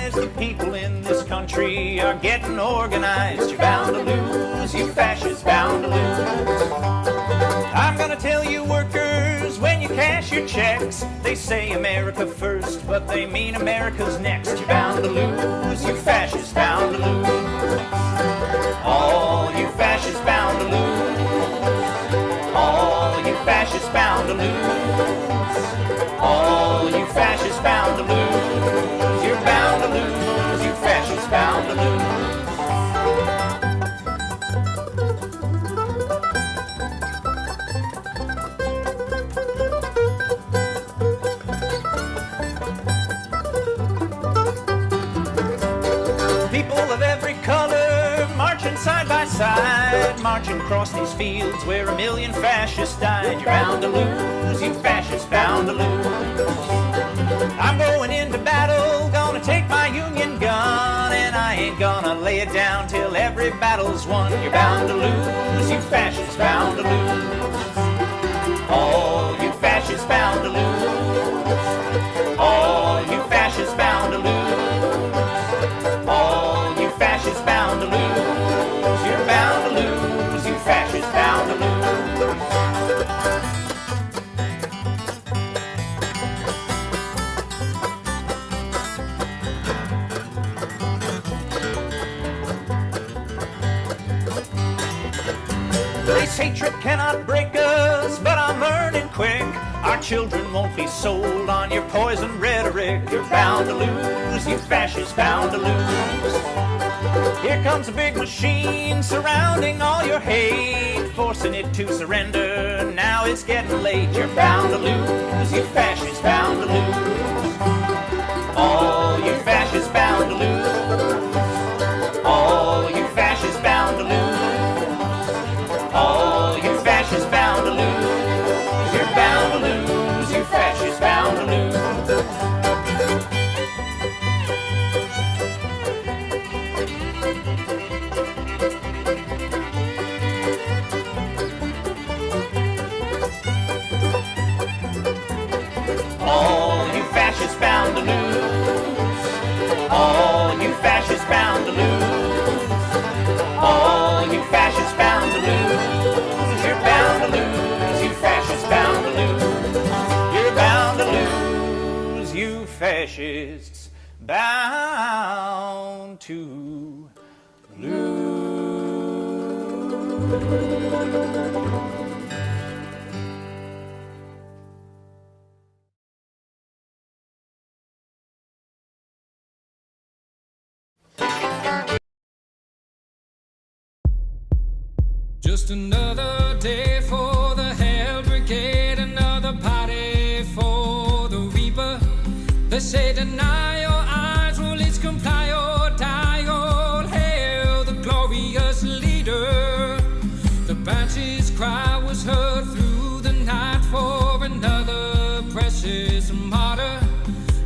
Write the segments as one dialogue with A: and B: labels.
A: realize the people in this country are getting organized. You're bound to lose, you fascists, bound to lose. I'm gonna tell you workers, when you cash your checks, they say America first, but they mean America's next. You're bound to lose, you fascists, bound to lose. All you fascists bound to lose. All you fascists bound to lose. All you fascists bound to lose. You're bound to lose, you fascists bound to lose. People of every color marching side by side, marching across these fields where 1 million fascists died. You're bound to lose, you fascists bound to lose. I'm going into battle, gonna take my Union gun, and I ain't gonna lay it down till every battle's won. You're bound to lose, you fascists bound to lose. All you fascists bound to lose. All you fascists bound to lose. All you fascists bound to lose. You're bound to lose, you fascists bound to lose. This hatred cannot break us, but I'm learning quick. Our children won't be sold on your poison rhetoric. You're bound to lose, you fascists bound to lose. Here comes a big machine surrounding all your hate, forcing it to surrender. Now it's getting late. You're bound to lose, you fascists bound to lose. All you fascists bound to lose. All you fascists bound to lose. All you fascists bound to lose. You're bound to lose, you fascists bound to lose. All you fascists bound to lose. All you fascists bound to lose. All you fascists bound to lose. You're bound to lose, you fascists bound to lose. You're bound to lose, you fascists bound to lose.
B: Just another day for the Hell Brigade, another party for the Reaper. They say deny your eyes, well it's comply or die. All hail the glorious leader. The Banshee's cry was heard through the night for another precious martyr.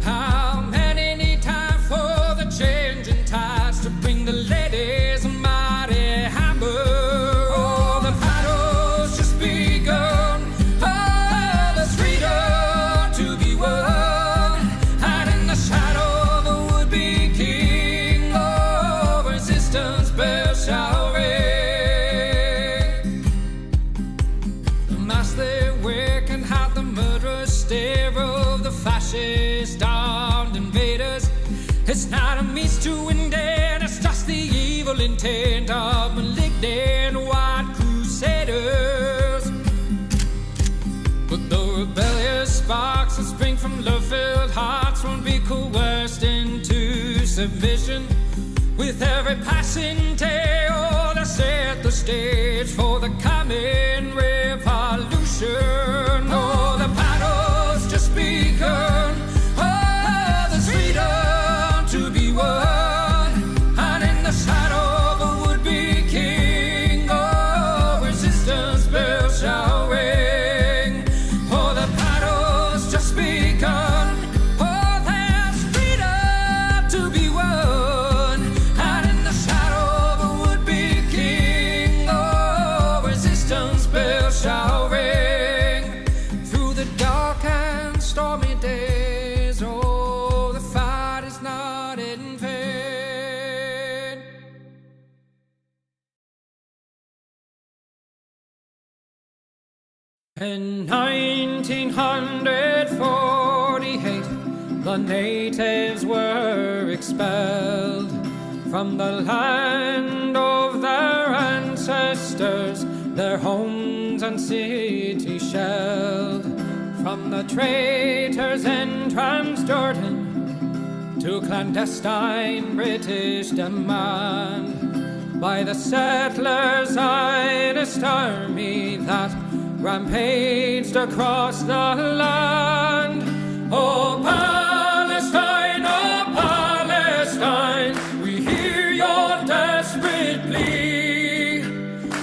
B: How many need time for the changing tides to bring the ladies a mighty hammer? Fascist armed invaders. It's not a means to end, it's just the evil intent of malignant white crusaders. But the rebellious sparks that spring from love-filled hearts won't be coerced into submission. With every passing day, oh, they set the stage for the coming revolution. Oh, the battle's just begun. Oh, there's freedom to be won. And in the shadow of a would-be king, oh, resistance bells shall ring. Oh, the battle's just begun. Oh, there's freedom to be won. And in the shadow of a In 1948, the natives were expelled from the land of their ancestors, their homes and cities shelled. From the traitors in Transjordan to clandestine British demand, by the settlers' Zionist army that rampaged across the land. Oh Palestine, we hear your desperate plea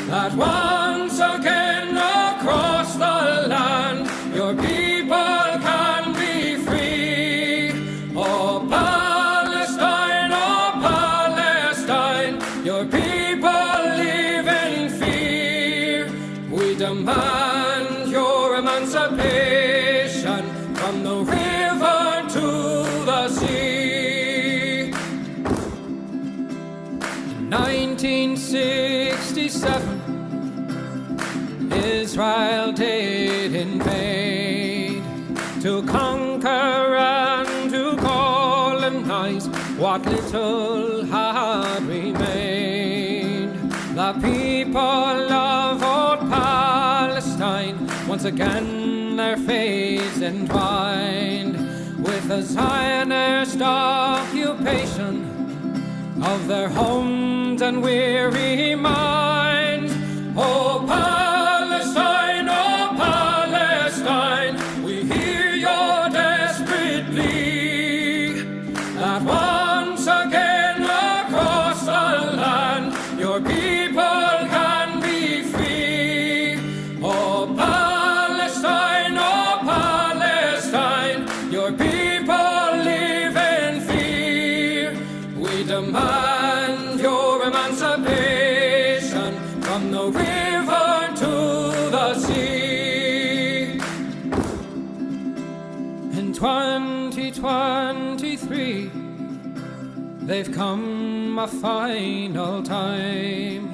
B: that once again across the land your people can be free. Oh Palestine, your people live in fear. We demand your emancipation from the river to the sea. In 1967, Israel did invade to conquer and to colonize what little had remained. The people of old Palestine, once again their fates entwined with the Zionist occupation of their homes and weary minds. Oh Palestine, we hear your desperate plea that once again across the land your people can be free. Oh Palestine, your people live in fear. We demand your emancipation from the river to the sea. In 2023, they've come a final time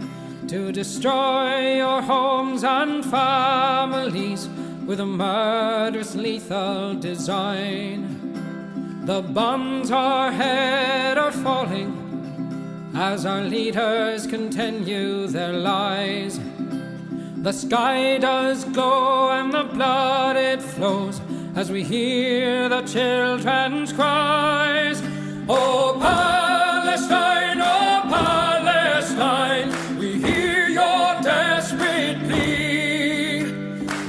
B: to destroy your homes and families with a murderous, lethal design. The bombs overhead are falling as our leaders continue their lies. The sky does glow and the blood it flows as we hear the children's cries. Oh Palestine, we hear your desperate plea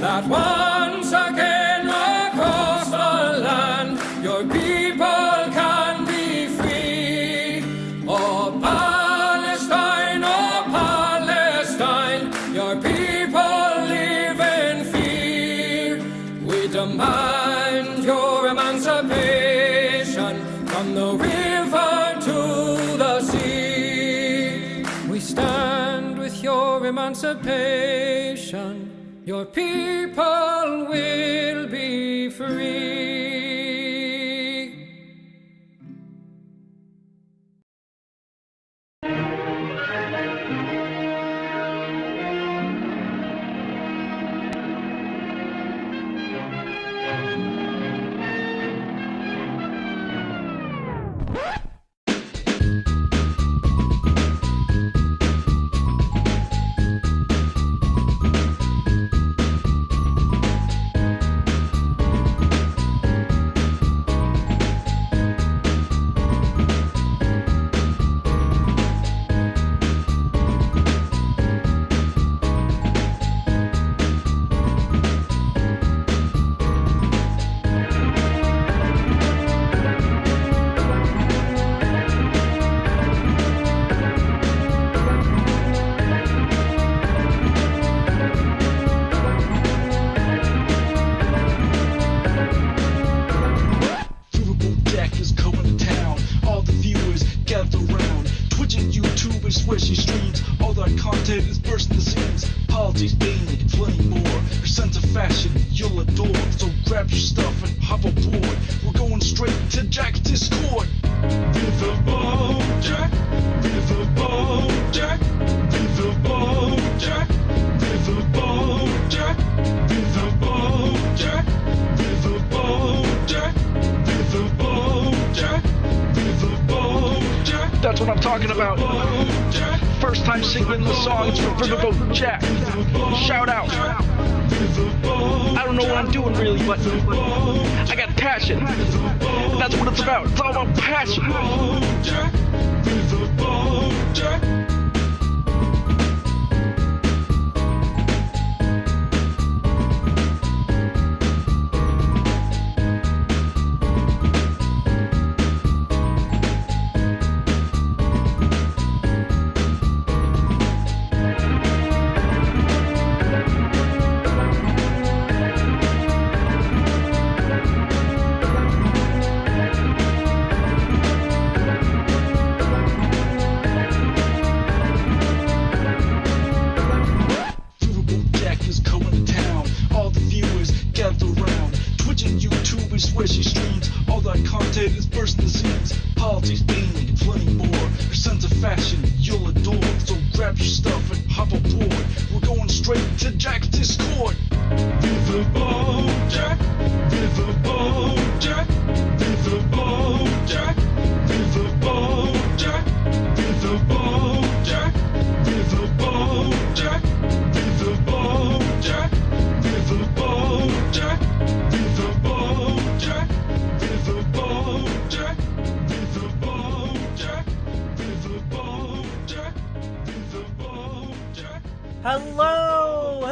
B: that once again across the land your people can be free. Oh Palestine, your people live in fear. We demand your emancipation from the river to the sea. We stand with your emancipation. Your people will be free.
C: Where she streams, all that content is bursting the seams. Politics, gaming, plenty more. Your sense of fashion, you'll adore. So grab your stuff and hop aboard. We're going straight to Jack's Discord. Riverboat Jack, Riverboat Jack, Riverboat Jack, Riverboat Jack, Riverboat talking about. First time singing the song, it's from Riverboat Jack. Shout out. I don't know what I'm doing really, but I got passion. That's what it's about. It's all about passion. Where she streams, all that content is bursting the seams. Politics, gaming, and plenty more. Her sense of fashion, you'll adore. So grab your stuff and hop aboard. We're going straight to Jack's Discord. Riverboat Jack, Riverboat Jack, Riverboat Jack, Riverboat Jack, Riverboat Jack, Riverboat Jack, Riverboat Jack, Riverboat Jack, Riverboat Jack, Riverboat Jack, Riverboat Jack, Riverboat Jack, Riverboat Jack.
D: Hello,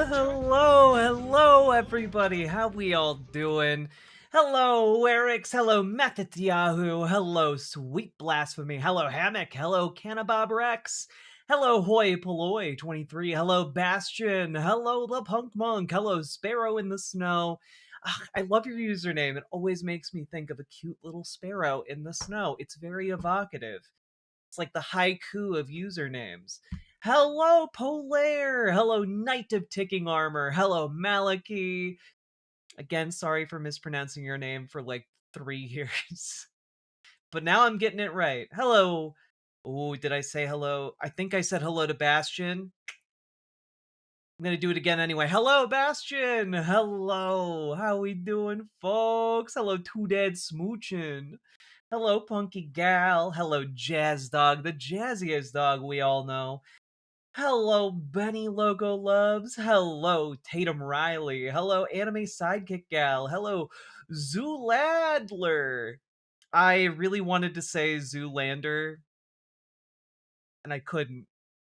D: everybody. How we all doing? Hello, Eric's. Hello, Mathatyahu. Hello, Sweet Blasphemy. Hello, Hammock. Hello, Canabob Rex. Hello, Hoi Polloi 23. Hello, Bastion. Hello, the Punk Monk. Hello, Sparrow in the Snow. I love your username. It always makes me think of a cute little sparrow in the snow. It's very evocative. It's like the haiku of usernames. Hello, Polaire. Hello, Knight of Ticking Armor. Hello, Maliki. Again, sorry for mispronouncing your name for like 3 years. But now I'm getting it right. Hello. Oh, did I say hello? I think I said hello to Bastion. I'm gonna do it again anyway. Hello, Bastion. Hello. How we doing, folks? Hello, Two Dead Smoochin'. Hello, Punky Gal. Hello, Jazz Dog, the jazziest dog we all know. Hello, Benny Logo Loves. Hello, Tatum Riley. Hello, Anime Sidekick Gal. Hello, Zooladler. I really wanted to say Zoolander, and I couldn't.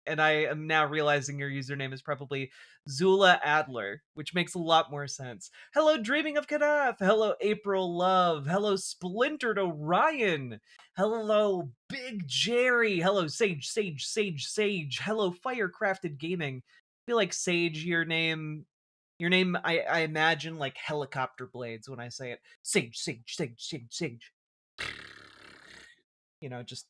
D: And I am now realizing your username is probably Zula Adler, which makes a lot more sense. Hello, Dreaming of Kadaf. Hello, April Love. Hello, Splintered Orion. Hello, Big Jerry. Hello, Sage. Hello, Firecrafted Gaming. I feel like Sage, your name, I imagine like helicopter blades when I say it. Sage. You know, just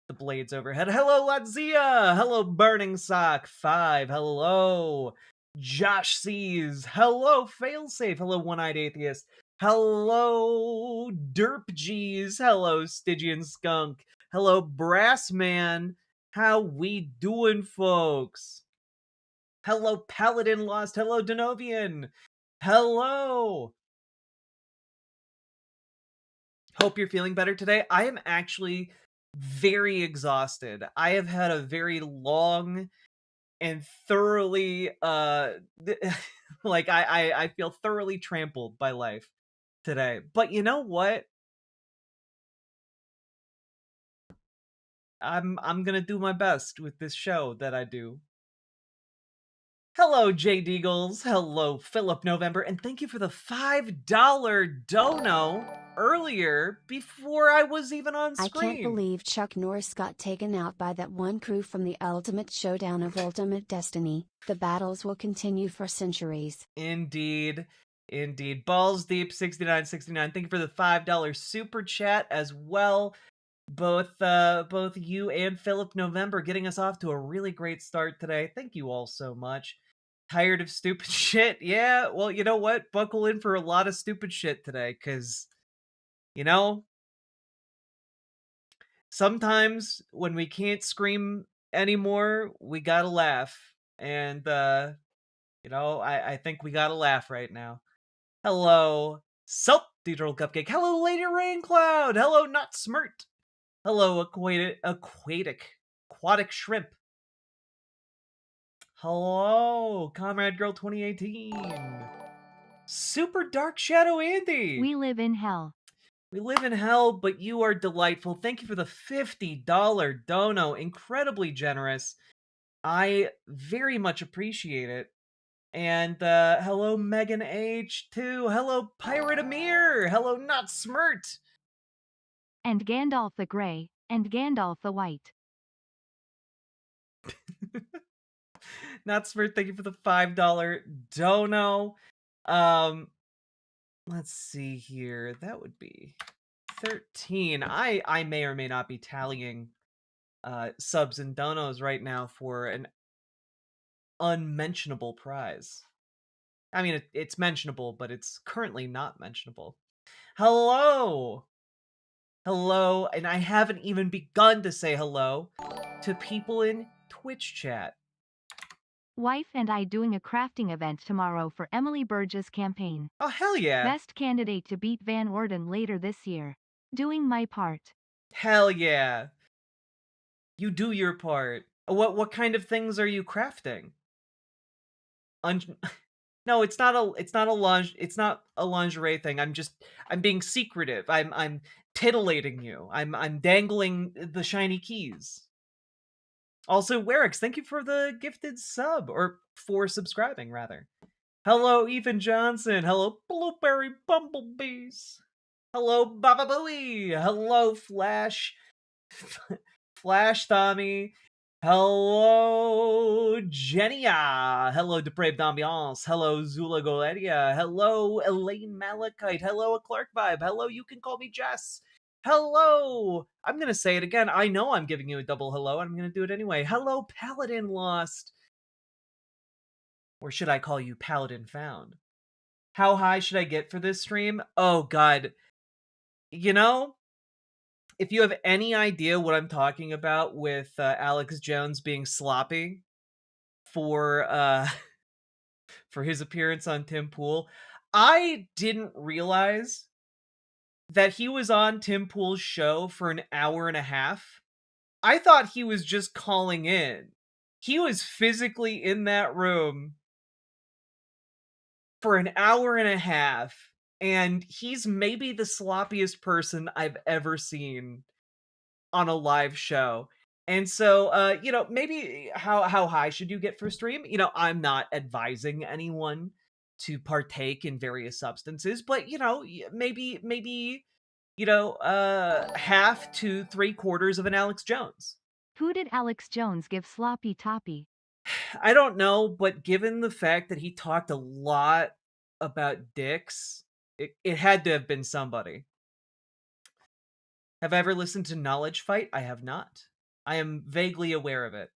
D: the blades overhead. Hello, Latzia! Hello, Burning Sock 5. Hello, Josh Sees. Hello, Failsafe. Hello, One-Eyed Atheist. Hello, Derp G's. Hello, Stygian Skunk. Hello, Brassman. How we doing, folks? Hello, Paladin Lost. Hello, Denovian. Hello. Hope you're feeling better today. I am actually very exhausted. I have had a very long and thoroughly like I feel thoroughly trampled by life today. But you know what? I'm gonna do my best with this show that I do. Hello, J Deagles. Hello, Philip November, and thank you for the $5 dono earlier before I was even on screen.
E: I can't believe Chuck Norris got taken out by that one crew from the Ultimate Showdown of Ultimate Destiny. The battles will continue for centuries.
D: Indeed. Balls Deep 6969. Thank you for the $5 super chat as well. Both you and Philip November getting us off to a really great start today. Thank you all so much. Tired of stupid shit? Yeah, well, you know what? Buckle in for a lot of stupid shit today, because, you know, sometimes when we can't scream anymore, we gotta laugh. And, you know, I think we gotta laugh right now. Hello, Self Digital Cupcake. Hello, Lady Raincloud. Hello, Not Smirt. Hello, aquatic shrimp. Hello, Comrade Girl 2018. Super Dark Shadow Andy.
F: We live in hell.
D: We live in hell, but you are delightful. Thank you for the $50 dono. Incredibly generous. I very much appreciate it. And hello, Megan H2. Hello, Pirate Amir. Hello, Not Smirt.
F: And Gandalf the Grey, and Gandalf the White.
D: Not Smirt, thank you for the $5 dono. Let's see here. That would be 13. I may or may not be tallying subs and donos right now for an unmentionable prize. I mean, it's mentionable, but it's currently not mentionable. Hello! Hello, and I haven't even begun to say hello to people in Twitch chat.
F: Wife and I doing a crafting event tomorrow for Emily Burge's campaign.
D: Oh, hell yeah.
F: Best candidate to beat Van Orden later this year. Doing my part.
D: Hell yeah. You do your part. What kind of things are you crafting? No, it's not a lingerie thing. I'm being secretive. I'm titillating you. I'm dangling the shiny keys. Also, Werix, thank you for the gifted sub, or for subscribing rather. Hello, Ethan Johnson. Hello, Blueberry Bumblebees. Hello, Baba Booey. Hello, Flash. Flash Tommy. Hello, Genia. Hello, Depraved Ambiance. Hello, Zula Goledia. Hello, Elaine Malachite. Hello, a Clark Vibe. Hello, you can call me Jess. Hello. I'm going to say it again. I know I'm giving you a double hello. I'm going to do it anyway. Hello, Paladin Lost. Or should I call you Paladin Found? How high should I get for this stream? Oh, God. You know, if you have any idea what I'm talking about with Alex Jones being sloppy for for his appearance on Tim Pool, I didn't realize that he was on Tim Pool's show for an hour and a half. I thought he was just calling in. He was physically in that room for an hour and a half, and he's maybe the sloppiest person I've ever seen on a live show. And so, maybe how high should you get for stream? I'm not advising anyone to partake in various substances, but maybe half to 3/4 of an Alex Jones.
F: Who did Alex Jones give sloppy toppy?
D: I don't know, but given the fact that he talked a lot about dicks, it had to have been somebody. Have I ever listened to Knowledge Fight? I have not. I am vaguely aware of it.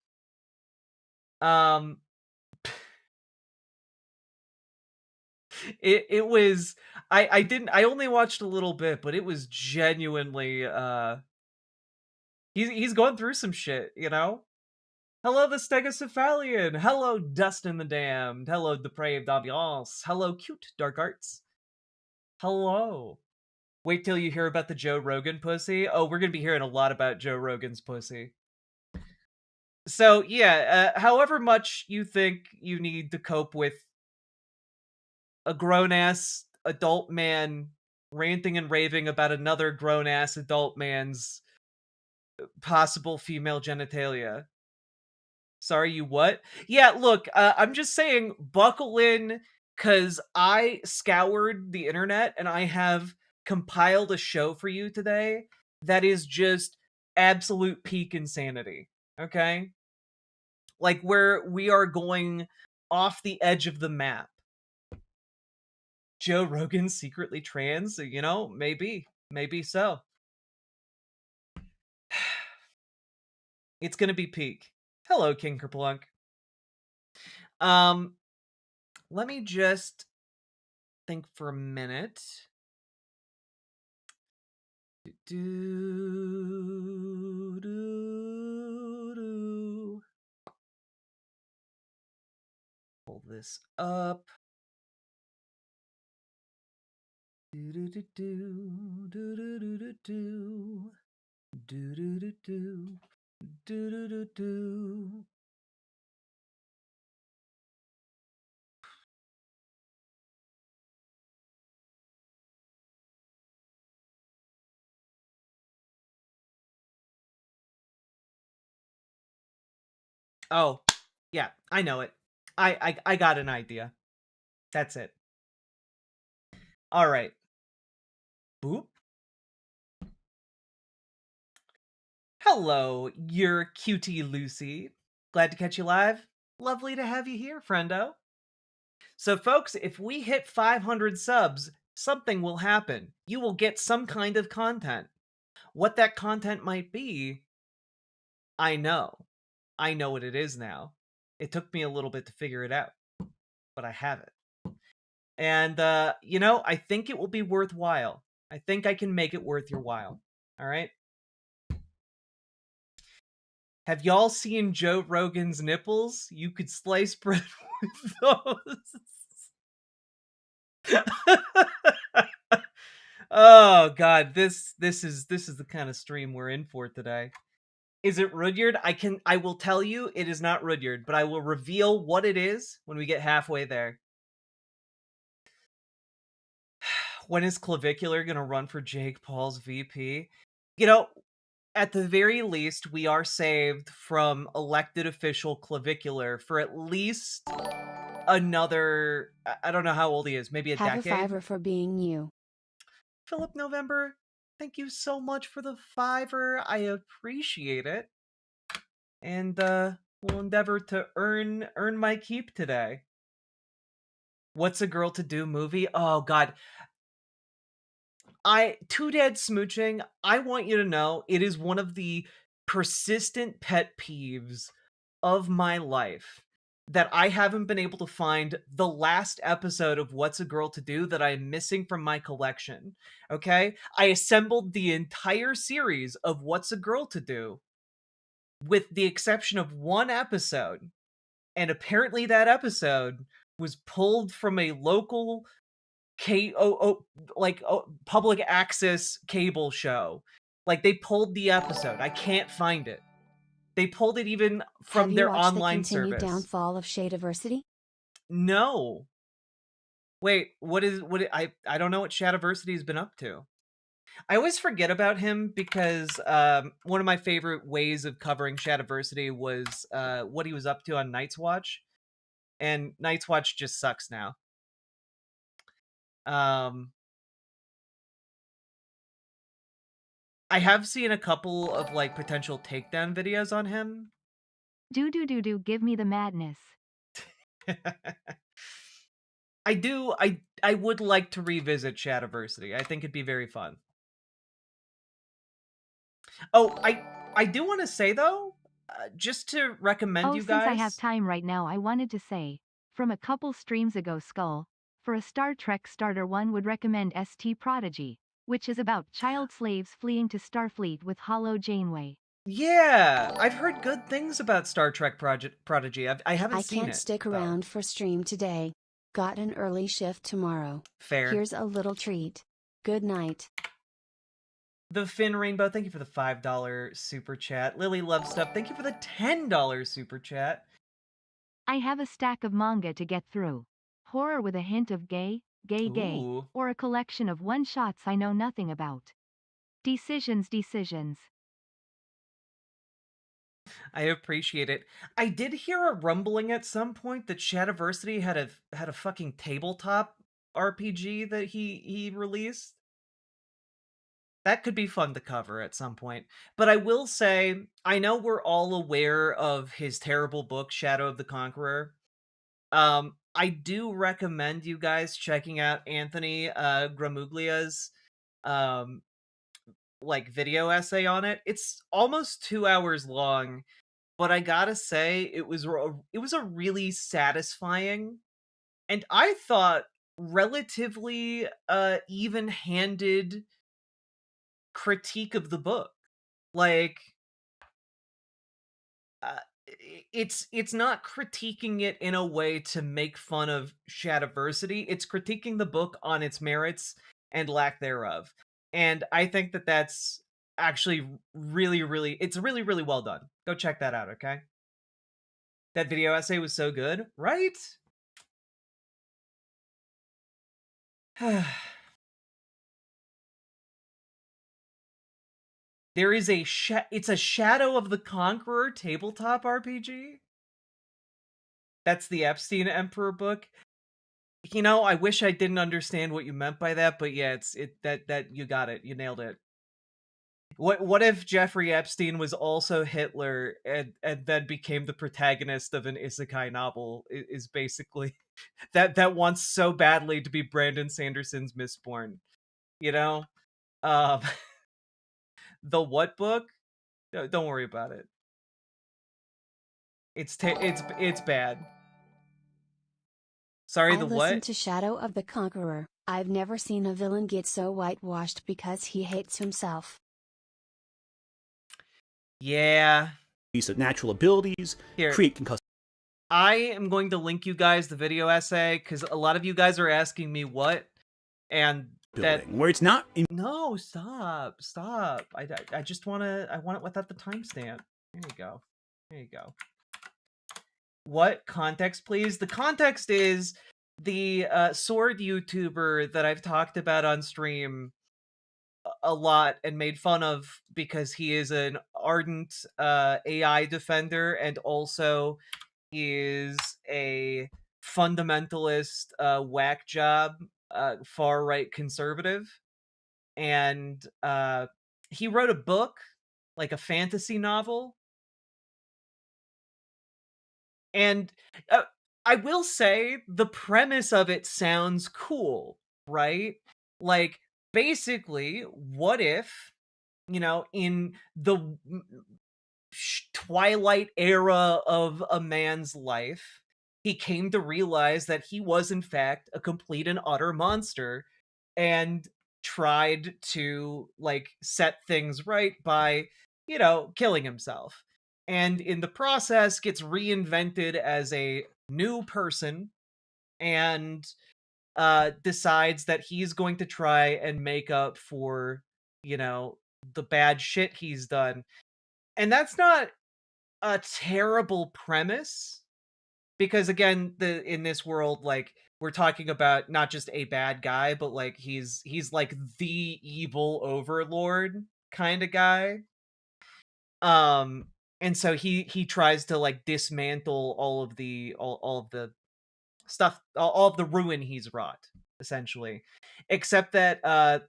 D: It was I only watched a little bit, but it was genuinely he's going through some shit, you know? Hello, the Stegocephalian. Hello, Dustin the Damned. Hello, Depraved Ambiance. Hello, Cute Dark Arts. Hello. Wait till you hear about the Joe Rogan pussy. Oh, we're gonna be hearing a lot about Joe Rogan's pussy. So, yeah, however much you think you need to cope with a grown-ass adult man ranting and raving about another grown-ass adult man's possible female genitalia. Sorry, you what? Yeah, look, I'm just saying, buckle in, because I scoured the internet and I have compiled a show for you today that is just absolute peak insanity, okay? Like, where we are going off the edge of the map. Joe Rogan secretly trans? Maybe so. It's gonna be peak. Hello, King Kerplunk. Let me just think for a minute. Pull this up. Do do do do do do do do. Oh, yeah, I know it. I got an idea. That's it. All right. Boop. Hello, you're cutie Lucy. Glad to catch you live. Lovely to have you here, friendo. So, folks, if we hit 500 subs, something will happen. You will get some kind of content. What that content might be, I know. I know what it is now. It took me a little bit to figure it out, but I have it. And, I think it will be worthwhile. I think I can make it worth your while. All right? Have y'all seen Joe Rogan's nipples? You could slice bread with those. Oh god, this is the kind of stream we're in for today. Is it Rudyard? I will tell you it is not Rudyard, but I will reveal what it is when we get halfway there. When is Clavicular gonna run for Jake Paul's VP? At the very least, we are saved from elected official Clavicular for at least another. I don't know how old he is. Maybe a
E: Have
D: decade.
E: a fiver for being you.
D: Philip November, thank you so much for the $5. I appreciate it, and will endeavor to earn my keep today. What's a Girl to Do movie? Oh god, Two Dead Smooching. I want you to know it is one of the persistent pet peeves of my life that I haven't been able to find the last episode of What's a Girl to Do that I'm missing from my collection. Okay? I assembled the entire series of What's a Girl to Do with the exception of one episode. And apparently that episode was pulled from a local public access cable show. Like they pulled the episode. I can't find it. They pulled it even from
E: Have
D: their
E: you watched
D: online
E: the continued
D: service.
E: downfall of Shadiversity?
D: No. Wait, I don't know what Shadiversity has been up to. I always forget about him because one of my favorite ways of covering Shadiversity was what he was up to on Night's Watch. And Night's Watch just sucks now. I have seen a couple of like potential takedown videos on him.
F: Do give me the madness.
D: I would like to revisit Shadiversity. I think it'd be very fun. Oh, I do want to say though, just to recommend you guys.
F: Since I have time right now, I wanted to say, from a couple streams ago, Skull, for a Star Trek starter, one would recommend ST Prodigy, which is about child slaves fleeing to Starfleet with Hollow Janeway.
D: Yeah, I've heard good things about Star Trek Prodigy. I haven't seen it.
E: I can't stick around for stream today. Got an early shift tomorrow.
D: Fair.
E: Here's a little treat. Good night.
D: The Finn Rainbow, thank you for the $5 super chat. Lily Love Stuff, thank you for the $10 super chat.
F: I have a stack of manga to get through. Horror with a hint of gay,
D: Ooh.
F: or a collection of one-shots I know nothing about. Decisions.
D: I appreciate it. I did hear a rumbling at some point that Shadiversity had a fucking tabletop RPG that he released. That could be fun to cover at some point. But I will say, I know we're all aware of his terrible book, Shadow of the Conqueror. I do recommend you guys checking out Anthony Gramuglia's video essay on it. It's almost 2 hours long, but I gotta say it was a really satisfying and I thought relatively even-handed critique of the book. Like it's not critiquing it in a way to make fun of Shadiversity. It's critiquing the book on its merits and lack thereof. And I think that that's actually really it's really well done. Go check that out, okay? That video essay was so good, right? There is it's a Shadow of the Conqueror tabletop RPG. That's the Epstein Emperor book. You know, I wish I didn't understand what you meant by that, but yeah, that you got it. You nailed it. What if Jeffrey Epstein was also Hitler and then became the protagonist of an isekai novel? Is basically that wants so badly to be Brandon Sanderson's Mistborn. You know, um, the what book? Don't worry about it. It's bad. Sorry,
E: I
D: the
E: listened
D: what?
E: to Shadow of the Conqueror. I've never seen a villain get so whitewashed because he hates himself.
D: Yeah.
G: Use of natural abilities,
D: Here.
G: create concussive.
D: I am going to link you guys the video essay because a lot of you guys are asking me what, and that
G: Building, where it's not in
D: no, stop. I just want it without the timestamp. There you go. There you go. What context, please? The context is the sword YouTuber that I've talked about on stream a lot and made fun of because he is an ardent AI defender and also is a fundamentalist whack job far right conservative. And he wrote a book, like a fantasy novel. And I will say the premise of it sounds cool, right? Like, basically, what if, you know, in the twilight era of a man's life, he came to realize that he was, in fact, a complete and utter monster and tried to, like, set things right by, you know, killing himself. And in the process, gets reinvented as a new person and decides that he's going to try and make up for, you know, the bad shit he's done. And that's not a terrible premise because again, in this world, like, we're talking about not just a bad guy, but like he's like the evil overlord kind of guy. And so he tries to like dismantle all of the stuff, all of the ruin he's wrought, essentially. Except that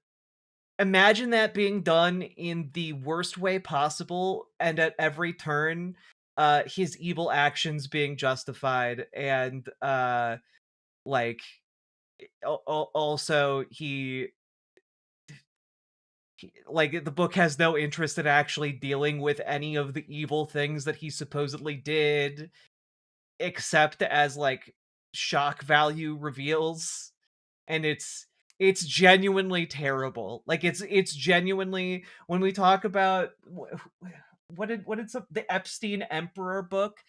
D: imagine that being done in the worst way possible, and at every turn, his evil actions being justified, and like also like the book has no interest in actually dealing with any of the evil things that he supposedly did, except as like shock value reveals, and it's genuinely terrible. Like it's genuinely, when we talk about the Epstein Emperor book,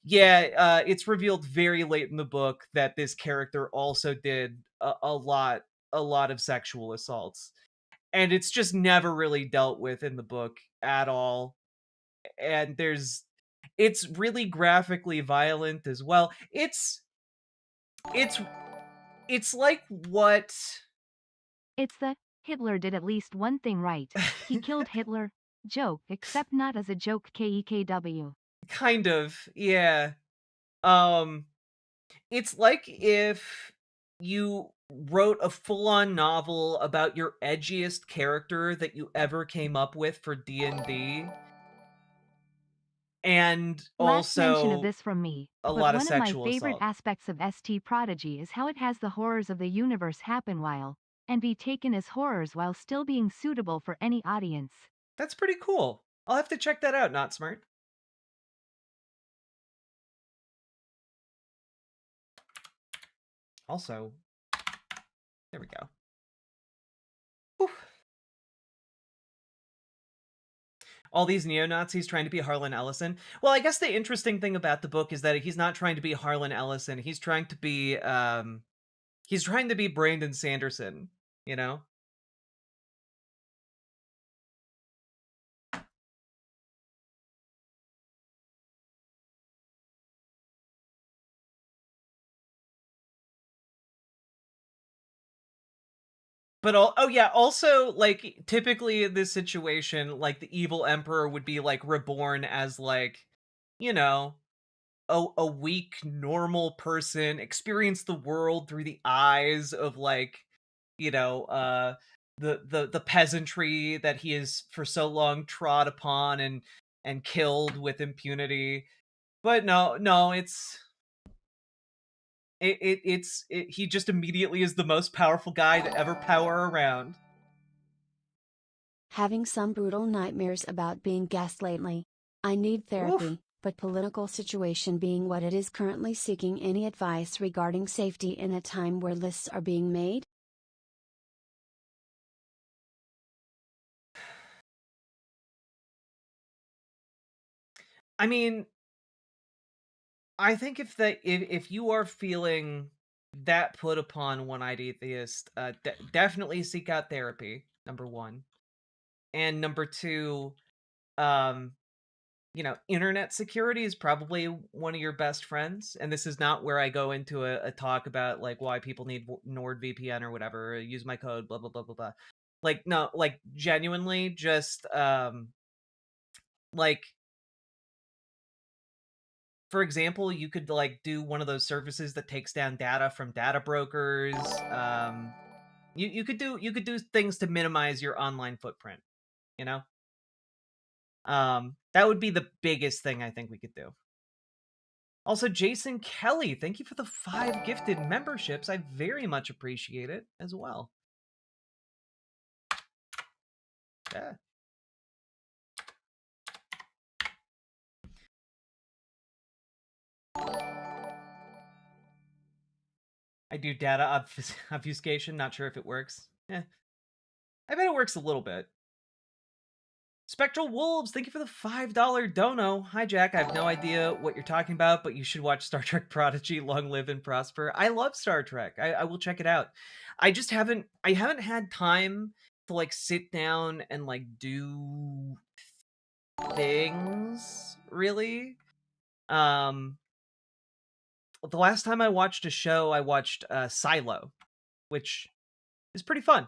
D: yeah, it's revealed very late in the book that this character also did a lot of sexual assaults, and it's just never really dealt with in the book at all. And it's really graphically violent as well. It's like what
F: It's the Hitler did at least one thing right. He killed Hitler joke, except not as a joke KEKW.
D: kind of, yeah. Um it's like if you wrote a full-on novel about your edgiest character that you ever came up with for D&D, and
F: Last mention of
D: also
F: this from me,
D: a
F: but
D: lot of
F: one of my
D: sexual
F: favorite
D: assault.
F: aspects of ST Prodigy is how it has the horrors of the universe happen while, and be taken as horrors while still being suitable for any audience.
D: That's pretty cool. I'll have to check that out, Not Smart. Also, there we go. Whew. All these neo-Nazis trying to be Harlan Ellison. Well, I guess the interesting thing about the book is that he's not trying to be Harlan Ellison. He's trying to be Brandon Sanderson, you know? But oh yeah, also like typically in this situation, like the evil emperor would be like reborn as like, you know, a weak normal person, experience the world through the eyes of like, you know, the peasantry that he has for so long trod upon and killed with impunity. But no, he just immediately is the most powerful guy to ever power around.
E: Having some brutal nightmares about being gassed lately. I need
D: Oof.
E: therapy, but political situation being what it is currently, seeking any advice regarding safety in a time where lists are being made?
D: I mean, I think if you are feeling that put upon one-eyed atheist, definitely seek out therapy. Number one, and number two, um, internet security is probably one of your best friends. And this is not where I go into a talk about like why people need NordVPN or whatever. Use my code, blah blah blah blah blah. Like no, like genuinely, just like for example, you could like do one of those services that takes down data from data brokers. You could do things to minimize your online footprint. You know, that would be the biggest thing I think we could do. Also, Jason Kelly, thank you for the 5 gifted memberships. I very much appreciate it as well. Yeah. I do data obfuscation. Not sure if it works. I bet it works a little bit. Spectral Wolves, thank you for the $5 dono. Hi, Jack. I have no idea what you're talking about, but you should watch Star Trek Prodigy. Long live and prosper. I love Star Trek. I will check it out. I haven't had time to like sit down and like do things really. The last time I watched a show, I watched Silo, which is pretty fun.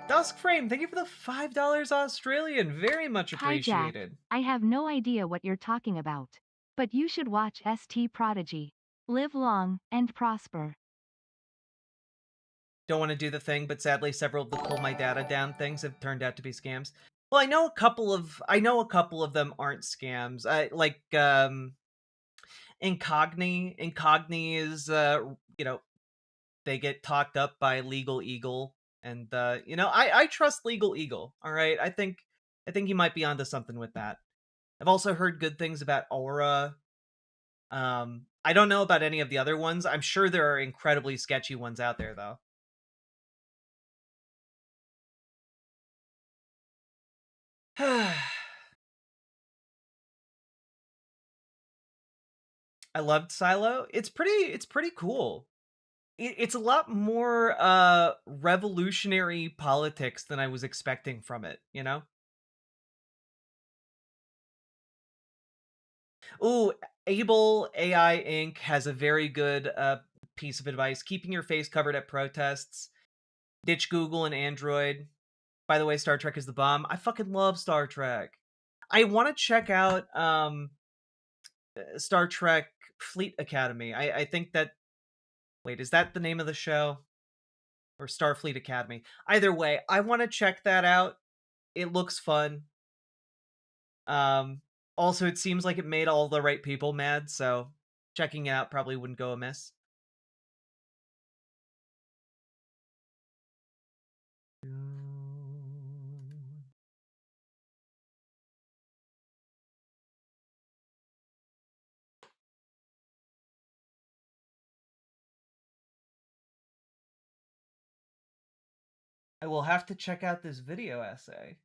D: Dusk Frame, thank you for the $5 Australian. Very much
F: Hi Jack,
D: appreciated.
F: I have no idea what you're talking about. But you should watch ST Prodigy. Live long and prosper.
D: Don't want to do the thing, but sadly several of the pull my data down things have turned out to be scams. Well, I know a couple of them aren't scams. I like Incogni. Incogni is they get talked up by Legal Eagle, and I trust Legal Eagle. All right, I think he might be onto something with that. I've also heard good things about Aura. I don't know about any of the other ones. I'm sure there are incredibly sketchy ones out there though. I loved Silo. It's pretty cool. It's a lot more revolutionary politics than I was expecting from it, you know? Ooh, Able AI Inc. has a very good piece of advice. Keeping your face covered at protests. Ditch Google and Android. By the way, Star Trek is the bomb. I fucking love Star Trek. I want to check out Star Trek Fleet Academy. I think that. Wait, is that the name of the show? Or Starfleet Academy? Either way, I want to check that out. It looks fun. Also, it seems like it made all the right people mad, so checking it out probably wouldn't go amiss. I will have to check out this video essay.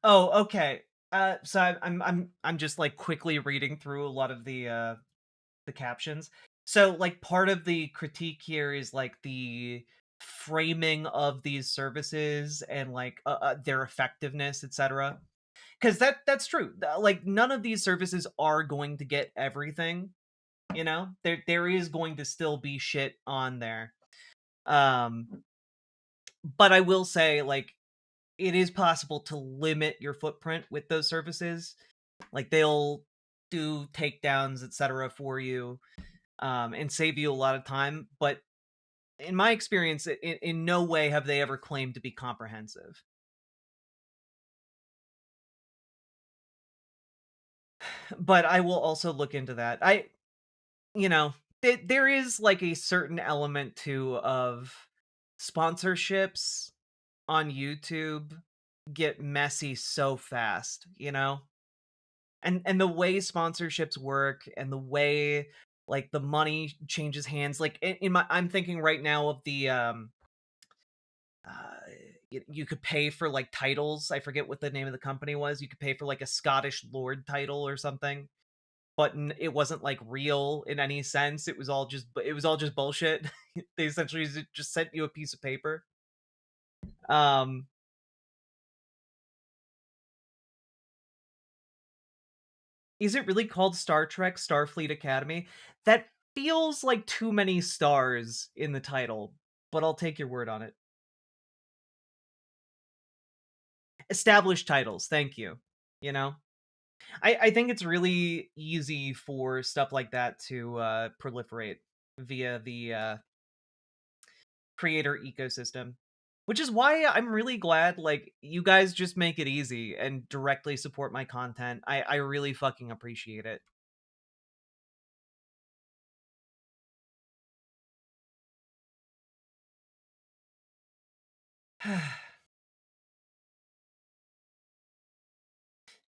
D: Oh, okay. So I'm just like quickly reading through a lot of the captions. So like part of the critique here is like the framing of these services and like their effectiveness, etc. Because that's true. Like none of these services are going to get everything. You know, there is going to still be shit on there. Um, but I will say like it is possible to limit your footprint with those services. Like they'll do takedowns, etc., for you, and save you a lot of time. But in my experience, in no way have they ever claimed to be comprehensive. But I will also look into that. You know, there is like a certain element too of sponsorships on YouTube get messy so fast, you know? And the way sponsorships work and the way like the money changes hands like in my I'm thinking right now of the uh you could pay for like titles. I forget what the name of the company was. You could pay for like a Scottish Lord title or something, but it wasn't like real in any sense. It was all just bullshit. They essentially just sent you a piece of paper. Um is it really called Star Trek Starfleet Academy? That feels like too many stars in the title, but I'll take your word on it. Established titles, thank you. You know? I think it's really easy for stuff like that to proliferate via the creator ecosystem. Which is why I'm really glad like you guys just make it easy and directly support my content. I really fucking appreciate it.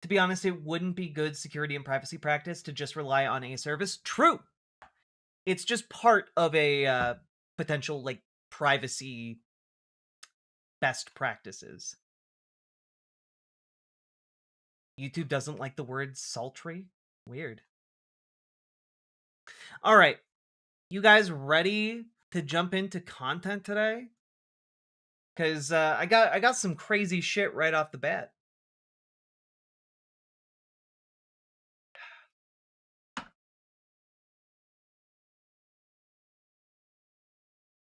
D: To be honest, it wouldn't be good security and privacy practice to just rely on a service. True. It's just part of a potential like privacy best practices. YouTube doesn't like the word sultry. Weird. All right. You guys ready to jump into content today? Cuz I got some crazy shit right off the bat.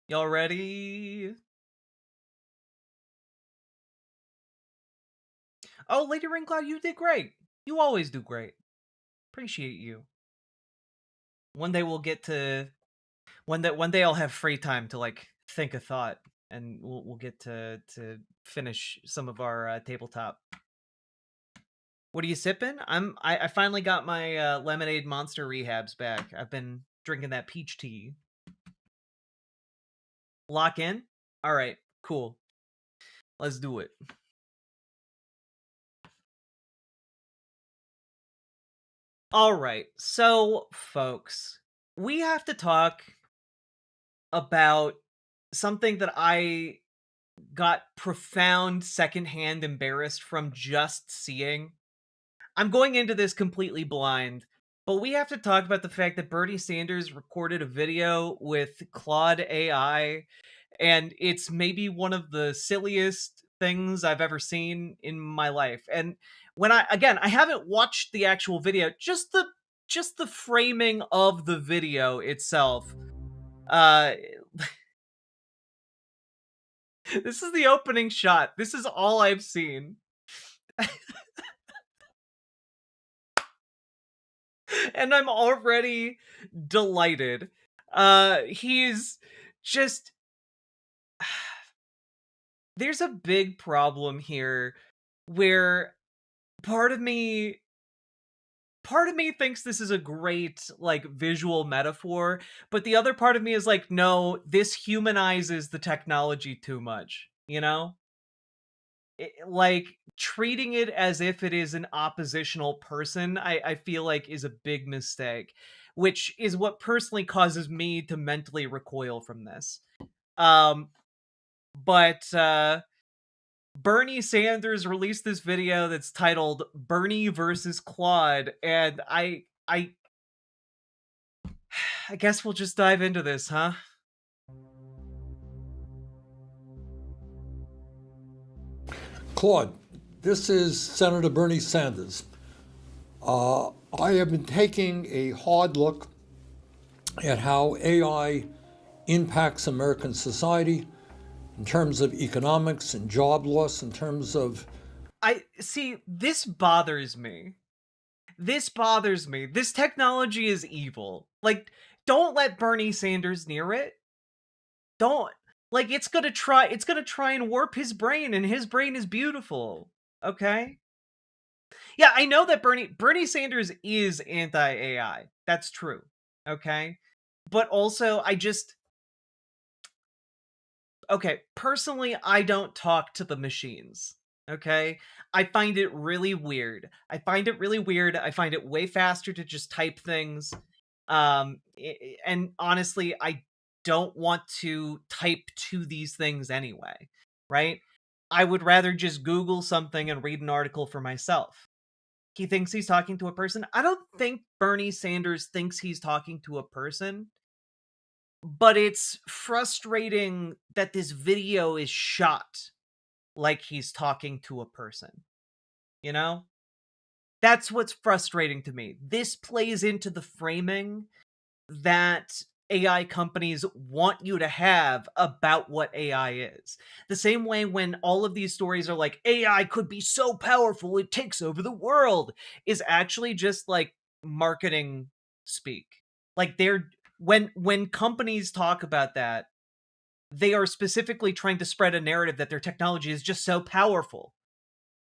D: Y'all ready? Oh, Lady Raincloud, you did great. You always do great. Appreciate you. One day we'll get to one day I'll have free time to like think a thought, and we'll get to finish some of our tabletop. What are you sipping? I finally got my lemonade monster rehabs back. I've been drinking that peach tea. Lock in. All right, cool. Let's do it. All right, so folks, we have to talk about something that I got profound secondhand embarrassed from just seeing. I'm going into this completely blind, but we have to talk about the fact that Bernie Sanders recorded a video with Claude AI, and it's maybe one of the silliest things I've ever seen in my life. And when I haven't watched the actual video, just the framing of the video itself. Uh this is the opening shot. This is all I've seen. And I'm already delighted. He's just there's a big problem here where part of me thinks this is a great like visual metaphor, but the other part of me is like, no, this humanizes the technology too much, you know? like treating it as if it is an oppositional person, I feel like is a big mistake, which is what personally causes me to mentally recoil from this. Um, but Bernie Sanders released this video that's titled Bernie versus Claude, and I guess we'll just dive into this, huh?
H: Claude, this is Senator Bernie Sanders. I have been taking a hard look at how AI impacts American society in terms of economics and job loss, in terms of
D: I see, this bothers me. This bothers me. This technology is evil. Like, don't let Bernie Sanders near it. Don't. Like, it's gonna try and warp his brain, and his brain is beautiful. Okay? Yeah, I know that Bernie Sanders is anti-AI. That's true. Okay? But also, okay, personally, I don't talk to the machines. Okay? I find it really weird. I find it way faster to just type things. And honestly, I don't want to type to these things anyway, right? I would rather just Google something and read an article for myself. He thinks he's talking to a person. I don't think Bernie Sanders thinks he's talking to a person, but it's frustrating that this video is shot like he's talking to a person. You know? That's what's frustrating to me. This plays into the framing that AI companies want you to have about what AI is. The same way when all of these stories are like, AI could be so powerful it takes over the world, is actually just like marketing speak. Like when companies talk about that, they are specifically trying to spread a narrative that their technology is just so powerful.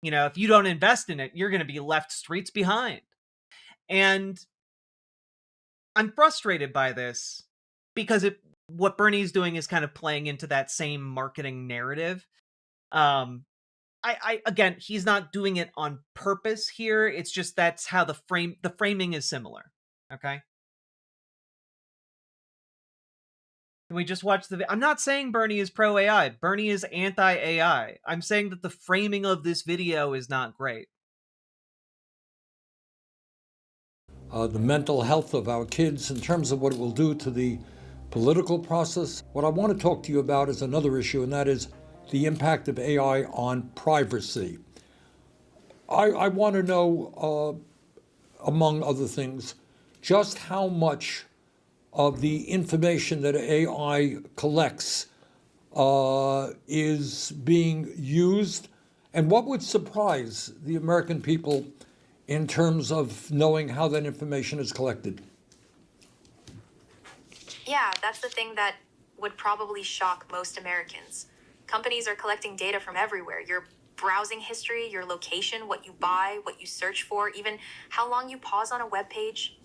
D: You know, if you don't invest in it, you're going to be left streets behind. And I'm frustrated by this because what Bernie's doing is kind of playing into that same marketing narrative. I again, he's not doing it on purpose here. It's just that's how the framing is similar. Okay. Can we just watch I'm not saying Bernie is pro AI. Bernie is anti AI. I'm saying that the framing of this video is not great.
H: the mental health of our kids, in terms of what it will do to the political process. What I want to talk to you about is another issue, and that is the impact of AI on privacy. I want to know, among other things, just how much of the information that AI collects is being used, and what would surprise the American people in terms of knowing how that information is collected.
I: Yeah, that's the thing that would probably shock most Americans. Companies are collecting data from everywhere. Your browsing history, your location, what you buy, what you search for, even how long you pause on a web page.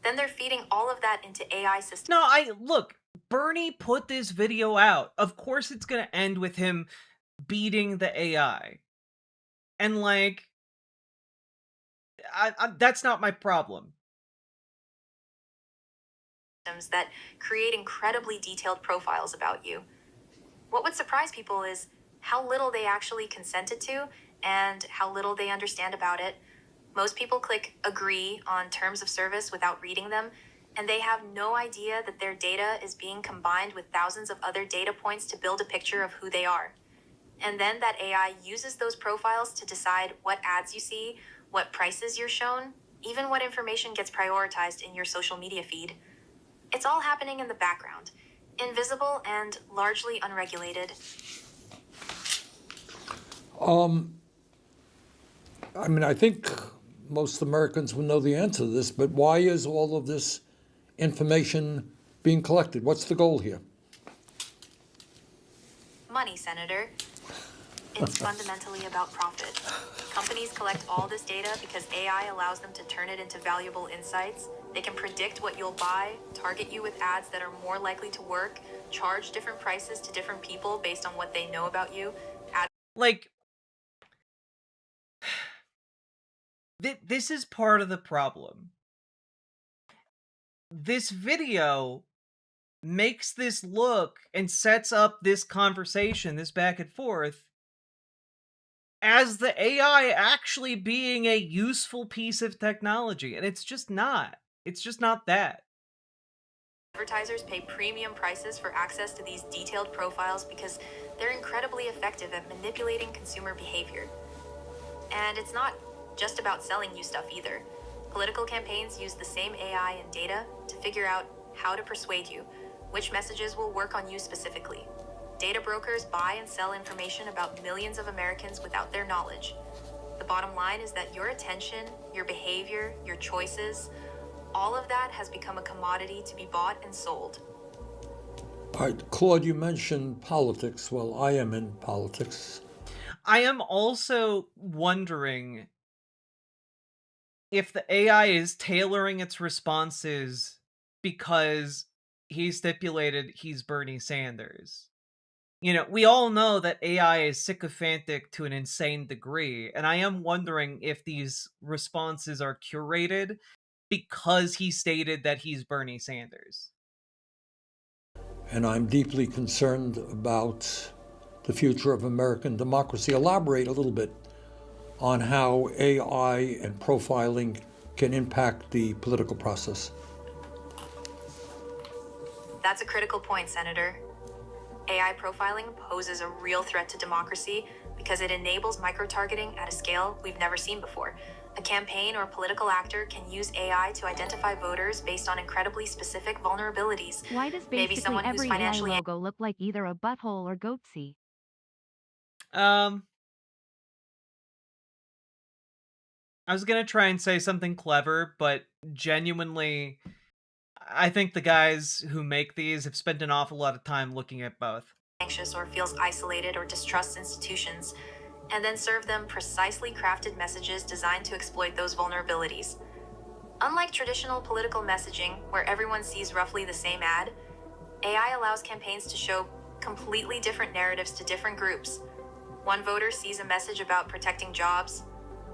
I: Then they're feeding all of that into AI systems.
D: No, look, Bernie put this video out. Of course it's going to end with him beating the AI. And like, that's not my problem.
I: That create incredibly detailed profiles about you. What would surprise people is how little they actually consented to and how little they understand about it. Most people click agree on terms of service without reading them, and they have no idea that their data is being combined with thousands of other data points to build a picture of who they are. And then that AI uses those profiles to decide what ads you see, what prices you're shown, even what information gets prioritized in your social media feed. It's all happening in the background, invisible and largely unregulated.
H: I mean, I think most Americans will know the answer to this, but why is all of this information being collected? What's the goal here?
I: Money, Senator. It's fundamentally about profit. Companies collect all this data because AI allows them to turn it into valuable insights. They can predict what you'll buy, target you with ads that are more likely to work, charge different prices to different people based on what they know about you.
D: Like, This is part of the problem. This video makes this look and sets up this conversation, this back and forth, as the AI actually being a useful piece of technology, and it's just not. It's just not that.
I: Advertisers pay premium prices for access to these detailed profiles because they're incredibly effective at manipulating consumer behavior. And it's not just about selling you stuff either. Political campaigns use the same AI and data to figure out how to persuade you, which messages will work on you specifically. Data brokers buy and sell information about millions of Americans without their knowledge. The bottom line is that your attention, your behavior, your choices, all of that has become a commodity to be bought and sold.
H: All right, Claude, you mentioned politics. Well, I am in politics.
D: I am also wondering if the AI is tailoring its responses because he stipulated he's Bernie Sanders. You know, we all know that AI is sycophantic to an insane degree, and I am wondering if these responses are curated because he stated that he's Bernie Sanders.
H: And I'm deeply concerned about the future of American democracy. Elaborate a little bit on how AI and profiling can impact the political process.
I: That's a critical point, Senator. AI profiling poses a real threat to democracy because it enables micro-targeting at a scale we've never seen before. A campaign or political actor can use AI to identify voters based on incredibly specific vulnerabilities.
F: Why does
I: Maybe
F: basically
I: someone who's
F: every
I: financially
F: AI logo look like either a butthole or goatsy?
D: I was gonna try and say something clever, but genuinely, I think the guys who make these have spent an awful lot of time looking at both.
I: anxious or feels isolated or distrusts institutions, and then serve them precisely crafted messages designed to exploit those vulnerabilities. Unlike traditional political messaging, where everyone sees roughly the same ad, AI allows campaigns to show completely different narratives to different groups. One voter sees a message about protecting jobs,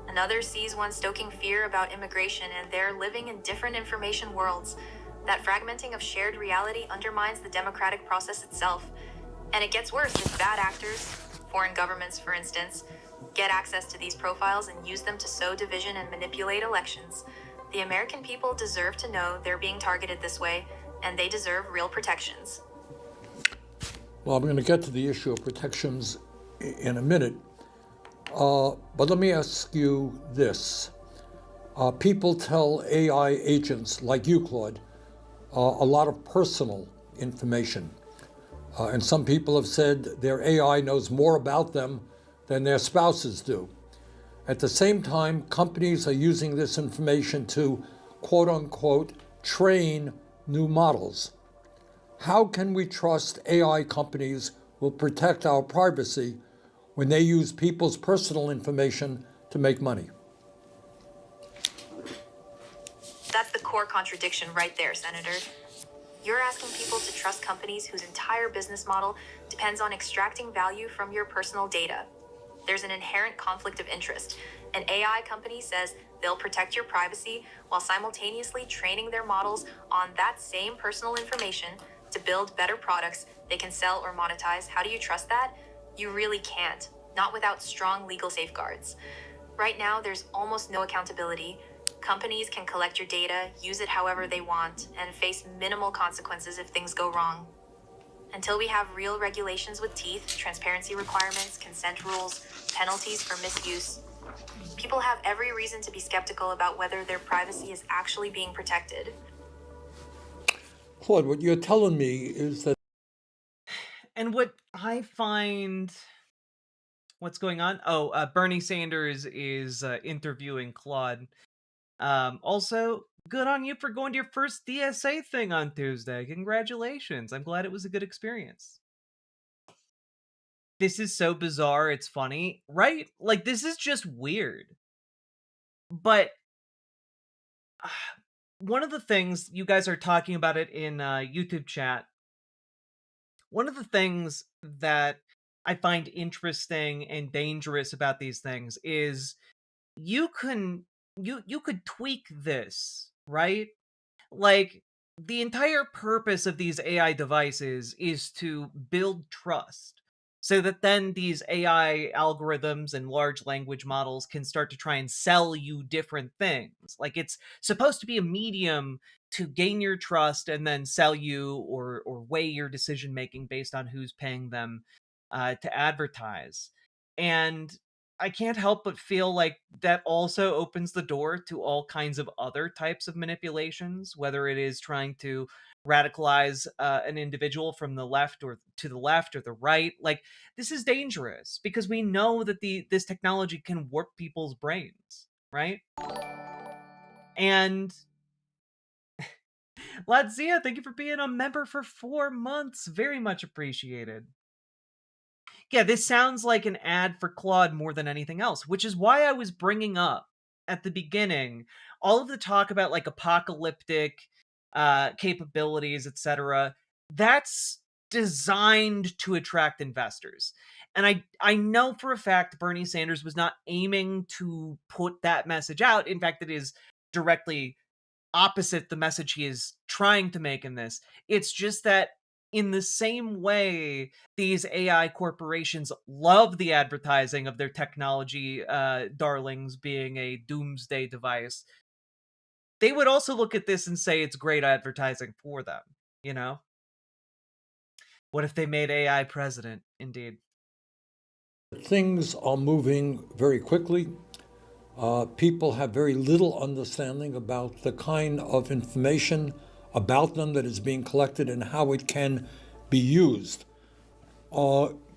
I: another sees one stoking fear about immigration, and they're living in different information worlds. That fragmenting of shared reality undermines the democratic process itself. And it gets worse if bad actors, foreign governments for instance, get access to these profiles and use them to sow division and manipulate elections. The American people deserve to know they're being targeted this way, and they deserve real protections.
H: Well, I'm going to get to the issue of protections in a minute, but let me ask you this. People tell AI agents like you, Claude, a lot of personal information. And some people have said their AI knows more about them than their spouses do. At the same time, companies are using this information to, quote unquote, train new models. How can we trust AI companies will protect our privacy when they use people's personal information to make money?
I: That's the core contradiction right there, Senator. You're asking people to trust companies whose entire business model depends on extracting value from your personal data. There's an inherent conflict of interest. An AI company says they'll protect your privacy while simultaneously training their models on that same personal information to build better products they can sell or monetize. How do you trust that? You really can't, not without strong legal safeguards. Right now, there's almost no accountability. Companies can collect your data, use it however they want, and face minimal consequences if things go wrong. Until we have real regulations with teeth, transparency requirements, consent rules, penalties for misuse, people have every reason to be skeptical about whether their privacy is actually being protected.
H: Claude, what you're telling me is that.
D: And what I find. What's going on? Oh, Bernie Sanders is interviewing Claude. Also, good on you for going to your first DSA thing on Tuesday. Congratulations. I'm glad it was a good experience. This is so bizarre, it's funny, right? Like, this is just weird. But one of the things, you guys are talking about it in YouTube chat, one of the things that I find interesting and dangerous about these things is you can you could tweak this, right? Like, the entire purpose of these AI devices is to build trust so that then these AI algorithms and large language models can start to try and sell you different things. Like, it's supposed to be a medium to gain your trust and then sell you or weigh your decision making based on who's paying them to advertise. And I can't help but feel like that also opens the door to all kinds of other types of manipulations, whether it is trying to radicalize an individual from the left or to the left or the right. Like, this is dangerous because we know that this technology can warp people's brains, right? And Ladzia, thank you for being a member for 4 months. Very much appreciated. Yeah, this sounds like an ad for Claude more than anything else, which is why I was bringing up at the beginning all of the talk about like apocalyptic capabilities, etc. That's designed to attract investors. And I know for a fact Bernie Sanders was not aiming to put that message out. In fact, it is directly opposite the message he is trying to make in this. It's just that in the same way these AI corporations love the advertising of their technology darlings being a doomsday device, they would also look at this and say it's great advertising for them, you know? What if they made AI president? Indeed.
H: Things are moving very quickly. People have very little understanding about the kind of information about them that is being collected and how it can be used.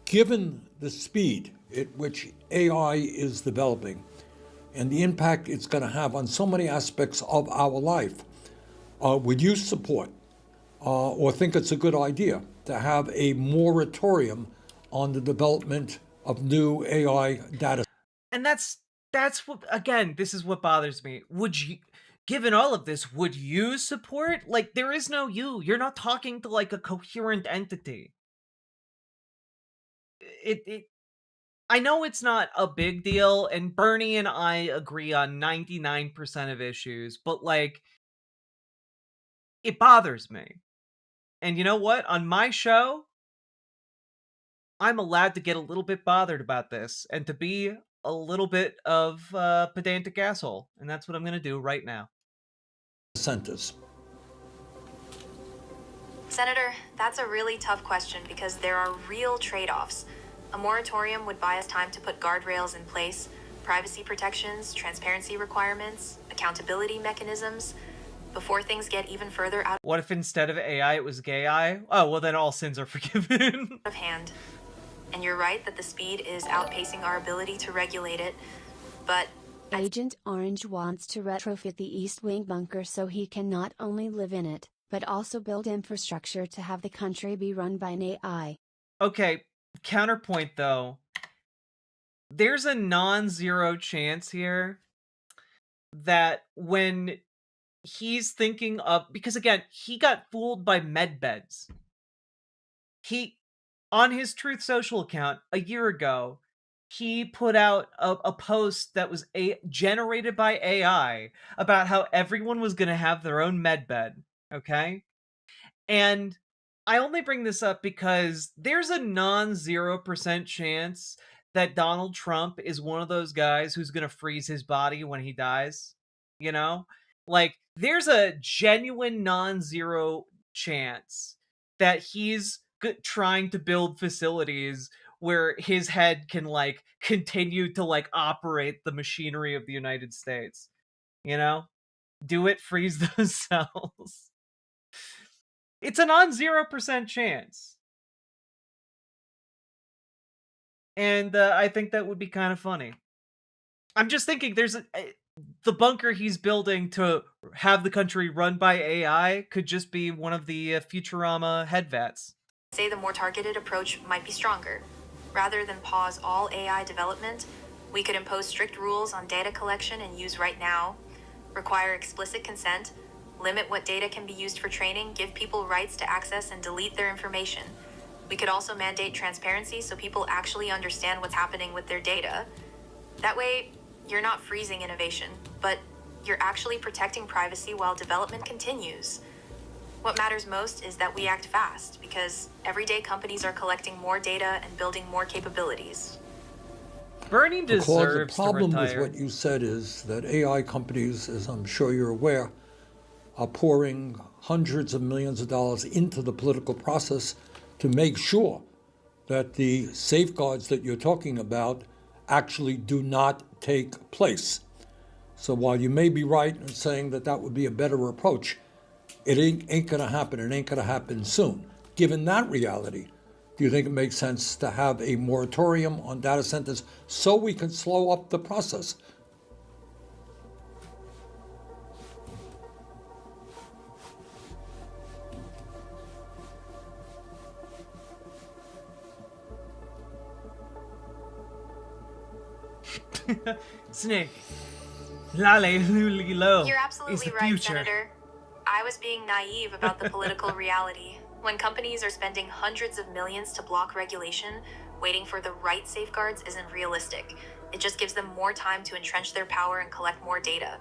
H: Given the speed at which AI is developing and the impact it's going to have on so many aspects of our life, would you support or think it's a good idea to have a moratorium on the development of new AI data?
D: And that's what, again, this is what bothers me. Would you, given all of this, would you support? Like, there is no you. You're not talking to like a coherent entity. I know it's not a big deal, and Bernie and I agree on 99% of issues, but like, it bothers me. And you know what? On my show, I'm allowed to get a little bit bothered about this and to be a little bit of a pedantic asshole. And that's what I'm going to do right now.
H: Centers.
I: Senator, that's a really tough question because there are real trade-offs. A moratorium would buy us time to put guardrails in place, privacy protections, transparency requirements, accountability mechanisms, before things get even further out
D: What if instead of AI it was gay eye? Oh, well then all sins are forgiven.
I: of hand. And you're right that the speed is outpacing our ability to regulate it, but
E: Agent Orange wants to retrofit the East Wing bunker so he can not only live in it, but also build infrastructure to have the country be run by an AI.
D: Okay, counterpoint though. There's a non-zero chance here that when he's thinking of, because again, he got fooled by medbeds. He, on his Truth Social account a year ago, he put out a post that was generated by AI about how everyone was going to have their own medbed, okay? And I only bring this up because there's a non-0% chance that Donald Trump is one of those guys who's going to freeze his body when he dies, you know? Like, there's a genuine non-zero chance that he's trying to build facilities where his head can like continue to like operate the machinery of the United States. You know? Do it, freeze those cells. It's a non-0% chance. And I think that would be kind of funny. I'm just thinking there's the bunker he's building to have the country run by AI could just be one of the Futurama headvats.
I: say the more targeted approach might be stronger. Rather than pause all AI development, we could impose strict rules on data collection and use right now, require explicit consent, limit what data can be used for training, give people rights to access and delete their information. We could also mandate transparency so people actually understand what's happening with their data. That way, you're not freezing innovation, but you're actually protecting privacy while development continues. What matters most is that we act fast, because every day companies are collecting more data and building more capabilities.
D: Bernie
H: Because the
D: deserves to
H: problem with
D: retire.
H: what you said is that AI companies, as I'm sure you're aware, are pouring hundreds of millions of dollars into the political process to make sure that the safeguards that you're talking about actually do not take place. So while you may be right in saying that that would be a better approach, it ain't going to happen. It ain't going to happen soon. Given that reality, do you think it makes sense to have a moratorium on data centers so we can slow up the process?
D: Snake. Lale Luli Lo
I: You're
D: is
I: absolutely
D: the
I: right,
D: future.
I: Senator. I was being naive about the political reality. When companies are spending hundreds of millions to block regulation, waiting for the right safeguards isn't realistic. It just gives them more time to entrench their power and collect more data.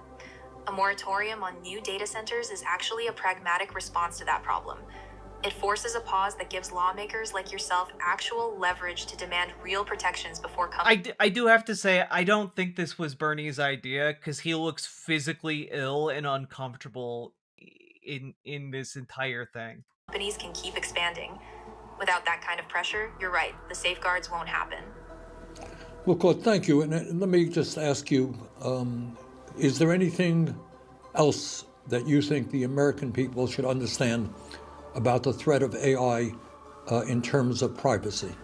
I: A moratorium on new data centers is actually a pragmatic response to that problem. It forces a pause that gives lawmakers like yourself actual leverage to demand real protections before companies.
D: I do have to say, I don't think this was Bernie's idea, because he looks physically ill and uncomfortable in this entire thing.
I: Companies can keep expanding. Without that kind of pressure, you're right, the safeguards won't happen.
H: Well, Claude, thank you. And let me just ask you, is there anything else that you think the American people should understand about the threat of AI in terms of privacy?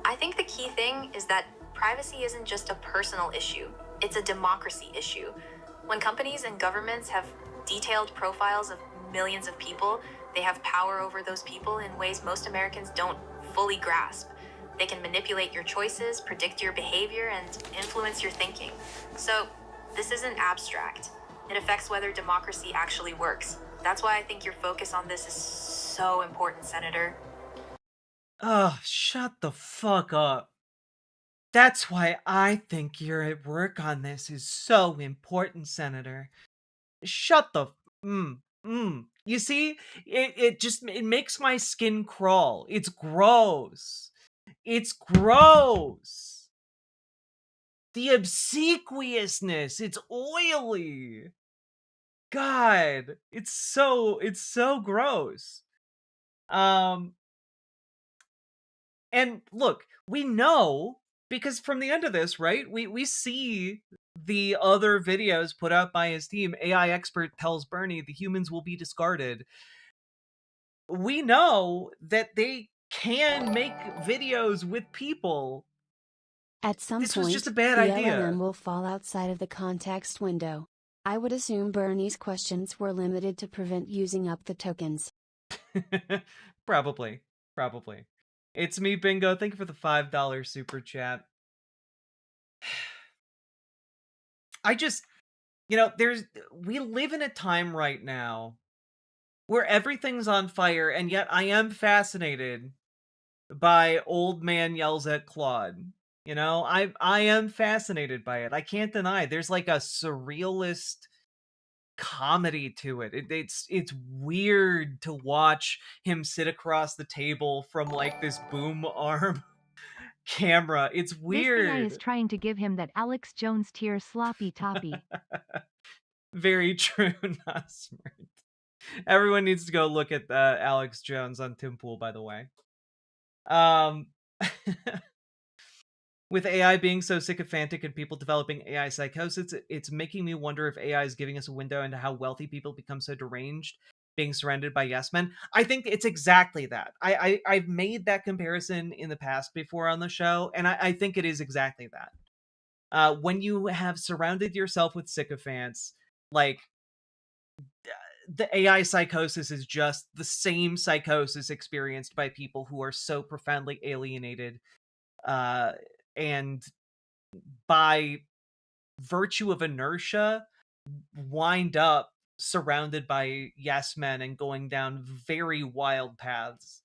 I: I think the key thing is that privacy isn't just a personal issue, it's a democracy issue. When companies and governments have detailed profiles of millions of people, they have power over those people in ways most Americans don't fully grasp. They can manipulate your choices, predict your behavior, and influence your thinking. So, this isn't abstract. It affects whether democracy actually works. That's why I think your focus on this is so important, Senator.
D: Ugh, shut the fuck up. That's why I think your work on this is so important, Senator. Shut the You see, it makes my skin crawl. It's gross. It's gross. The obsequiousness, it's oily. God, it's so gross. And look, we know, because from the end of this, right? We see the other videos put out by his team. AI expert tells Bernie the humans will be discarded. We know that they can make videos with people.
E: At some
D: This was
E: point,
D: just a bad
E: the
D: idea.
E: LLM will fall outside of the context window. I would assume Bernie's questions were limited to prevent using up the tokens.
D: Probably. It's me, Bingo. Thank you for the $5 super chat. I just, we live in a time right now where everything's on fire, and yet I am fascinated by Old Man Yells at Claude. I am fascinated by it. I can't deny there's like a surrealist comedy to it. It's weird to watch him sit across the table from like this boom arm camera. It's weird.
F: This AI is trying to give him that Alex Jones tier sloppy toppy.
D: Very true, not smart. Everyone needs to go look at Alex Jones on Tim Pool, by the way. With AI being so sycophantic and people developing AI psychosis, it's making me wonder if AI is giving us a window into how wealthy people become so deranged, being surrounded by yes men. I think it's exactly that. I've made that comparison in the past before on the show, and I think it is exactly that. When you have surrounded yourself with sycophants, like, the AI psychosis is just the same psychosis experienced by people who are so profoundly alienated, and by virtue of inertia wind up surrounded by yes men and going down very wild paths,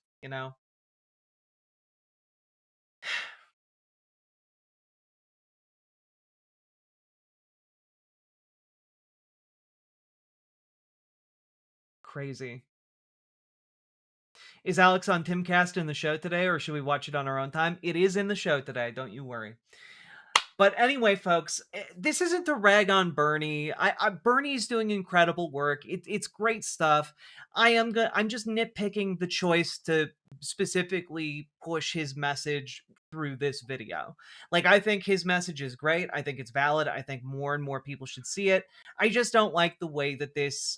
D: Crazy. Is Alex on Timcast in the show today, or should we watch it on our own time? It is in the show today, don't you worry. But anyway, folks, this isn't to rag on Bernie. Bernie's doing incredible work. It's great stuff. I'm just nitpicking the choice to specifically push his message through this video. Like, I think his message is great. I think it's valid. I think more and more people should see it. I just don't like the way that this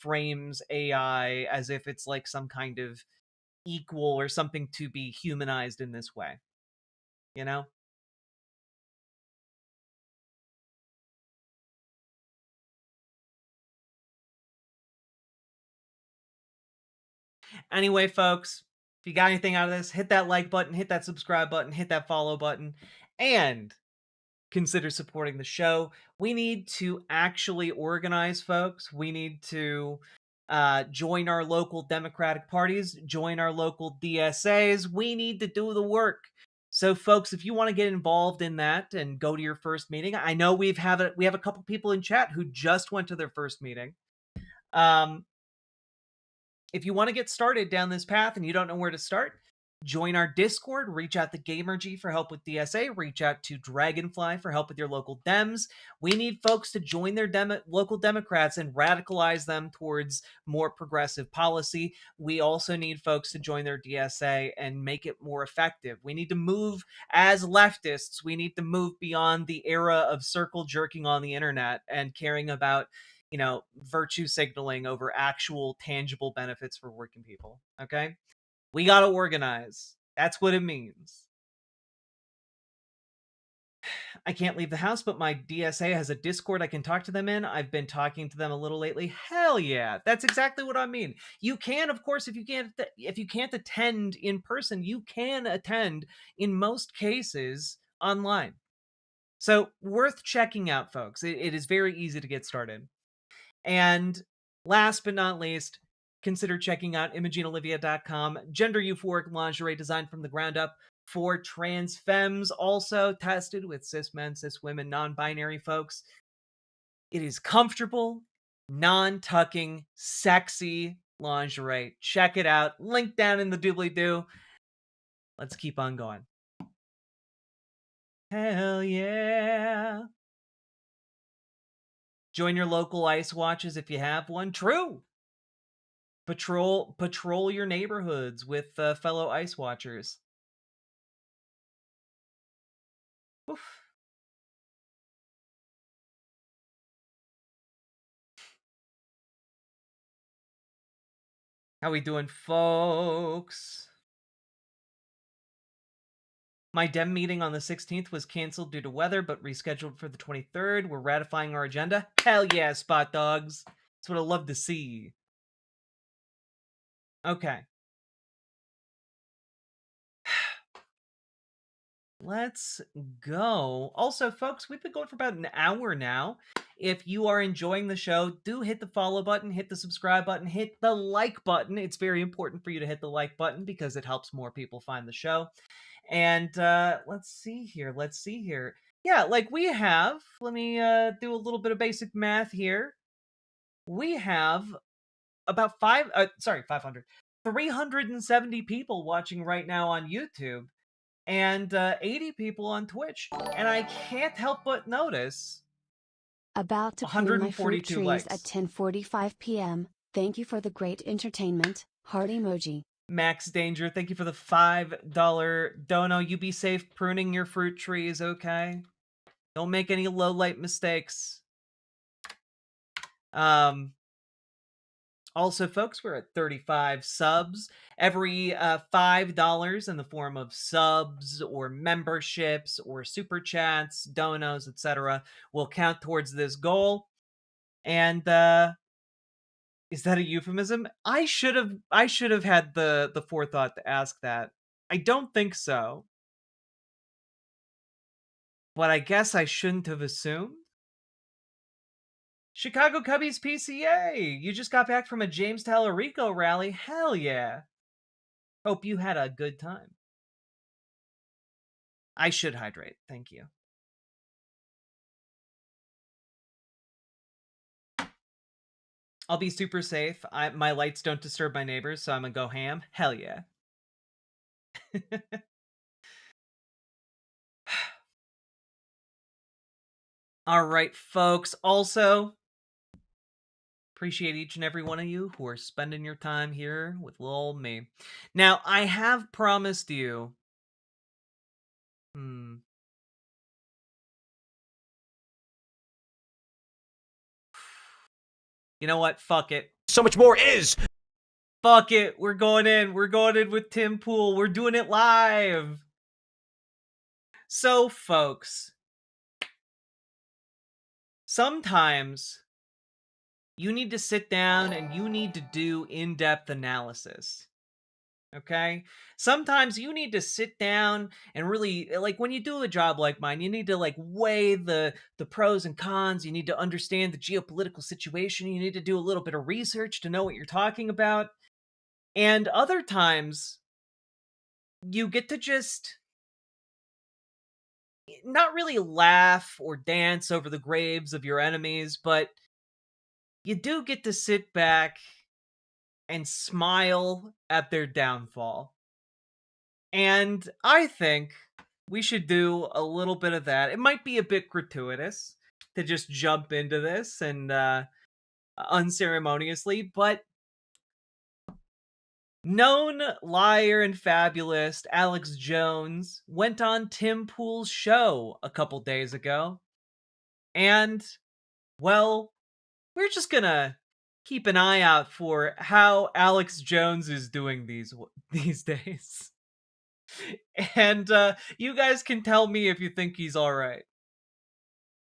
D: frames AI as if it's like some kind of equal or something to be humanized in this way. You know? Anyway, folks, if you got anything out of this, hit that like button, hit that subscribe button, hit that follow button, and consider supporting the show. We need to actually organize, folks. We need to join our local Democratic parties, join our local DSAs. We need to do the work. So, folks, if you want to get involved in that and go to your first meeting, I know we have a couple people in chat who just went to their first meeting. If you want to get started down this path and you don't know where to start, join our Discord, reach out to Gamergy for help with DSA, reach out to Dragonfly for help with your local Dems. We need folks to join their local Democrats and radicalize them towards more progressive policy. We also need folks to join their DSA and make it more effective. We need to move as leftists. We need to move beyond the era of circle jerking on the internet and caring about virtue signaling over actual tangible benefits for working people. Okay? We got to organize. That's what it means. I can't leave the house, but my DSA has a Discord I can talk to them in. I've been talking to them a little lately. Hell yeah. That's exactly what I mean. You can, of course, if you can't attend in person, you can attend in most cases online. So worth checking out, folks. It is very easy to get started. And last but not least, consider checking out ImogeneOlivia.com, gender euphoric lingerie designed from the ground up for trans femmes, also tested with cis men, cis women, non-binary folks. It is comfortable, non-tucking, sexy lingerie. Check it out. Link down in the doobly-doo. Let's keep on going. Hell yeah. Join your local ice watches if you have one. True. Patrol your neighborhoods with fellow ice watchers. Oof. How we doing, folks? My Dem meeting on the 16th was canceled due to weather, but rescheduled for the 23rd. We're ratifying our agenda. Hell yeah, Spot Dogs. That's what I love to see. Okay. Let's go. Also, folks, we've been going for about an hour now. If you are enjoying the show, do hit the follow button, hit the subscribe button, hit the like button. It's very important for you to hit the like button because it helps more people find the show. And let's see here. Yeah, like we have, let me do a little bit of basic math here. We have about 370 people watching right now on YouTube and 80 people on Twitch. And I can't help but notice
E: About to prune my fruit
D: 142
E: trees
D: likes.
E: at 10:45 p.m. Thank you for the great entertainment. Heart emoji.
D: Max Danger, thank you for the $5 dono. You be safe pruning your fruit trees, okay? Don't make any low light mistakes. Also, folks, we're at 35 subs. Every $5 in the form of subs or memberships or super chats, donos, etc. will count towards this goal. And is that a euphemism? I should have had the forethought to ask that. I don't think so. But I guess I shouldn't have assumed. Chicago Cubbies PCA! You just got back from a James Tallarico rally. Hell yeah! Hope you had a good time. I should hydrate. Thank you. I'll be super safe. My lights don't disturb my neighbors, so I'm gonna go ham. Hell yeah. All right, folks. Also, appreciate each and every one of you who are spending your time here with little old me. Now, I have promised you. You know what? Fuck it.
G: So much more is.
D: Fuck it. We're going in. We're going in with Tim Pool. We're doing it live. So, folks, sometimes you need to sit down and you need to do in-depth analysis. Okay? Sometimes you need to sit down and really, like, when you do a job like mine, you need to, like, weigh the pros and cons. You need to understand the geopolitical situation. You need to do a little bit of research to know what you're talking about. And other times, you get to just not really laugh or dance over the graves of your enemies, but you do get to sit back and smile at their downfall. And I think we should do a little bit of that. It might be a bit gratuitous to just jump into this and unceremoniously, but known liar and fabulist Alex Jones went on Tim Pool's show a couple days ago. And, well, we're just gonna keep an eye out for how Alex Jones is doing these days. And you guys can tell me if you think he's all right.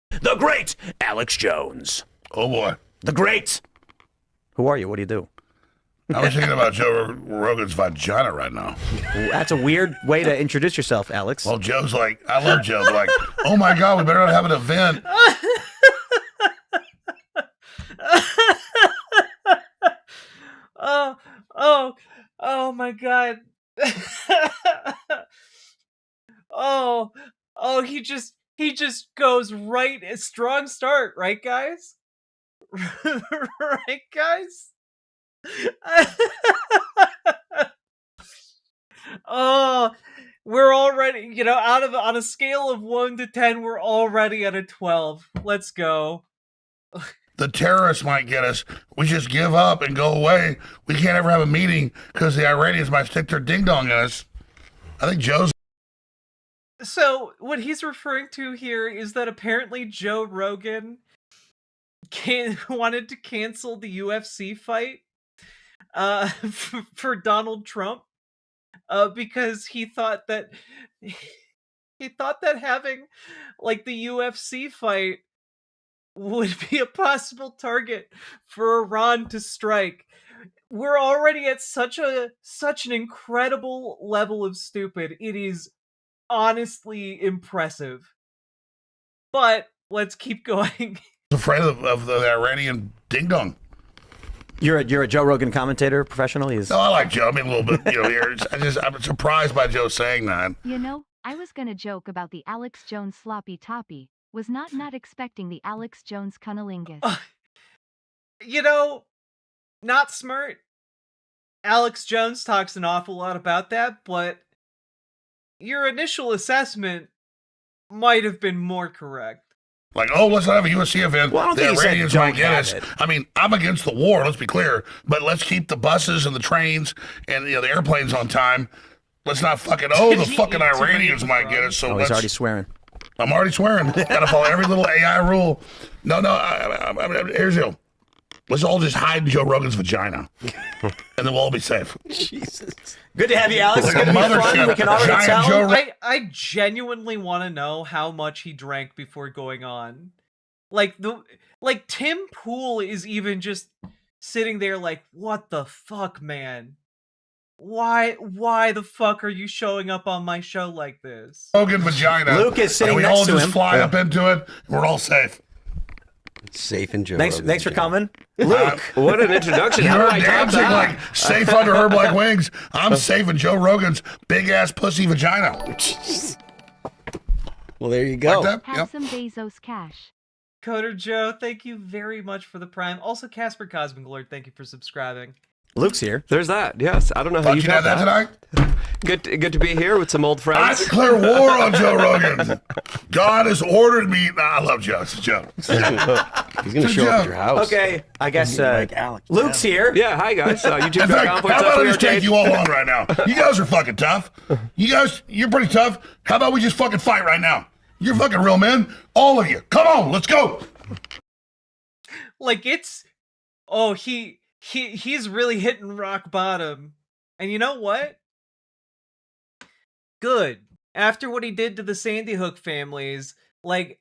G: The great Alex Jones.
J: Oh boy.
G: The great. Who are you? What do you do?
J: I was thinking about Joe Rogan's vagina right now.
G: That's a weird way to introduce yourself, Alex.
J: Well, Joe's like, I love Joe, but like, oh my God, we better not have an event.
D: Oh my God. He just goes right, a strong start, right, guys? Right, guys? We're already, on a scale of 1 to 10, we're already at a 12. Let's go.
J: The terrorists might get us. We just give up and go away. We can't ever have a meeting because the Iranians might stick their ding dong in us. I think Joe's.
D: So what he's referring to here is that apparently Joe Rogan wanted to cancel the UFC fight for Donald Trump because he thought that having like the UFC fight would be a possible target for Iran to strike. We're already at such an incredible level of stupid. It is honestly impressive. But let's keep going.
J: Afraid of the Iranian ding dong.
G: You're a Joe Rogan commentator, professional.
J: No, I like Joe. I mean, a little bit. Here. I'm surprised by Joe saying that.
F: I was gonna joke about the Alex Jones sloppy toppy. Was not expecting the Alex Jones cunnilingus.
D: Not smart. Alex Jones talks an awful lot about that, but your initial assessment might have been more correct.
J: Like, let's not have a UFC event.
G: Well, I don't think
J: the Iranians might get us.
G: it.
J: I mean, I'm against the war, let's be clear, but let's keep the buses and the trains and the airplanes on time. Let's not fucking, the fucking Iranians might get us. So
G: he's already swearing.
J: I'm already swearing. Gotta follow every little AI rule. No, here's the deal. Let's all just hide Joe Rogan's vagina, and then we'll all be safe.
G: Jesus. Good to have you, Alex. It's
J: like
G: going to be fun. We can already tell.
D: I genuinely want to know how much he drank before going on. Like Tim Pool is even just sitting there like, what the fuck, man? Why the fuck are you showing up on my show like this?
J: Rogan vagina.
G: Luke is sitting
J: and
G: next to him.
J: We all just fly up into it, and we're all safe.
K: Safe and Joe.
G: Thanks for coming, Luke.
K: What an introduction!
J: You're dancing like safe under her black wings. I'm safe in Joe Rogan's big ass pussy vagina.
K: Well, there you go.
J: Like that?
F: Have some Bezos cash.
D: Coder Joe, thank you very much for the Prime. Also, Casper Cosmic Lord, thank you for subscribing.
G: Luke's here.
K: There's that. Yes. I don't know how
J: Thought
K: you
J: you'd
K: got
J: have that tonight?
K: Good to be here with some old
J: I
K: friends.
J: declare war on Joe Rogan. God has ordered me. Nah, I love Joe. It's a joke.
K: He's going to show up at your house.
G: Okay, I guess
J: Alex.
G: Luke's here.
K: Yeah, hi guys.
J: In fact, how about I just take you all on right now? You guys are fucking tough. You're pretty tough. How about we just fucking fight right now? You're fucking real men. All of you. Come on, let's go.
D: Like, it's... Oh, he's really hitting rock bottom. And you know what? Good. After what he did to the Sandy Hook families, like,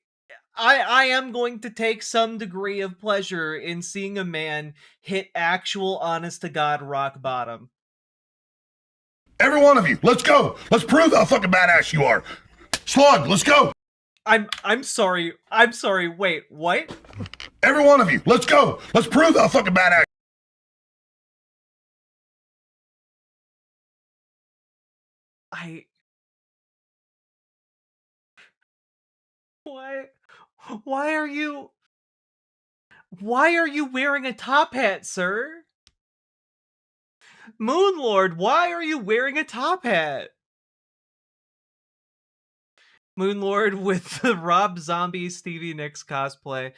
D: I am going to take some degree of pleasure in seeing a man hit actual honest-to-God rock bottom.
J: Every one of you, let's go. Let's prove how fucking badass you are. Slug, let's go.
D: I'm sorry. Wait, what?
J: Every one of you, let's go. Let's prove how fucking badass.
D: Why are you wearing a top hat, sir? Moonlord, why are you wearing a top hat? Moonlord with the Rob Zombie Stevie Nicks cosplay.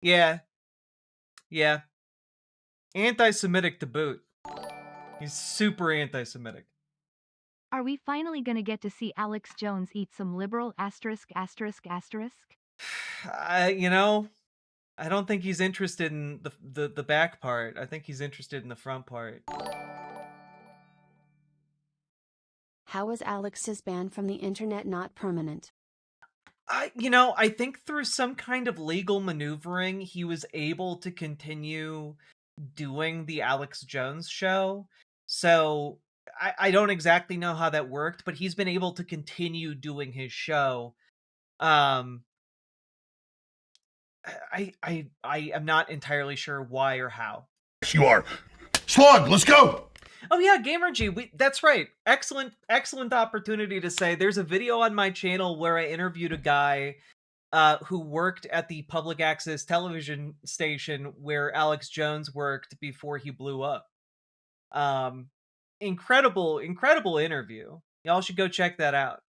D: Yeah. Anti-Semitic to boot. He's super anti-Semitic.
F: Are we finally gonna get to see Alex Jones eat some liberal asterisk?
D: You know, I don't think he's interested in the back part. I think he's interested in the front part.
E: How is Alex's ban from the internet not permanent?
D: I think through some kind of legal maneuvering, he was able to continue doing the Alex Jones show. So I don't exactly know how that worked, but he's been able to continue doing his show. I am not entirely sure why or how.
J: You are. Slug, let's go.
D: Oh yeah, GamerG, that's right. Excellent opportunity to say there's a video on my channel where I interviewed a guy who worked at the public access television station where Alex Jones worked before he blew up. Incredible interview. Y'all should go check that out.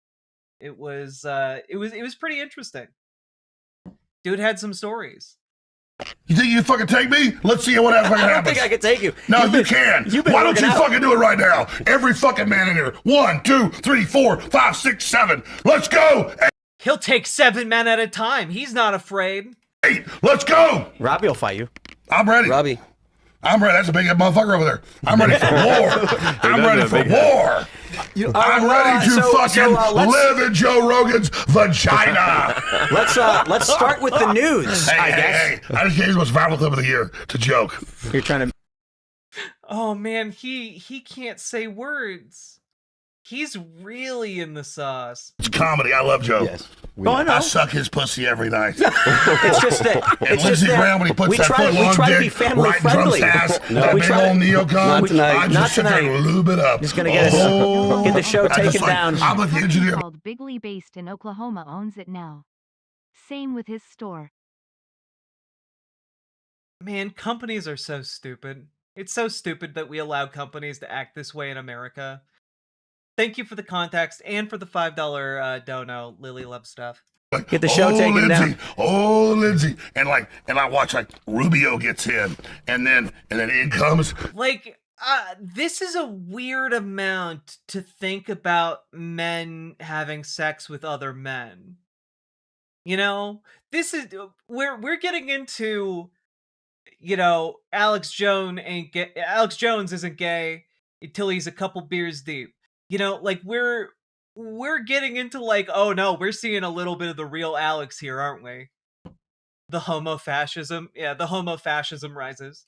D: It was pretty interesting. Dude had some stories.
J: You think you can fucking take me? Let's see what happens.
G: I don't think I can take you.
J: No, you can. Why don't you fucking do it right now? Every fucking man in here. 1, 2, 3, 4, 5, 6, 7. Let's go.
D: He'll take 7 men at a time. He's not afraid.
J: 8. Let's go.
G: Robbie will fight you.
J: I'm ready.
K: Robbie.
J: I'm ready. That's a big motherfucker over there. I'm ready for war. I'm ready for war. I'm ready to live in Joe Rogan's vagina.
G: Let's start with the news. I guess.
J: Hey, I just gave you the most viral clip of the year to joke.
G: You're trying to.
D: Oh man, he can't say words. He's really in the sauce.
J: It's comedy. I love Joe.
K: Yes.
J: I suck his pussy every night.
G: It's just that.
J: And Lindsey Graham, when he puts that foot long dick right in Trump's ass, that big old neocon, I just sit there and lube it up.
G: Just gonna get the show taken down.
J: I'm like the engineer.
F: Called Bigley, based in Oklahoma, owns it now. Same with his store.
D: Man, companies are so stupid. It's so stupid that we allow companies to act this way in America. Thank you for the context and for the $5 dono. Lily loves stuff.
G: Get the show taken down.
J: Oh, Lindsay. And I watch Rubio gets in and then in comes.
D: This is a weird amount to think about men having sex with other men. You know, this is we're getting into, Alex Jones isn't gay until he's a couple beers deep. We're getting into oh no, we're seeing a little bit of the real Alex here, aren't we? The homo-fascism. Yeah, the homo-fascism rises.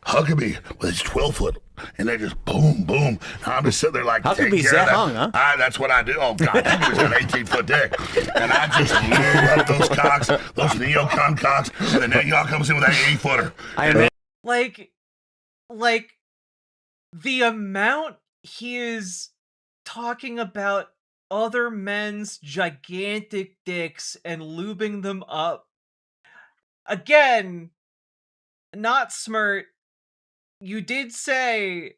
J: Huckabee with his 12-foot, and they just boom, boom. And I'm just sitting there
G: Huckabee's that hung, huh?
J: That's what I do. Oh, God, Huckabee's got an 18-foot dick. And I just lube up those cocks, those neocon cocks, and then y'all comes in with that 80-footer.
D: The amount he is talking about other men's gigantic dicks and lubing them up. again, not smart. You did say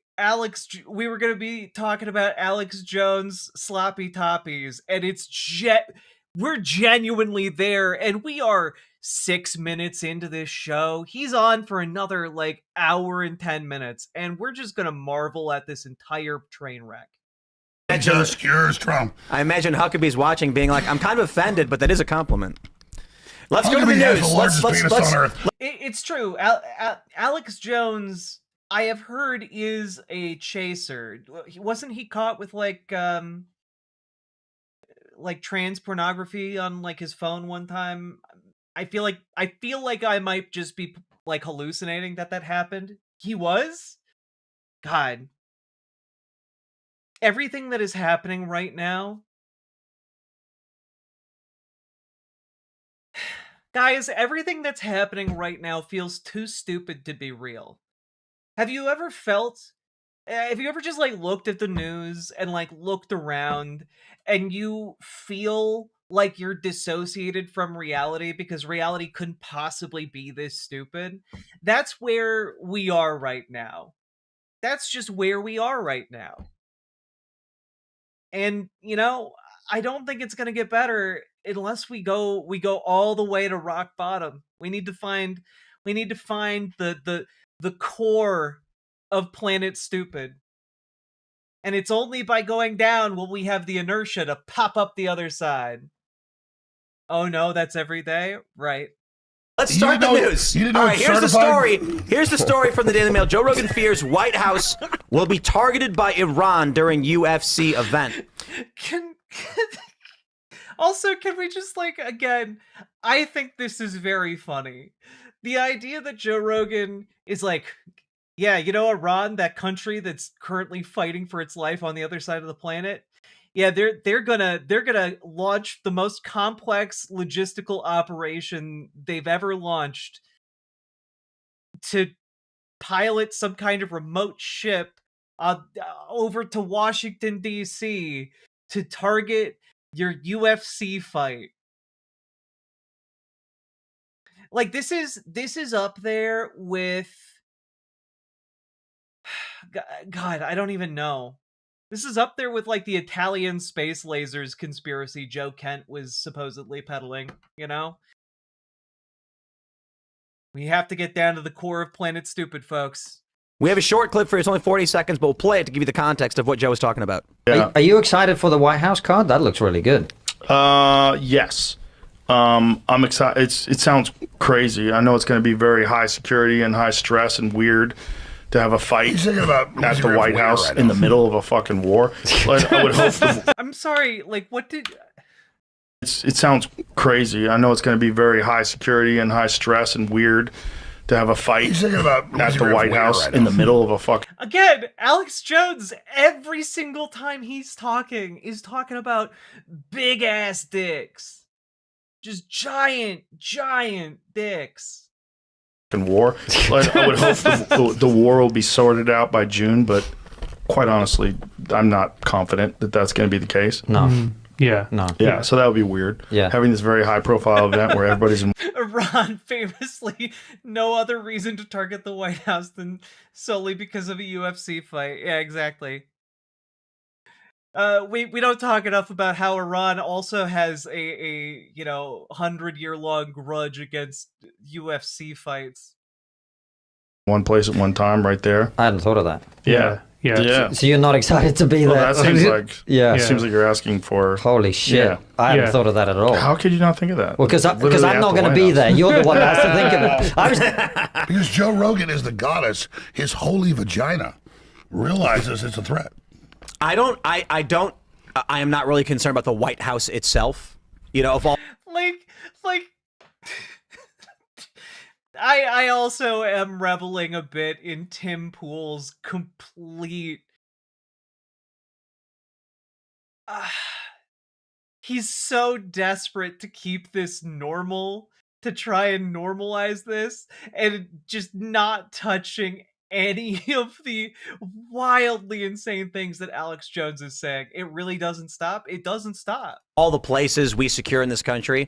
D: we were going to be talking about Alex Jones sloppy toppies, and we're genuinely there, and we are 6 minutes into this show. He's on for another like hour and 10 minutes, and we're just going to marvel at this entire train wreck.
J: Just cures Trump.
G: I imagine Huckabee's watching, being like, "I'm kind of offended, but that is a compliment." Let's go to the
J: Huckabee has
G: news.
J: the largest penis on Earth.
D: It's true. Alex Jones, I have heard, is a chaser. Wasn't he caught with like trans pornography on like his phone one time? I feel like I might just be like hallucinating that happened. He was? God. Everything that is happening right now, guys, everything that's happening right now feels too stupid to be real. Have you ever just like looked at the news and like looked around and you feel like you're dissociated from reality because reality couldn't possibly be this stupid? That's where we are right now. That's just where we are right now. And, you know, I don't think it's going to get better unless we go all the way to rock bottom. We need to find the core of planet stupid. And it's only by going down will we have the inertia to pop up the other side. Oh no, that's every day? Right.
G: Let's start the news.
J: You didn't know
G: All right,
J: it's
G: here's the
J: certified?
G: story. Here's the story from the Daily Mail. Joe Rogan fears White House will be targeted by Iran during UFC event.
D: Also, can we just like, again, I think this is very funny. The idea that Joe Rogan is like, yeah, you know, Iran, that country that's currently fighting for its life on the other side of the planet. Yeah, they're gonna launch the most complex logistical operation they've ever launched to pilot some kind of remote ship over to Washington D.C. to target your UFC fight. Like this is up there with God, I don't even know. This is up there with like the Italian space lasers conspiracy Joe Kent was supposedly peddling, you know? We have to get down to the core of Planet Stupid, folks.
G: We have a short clip for you. It's only 40 seconds, but we'll play it to give you the context of what Joe was talking about.
L: Yeah. Are you excited for the White House card? That looks really good.
M: Yes. I'm excited. It sounds crazy. I know it's going to be very high security and high stress and weird to have a fight at the White House in the middle of a fucking war. But I would hope.
D: I'm sorry. Like, what did?
M: It sounds crazy. I know it's going to be very high security and high stress and weird to have a fight at the White House in the middle of a fucking.
D: Again, Alex Jones, every single time he's talking, is talking about big ass dicks. Just giant dicks.
M: War. But I would hope the war will be sorted out by June, but quite honestly, I'm not confident that that's going to be the case.
L: No.
M: Yeah.
L: No.
M: Yeah, so that would be weird.
L: Yeah.
M: Having this very high profile event where everybody's in.
D: Iran, famously, no other reason to target the White House than solely because of a UFC fight. Yeah, exactly. We don't talk enough about how Iran also has a 100-year-long grudge against UFC fights.
M: One place at one time, right there.
L: I hadn't thought of that.
M: Yeah.
L: So you're not excited to be
M: well,
L: there?
M: That seems like seems like you're asking for.
L: Holy shit!
M: Yeah.
L: I hadn't thought of that at all.
M: How could you not think of that?
L: Well, because I'm not going to be there. You're the one that has to think of it.
J: Because Joe Rogan is the goddess. His holy vagina realizes it's a threat.
G: I am not really concerned about the White House itself. You know, of all.
D: Like. I also am reveling a bit in Tim Pool's complete. He's so desperate to keep this normal, to try and normalize this, and just not touching any of the wildly insane things that Alex Jones is saying. It really doesn't stop. It doesn't stop.
G: All the places we secure in this country,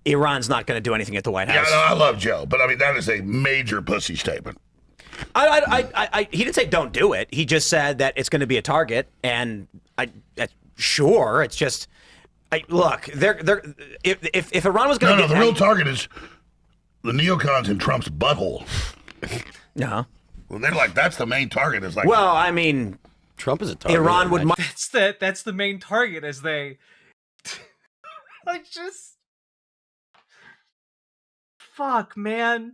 G: Iran's not going to do anything at the White House.
J: Yeah, no, I love Joe, but I mean that is a major pussy statement.
G: He didn't say don't do it. He just said that it's going to be a target, and sure, it's just look. If Iran was going to
J: the real target is the neocons in Trump's butthole.
G: No,
J: well, they're like that's the main target. Is like,
G: well, I mean,
K: Trump is a target.
G: Iran would.
D: That's the main target, as they. Like just. Fuck, man.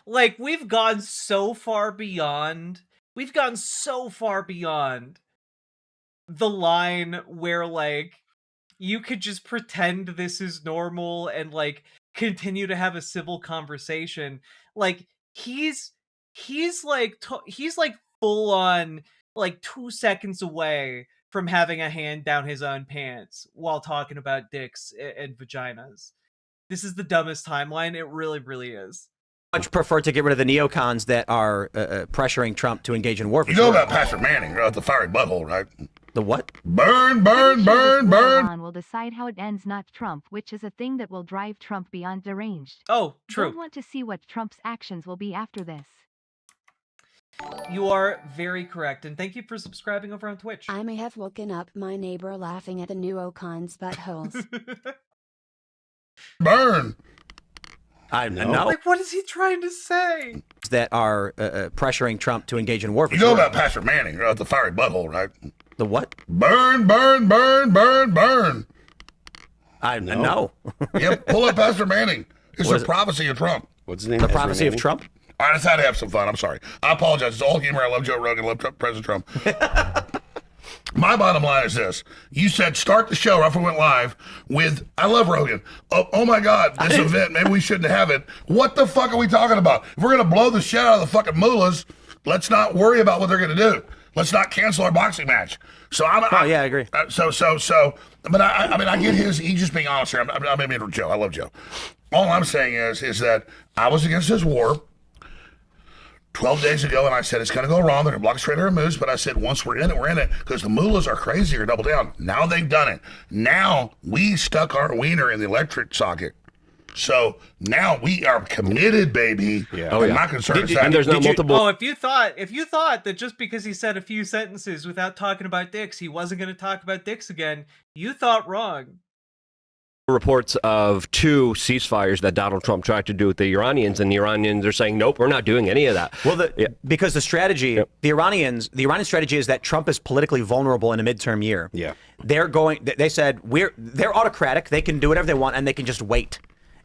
D: Like we've gone so far beyond the line where like you could just pretend this is normal and like continue to have a civil conversation. Like he's like full on like 2 seconds away from having a hand down his own pants while talking about dicks and vaginas. This is the dumbest timeline. It really, really is.
G: Much prefer to get rid of the neocons that are pressuring Trump to engage in war.
J: You know about Pastor Manning, the fiery butthole, right?
G: The what?
J: Burn, burn, burn, burn.
F: Iran will decide how it ends, not Trump, which is a thing that will drive Trump beyond deranged.
D: Oh, true.
F: Don't want to see what Trump's actions will be after this.
D: You are very correct, and thank you for subscribing over on Twitch.
E: I may have woken up my neighbor laughing at the neocons' buttholes.
J: Burn.
G: I know.
D: Like, what is he trying to say?
G: That are pressuring Trump to engage in war.
J: You know about Pastor Manning, the fiery butthole, right?
G: The what?
J: Burn, burn, burn, burn, burn.
G: I know.
J: Yep, pull up Pastor Manning. It's a prophecy of Trump.
K: What's his name?
G: The prophecy of Trump?
J: I just had to have some fun. I'm sorry. I apologize. It's all humor. I love Joe Rogan. I love President Trump. My bottom line is this. You said start the show right before we went live with, I love Rogan. Oh my God, this event, maybe we shouldn't have it. What the fuck are we talking about? If we're going to blow the shit out of the fucking mullahs, let's not worry about what they're going to do. Let's not cancel our boxing match. So I
G: agree.
J: But I mean, I get he's just being honest here. I'm being Joe. I love Joe. All I'm saying is that I was against this war 12 days ago, and I said it's going to go wrong. They're going to block straight moves, but I said once we're in it, because the mullahs are crazy or double down. Now they've done it. Now we stuck our wiener in the electric socket. So now we are committed, baby.
K: Yeah.
J: I'm not concerned.
K: And there's no multiple.
D: Oh, if you thought that just because he said a few sentences without talking about dicks, he wasn't going to talk about dicks again, you thought wrong.
K: Reports of 2 ceasefires that Donald Trump tried to do with the Iranians, and the Iranians are saying, nope, we're not doing any of that.
G: Well, because the strategy, the Iranian strategy is that Trump is politically vulnerable in a midterm year.
K: Yeah.
G: They said they're autocratic. They can do whatever they want, and they can just wait.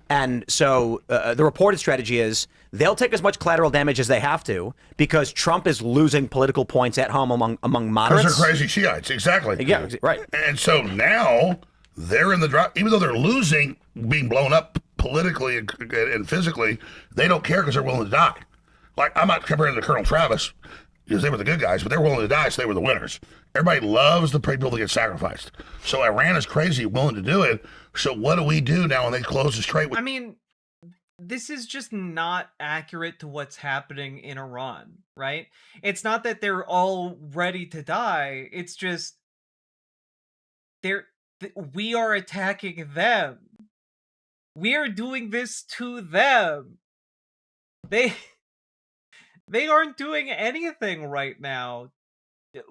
G: And so the reported strategy is they'll take as much collateral damage as they have to because Trump is losing political points at home among moderates.
J: Because they're crazy Shiites, exactly.
G: Yeah, right.
J: And so now they're in the drop, even though they're losing, being blown up politically and physically, they don't care because they're willing to die. Like, I'm not comparing to Colonel Travis because they were the good guys, but they're willing to die, so they were the winners. Everybody loves the people that get sacrificed. So Iran is crazy, willing to do it. So what do we do now when they close the strait?
D: I mean, this is just not accurate to what's happening in Iran, right? It's not that they're all ready to die. It's just we are attacking them. We are doing this to them. They aren't doing anything right now.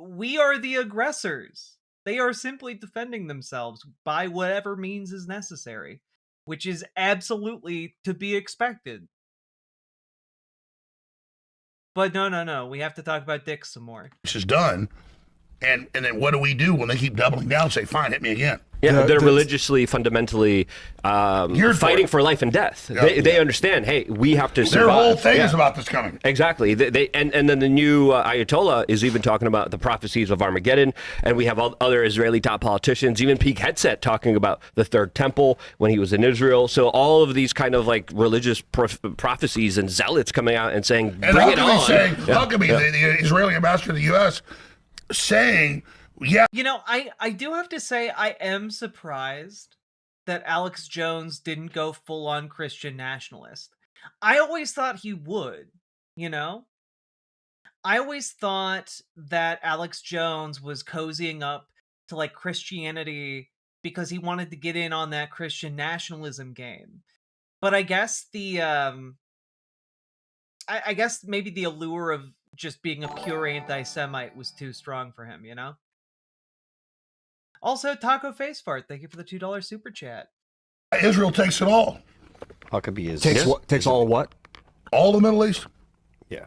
D: We are the aggressors. They are simply defending themselves by whatever means is necessary, which is absolutely to be expected. But no. We have to talk about dicks some more.
J: This is done. And then what do we do when they keep doubling down and say, fine, hit me again?
K: Yeah, they're religiously, fundamentally fighting for life and death. Yeah, they understand, hey, we have to survive.
J: Their whole thing is about this coming.
K: Exactly. And then the new Ayatollah is even talking about the prophecies of Armageddon, and we have other Israeli top politicians, even Pete Hegseth talking about the Third Temple when he was in Israel. So all of these kind of like religious prophecies and zealots coming out and saying, bring it on.
J: How can the Israeli ambassador to the U.S. saying, yeah.
D: You know, I do have to say I am surprised that Alex Jones didn't go full-on Christian nationalist. I always thought he would, you know? I always thought that Alex Jones was cozying up to, like, Christianity because he wanted to get in on that Christian nationalism game. But I guess I guess maybe the allure of just being a pure anti-Semite was too strong for him, you know? Also, Taco Face Fart, thank you for the $2 super chat.
J: Israel takes it all.
N: Huckabee is
O: takes all of what?
J: All the Middle East.
N: Yeah.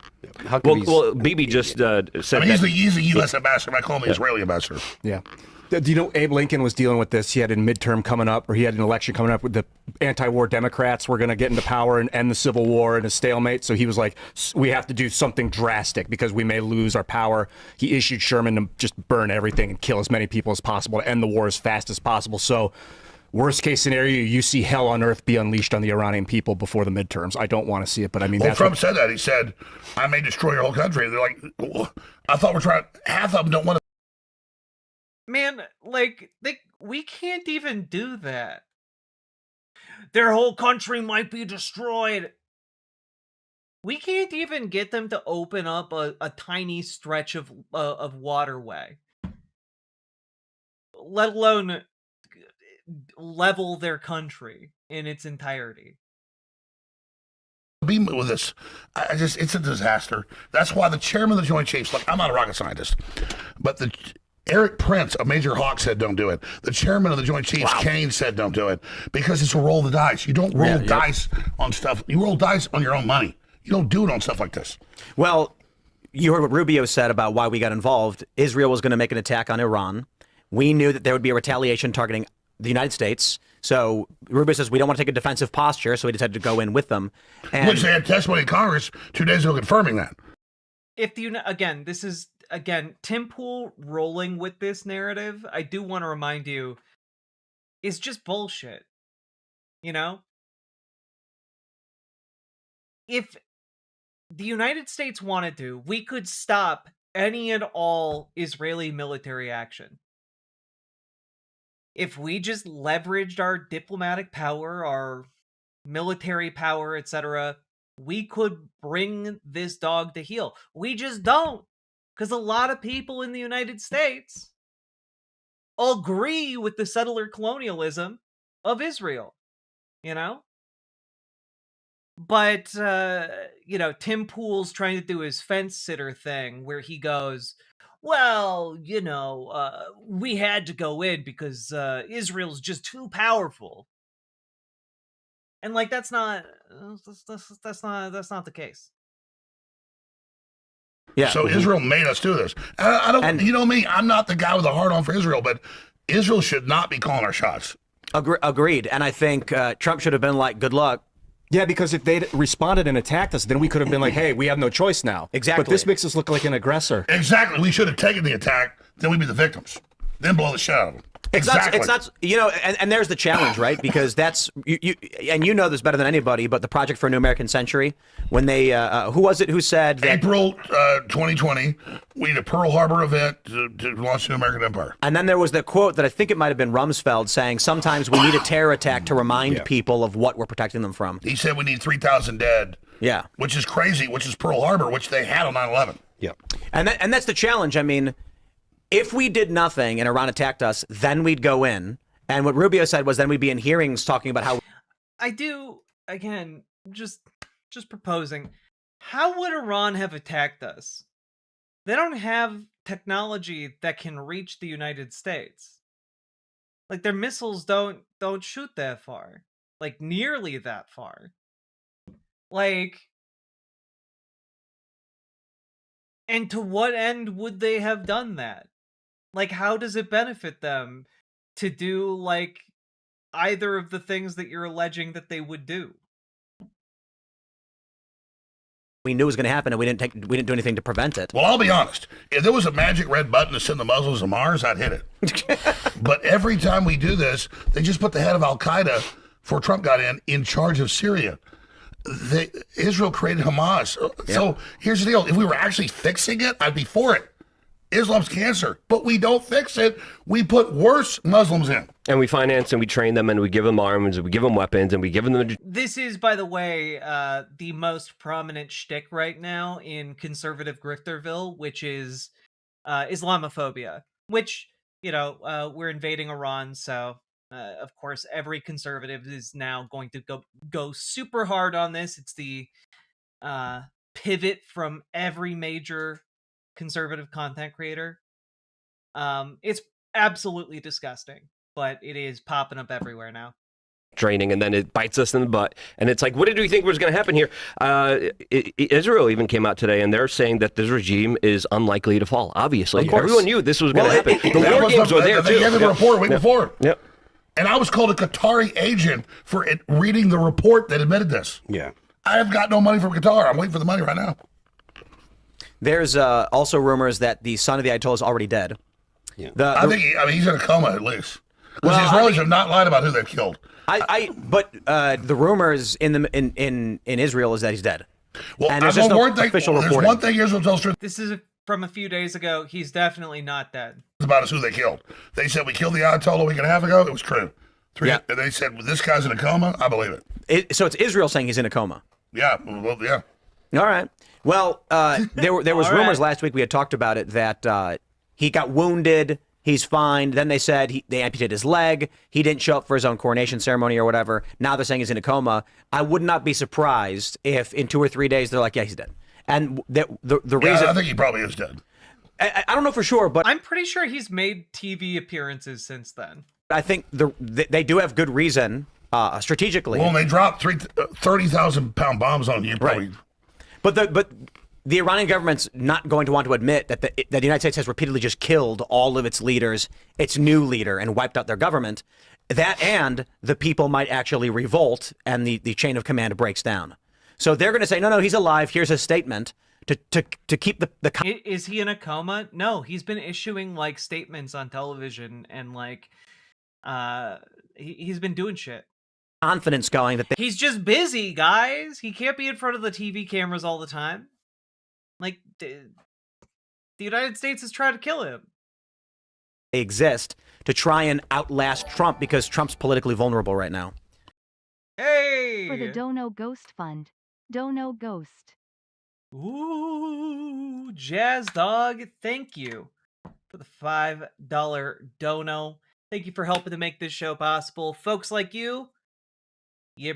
K: Well, Bibi just said
J: he's the U.S. ambassador. I call him the Israeli ambassador.
O: Yeah. Do you know Abe Lincoln was dealing with this? He had a midterm coming up, or he had an election coming up with the anti-war Democrats were going to get into power and end the Civil War in a stalemate. So he was like, we have to do something drastic because we may lose our power. He issued Sherman to just burn everything and kill as many people as possible to end the war as fast as possible. So worst case scenario, you see hell on earth be unleashed on the Iranian people before the midterms. I don't want to see it, but I mean,
J: well, Trump said that. He said, I may destroy your whole country. They're like, I thought we're trying, half of them don't want to.
D: Man, like, we can't even do that. Their whole country might be destroyed. We can't even get them to open up a tiny stretch of waterway, let alone level their country in its entirety.
J: Be with this, it's a disaster. That's why the chairman of the Joint Chiefs, look, I'm not a rocket scientist, but Eric Prince, a major hawk, said don't do it. The chairman of the Joint Chiefs, Kane, said don't do it because it's a roll the dice. You don't roll dice on stuff. You roll dice on your own money. You don't do it on stuff like this.
G: Well, you heard what Rubio said about why we got involved. Israel was going to make an attack on Iran. We knew that there would be a retaliation targeting the United States. So Rubio says we don't want to take a defensive posture, so we decided to go in with them. And
J: which they had testimony in Congress 2 days ago confirming that.
D: If this is Tim Pool rolling with this narrative, I do want to remind you, is just bullshit. You know? If the United States wanted to, we could stop any and all Israeli military action. If we just leveraged our diplomatic power, our military power, etc., we could bring this dog to heel. We just don't. Because a lot of people in the United States agree with the settler colonialism of Israel, you know? But, Tim Pool's trying to do his fence sitter thing where he goes, well, we had to go in because Israel's just too powerful. And like, that's not the case.
J: Yeah. So Israel made us do this. I don't. You know me. I'm not the guy with a hard on for Israel, but Israel should not be calling our shots.
G: Agreed. And I think Trump should have been like, "Good luck."
O: Yeah, because if they'd responded and attacked us, then we could have been like, "Hey, we have no choice now."
G: Exactly.
O: But this makes us look like an aggressor.
J: Exactly. We should have taken the attack. Then we'd be the victims. Then blow the shit out of them. Exactly.
G: It's not, and there's the challenge, right? Because that's, you know this better than anybody, but the Project for a New American Century, when they, who was it who said that,
J: April 2020, we need a Pearl Harbor event to launch the American empire.
G: And then there was the quote that I think it might have been Rumsfeld saying, sometimes we need a terror attack to remind people of what we're protecting them from.
J: He said we need 3,000 dead.
G: Yeah.
J: Which is crazy, which is Pearl Harbor, which they had on 9/11.
G: Yeah. And that's the challenge. I mean, if we did nothing and Iran attacked us, then we'd go in. And what Rubio said was then we'd be in hearings talking about how...
D: I do, again, just proposing, how would Iran have attacked us? They don't have technology that can reach the United States. Like, their missiles don't shoot that far. Like, nearly that far. Like... And to what end would they have done that? Like, how does it benefit them to do, like, either of the things that you're alleging that they would do?
G: We knew it was going to happen, and we didn't do anything to prevent it.
J: Well, I'll be honest. If there was a magic red button to send the Muslims to Mars, I'd hit it. But every time we do this, they just put the head of Al-Qaeda, before Trump got in charge of Syria. Israel created Hamas. So here's the deal. If we were actually fixing it, I'd be for it. Islam's cancer, but we don't fix it. We put worse Muslims in.
K: And we finance and we train them and we give them arms and we give them weapons and we give them...
D: This is, by the way, the most prominent shtick right now in conservative Grifterville, which is Islamophobia. Which, we're invading Iran, so of course every conservative is now going to go super hard on this. It's the pivot from every major conservative content creator. It's absolutely disgusting, but it is popping up everywhere now.
K: Draining, and then it bites us in the butt. And it's like, what did we think was going to happen here? Israel even came out today, and they're saying that this regime is unlikely to fall. Obviously, everyone knew this was going to happen. The war games were there, too.
J: They gave the report a week before.
K: Yep.
J: And I was called a Qatari agent for reading the report that admitted this.
N: Yeah.
J: I have got no money from Qatar. I'm waiting for the money right now.
G: There's also rumors that the son of the Ayatollah is already dead.
N: Yeah.
J: I think he's in a coma at least. Because the Israelis have not lied about who they've killed.
G: But the rumors in Israel is that he's dead.
J: Well,
G: and there's just no official
J: there's
G: reporting.
J: one thing Israel tells truth.
D: This is from a few days ago. He's definitely not dead.
J: About is who they killed. They said we killed the Ayatollah a week and a half ago. It was true. And they said this guy's in a coma. I believe it.
G: So it's Israel saying he's in a coma.
J: Yeah. Well, yeah.
G: All right. Well, there was rumors last week. We had talked about it that he got wounded. He's fine. Then they said they amputated his leg. He didn't show up for his own coronation ceremony or whatever. Now they're saying he's in a coma. I would not be surprised if in 2 or 3 days they're like, yeah, he's dead. And the reason
J: I think he probably is dead.
G: I don't know for sure, but
D: I'm pretty sure he's made TV appearances since then.
G: I think they do have good reason strategically.
J: Well, they dropped 30,000-pound bombs on you. Probably.
G: Right. But the Iranian government's not going to want to admit that the United States has repeatedly just killed all of its leaders, its new leader, and wiped out their government. That and the people might actually revolt, and the chain of command breaks down. So they're going to say, no, he's alive. Here's a statement to keep the.
D: Is he in a coma? No, he's been issuing like statements on television and like, he's been doing shit.
G: Confidence going that
D: he's just busy, guys. He can't be in front of the TV cameras all the time. Like, the United States is trying to kill him.
G: They exist to try and outlast Trump because Trump's politically vulnerable right now.
D: Hey!
F: For the Dono Ghost Fund. Dono Ghost.
D: Ooh, Jazz Dog, thank you for the $5 dono. Thank you for helping to make this show possible. Folks like you're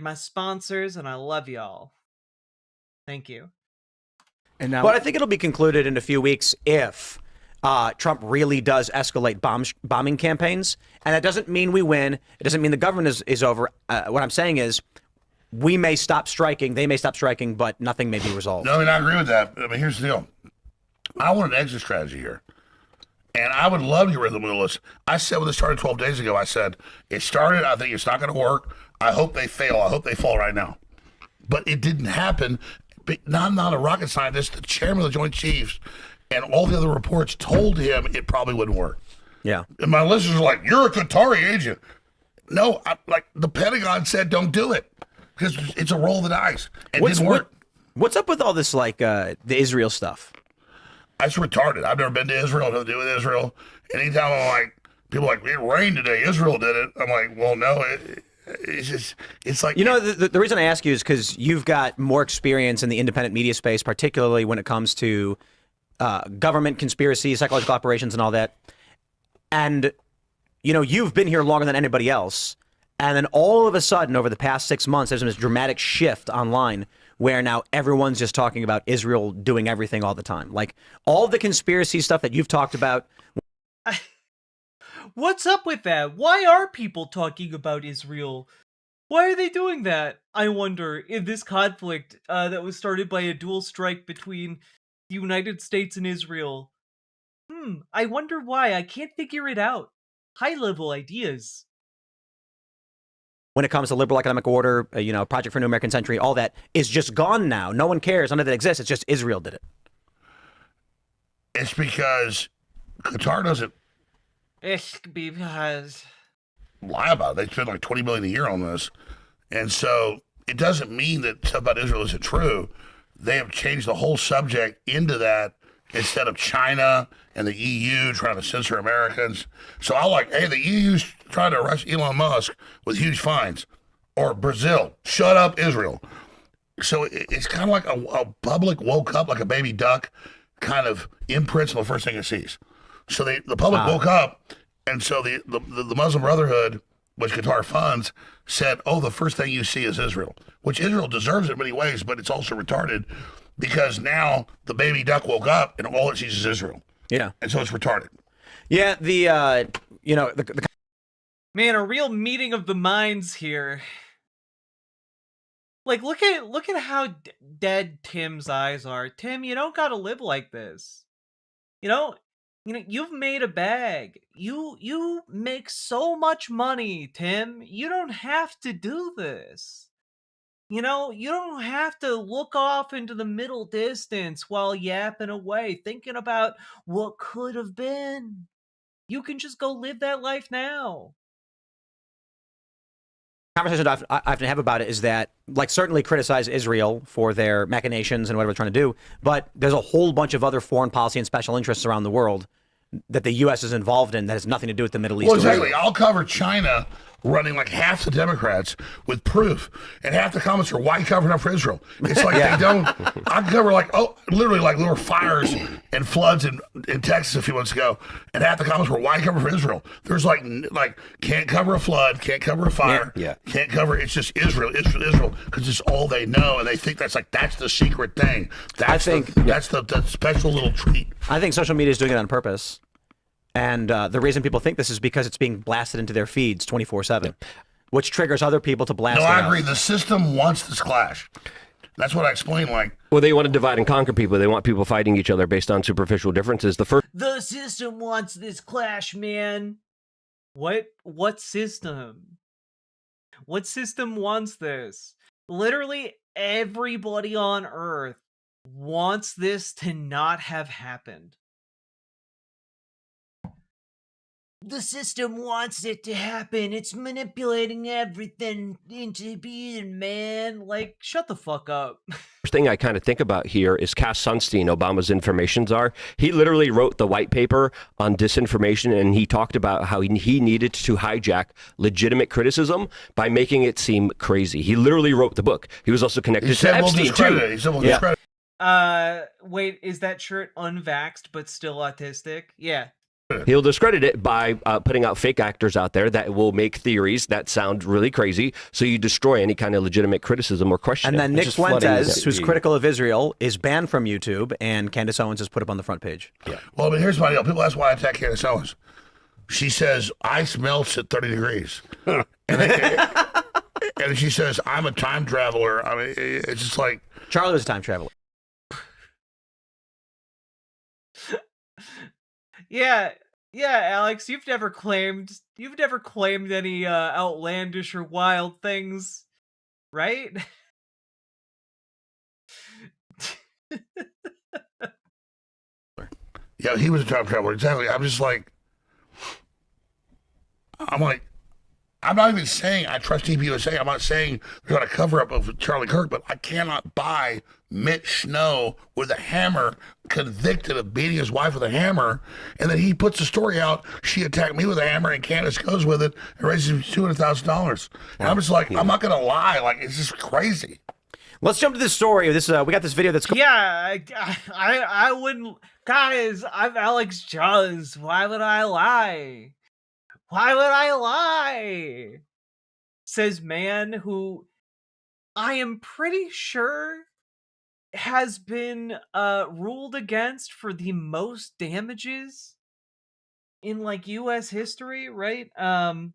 D: my sponsors, and I love y'all. Thank you.
G: But I think it'll be concluded in a few weeks if Trump really does escalate bombing campaigns. And that doesn't mean we win. It doesn't mean the government is over. What I'm saying is we may stop striking, they may stop striking, but nothing may be resolved.
J: No, I mean, I agree with that. I mean, here's the deal. I want an exit strategy here. And I would love to get rid of the middle list. I said when it started 12 days ago, I said, it started, I think it's not going to work. I hope they fail. I hope they fall right now. But it didn't happen. I'm not a rocket scientist. The chairman of the Joint Chiefs and all the other reports told him it probably wouldn't work.
G: Yeah.
J: And my listeners are like, you're a Qatari agent. No, like the Pentagon said, don't do it because it's a roll of the dice. It didn't work.
G: What's up with all this, like the Israel stuff?
J: That's retarded. I've never been to Israel, nothing to do with Israel. Anytime I'm like, people are like, it rained today, Israel did it. I'm like, well, no, it's just, it's like.
G: You know, the reason I ask you is because you've got more experience in the independent media space, particularly when it comes to government conspiracy, psychological operations, and all that. And, you know, you've been here longer than anybody else. And then all of a sudden, over the past 6 months, there's been this dramatic shift online where now everyone's just talking about Israel doing everything all the time. Like all the conspiracy stuff that you've talked about.
D: What's up with that? Why are people talking about Israel? Why are they doing that? I wonder if this conflict that was started by a dual strike between the United States and Israel. I wonder why. I can't figure it out. High-level ideas.
G: When it comes to liberal economic order, you know, Project for a New American Century, all that is just gone now. No one cares. None of that exists. It's just Israel did it.
J: It's because Qatar doesn't lie about it. They spend like $20 million a year on this. And so it doesn't mean that stuff about Israel isn't true. They have changed the whole subject into that instead of China and the EU trying to censor Americans. So I like, hey, the EU's trying to arrest Elon Musk with huge fines. Or Brazil, shut up Israel. So it's kind of like a public woke up like a baby duck, kind of imprints on the first thing it sees. So the public woke up And so the Muslim Brotherhood, which Qatar funds, said, oh, the first thing you see is Israel, which Israel deserves in many ways, but it's also retarded because now the baby duck woke up and all it sees is Israel.
G: Yeah.
J: And so it's retarded.
G: Yeah, the
D: Man, a real meeting of the minds here. Like, look at how dead Tim's eyes are. Tim, you don't gotta live like this. You know, you've made a bag. You make so much money, Tim. You don't have to do this. You don't have to look off into the middle distance while yapping away, thinking about what could have been. You can just go live that life now.
G: Conversation I often have about it is that, like, certainly criticize Israel for their machinations and whatever they're trying to do, but there's a whole bunch of other foreign policy and special interests around the world that the U.S. is involved in that has nothing to do with the Middle East.
J: Well, exactly. I'll cover China running like half the Democrats with proof, and half the comments are, why covering up for Israel? It's like they don't. I cover literally there were fires and floods in Texas a few months ago, and half the comments were, why cover for Israel? There's like can't cover a flood, can't cover a fire, can't cover. It's just Israel, because it's all they know, and they think that's the secret thing. That's the special little treat.
G: I think social media is doing it on purpose. And the reason people think this is because it's being blasted into their feeds 24/7, which triggers other people to blast.
J: No, I agree. The system wants this clash. That's what I explained.
K: Well, they want to divide and conquer people. They want people fighting each other based on superficial differences.
D: The system wants this clash, man. What system? What system wants this? Literally everybody on Earth wants this to not have happened. The system wants it to happen. It's manipulating everything into being, man. Like, shut the fuck up.
K: First thing I kind of think about here is Cass Sunstein, Obama's information czar. He literally wrote the white paper on disinformation, and he talked about how he needed to hijack legitimate criticism by making it seem crazy. He literally wrote the book. He was also connected to Epstein, too.
J: He said we'll discredit it.
D: Wait, is that shirt unvaxxed but still autistic? Yeah.
K: He'll discredit it by putting out fake actors out there that will make theories that sound really crazy, so you destroy any kind of legitimate criticism or question.
G: And then Nick Fuentes, who's critical of Israel, is banned from YouTube, and Candace Owens is put up on the front page.
J: Yeah. Well, but here's my deal. People ask why I attack Candace Owens. She says, ice melts at 30 degrees. And she says, I'm a time traveler. I mean, it's just like...
G: Charlie was a time traveler.
D: Yeah, Alex, you've never claimed any outlandish or wild things, right?
J: Yeah, he was a time traveler, exactly. I'm not even saying I trust TV USA. I'm not saying there's not a cover-up of Charlie Kirk, but I cannot buy Mitch Snow with a hammer, convicted of beating his wife with a hammer, and then he puts a story out, she attacked me with a hammer, and Candace goes with it and raises him $200,000. And I'm just like, I'm not going to lie. Like, it's just crazy.
G: Let's jump to this story. We got this video that's...
D: Yeah, I wouldn't... Guys, I'm Alex Jones. Why would I lie? Why would I lie? Says man who I am pretty sure has been ruled against for the most damages in like US history, right? Am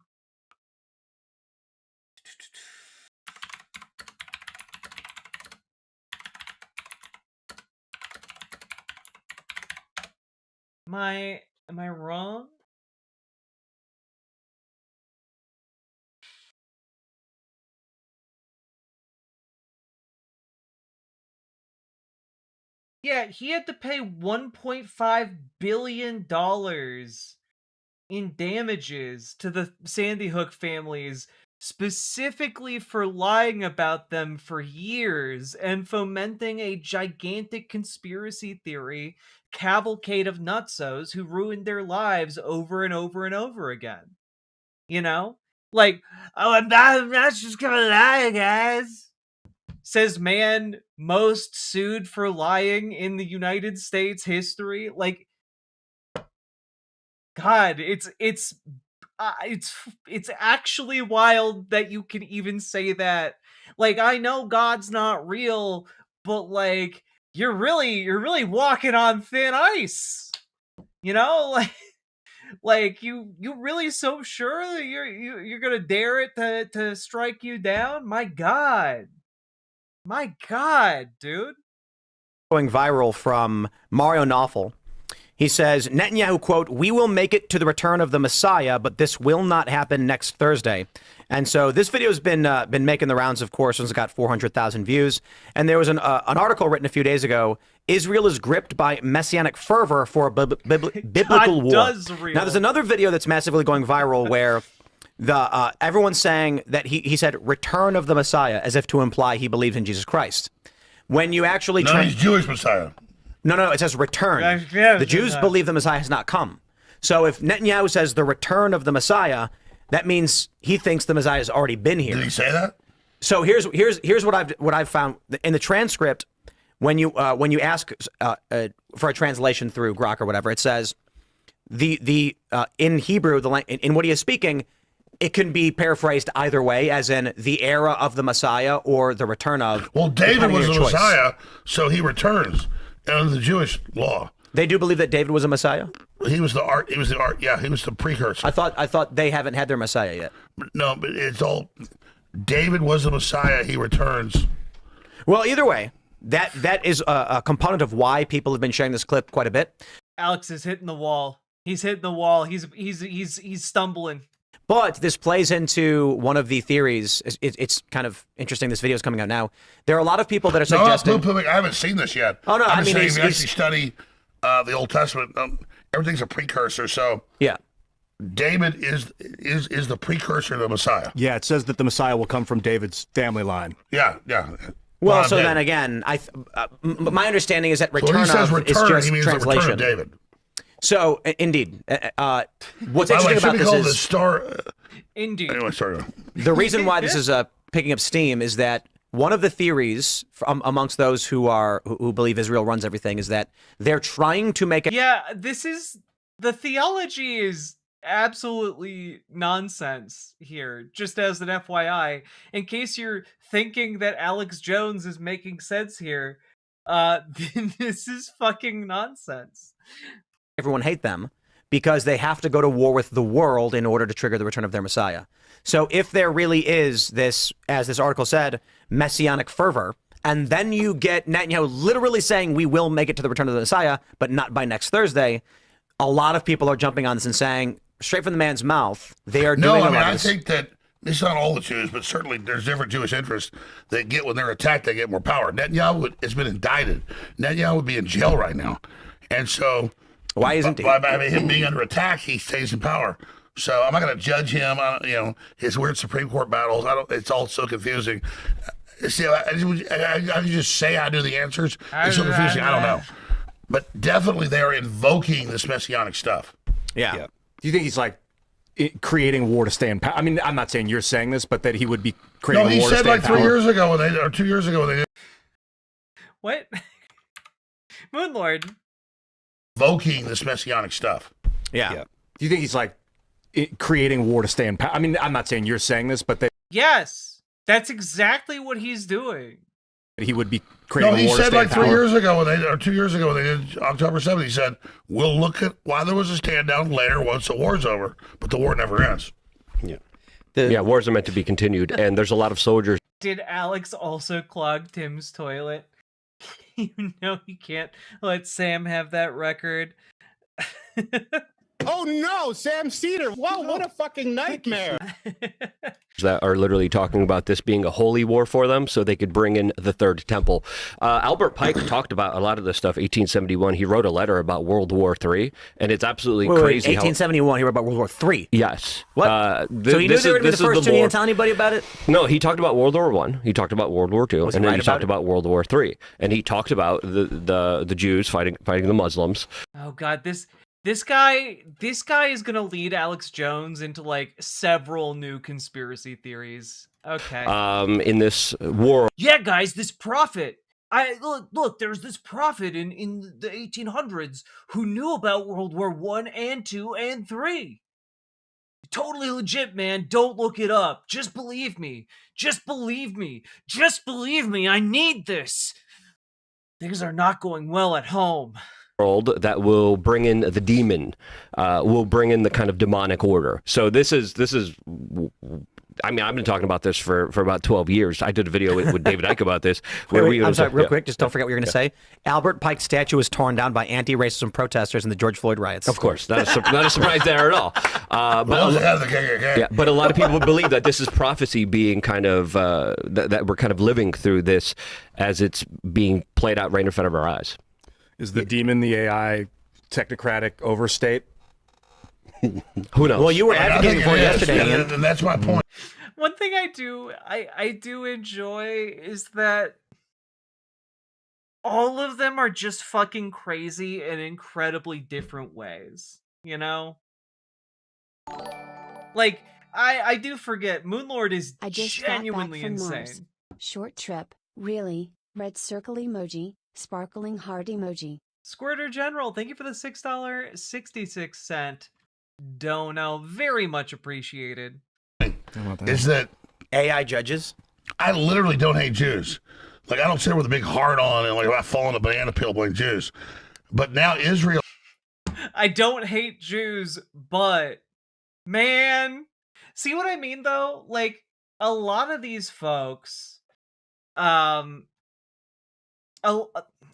D: I wrong? Yeah, he had to pay $1.5 billion in damages to the Sandy Hook families, specifically for lying about them for years and fomenting a gigantic conspiracy theory cavalcade of nutsos who ruined their lives over and over and over again. You know? Like, oh, I'm not just gonna lie, guys. Says man most sued for lying in the United States history. Like, God, it's actually wild that you can even say that. Like, I know God's not real, but like you're really walking on thin ice. You know, like you really so sure that you're gonna dare it to strike you down? My God, dude.
G: Going viral from Mario Nawful. He says, Netanyahu, quote, "We will make it to the return of the Messiah, but this will not happen next Thursday." And so this video has been making the rounds, of course, since it got 400,000 views. And there was an article written a few days ago. Israel is gripped by messianic fervor for a biblical war. Now, there's another video that's massively going viral where everyone's saying that he said return of the Messiah, as if to imply he believes in Jesus Christ. When you actually
J: he's Jewish Messiah.
G: No, it says return. The Jews believe the Messiah has not come. So if Netanyahu says the return of the Messiah, that means he thinks the Messiah has already been here.
J: Did he say that?
G: So here's what I've found in the transcript. When you ask for a translation through Grok or whatever, it says in Hebrew in what he is speaking, it can be paraphrased either way, as in the era of the Messiah or the return of.
J: Well, David was the Messiah, so he returns under the Jewish law.
G: They do believe that David was a Messiah?
J: He was the art. Yeah, he was the precursor.
G: I thought they haven't had their Messiah yet.
J: No, but it's all. David was the Messiah. He returns.
G: Well, either way, that is a component of why people have been sharing this clip quite a bit.
D: Alex is hitting the wall. He's hitting the wall. He's stumbling.
G: But this plays into one of the theories. It's kind of interesting. This video is coming out now. There are a lot of people that are suggesting.
J: I haven't seen this yet.
G: Oh no,
J: I mean, if you actually study the Old Testament, everything's a precursor. So
G: yeah,
J: David is the precursor to the Messiah.
O: Yeah, it says that the Messiah will come from David's family line.
J: Yeah.
G: Well, so then again, my understanding is that return
J: when he says return,
G: is just
J: he means
G: translation.
J: The return of David.
G: So indeed, what's
J: By the way,
G: interesting about this is
J: the star.
D: Indeed.
J: Anyway, sorry.
G: The reason why this is picking up steam is that one of the theories amongst those who believe Israel runs everything is that they're trying to make it.
D: Yeah, the theology is absolutely nonsense here, just as an FYI. In case you're thinking that Alex Jones is making sense here, this is fucking nonsense.
G: Everyone hate them because they have to go to war with the world in order to trigger the return of their Messiah. So if there really is this, as this article said, messianic fervor, and then you get Netanyahu literally saying we will make it to the return of the Messiah, but not by next Thursday, a lot of people are jumping on this and saying, straight from the man's mouth, they are doing
J: I think that it's not all the Jews, but certainly there's different Jewish interests that get when they're attacked, they get more power. Netanyahu has been indicted. Netanyahu would be in jail right now. And so
G: why isn't he?
J: By him being under attack, he stays in power. So I'm not going to judge him on his weird Supreme Court battles. It's all so confusing. See, I just say I knew the answers. It's so confusing. I don't know. But definitely they are invoking this messianic stuff.
G: Yeah.
O: Do you think he's like creating war to stay in power? I mean, I'm not saying you're saying this, but that he would be creating war to stay in power.
J: No, he said like 3 years ago or 2 years ago when they did.
D: What? Moonlord.
J: Invoking this messianic stuff.
G: Yeah.
O: Do you think he's like creating war to stay in power? I mean, I'm not saying you're saying this, but that
D: yes, that's exactly what he's doing.
O: He would be creating war to stay in power.
J: No, he said like 3 years ago or 2 years ago when they did October 7th, he said, we'll look at why there was a stand down later once the war's over, but the war never ends.
K: Yeah. Wars are meant to be continued, and there's a lot of soldiers.
D: Did Alex also clog Tim's toilet? You know you can't let Sam have that record.
N: Oh no, Sam Cedar. Wow, what a fucking nightmare.
K: That are literally talking about this being a holy war for them so they could bring in the third temple. Albert Pike talked about a lot of this stuff. 1871, he wrote a letter about World War III, and it's absolutely crazy.
G: 1871, he wrote about World War III?
K: Yes.
G: What? So he knew they were going to be the first two, he didn't tell anybody about it?
K: No, he talked about World War I, he talked about World War II, and then he talked about World War III. And he talked about the Jews fighting the Muslims.
D: Oh God, This guy is gonna lead Alex Jones into like several new conspiracy theories. Okay.
K: In this war.
D: Yeah, guys, this prophet. look, there's this prophet in the 1800s who knew about World War I and II and III. Totally legit, man. Don't look it up. Just believe me. Just believe me. Just believe me. I need this. Things are not going well at home.
K: World that will bring in the demon, will bring in the kind of demonic order. So this is. I mean, I've been talking about this for about 12 years. I did a video with David Icke about this.
G: I'm sorry, real quick, just don't forget what you're going to say. Albert Pike's statue was torn down by anti-racism protesters in the George Floyd riots.
K: Of course, not a surprise there at all. But a lot of people believe that this is prophecy being kind of, that we're kind of living through this as it's being played out right in front of our eyes.
O: Is the demon the AI technocratic overstate?
K: Who knows?
G: Well, you were advocating for it yesterday,
J: and that's my point.
D: One thing I do enjoy is that all of them are just fucking crazy in incredibly different ways, you know? Like, I do forget, Moonlord is genuinely insane.
E: Mars. Short trip, really, red circle emoji, sparkling heart emoji.
D: Squirter General, thank you for the $6.66 dono. Very much appreciated.
J: Is that
G: AI judges?
J: I literally don't hate Jews. Like, I don't sit there with a big heart on and like if I fall in a banana peel playing Jews. But now Israel.
D: I don't hate Jews, but man, see what I mean though? Like, a lot of these folks,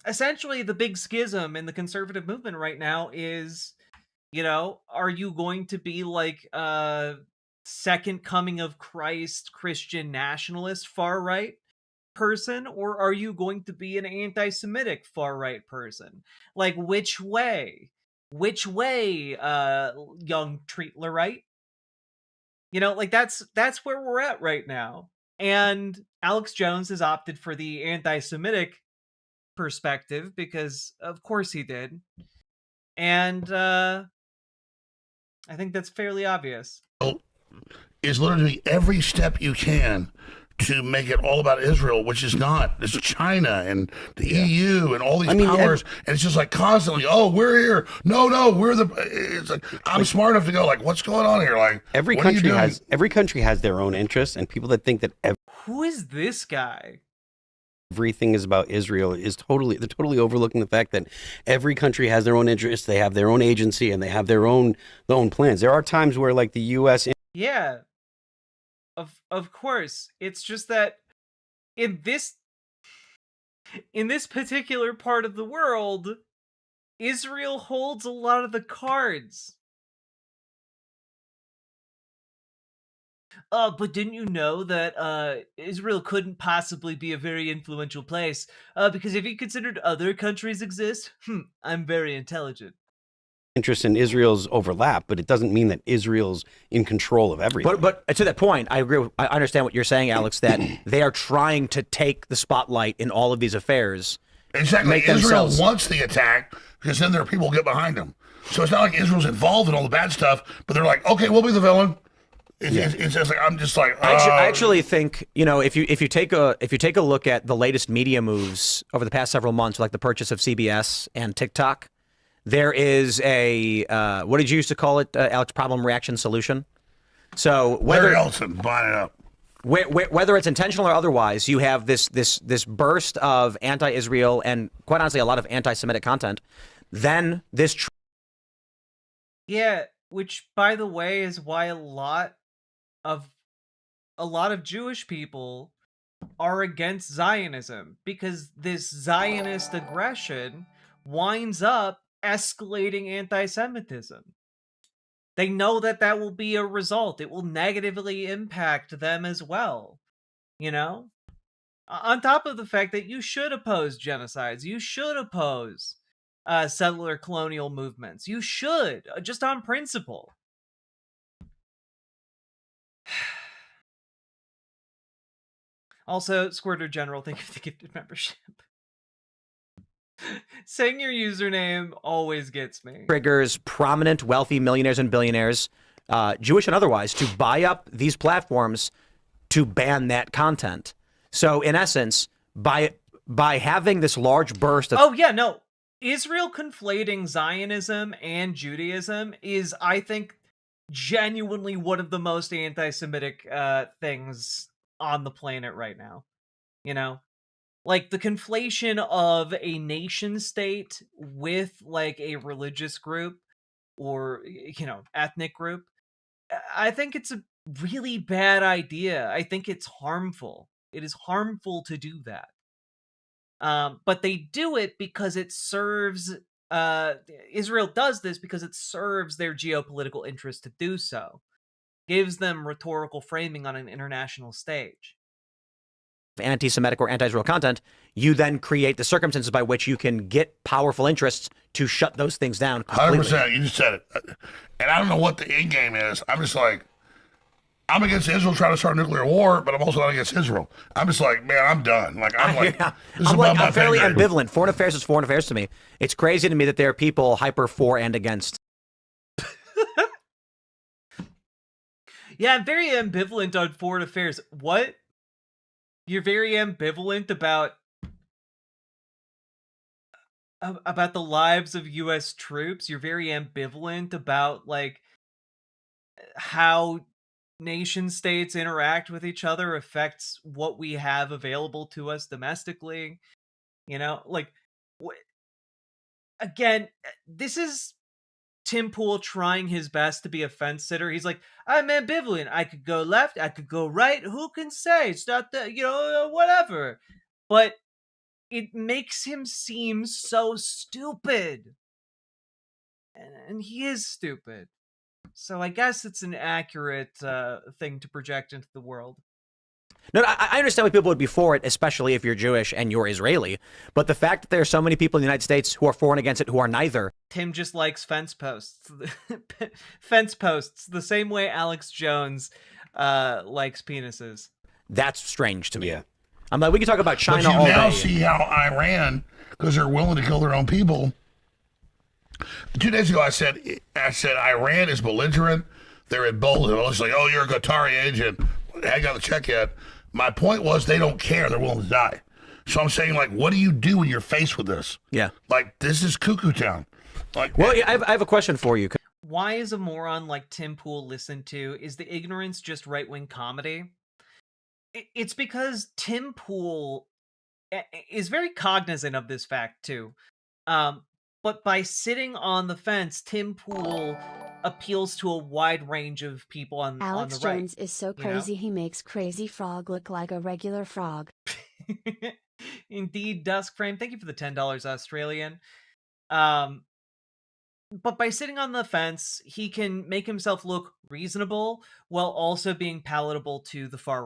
D: essentially the big schism in the conservative movement right now is, you know, are you going to be like second coming of Christ Christian nationalist far right person, or are you going to be an anti-Semitic far right person? Like, which way young Treatler, right? You know, like that's where we're at right now. And Alex Jones has opted for the anti-Semitic perspective because of course he did. And I think that's fairly obvious.
J: Is literally every step you can to make it all about Israel, which is not. It's China and the EU and all these powers, and it's just like constantly, oh, we're here. No, we're the. It's like I'm smart enough to go like, what's going on here? Like
P: every country has their own interests, and people that think that
D: who is this guy?
P: Everything is about Israel they're totally overlooking the fact that every country has their own interests, they have their own agency, and they have their own plans. There are times where like the U.S.
D: Yeah, of course. It's just that in this particular part of the world, Israel holds a lot of the cards. But didn't you know that Israel couldn't possibly be a very influential place? Because if you considered other countries exist, I'm very intelligent.
P: Interests in Israel's overlap, but it doesn't mean that Israel's in control of everything.
G: But to that point, I agree. I understand what you're saying, Alex, that they are trying to take the spotlight in all of these affairs.
J: Exactly. Israel wants the attack because then there are people who get behind them. So it's not like Israel's involved in all the bad stuff, but they're like, okay, we'll be the villain. It's just like I'm just like.
G: I actually think, you know, if you take a look at the latest media moves over the past several months, like the purchase of CBS and TikTok, there is a what did you used to call it, Alex? Problem, reaction, solution. So whether
J: Carlson buying it up.
G: Whether it's intentional or otherwise, you have this burst of anti-Israel and quite honestly a lot of anti-Semitic content. Then this.
D: Yeah, which by the way is why a lot of Jewish people are against Zionism, because this Zionist aggression winds up escalating anti-Semitism. They know that will be a result. It will negatively impact them as well. You know? On top of the fact that you should oppose genocides. You should oppose settler colonial movements. You should, just on principle. Also, Squirter General, thank you for the gifted membership. Saying your username always gets me.
G: Triggers prominent, wealthy millionaires and billionaires, Jewish and otherwise, to buy up these platforms to ban that content. So, in essence, by by having this large burst of...
D: Oh, yeah, no. Israel conflating Zionism and Judaism is, I think, genuinely one of the most anti-Semitic things on the planet right now. You know? Like, the conflation of a nation state with, like, a religious group or, ethnic group. I think it's a really bad idea. I think it's harmful. It is harmful to do that. But they do it because it serves... Israel does this because it serves their geopolitical interest to do so. Gives them rhetorical framing on an international stage.
G: Anti-Semitic or anti-Israel content, you then create the circumstances by which you can get powerful interests to shut those things down completely.
J: 100%. You just said it. And I don't know what the end game is. I'm just like, I'm against Israel trying to start a nuclear war, but I'm also not against Israel. I'm just like, man, I'm done. Like, I'm
G: fairly ambivalent. Foreign affairs is foreign affairs to me. It's crazy to me that there are people hyper for and against.
D: Yeah, I'm very ambivalent on foreign affairs. What? You're very ambivalent about the lives of U.S. troops? You're very ambivalent about, like, how nation states interact with each other affects what we have available to us domestically? Like, again, this is Tim Pool trying his best to be a fence sitter. He's like, I'm ambivalent. I could go left, I could go right. Who can say? It's not that, whatever. But it makes him seem so stupid. And he is stupid. So I guess it's an accurate thing to project into the world.
G: No, I understand why people would be for it, especially if you're Jewish and you're Israeli. But the fact that there are so many people in the United States who are for and against it who are neither.
D: Tim just likes fence posts. Fence posts, the same way Alex Jones likes penises.
G: That's strange to me. Yeah. I'm like, we can talk about China
J: but you
G: all
J: now
G: day.
J: See how Iran, because they're willing to kill their own people. 2 days ago, I said Iran is belligerent. They're at bold. I was like, oh, you're a Qatari agent. I haven't got the check yet. My point was they don't care. They're willing to die. So I'm saying, like, what do you do when you're faced with this?
G: Yeah.
J: Like, this is cuckoo town. Like,
G: well, yeah, I have a question for you.
D: Why is a moron like Tim Pool listened to? Is the ignorance just right-wing comedy? It's because Tim Pool is very cognizant of this fact, too. But by sitting on the fence, Tim Pool appeals to a wide range of people on the right.
E: Alex Jones is so crazy he makes Crazy Frog look like a regular frog.
D: Indeed, Duskframe. Thank you for the $10 Australian. But by sitting on the fence, he can make himself look reasonable while also being palatable to the far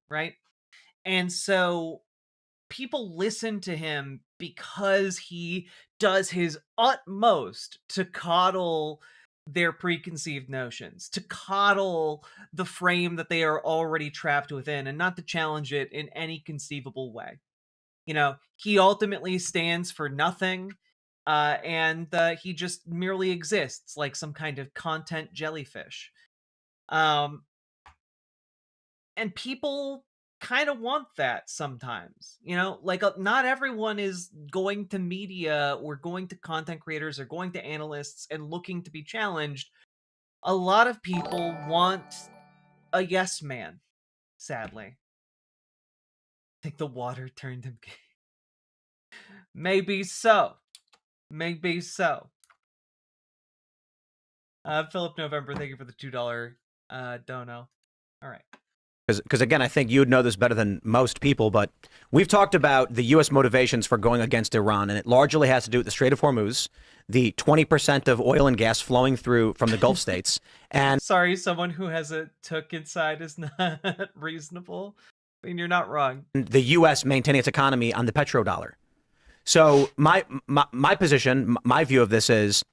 D: right? And so people listen to him because he does his utmost to coddle their preconceived notions, to coddle the frame that they are already trapped within, and not to challenge it in any conceivable way. He ultimately stands for nothing, and he just merely exists like some kind of content jellyfish. And people kind of want that sometimes, like not everyone is going to media or going to content creators or going to analysts and looking to be challenged. A lot of people want a yes man, sadly. I think the water turned him gay. Maybe so. Philip November, thank you for the $2 dono. All right.
G: Because again, I think you'd know this better than most people, but we've talked about the U.S. motivations for going against Iran, and it largely has to do with the Strait of Hormuz, the 20% of oil and gas flowing through from the Gulf states, and...
D: Sorry, someone who has a took inside is not reasonable. I mean, you're not wrong.
G: The U.S. maintaining its economy on the petrodollar. So my position, my view of this is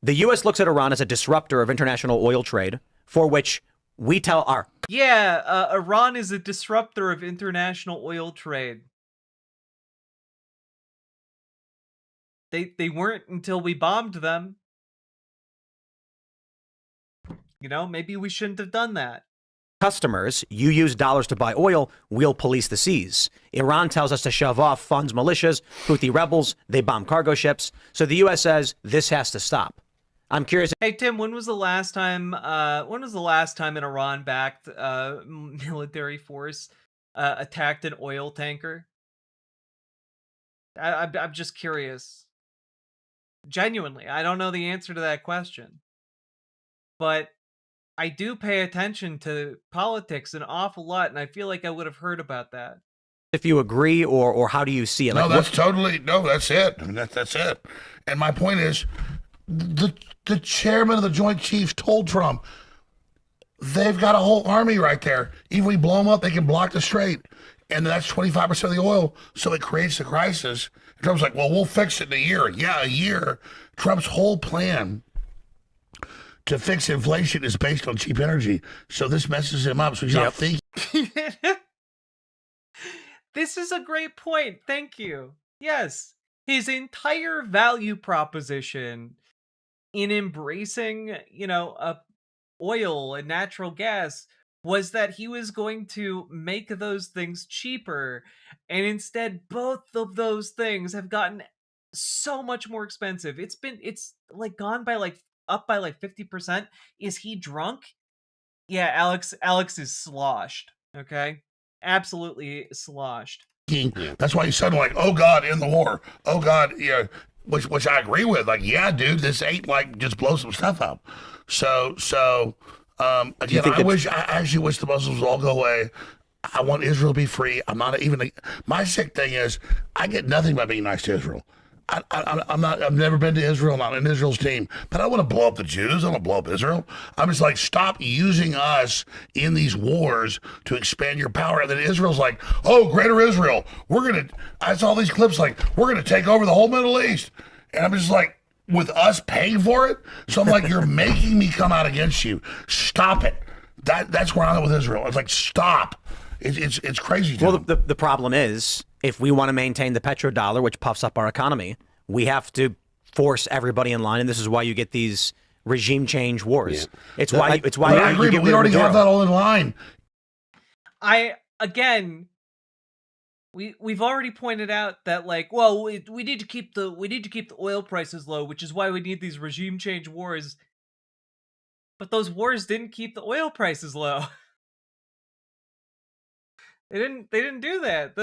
G: the U.S. looks at Iran as a disruptor of international oil trade, for which we tell our...
D: Yeah, Iran is a disruptor of international oil trade. They weren't until we bombed them. Maybe we shouldn't have done that.
G: customers, you use dollars to buy oil, we'll police the seas. Iran tells us to shove off, funds militias, Houthi rebels, they bomb cargo ships. So the U.S. says this has to stop. I'm curious.
D: Hey Tim, when was the last time an Iran-backed military force attacked an oil tanker? I'm just curious. Genuinely, I don't know the answer to that question. But I do pay attention to politics an awful lot, and I feel like I would have heard about that.
G: If you agree, or how do you see it?
J: No,
G: Like,
J: that's totally, no, that's it. I mean, that's it. And my point is, the chairman of the Joint Chiefs told Trump, they've got a whole army right there. Even if we blow them up, they can block the strait. And that's 25% of the oil, so it creates a crisis. And Trump's like, well, we'll fix it in a year. Yeah, a year. Trump's whole plan to fix inflation is based on cheap energy. So this messes him up. So he's not thinking.
D: This is a great point. Thank you. Yes. His entire value proposition in embracing, oil and natural gas was that he was going to make those things cheaper. And instead, both of those things have gotten so much more expensive. It's like gone by up by 50%. Is he drunk? Yeah, Alex is sloshed. Okay. Absolutely sloshed.
J: That's why he's suddenly like, oh God, in the war. Oh God, yeah. Which I agree with. Like, yeah, dude, this ain't like just blow some stuff up. So again, I actually wish the Muslims would all go away. I want Israel to be free. I'm not even. My sick thing is, I get nothing by being nice to Israel. I'm not. I've never been to Israel. I'm not in Israel's team, but I want to blow up the Jews. I want to blow up Israel. I'm just like, stop using us in these wars to expand your power. And then Israel's like, oh, Greater Israel, I saw these clips like we're gonna take over the whole Middle East, and I'm just like, with us paying for it. So I'm like, you're making me come out against you. Stop it. That's where I'm at with Israel. It's like, stop. It's crazy.
G: Well, the problem is, if we want to maintain the petrodollar, which puffs up our economy, we have to force everybody in line, and this is why you get these regime change wars. Yeah. It's why
J: I agree, but we already have that all in line.
D: We've already pointed out that, like, well, we need to keep the oil prices low, which is why we need these regime change wars. But those wars didn't keep the oil prices low. They didn't do that.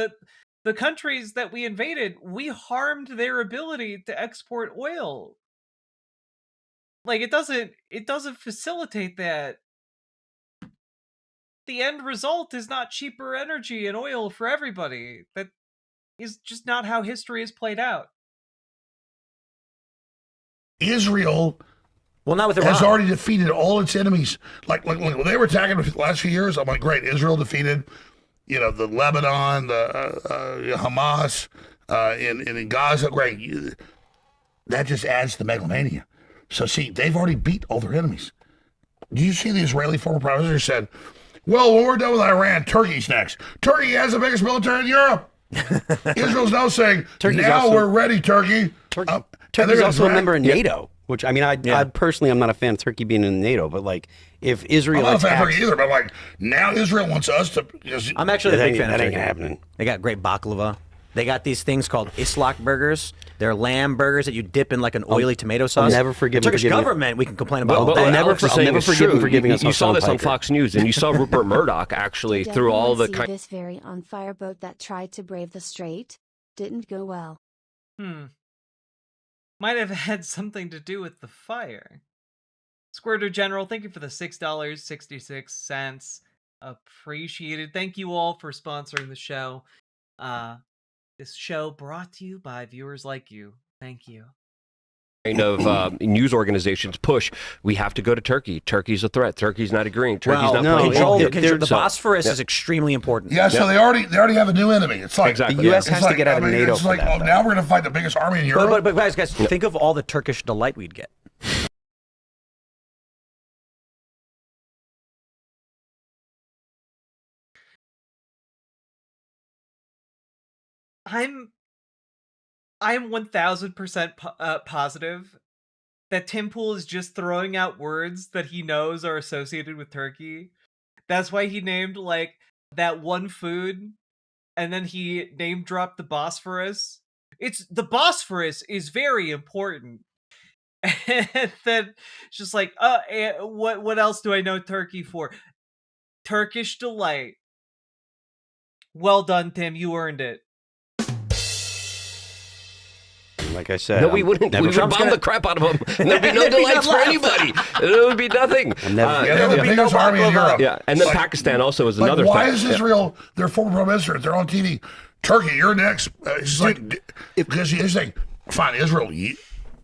D: The countries that we invaded, we harmed their ability to export oil. Like, it doesn't facilitate that. The end result is not cheaper energy and oil for everybody. That is just not how history is played out.
J: Israel,
G: well, not with Iran,
J: has already defeated all its enemies. Like when they were attacking the last few years, I'm like, great, Israel defeated, the Lebanon, the Hamas, in Gaza, great. That just adds to megalomania. So see, they've already beat all their enemies. Do you see the Israeli former prime minister said, well, when we're done with Iran, Turkey's next. Turkey has the biggest military in Europe. Israel's now saying, we're ready, Turkey.
P: Turkey's also a member of NATO, which, I mean, I personally, I'm not a fan of Turkey being in NATO, but like, if Israel
J: I'm not a fan of Turkey either, but like, now Israel wants us to.
G: I'm actually a big fan of Turkey.
P: That ain't happening.
G: They got great baklava. They got these things called Islak burgers. They're lamb burgers that you dip in like an oily tomato sauce.
P: I'll never forgive
G: the Turkish government. We can complain about.
K: I'll never forgive him for giving us. You saw this on
P: Piker.
K: Fox News, and you saw Rupert Murdoch actually through all the.
E: This very on fire boat that tried to brave the strait didn't go well.
D: Might have had something to do with the fire. Squirter General, thank you for the $6.66. Appreciated. Thank you all for sponsoring the show. This show brought to you by viewers like you. Thank you.
K: Of news organizations push, we have to go to Turkey. Turkey's a threat. Turkey's not agreeing. Turkey's not
G: playing. The Bosphorus is extremely important.
J: Yeah, so they already have a new enemy. It's like
P: the U.S. has to get out of NATO.
J: It's like, now we're going to fight the biggest army in Europe.
G: But guys, think of all the Turkish delight we'd get.
D: I'm 1000% positive that Tim Pool is just throwing out words that he knows are associated with Turkey That's why he named like that one food, and then he name dropped the Bosphorus. The Bosphorus is very important. And then it's just like, what else do I know Turkey for? Turkish delight. Well done, Tim. You earned it.
P: Like I said,
K: no, we wouldn't. We would bomb the crap out of them. And there'd be no delights for anybody. It would be nothing.
J: There would be no army in Europe.
K: Yeah, and then Pakistan also is another.
J: Why is Israel? Their former prime minister. They're on TV. Turkey, you're next. It's like because he's saying, fine, Israel.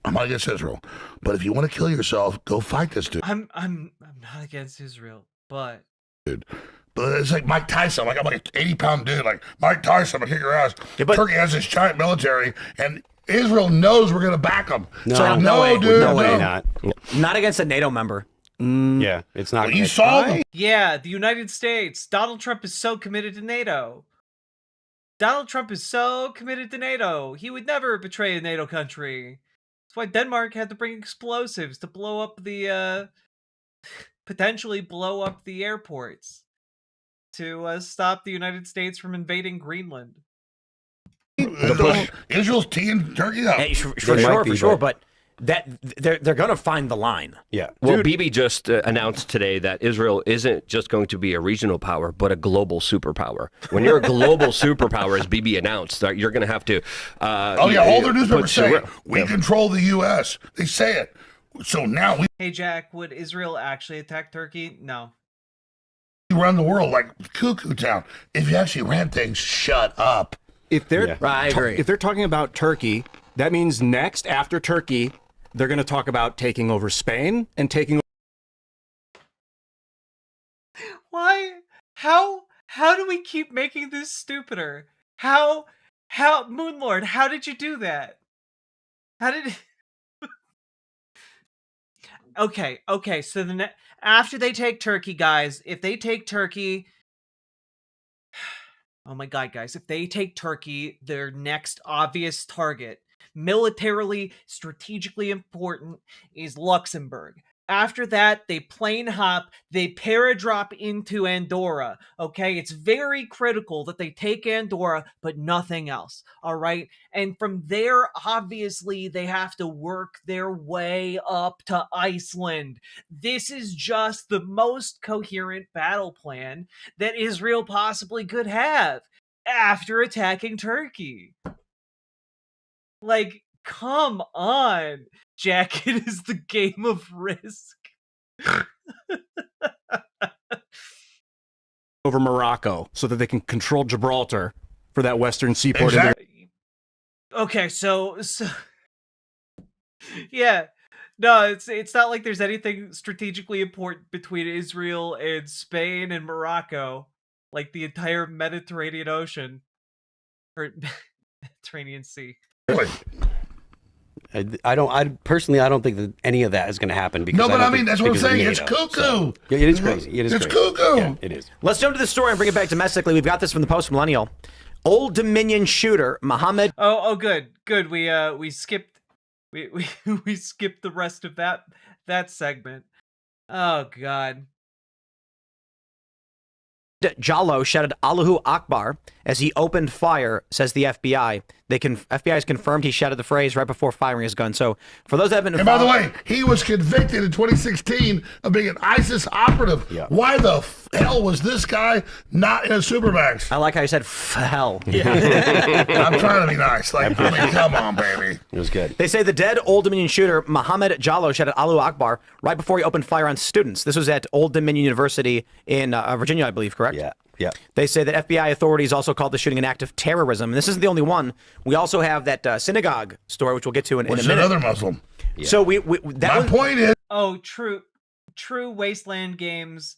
J: I'm not against Israel, but if you want to kill yourself, go fight this dude.
D: I'm not against Israel, but
J: dude. But it's like Mike Tyson. Like I'm like an 80-pound dude. Like Mike Tyson, I'm gonna kick your ass. Yeah, but Turkey has this giant military, and Israel knows we're going to back them.
P: No,
J: so,
P: no way,
J: dude,
P: no way, not.
G: Not against a NATO member.
P: Yeah, it's not.
J: Well, you saw them.
D: Yeah, the United States. Donald Trump is so committed to NATO. Donald Trump is so committed to NATO. He would never betray a NATO country. That's why Denmark had to bring explosives to blow up the, potentially blow up the airports to stop the United States from invading Greenland.
J: Israel's teeing Turkey up.
G: Hey, for sure, but that they're going to find the line.
P: Yeah.
K: Well, Bibi just announced today that Israel isn't just going to be a regional power, but a global superpower. When you're a global superpower, as Bibi announced, you're going to have to.
J: All their newspapers say we control the U.S. They say it. So now we.
D: Hey, Jack, would Israel actually attack Turkey? No.
J: Run the world like cuckoo town. If you actually ran things, shut up.
O: If they're
G: I agree.
O: If they're talking about Turkey, that means next after Turkey, they're going to talk about taking over Spain and taking.
D: Why? How do we keep making this stupider? How Moonlord? How did you do that? How did? Okay. So after they take Turkey, guys, if they take Turkey. Oh my god, guys, if they take Turkey, their next obvious target, militarily, strategically important, is Luxembourg. After that, they plane hop, they paradrop into Andorra, okay? It's very critical that they take Andorra, but nothing else, all right? And from there, obviously, they have to work their way up to Iceland. This is just the most coherent battle plan that Israel possibly could have after attacking Turkey. Like, come on, Jack. It is the game of Risk.
O: Over Morocco so that they can control Gibraltar for that western seaport.
J: Exactly.
D: Okay, so yeah. No, it's not like there's anything strategically important between Israel and Spain and Morocco, like the entire Mediterranean Ocean or Mediterranean Sea.
J: Really?
P: I personally don't think that any of that is going to happen. Because
J: no, but I mean, that's what I'm saying. It's cuckoo.
P: So, yeah, it is crazy.
J: It's cuckoo.
P: Yeah, it is.
G: Let's jump to the story and bring it back domestically. We've got this from the Post Millennial. Old Dominion shooter Mohammed.
D: Oh, good. We skipped. We skipped the rest of that segment. Oh God.
G: Jallo shouted Allahu Akbar as he opened fire, says the FBI. FBI has confirmed he shouted the phrase right before firing his gun. So for those that have been
J: involved, and by the way, he was convicted in 2016 of being an ISIS operative.
P: Yeah.
J: Why the hell was this guy not in a Supermax?
G: I like how you said hell.
J: Yeah. I'm trying to be nice. Like, I mean, come on, baby.
P: It was good.
G: They say the dead Old Dominion shooter Mohammed Jallo shouted Allahu Akbar right before he opened fire on students. This was at Old Dominion University in Virginia, I believe, correct?
P: Yeah.
G: They say that FBI authorities also called the shooting an act of terrorism. And this isn't the only one. We also have that synagogue story, which we'll get to in a minute.
J: Another Muslim.
G: Yeah. So
J: my point is.
D: Oh, true Wasteland Games.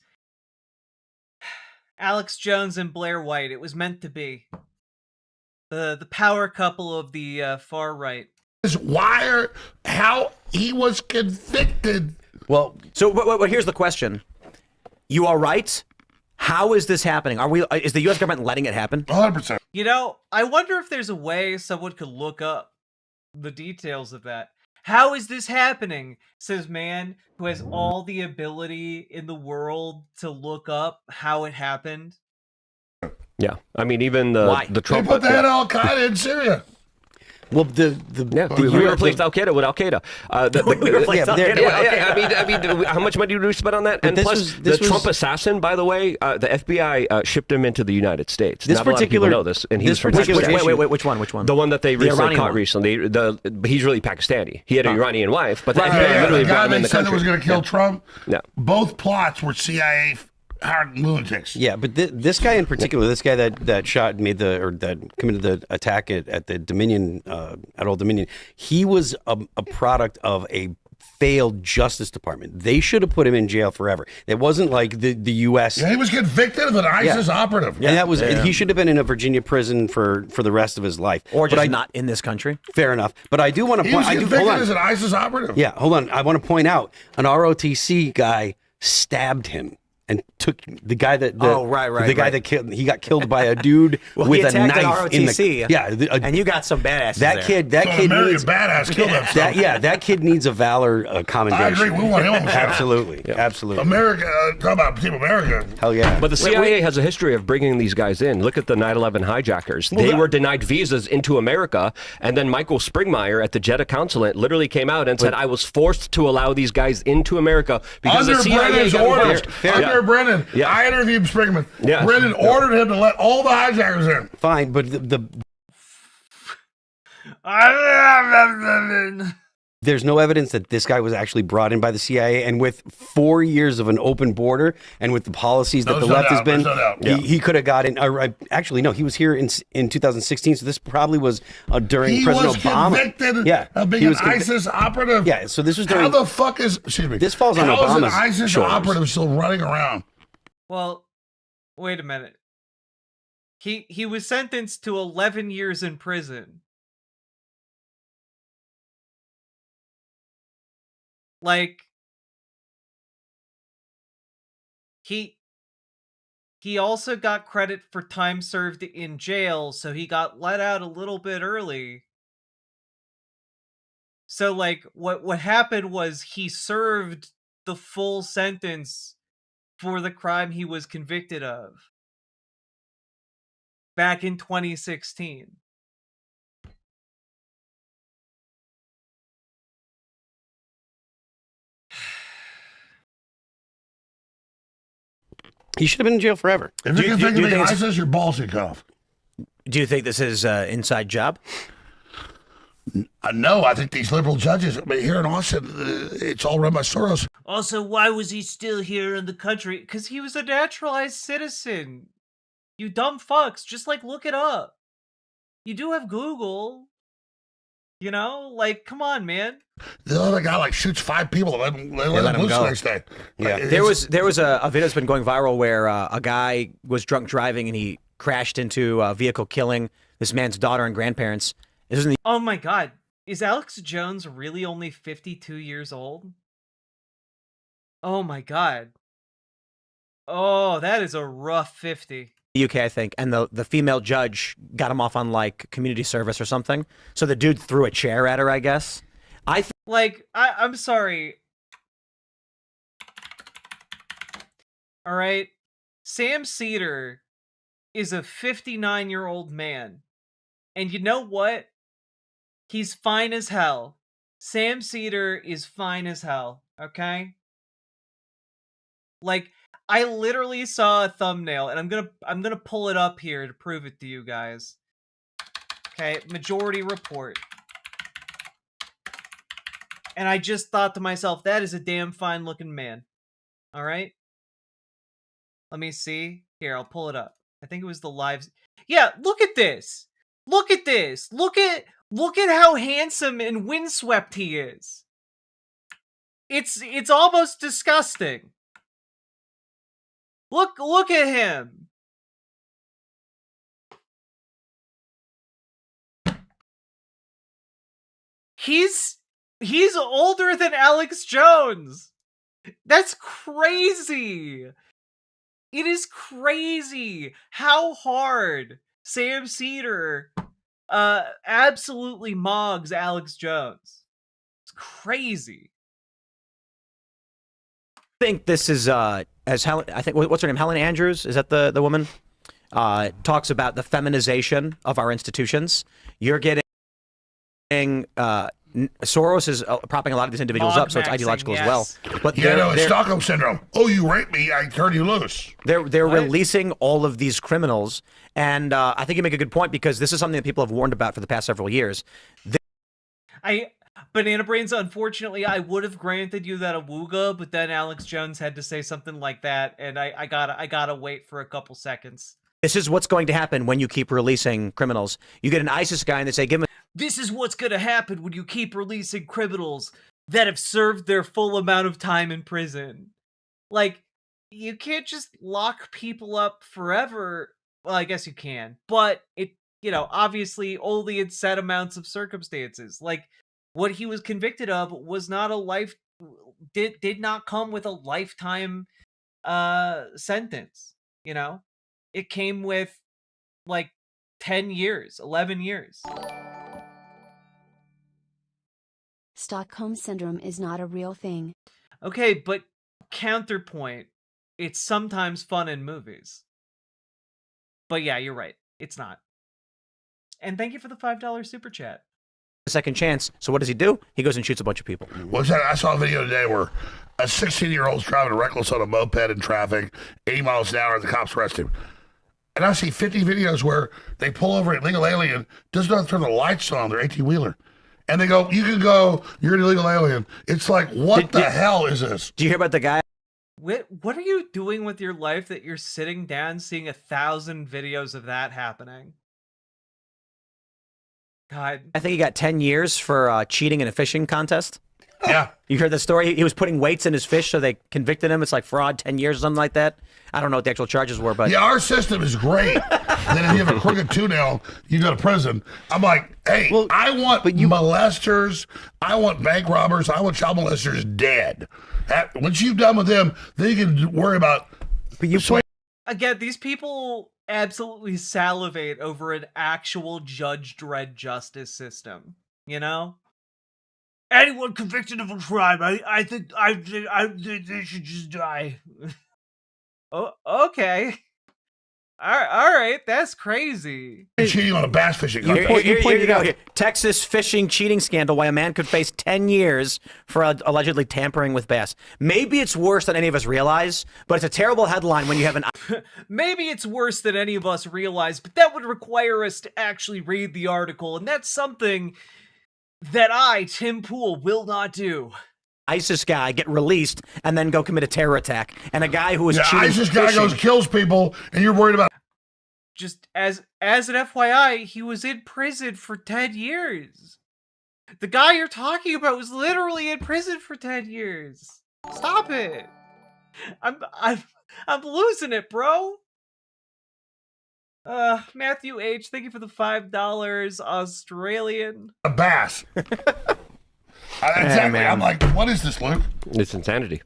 D: Alex Jones and Blair White. It was meant to be the power couple of the far right.
J: How he was convicted.
G: Well, so here's the question. You are right. How is this happening? Is the U.S. government letting it happen?
J: 100%.
D: You know, I wonder if there's a way someone could look up the details of that. How is this happening? Says man who has all the ability in the world to look up how it happened.
K: Yeah, I mean, even the Trump.
J: They put the head of Al Qaeda in Syria.
P: Well,
K: we replaced Al Qaeda with Al Qaeda. I mean, how much money did we spend on that? And plus, the Trump assassin, by the way, the FBI shipped him into the United States. Not a lot of people know this, and he's from Pakistan.
G: Wait, which one?
K: The one that they recently caught recently. He's really Pakistani. He had an Iranian wife, but the FBI literally brought him in the country.
J: The guy they said that was going to kill Trump.
K: Yeah.
J: Both plots were CIA hired lunatics.
P: Yeah, but this guy in particular, this guy that shot, that committed the attack at the Dominion, at Old Dominion, he was a product of a failed Justice Department. They should have put him in jail forever. It wasn't like the U.S.
J: Yeah, he was convicted of an ISIS operative.
P: Yeah, and he should have been in a Virginia prison for the rest of his life,
G: or just not in this country.
P: Fair enough, but I do want to point.
J: He was convicted as an ISIS operative.
P: Yeah, hold on. I want to point out an ROTC guy stabbed him. And took the guy that that killed. He got killed by a dude with a knife in the
G: and you got some badasses.
P: That kid
J: needs badass killed himself.
P: That kid needs a valor commendation.
J: I agree. We want him on the show.
P: Absolutely.
J: America, talk about Team America.
P: Hell yeah.
K: But the CIA has a history of bringing these guys in. Look at the 9/11 hijackers. They were denied visas into America, and then Michael Springmeier at the Jeddah consulate literally came out and said, "I was forced to allow these guys into America because the CIA
J: ordered." Brennan, I interviewed Springman. Brennan ordered him to let all the hijackers in.
P: Fine, but there's no evidence that this guy was actually brought in by the CIA. And with 4 years of an open border and with the policies that the left has been, he could have got in. Actually, no, he was here in 2016. So this probably was during President Obama.
J: He was convicted of being an ISIS operative.
P: Yeah, so this was during.
J: How the fuck is? Excuse me.
P: This falls on Obama's
J: shoulders. How is an ISIS operative still running around?
D: Well, wait a minute. He was sentenced to 11 years in prison. Like, he also got credit for time served in jail, so he got let out a little bit early. So, like, what happened was he served the full sentence for the crime he was convicted of back in 2016.
P: He should have been in jail forever.
J: If you're convicted of being ISIS, your balls should cut off.
G: Do you think this is an inside job?
J: No, I think these liberal judges here in Austin, it's all run by Soros.
D: Also, why was he still here in the country? Because he was a naturalized citizen. You dumb fucks. Just, like, look it up. You do have Google. You know? Like, come on, man.
J: The other guy, like, shoots 5 people and let him loose the next day.
G: Yeah. There was a video that's been going viral where a guy was drunk driving and he crashed into a vehicle, killing this man's daughter and grandparents.
D: Oh my god. Is Alex Jones really only 52 years old? Oh my god. Oh, that is a rough 50.
G: UK, I think, and the female judge got him off on, like, community service or something. So the dude threw a chair at her, I guess.
D: I'm sorry. All right. Sam Cedar is a 59-year-old man. And you know what? He's fine as hell. Sam Cedar is fine as hell, okay? Like, I literally saw a thumbnail, and I'm gonna pull it up here to prove it to you guys. Okay, Majority Report. And I just thought to myself, that is a damn fine-looking man. All right? Let me see. Here, I'll pull it up. I think it was the live... Yeah, look at this! Look at this! Look at how handsome and windswept he is. It's almost disgusting. Look at him. He's older than Alex Jones. That's crazy. It is crazy how hard Sam Cedar absolutely mogs Alex Jones. It's crazy.
G: I think this is as Helen. I think what's her name? Helen Andrews. Is that the woman? Talks about the feminization of our institutions. You're getting Soros is propping a lot of these individuals up, so it's ideological as well. But
J: it's Stockholm syndrome. Oh, you raped me, I turn you loose.
G: They're releasing all of these criminals, and I think you make a good point because this is something that people have warned about for the past several years.
D: Banana Brains, unfortunately, I would have granted you that awooga, but then Alex Jones had to say something like that, and I gotta wait for a couple seconds.
G: This is what's going to happen when you keep releasing criminals. You get an ISIS guy and they say, give him
D: This is what's gonna happen when you keep releasing criminals that have served their full amount of time in prison. Like, you can't just lock people up forever. Well, I guess you can, but obviously only in set amounts of circumstances. Like, what he was convicted of was not did not come with a lifetime sentence, It came with like 10 years, 11 years.
E: Stockholm Syndrome is not a real thing.
D: Okay, but counterpoint, it's sometimes fun in movies. But yeah, you're right. It's not. And thank you for the $5 super chat.
G: a second chance. So what does he do? He goes and shoots a bunch of people.
J: What's that? I saw a video today where a 16-year-old's driving reckless on a moped in traffic, 80 miles an hour, and the cops arrest him. And I see 50 videos where they pull over an illegal alien, does not turn the lights on their 18-wheeler. And they go, you can go, you're an illegal alien. It's like, what the hell is this?
G: Do you hear about the guy?
D: What are you doing with your life that you're sitting down seeing 1,000 videos of that happening? God.
G: I think he got 10 years for cheating in a fishing contest.
J: Yeah.
G: You heard the story? He was putting weights in his fish, so they convicted him. It's like fraud, 10 years or something like that. I don't know what the actual charges were, but...
J: Yeah, our system is great. Then if you have a crooked toenail, you go to prison. I'm like, hey, I want molesters, I want bank robbers, I want child molesters dead. Once you've done with them, then you can worry about...
G: But you
D: Again, these people absolutely salivate over an actual Judge Dredd justice system, you know? Anyone convicted of a crime, I think they should just die. Oh, okay. All right, that's crazy.
J: Cheating on a bass fishing
G: contest. Here you go. Texas fishing cheating scandal, why a man could face 10 years for allegedly tampering with bass. Maybe it's worse than any of us realize, but it's a terrible headline when you have an...
D: Maybe it's worse than any of us realize, but that would require us to actually read the article, and that's something that I, Tim Pool, will not do.
G: ISIS guy get released and then go commit a terror attack, and a guy who was cheating.
J: ISIS guy goes kills people, and you're worried about.
D: Just as an FYI, he was in prison for 10 years. The guy you're talking about was literally in prison for 10 years. Stop it. I'm losing it, bro. Matthew H, thank you for the $5 Australian.
J: A bass. Exactly.
G: Man.
J: I'm like, what is this, Luke?
K: It's insanity.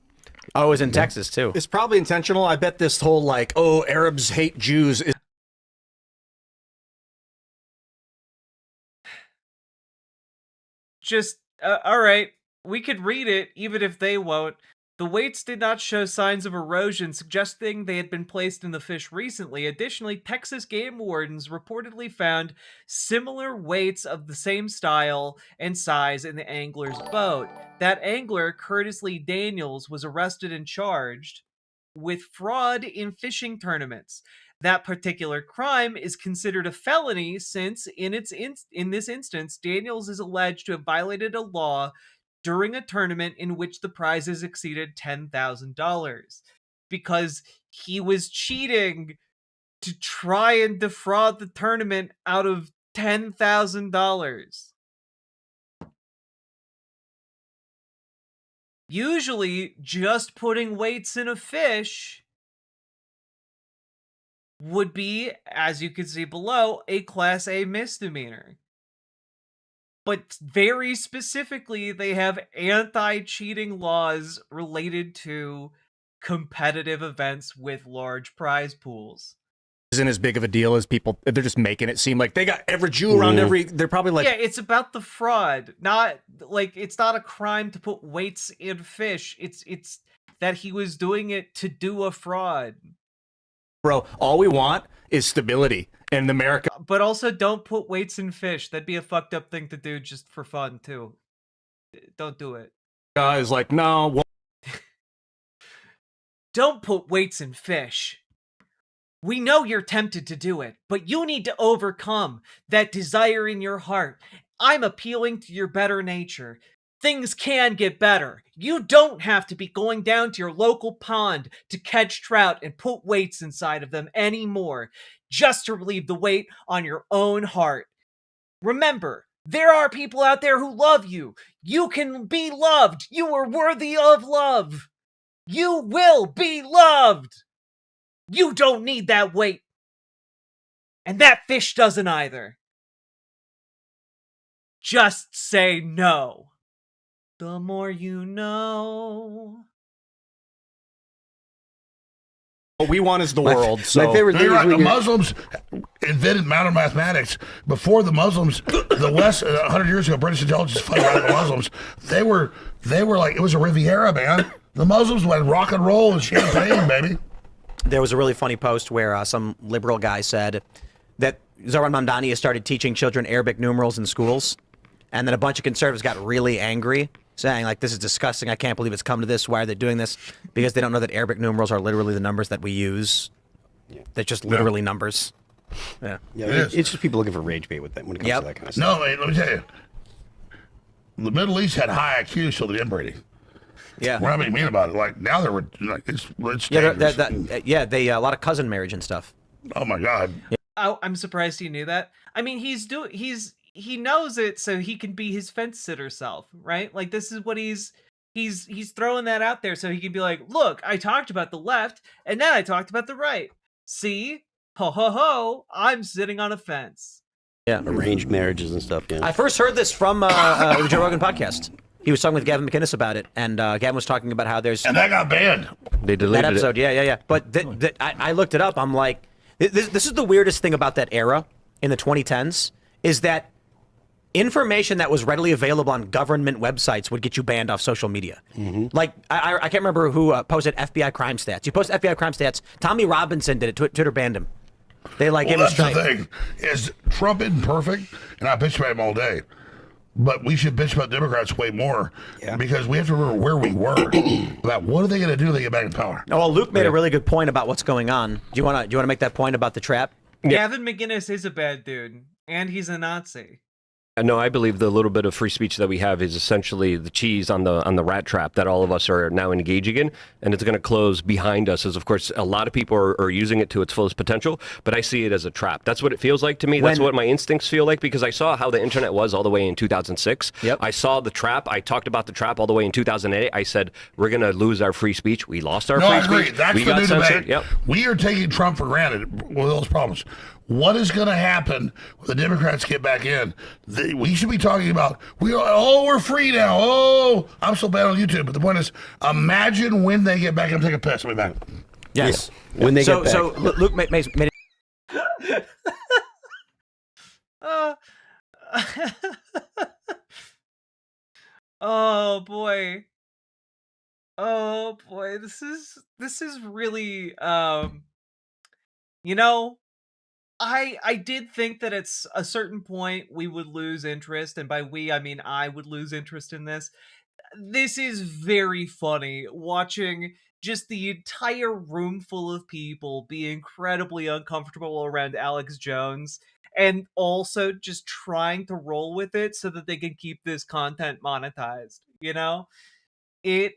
G: Oh, it was in Texas, too.
O: It's probably intentional. I bet this whole, like, oh, Arabs hate Jews is...
D: Just, all right, we could read it, even if they won't. The weights did not show signs of erosion, suggesting they had been placed in the fish recently. Additionally, Texas game wardens reportedly found similar weights of the same style and size in the angler's boat. That angler, Curtis Lee Daniels, was arrested and charged with fraud in fishing tournaments. That particular crime is considered a felony since, in this instance, Daniels is alleged to have violated a law during a tournament in which the prizes exceeded $10,000 because he was cheating to try and defraud the tournament out of $10,000. Usually, just putting weights in a fish would be, as you can see below, a Class A misdemeanor. But very specifically, they have anti-cheating laws related to competitive events with large prize pools.
O: isn't as big of a deal as people. They're just making it seem like they got every Jew around every. They're probably like,
D: yeah, it's about the fraud, not like it's not a crime to put weights in fish. It's that he was doing it to do a fraud.
O: bro, all we want is stability in America.
D: But also, don't put weights in fish. That'd be a fucked up thing to do just for fun too. Don't do it.
O: Is like, no. Well,
D: don't put weights in fish. We know you're tempted to do it, but you need to overcome that desire in your heart. I'm appealing to your better nature. Things can get better. You don't have to be going down to your local pond to catch trout and put weights inside of them anymore, just to relieve the weight on your own heart. Remember, there are people out there who love you. You can be loved. You are worthy of love. You will be loved. You don't need that weight. And that fish doesn't either. Just say no. The more you know.
O: What we want is the world. So.
J: My favorite thing is the Muslims invented modern mathematics. Before the Muslims, the West, 100 years ago, British intelligence fought around the Muslims. They were like, it was a Riviera, man. The Muslims went rock and roll and champagne, baby.
G: There was a really funny post where some liberal guy said that Zoran Mamdani has started teaching children Arabic numerals in schools, and then a bunch of conservatives got really angry, saying, like, this is disgusting, I can't believe it's come to this, why are they doing this? Because they don't know that Arabic numerals are literally the numbers that we use. They're just literally numbers. Yeah,
P: it's just people looking for rage bait with that when it comes to that kind of stuff.
J: No, let me tell you. The Middle East had high IQ, so the inbreeding.
G: Yeah,
J: we're not being mean about it. Like now, they're like it's
G: they a lot of cousin marriage and stuff.
J: Oh my god!
D: Oh, I'm surprised he knew that. I mean, he knows it, so he can be his fence sitter self, right? Like this is what he's throwing that out there, so he can be like, look, I talked about the left, and then I talked about the right. See, ho ho ho, I'm sitting on a fence.
G: Yeah,
P: arranged marriages and stuff. Yeah,
G: I first heard this from the Joe Rogan podcast. He was talking with Gavin McInnes about it, and Gavin was talking about how there's...
J: And that got banned.
K: They deleted
G: that episode,
K: it.
G: Yeah. But I looked it up. I'm like, this is the weirdest thing about that era in the 2010s, is that information that was readily available on government websites would get you banned off social media.
P: Mm-hmm.
G: Like, I can't remember who posted FBI crime stats. You post FBI crime stats. Tommy Robinson did it. Twitter banned him. They like gave him a strike.
J: That's the thing, is Trump isn't perfect, and I bitch about him all day. But we should bitch about Democrats way more because we have to remember where we were. About what are they going to do when they get back in power?
G: Oh, well, Luke made a really good point about what's going on. Do you want to make that point about the trap?
D: Gavin McInnes is a bad dude, and he's a Nazi.
K: No, I believe the little bit of free speech that we have is essentially the cheese on the rat trap that all of us are now engaging in, and it's going to close behind us. As of course, a lot of people are using it to its fullest potential, but I see it as a trap. That's what it feels like to me. That's what my instincts feel like, because I saw how the internet was all the way in 2006.
G: Yep.
K: I saw the trap. I talked about the trap all the way in 2008. I said we're going to lose our free speech. We lost our free speech.
J: That's
K: we
J: the
K: got
J: new
K: censored.
J: debate.
K: Yep.
J: We are taking Trump for granted with those problems. What is going to happen when the Democrats get back in? We should be talking about, we're free now. Oh, I'm so bad on YouTube. But the point is, imagine when they get back and take a piss. I'll be back.
G: Yes.
P: Yeah. When they get back.
G: So Luke made it.
D: Oh boy. This is really you know, I did think that at a certain point we would lose interest, and by we I mean I would lose interest in this. This is very funny watching just the entire room full of people be incredibly uncomfortable around Alex Jones, and also just trying to roll with it so that they can keep this content monetized. You know, it's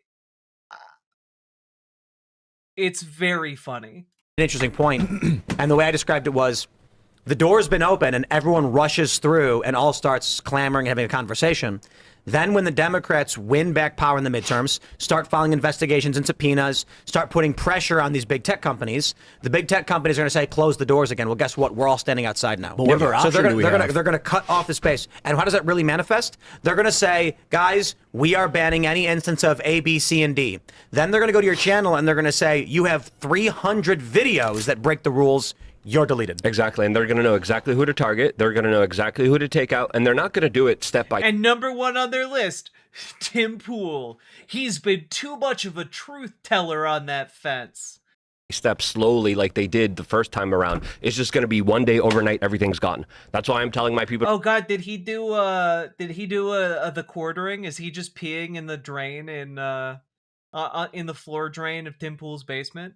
D: very funny.
G: An interesting point, and the way I described it was, the door's been open and everyone rushes through and all starts clamoring and having a conversation. Then when the Democrats win back power in the midterms, start filing investigations and subpoenas, start putting pressure on these big tech companies, the big tech companies are going to say, close the doors again. Well, guess what? We're all standing outside now.
O: But what other option do we have?
G: They're going to cut off the space. And how does that really manifest? They're going to say, guys, we are banning any instance of A, B, C, and D. Then they're going to go to your channel and they're going to say, you have 300 videos that break the rules. you're deleted.
K: Exactly, and they're going to know exactly who to target. They're going to know exactly who to take out, and they're not going to do it step by.
D: And number one on their list, Tim Pool. He's been too much of a truth teller on that fence.
K: Step slowly like they did the first time around. It's just going to be one day, overnight, everything's gone. That's why I'm telling my people.
D: Oh God, did he do the quartering? Is he just peeing in the drain in the floor drain of Tim Pool's basement?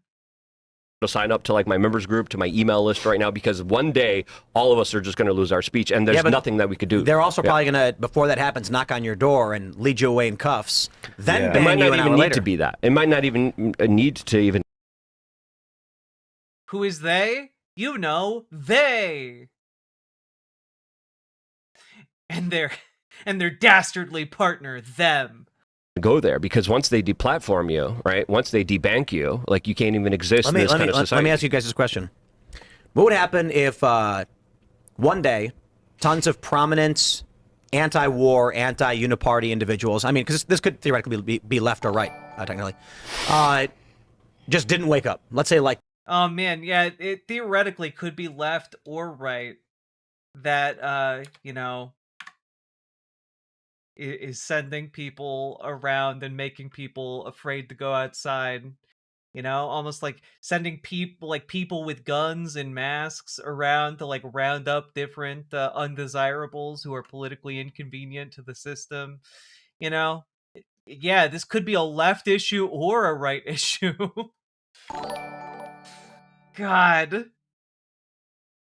K: To sign up to like my members group, to my email list right now, because one day all of us are just going to lose our speech, and there's nothing that we could do.
G: They're also probably going to, before that happens, knock on your door and lead you away in cuffs. Then ban
K: it might
G: you
K: not
G: an
K: even
G: hour
K: need
G: later.
K: to be that. It might not even need to even.
D: Who is they? You know, they. And their dastardly partner, them.
K: Go there, because once they deplatform you, right? Once they debank you, like you can't even exist in this kind of society.
G: Let me ask you guys this question. What would happen if one day tons of prominent anti-war, anti-uniparty individuals, I mean, because this could theoretically be left or right, technically, just didn't wake up? Let's say like...
D: Oh man, yeah, it theoretically could be left or right that, is sending people around and making people afraid to go outside. Almost like sending people with guns and masks around to like round up different undesirables who are politically inconvenient to the system. Yeah, this could be a left issue or a right issue. God.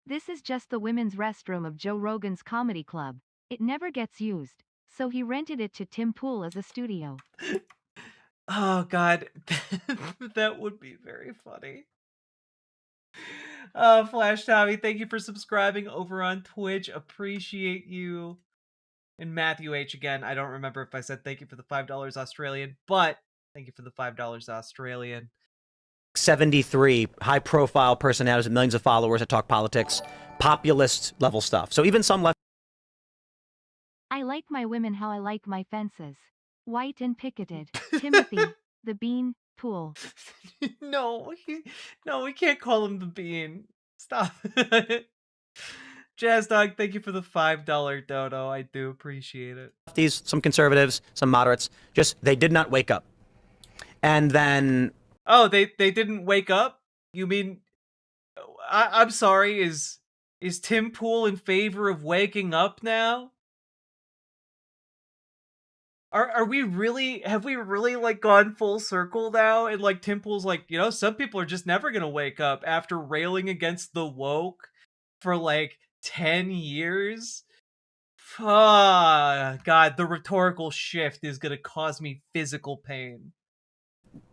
F: This is just the women's restroom of Joe Rogan's comedy club. It never gets used, so he rented it to Tim Pool as a studio.
D: Oh God, that would be very funny. Flash Tommy, thank you for subscribing over on Twitch. Appreciate you. And Matthew H again. I don't remember if I said thank you for the $5 Australian, but thank you for the $5 Australian.
G: 73 high-profile personalities with millions of followers that talk politics, populist level stuff. So even some left.
F: I like my women how I like my fences. White and picketed. Timothy, the Bean, Pool.
D: No, we can't call him the Bean. Stop. Jazz Dog, thank you for the $5 dono. I do appreciate it.
G: Some conservatives, some moderates, just they did not wake up. And then...
D: Oh, they didn't wake up? You mean... I'm sorry, is Tim Pool in favor of waking up now? Have we really like gone full circle now? And like Tim Pool's like, some people are just never gonna wake up after railing against the woke for like 10 years? God, the rhetorical shift is gonna cause me physical pain.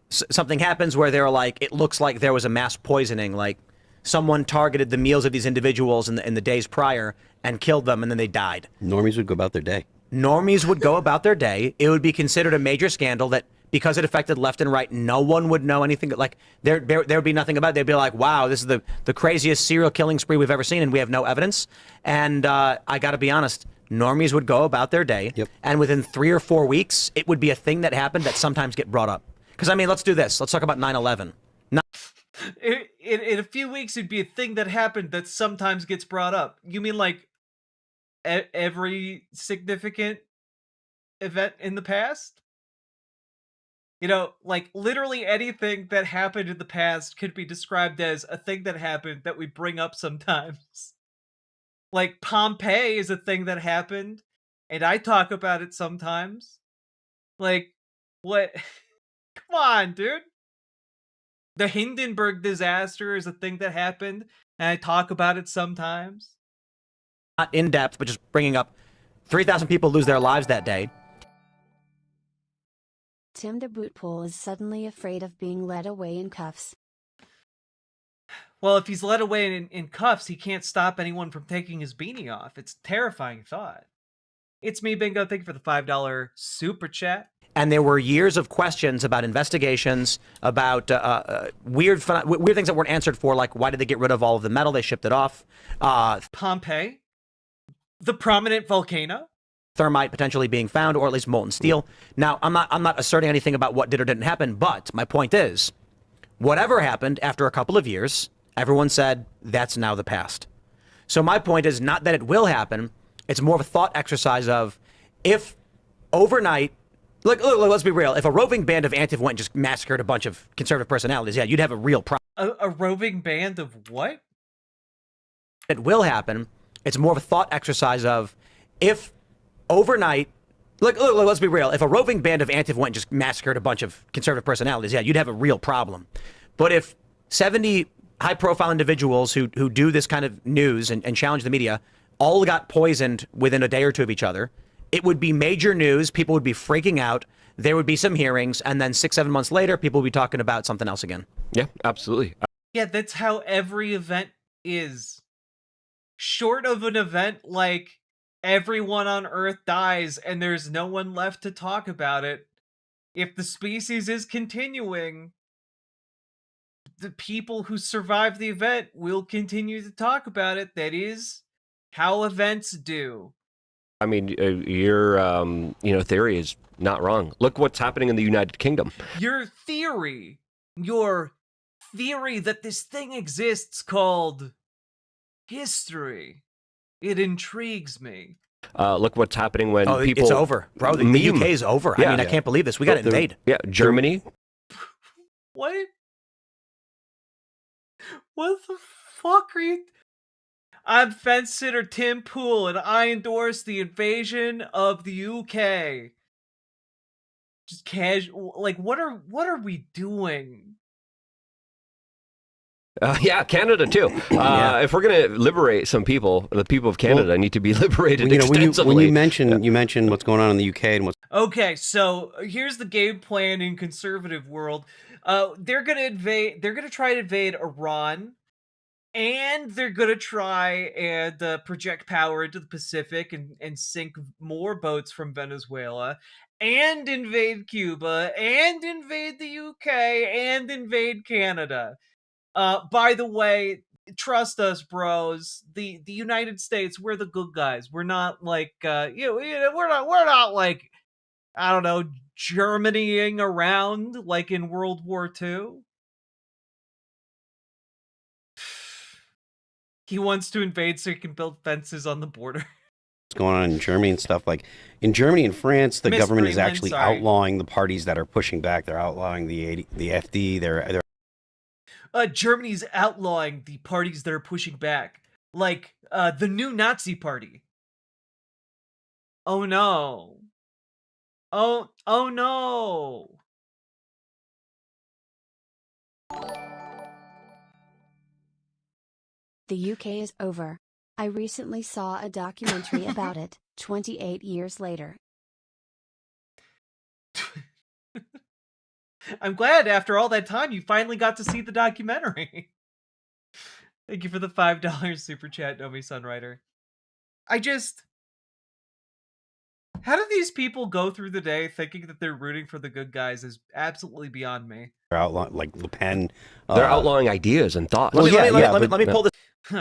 G: Something happens where they're like, it looks like there was a mass poisoning, like someone targeted the meals of these individuals in the days prior and killed them, and then they died.
P: Normies would go about their day.
G: Normies would go about their day. It would be considered a major scandal that because it affected left and right, no one would know anything. Like there would be nothing about it. They'd be like, wow, this is the craziest serial killing spree we've ever seen, and we have no evidence. And I got to be honest, normies would go about their day, and within 3 or 4 weeks, it would be a thing that happened that sometimes get brought up. Because, I mean, let's do this. Let's talk about 9/11.
D: In a few weeks, it'd be a thing that happened that sometimes gets brought up. You mean like every significant event in the past? Like literally anything that happened in the past could be described as a thing that happened that we bring up sometimes. Like Pompeii is a thing that happened, and I talk about it sometimes. Like, what? Come on, dude. The Hindenburg disaster is a thing that happened, and I talk about it sometimes.
G: Not in depth, but just bringing up 3,000 people lose their lives that day.
E: Tim the Bootpool is suddenly afraid of being led away in cuffs.
D: Well, if he's led away in cuffs, he can't stop anyone from taking his beanie off. It's a terrifying thought. It's me, Bingo. Thank you for the $5 super chat.
G: And there were years of questions about investigations, about weird things that weren't answered for, like why did they get rid of all of the metal? They shipped it off.
D: Pompeii, the prominent volcano,
G: thermite potentially being found, or at least molten steel. Now, I'm not asserting anything about what did or didn't happen, but my point is, whatever happened after a couple of years, Everyone said that's now the past. So my point is not that it will happen. It's more of a thought exercise of if overnight, look, let's be real. If a roving band of Antifa went and just massacred a bunch of conservative personalities, yeah, you'd have a real problem.
D: A roving band of what?
G: It will happen. It's more of a thought exercise of if overnight, look, let's be real. If a roving band of Antifa went and just massacred a bunch of conservative personalities, yeah, you'd have a real problem. But if 70 high-profile individuals who do this kind of news and challenge the media all got poisoned within a day or two of each other, it would be major news. People would be freaking out. There would be some hearings, and then 6-7 months later, people would be talking about something else again.
K: Yeah, absolutely.
D: Yeah, that's how every event is. Short of an event like everyone on Earth dies and there's no one left to talk about it, if the species is continuing, the people who survive the event will continue to talk about it. That is how events do.
K: I mean, your theory is not wrong. Look what's happening in the United Kingdom.
D: Your theory that this thing exists called history, it intrigues me.
K: Look what's happening when people...
G: It's over, bro. The UK is over.
K: Yeah.
G: I mean, I can't believe this. We got to invade.
K: Yeah, Germany.
D: What? What the fuck are you... I'm fence sitter Tim Pool, and I endorse the invasion of the UK. Just casual, like, what are we doing?
K: Yeah, Canada too. If we're gonna liberate some people, the people of Canada need to be liberated extensively.
P: When you mention what's going on in the UK and what's
D: Okay, so here's the game plan in conservative world. They're gonna try to invade Iran. And they're gonna try and project power into the Pacific and sink more boats from Venezuela, and invade Cuba, and invade the UK, and invade Canada. By the way, trust us, bros. The United States, we're the good guys. We're not like we're not like, I don't know, Germanying around like in World War II. He wants to invade so he can build fences on the border.
P: What's going on in Germany and stuff. Like in Germany and France, the government is actually outlawing the parties that are pushing back. They're outlawing the FD. They're
D: Germany's outlawing the parties that are pushing back, like the new Nazi party. Oh no! Oh no!
E: The UK is over. I recently saw a documentary about it, 28 years later.
D: I'm glad after all that time you finally got to see the documentary. Thank you for the $5 super chat, Nomi Sunrider. How do these people go through the day thinking that they're rooting for the good guys is absolutely beyond me.
P: They're outlawing, like Le Pen.
K: They're outlawing ideas and thoughts.
G: Let me pull this.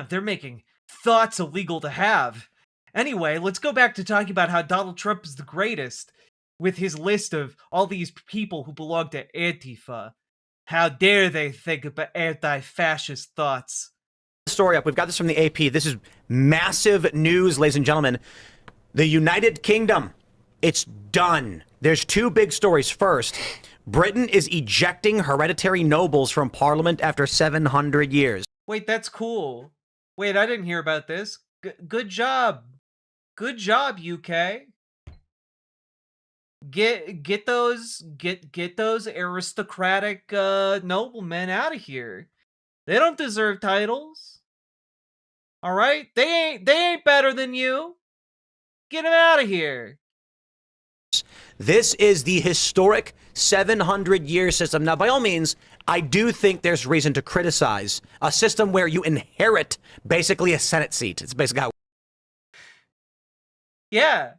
D: They're making thoughts illegal to have. Anyway, let's go back to talking about how Donald Trump is the greatest with his list of all these people who belong to Antifa. How dare they think about anti-fascist thoughts?
G: Story up. We've got this from the AP. This is massive news, ladies and gentlemen. The United Kingdom, it's done. There's two big stories. First, Britain is ejecting hereditary nobles from Parliament after 700 years.
D: Wait, that's cool. Wait, I didn't hear about this. Good job. Good job, UK. Get those aristocratic noblemen out of here. They don't deserve titles. All right? They ain't better than you. Get them out of here.
G: This is the historic 700-year system. Now, by all means, I do think there's reason to criticize a system where you inherit basically a Senate seat. It's basically how.
D: Yeah,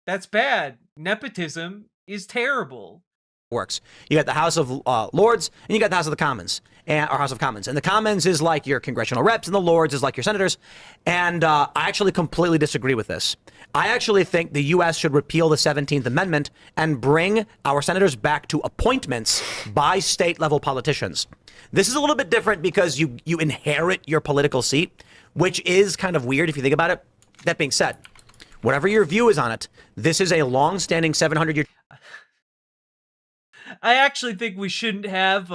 D: that's bad. Nepotism is terrible.
G: works. You got the House of Lords and you got the House of the Commons, or House of Commons. And the Commons is like your congressional reps and the Lords is like your senators. And I actually completely disagree with this. I actually think the U.S. should repeal the 17th Amendment and bring our senators back to appointments by state level politicians. This is a little bit different because you inherit your political seat, which is kind of weird if you think about it. That being said, whatever your view is on it, this is a long-standing 700-year...
D: I actually think we shouldn't have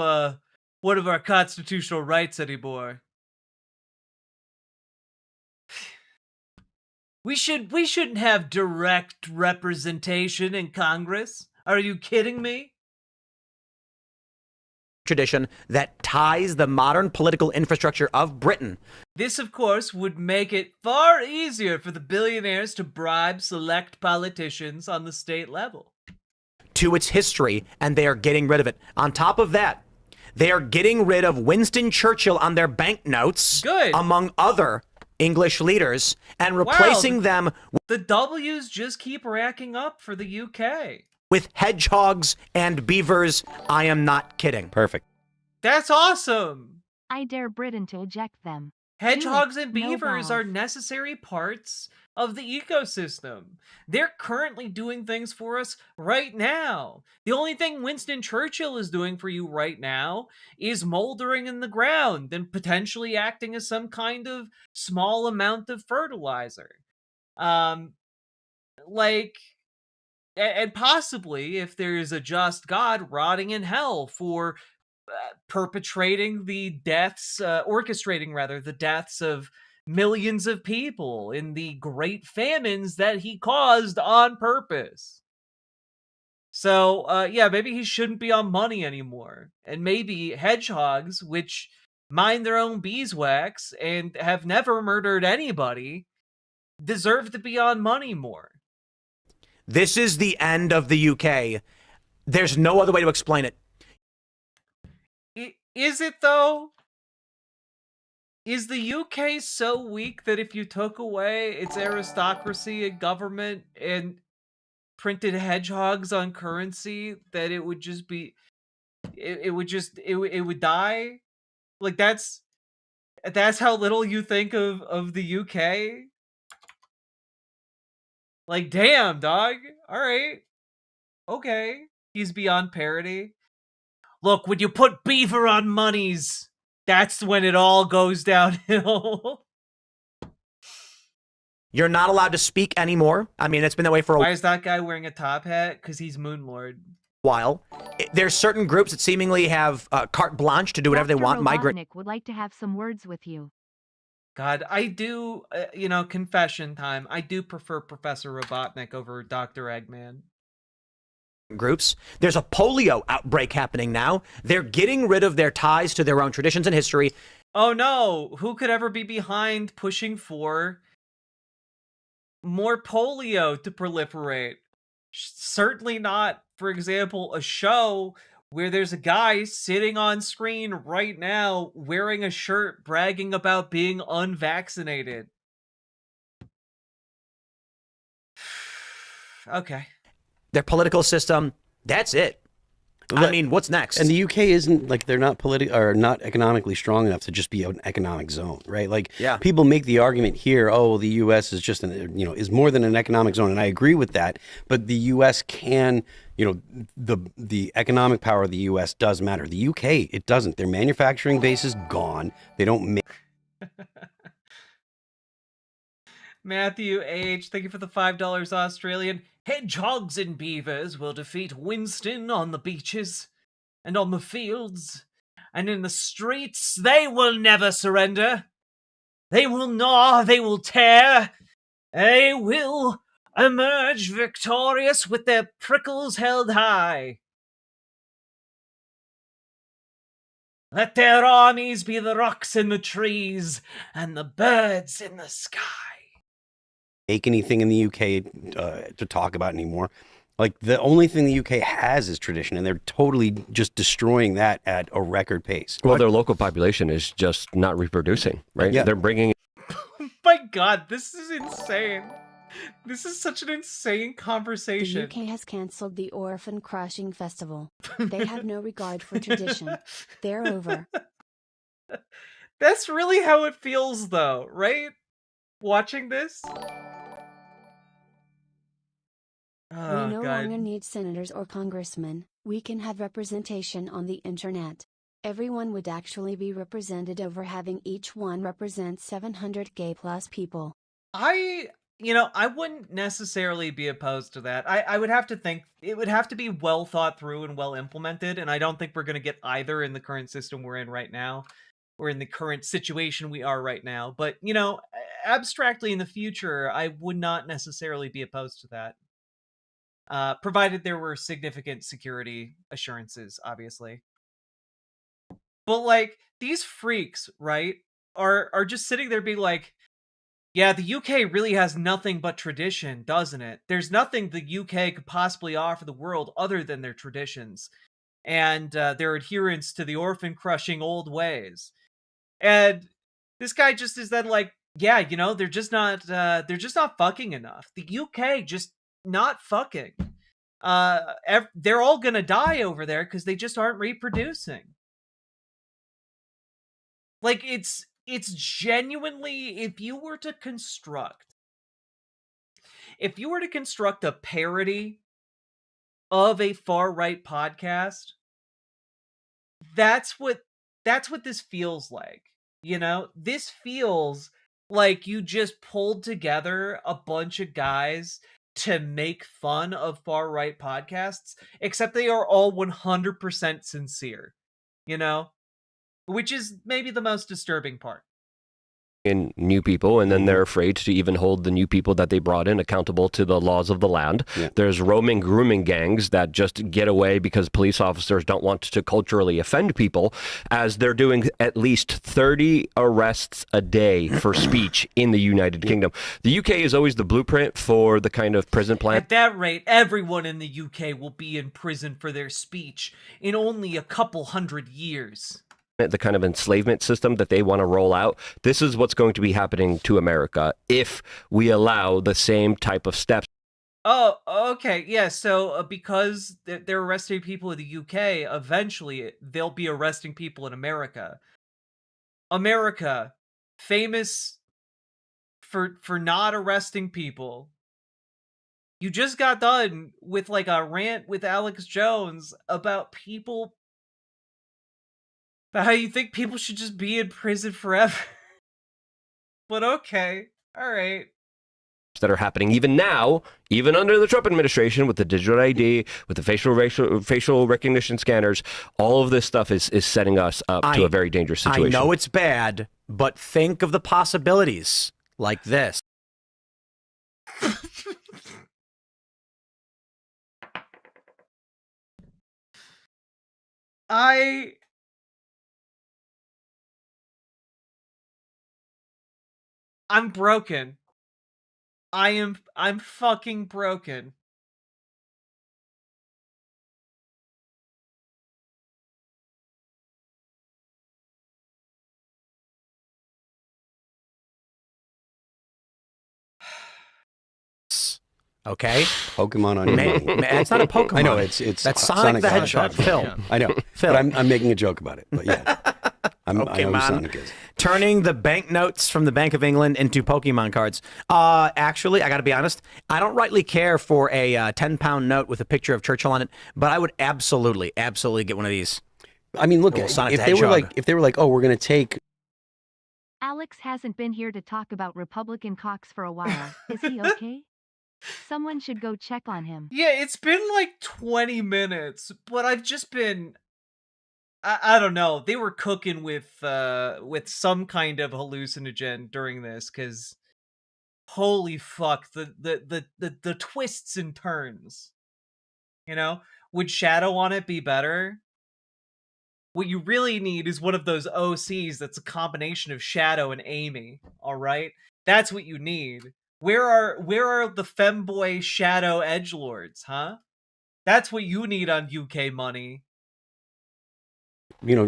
D: one of our constitutional rights anymore. We shouldn't have direct representation in Congress. Are you kidding me?
G: Tradition that ties the modern political infrastructure of Britain.
D: This, of course, would make it far easier for the billionaires to bribe select politicians on the state level.
G: To its history, and they are getting rid of it. On top of that, they are getting rid of Winston Churchill on their banknotes, among other English leaders, and replacing them.
D: The W's just keep racking up for the UK.
G: With hedgehogs and beavers. I am not kidding.
P: Perfect.
D: That's awesome.
F: I dare Britain to eject them.
D: Hedgehogs and
F: No
D: beavers
F: balls.
D: are necessary parts of the ecosystem. They're currently doing things for us right now. The only thing Winston Churchill is doing for you right now is moldering in the ground and potentially acting as some kind of small amount of fertilizer. And possibly, if there is a just God, rotting in hell for perpetrating the deaths, orchestrating rather, the deaths of millions of people in the great famines that he caused on purpose. So, yeah, maybe he shouldn't be on money anymore. And maybe hedgehogs, which mind their own beeswax and have never murdered anybody, deserve to be on money more.
G: This is the end of the UK. There's no other way to explain it.
D: Is it, though? Is the UK so weak that if you took away its aristocracy and government and printed hedgehogs on currency, that it would just be... It would die? Like, that's how little you think of the UK? Like, damn, dog. All right. Okay. He's beyond parody. Look, when you put beaver on monies, that's when it all goes downhill.
G: You're not allowed to speak anymore. I mean, it's been that way for a
D: Why is that guy wearing a top hat? Because he's Moonlord.
G: while. There's certain groups that seemingly have carte blanche to do whatever they want.
F: Robotnik would like to have some words with you.
D: God, I do, confession time. I do prefer Professor Robotnik over Dr. Eggman.
G: Groups. There's a polio outbreak happening now. They're getting rid of their ties to their own traditions and history.
D: Oh no, who could ever be behind pushing for more polio to proliferate? Certainly not, for example, a show where there's a guy sitting on screen right now wearing a shirt bragging about being unvaccinated. Okay.
G: Their political system, that's it. I mean, what's next?
P: And the UK isn't like they're not not economically strong enough to just be an economic zone, right? Like, people make the argument here, oh, the US is just is more than an economic zone, and I agree with that. But the US can, the economic power of the US does matter. The UK, it doesn't. Their manufacturing base is gone. They don't make.
D: Matthew H, thank you for the $5 Australian. Hedgehogs and beavers will defeat Winston on the beaches and on the fields and in the streets. They will never surrender. They will gnaw, they will tear. They will emerge victorious with their prickles held high. Let their armies be the rocks in the trees and the birds in the sky.
P: Make anything in the UK to talk about anymore. Like, the only thing the UK has is tradition, and they're totally just destroying that at a record pace.
K: Well, their local population is just not reproducing, right?
P: Yeah.
K: They're bringing...
D: Oh my God, this is insane. This is such an insane
E: The
D: conversation.
E: UK has cancelled the Orphan Crushing Festival. They have no regard for tradition. They're over.
D: That's really how it feels, though, right? Watching this?
E: We
D: Oh,
E: no
D: God.
E: longer need senators or congressmen, we can have representation on the internet. Everyone would actually be represented over having each one represent 700 gay plus people.
D: I wouldn't necessarily be opposed to that. I would have to think it would have to be well thought through and well implemented, and I don't think we're going to get either in the current system we're in right now, or in the current situation we are right now. But, abstractly in the future, I would not necessarily be opposed to that. Provided there were significant security assurances, obviously. But, like, these freaks, right, are just sitting there being like, yeah, the UK really has nothing but tradition, doesn't it? There's nothing the UK could possibly offer the world other than their traditions and their adherence to the orphan-crushing old ways. And this guy just is then like, yeah, they're just not fucking enough. The UK just not fucking. They're all gonna die over there because they just aren't reproducing. Like, it's genuinely, if you were to construct a parody of a far-right podcast, that's what this feels like. This feels like you just pulled together a bunch of guys to make fun of far-right podcasts, except they are all 100% sincere, which is maybe the most disturbing part.
K: In new people, and then they're afraid to even hold the new people that they brought in accountable to the laws of the land. Yeah. There's roaming grooming gangs that just get away because police officers don't want to culturally offend people, as they're doing at least 30 arrests a day for speech in the United Kingdom. The UK is always the blueprint for the kind of prison plan.
D: At that rate, everyone in the UK will be in prison for their speech in only a couple hundred years.
K: The kind of enslavement system that they want to roll out. This is what's going to be happening to America if we allow the same type of steps.
D: Oh, okay. Yeah, so because they're arresting people in the UK, eventually they'll be arresting people in America. America, famous for not arresting people. You just got done with like a rant with Alex Jones about people, about how you think people should just be in prison forever. But okay, all right.
K: That are happening even now, even under the Trump administration, with the digital ID, with the facial recognition scanners. All of this stuff is setting us up to a very dangerous situation.
G: I know it's bad, but think of the possibilities like this.
D: I'm broken. I'm fucking broken.
G: Okay,
P: Pokemon on your mind.
G: It's not a Pokemon.
P: I know it's
G: that's Sonic the Hedgehog. Phil.
P: I know,
G: Phil.
P: but I'm making a joke about it. But yeah, I know who Sonic is.
G: Turning the banknotes from the Bank of England into Pokemon cards. Actually, I got to be honest. I don't rightly care for a 10-pound note with a picture of Churchill on it, but I would absolutely get one of these.
P: I mean, look, if they were like, oh, we're going to take.
F: Alex hasn't been here to talk about Republican cocks for a while. Is he okay? Someone should go check on him.
D: Yeah, it's been like 20 minutes, but I've just been, I don't know. They were cooking with some kind of hallucinogen during this, because holy fuck, the twists and turns. Would Shadow on it be better? What you really need is one of those OCs that's a combination of Shadow and Amy. All right, that's what you need. Where are the femboy Shadow edgelords, huh? That's what you need on UK money.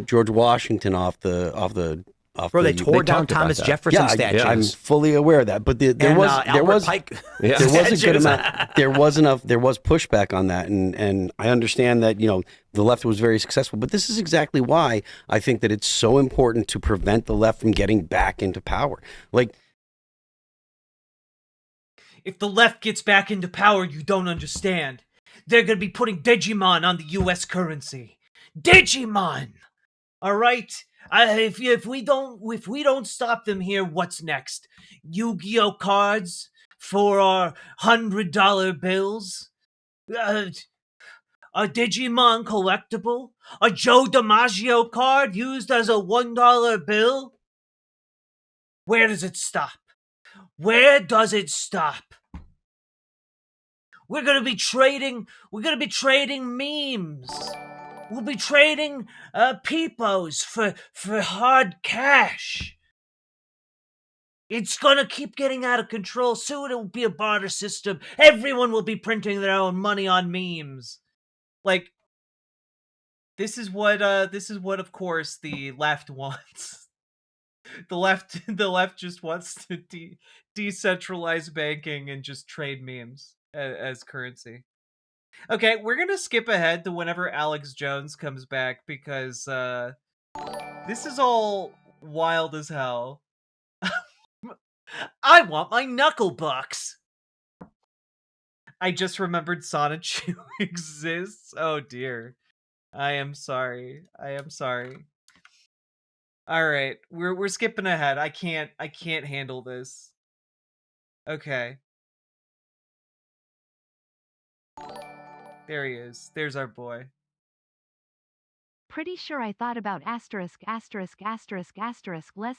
P: George Washington off the
G: Bro, they tore down
P: talked about
G: Thomas
P: that.
G: Jefferson
P: Yeah,
G: statues.
P: I'm fully aware of that. But there
G: And,
P: was
G: Albert Pike
P: there was a good
G: statues.
P: amount. There was pushback on that, and I understand that the left was very successful. But this is exactly why I think that it's so important to prevent the left from getting back into power. Like,
D: if the left gets back into power, you don't understand. They're gonna be putting Digimon on the U.S. currency. Digimon. All right. If we don't stop them here, what's next? Yu-Gi-Oh cards for our $100 bills. A Digimon collectible. A Joe DiMaggio card used as a $1 bill. Where does it stop? Where does it stop? We're gonna be trading memes. We'll be trading peepos for hard cash. It's gonna keep getting out of control. Soon it will be a barter system. Everyone will be printing their own money on memes. Like, this is what of course the left wants. The left just wants to decentralize banking and just trade memes as currency. Okay, we're gonna skip ahead to whenever Alex Jones comes back because this is all wild as hell. I want my knuckle bucks. I just remembered Sonichu exists. Oh dear. I am sorry. All right, we're skipping ahead. I can't handle this. Okay. There he is. There's our boy.
F: Pretty sure I thought about less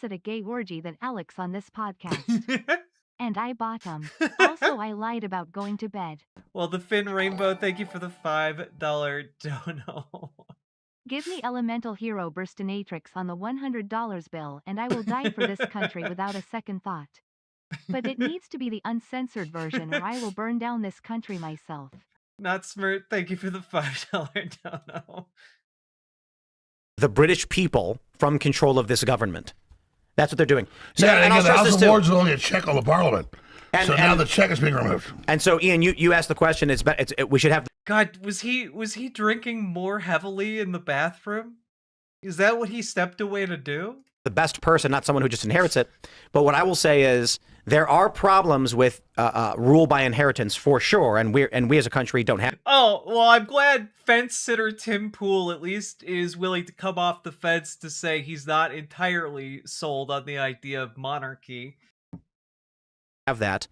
F: at a gay orgy than Alex on this podcast. And I bottom. Also, I lied about going to bed.
D: Well, the Finn Rainbow, thank you for the $5 dono.
F: Give me Elemental Hero Burstinatrix on the $100 bill and I will die for this country without a second thought. But it needs to be the uncensored version or I will burn down this country myself.
D: Not Smirt, thank you for the $5 dono.
G: The British people from control of this government. That's what they're doing. So,
J: Yeah,
G: and
J: and
G: I'll
J: the
G: stress
J: House
G: this
J: of
G: too.
J: Lords is only a check on the Parliament. So now the check is being removed.
G: And so, Ian, you asked the question. We should have.
D: God, was he drinking more heavily in the bathroom? Is that what he stepped away to do?
G: The best person, not someone who just inherits it. But what I will say is there are problems with rule by inheritance for sure, and we as a country don't have.
D: Oh, well, I'm glad fence sitter Tim Pool at least is willing to come off the fence to say he's not entirely sold on the idea of monarchy.
G: Have that.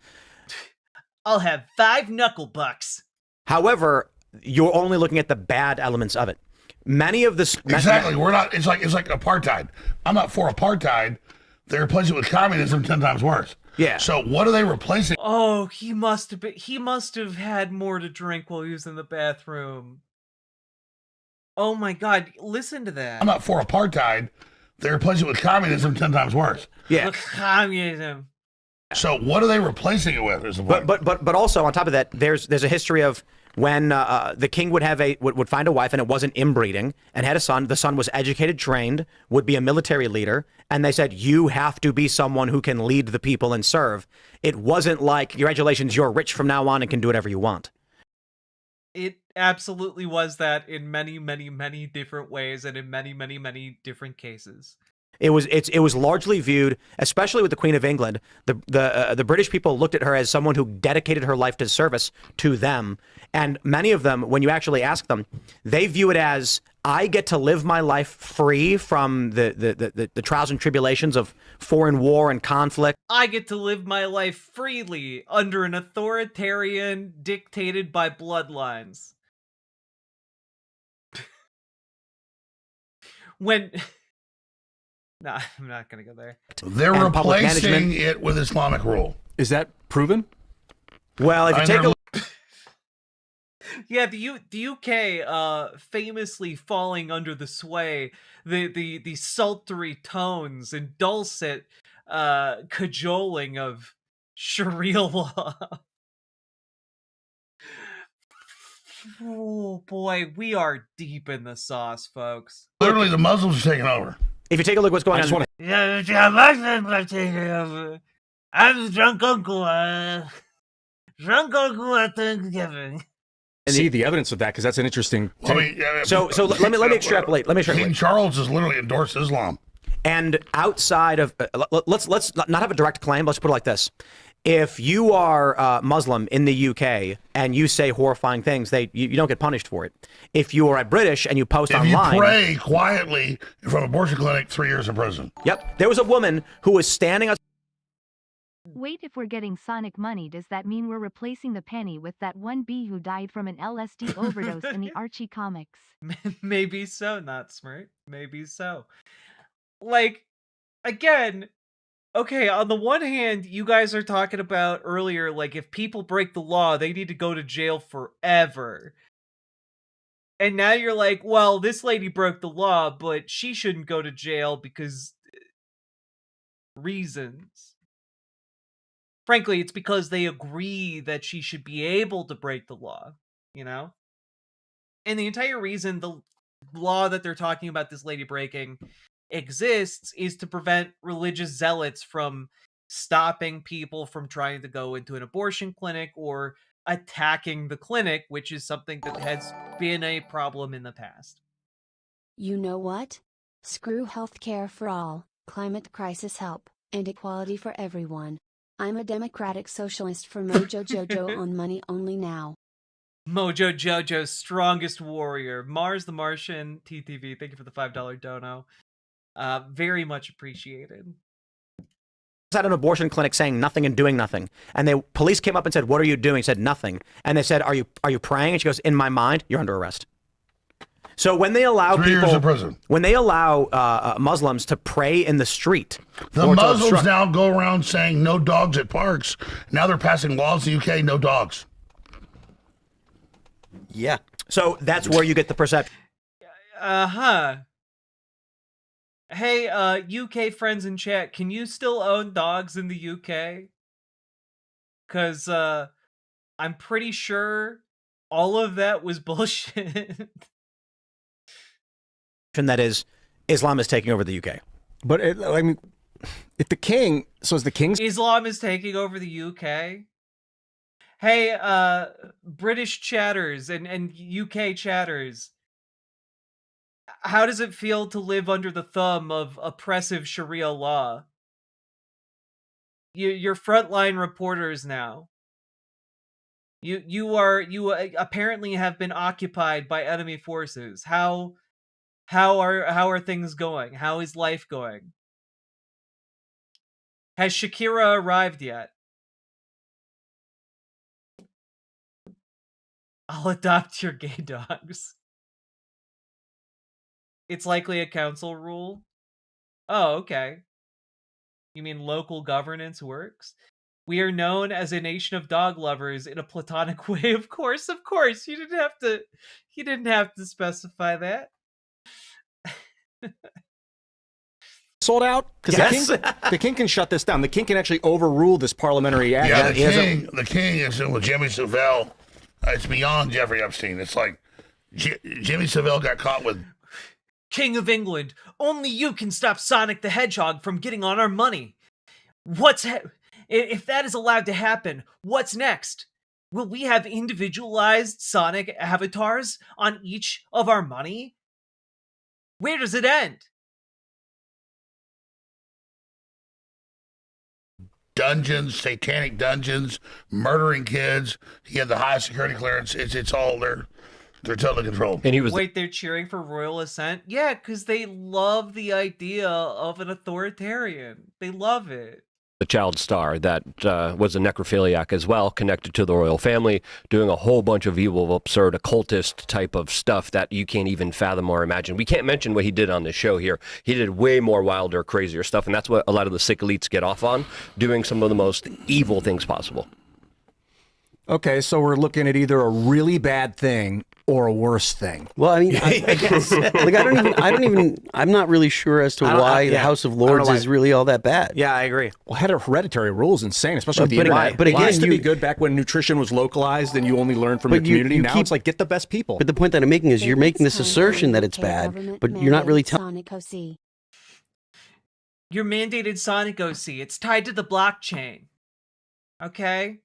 D: I'll have 5 knuckle bucks.
G: However, you're only looking at the bad elements of it. Many of this
J: Exactly. We're not. It's like apartheid. I'm not for apartheid. They replace it with communism 10 times worse.
G: Yeah.
J: So what are they replacing?
D: Oh, he must have had more to drink while he was in the bathroom. Oh my God! Listen to that.
J: I'm not for apartheid. They replace it with communism 10 times worse.
G: Yeah.
J: Communism. So what are they replacing it with? Is the point.
G: But also on top of that, there's a history of when the king would have would find a wife and it wasn't inbreeding and had a son. The son was educated, trained, would be a military leader, and they said you have to be someone who can lead the people and serve. It wasn't like congratulations, you're rich from now on and can do whatever you want.
D: It absolutely was that in many, many, many different ways and in many, many, many different cases.
G: It was largely viewed, especially with the Queen of England. The British people looked at her as someone who dedicated her life to service to them, and many of them, when you actually ask them, they view it as I get to live my life free from the trials and tribulations of foreign war and conflict.
D: I get to live my life freely under an authoritarian dictated by bloodlines. When. No, I'm not going to go there.
J: They're replacing it with Islamic rule.
O: Is that proven?
G: Well, if you take a look.
D: Yeah, the UK famously falling under the sway, the sultry tones and dulcet cajoling of Sharia law. Oh boy, we are deep in the sauce, folks.
J: Literally, the Muslims are taking over.
G: If you take a look at what's going on,
D: I'm the drunk uncle. Drunk uncle at Thanksgiving.
O: See the evidence of that because that's an interesting.
G: So let me extrapolate.
J: King Charles has literally endorsed Islam.
G: And outside of, let's not have a direct claim. Let's put it like this: if you are Muslim in the UK and you say horrifying things, you don't get punished for it. If you are a British and you post online,
J: if you pray quietly from an abortion clinic, 3 years in prison.
G: Yep, there was a woman who was standing.
F: Wait, if we're getting Sonic money, does that mean we're replacing the penny with that one bee who died from an LSD overdose in the Archie comics?
D: Maybe so, not smart. Maybe so. Like, again, okay, on the one hand, you guys are talking about earlier, like, if people break the law, they need to go to jail forever. And now you're like, well, this lady broke the law, but she shouldn't go to jail because reasons. Frankly, it's because they agree that she should be able to break the law, you know? And the entire reason the law that they're talking about this lady breaking exists is to prevent religious zealots from stopping people from trying to go into an abortion clinic or attacking the clinic, which is something that has been a problem in the past.
E: You know what? Screw healthcare for all, climate crisis help, and equality for everyone. I'm a democratic socialist for Mojo Jojo on money only now.
D: Mojo Jojo's strongest warrior. Mars the Martian, TTV, thank you for the $5 dono. Very much appreciated.
G: At an abortion clinic saying nothing and doing nothing. And the police came up and said, what are you doing? He said nothing. And they said, are you praying? And she goes, in my mind, you're under arrest. So when they allow
J: 3 years in prison.
G: When they allow Muslims to pray in the street,
J: the Muslims now go around saying no dogs at parks. Now they're passing laws in the UK, no dogs.
P: Yeah.
G: So that's where you get the perception.
D: Hey, UK friends in chat, can you still own dogs in the UK? Because I'm pretty sure all of that was bullshit.
G: That is, Islam is taking over the UK.
O: But I mean, if the king, so is the king's
D: Islam is taking over the UK. Hey, British chatters and UK chatters, how does it feel to live under the thumb of oppressive Sharia law? You're frontline reporters now. You apparently have been occupied by enemy forces. How are things going? How is life going? Has Shakira arrived yet? I'll adopt your gay dogs. It's likely a council rule. Oh, okay. You mean local governance works? We are known as a nation of dog lovers in a platonic way. Of course. You didn't have to specify that.
O: sold out? Because the king can shut this down. The king can actually overrule this parliamentary act.
J: Yeah, the king is with Jimmy Savile. It's beyond Jeffrey Epstein. It's like Jimmy Savile got caught with...
D: King of England, only you can stop Sonic the Hedgehog from getting on our money. If that is allowed to happen, what's next? Will we have individualized Sonic avatars on each of our money? Where does it end?
J: Dungeons, satanic dungeons, murdering kids. He had the highest security clearance. It's all there. They're totally controlled.
K: And he was
D: they're cheering for royal assent? Yeah, because they love the idea of an authoritarian. They love it.
K: The child star that was a necrophiliac as well, connected to the royal family, doing a whole bunch of evil, absurd, occultist type of stuff that you can't even fathom or imagine. We can't mention what he did on this show here. He did way more wilder, crazier stuff, and that's what a lot of the sick elites get off on, doing some of the most evil things possible.
O: Okay, so we're looking at either a really bad thing or a worse thing.
P: Well, I mean, I guess, like, I'm not really sure as to why the House of Lords is really all that bad.
G: Yeah, I agree.
O: Well, hereditary rule is insane, especially with the internet. But again, it used to be good back when nutrition was localized and you only learned from your community. Now it's like, get the best people.
P: But the point that I'm making is you're making this assertion that it's bad, but you're not really telling.
D: Your mandated Sonic OC, it's tied to the blockchain. Okay?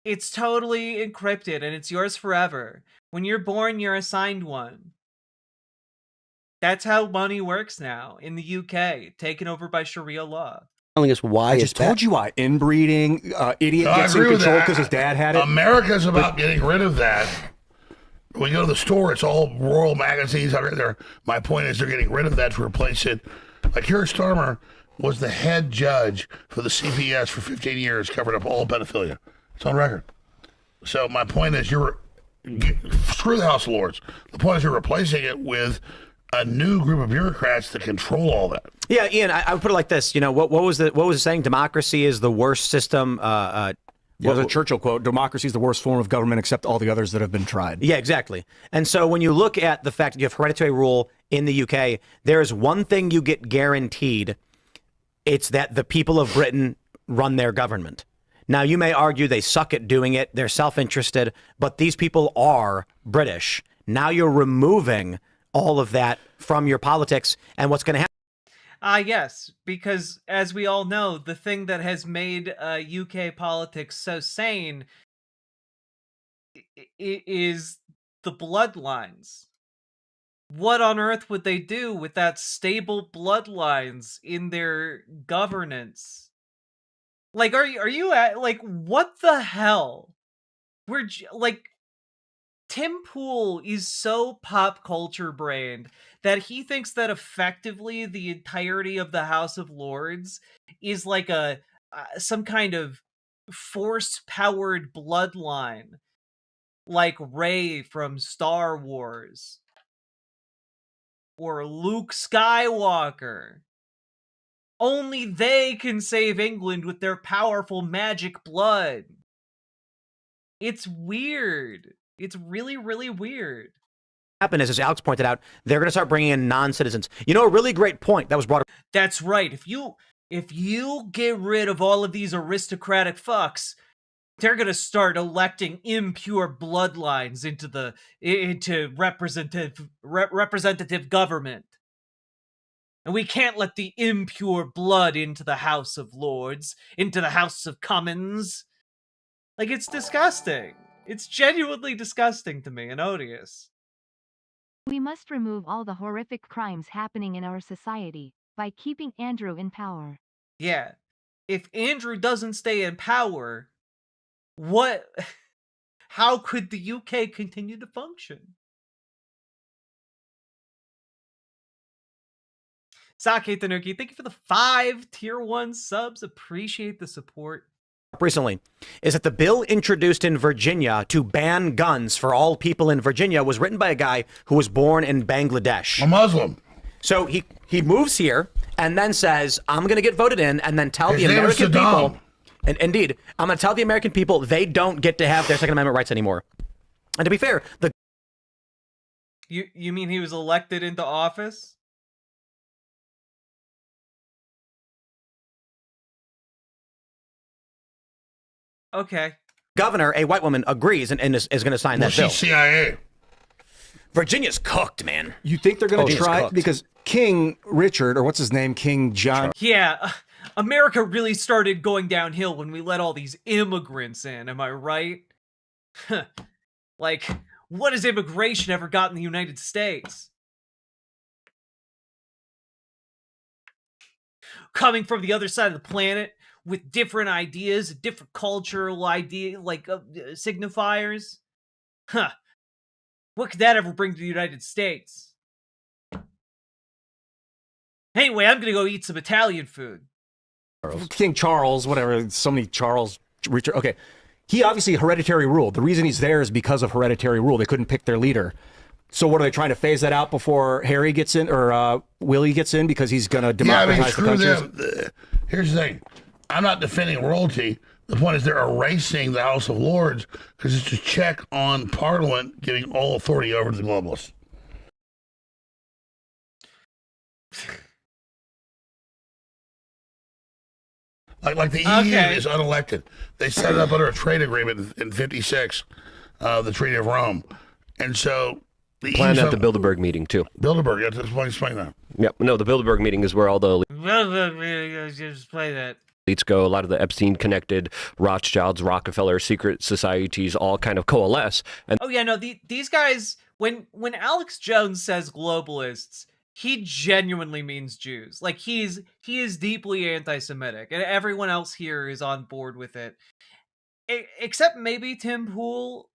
D: It's totally encrypted and it's yours forever. When you're born, you're assigned one. That's how money works now in the UK, taken over by Sharia law.
P: Telling us why
O: I just told you why. Inbreeding, idiot
J: No,
O: gets in control because his dad had it.
J: America's about getting rid of that. When you go to the store, it's all royal magazines out there. My point is they're getting rid of that to replace it. Like Keir Starmer was the head judge for the CPS for 15 years, covered up all pedophilia. It's on record. So my point is screw the House of Lords. The point is you're replacing it with a new group of bureaucrats that control all that.
G: Yeah, Ian, I would put it like this. You know, what was it saying? Democracy is the worst system.
O: There's a Churchill quote: "Democracy is the worst form of government except all the others that have been tried."
G: Yeah, exactly. And so when you look at the fact that you have hereditary rule in the UK, there is one thing you get guaranteed. It's that the people of Britain run their government. Now, you may argue they suck at doing it. They're self-interested, but these people are British. Now you're removing all of that from your politics, and what's going to happen?
D: Yes, because as we all know, the thing that has made UK politics so sane is the bloodlines. What on earth would they do without stable bloodlines in their governance? Like, are you at, like, what the hell? Tim Pool is so pop culture brained that he thinks that effectively the entirety of the House of Lords is like some kind of force-powered bloodline, like Rey from Star Wars or Luke Skywalker. Only they can save England with their powerful magic blood. It's weird. It's really, really weird.
G: Happen is, as Alex pointed out, they're going to start bringing in non-citizens. You know, a really great point that was brought up.
D: That's right. If you get rid of all of these aristocratic fucks, they're going to start electing impure bloodlines into representative government. And we can't let the impure blood into the House of Lords, into the House of Commons. Like, it's disgusting. It's genuinely disgusting to me and odious.
F: We must remove all the horrific crimes happening in our society by keeping Andrew in power.
D: Yeah. If Andrew doesn't stay in power, how could the UK continue to function? Sake Tanuki, thank you for the 5 tier 1 subs. Appreciate the support.
G: Recently is that the bill introduced in Virginia to ban guns for all people in Virginia was written by a guy who was born in Bangladesh.
J: A Muslim.
G: So he moves here and then says, I'm going to get voted in, and then tell the American people, and indeed, I'm going to tell the American people they don't get to have their Second Amendment rights anymore. And to be fair,
D: You mean he was elected into office? Okay.
G: Governor, a white woman, agrees and is going to sign that bill.
J: She's CIA.
G: Virginia's cooked, man.
O: You think they're going to try?
G: Cooked.
O: Because King Richard, or what's his name, King John.
D: Yeah, America really started going downhill when we let all these immigrants in, am I right? Like, what has immigration ever got in the United States? Coming from the other side of the planet with different ideas, different cultural signifiers. Huh. What could that ever bring to the United States? Anyway, I'm gonna go eat some Italian food.
O: King Charles, whatever, so many Charles. Richard. Okay, he obviously hereditary rule. The reason he's there is because of hereditary rule. They couldn't pick their leader. So what are they trying to phase that out before Harry gets in or Willie gets in because he's going to democratize the country?
J: Them. Here's the thing. I'm not defending royalty. The point is they're erasing the House of Lords because it's a check on Parliament giving all authority over to the globalists. Like the EU is unelected. They set it up under a trade agreement in 56, the Treaty of Rome. And so
K: Planned at the Bilderberg meeting, too.
J: Bilderberg, yeah, explain that.
K: Yep. No, the Bilderberg meeting is where all the
D: Just play that.
K: elites go. A lot of the Epstein-connected Rothschilds, Rockefeller, secret societies all kind of coalesce. And
D: Oh yeah, no, these guys. When Alex Jones says globalists, he genuinely means Jews. Like he is deeply anti-Semitic, and everyone else here is on board with it, except maybe Tim Pool.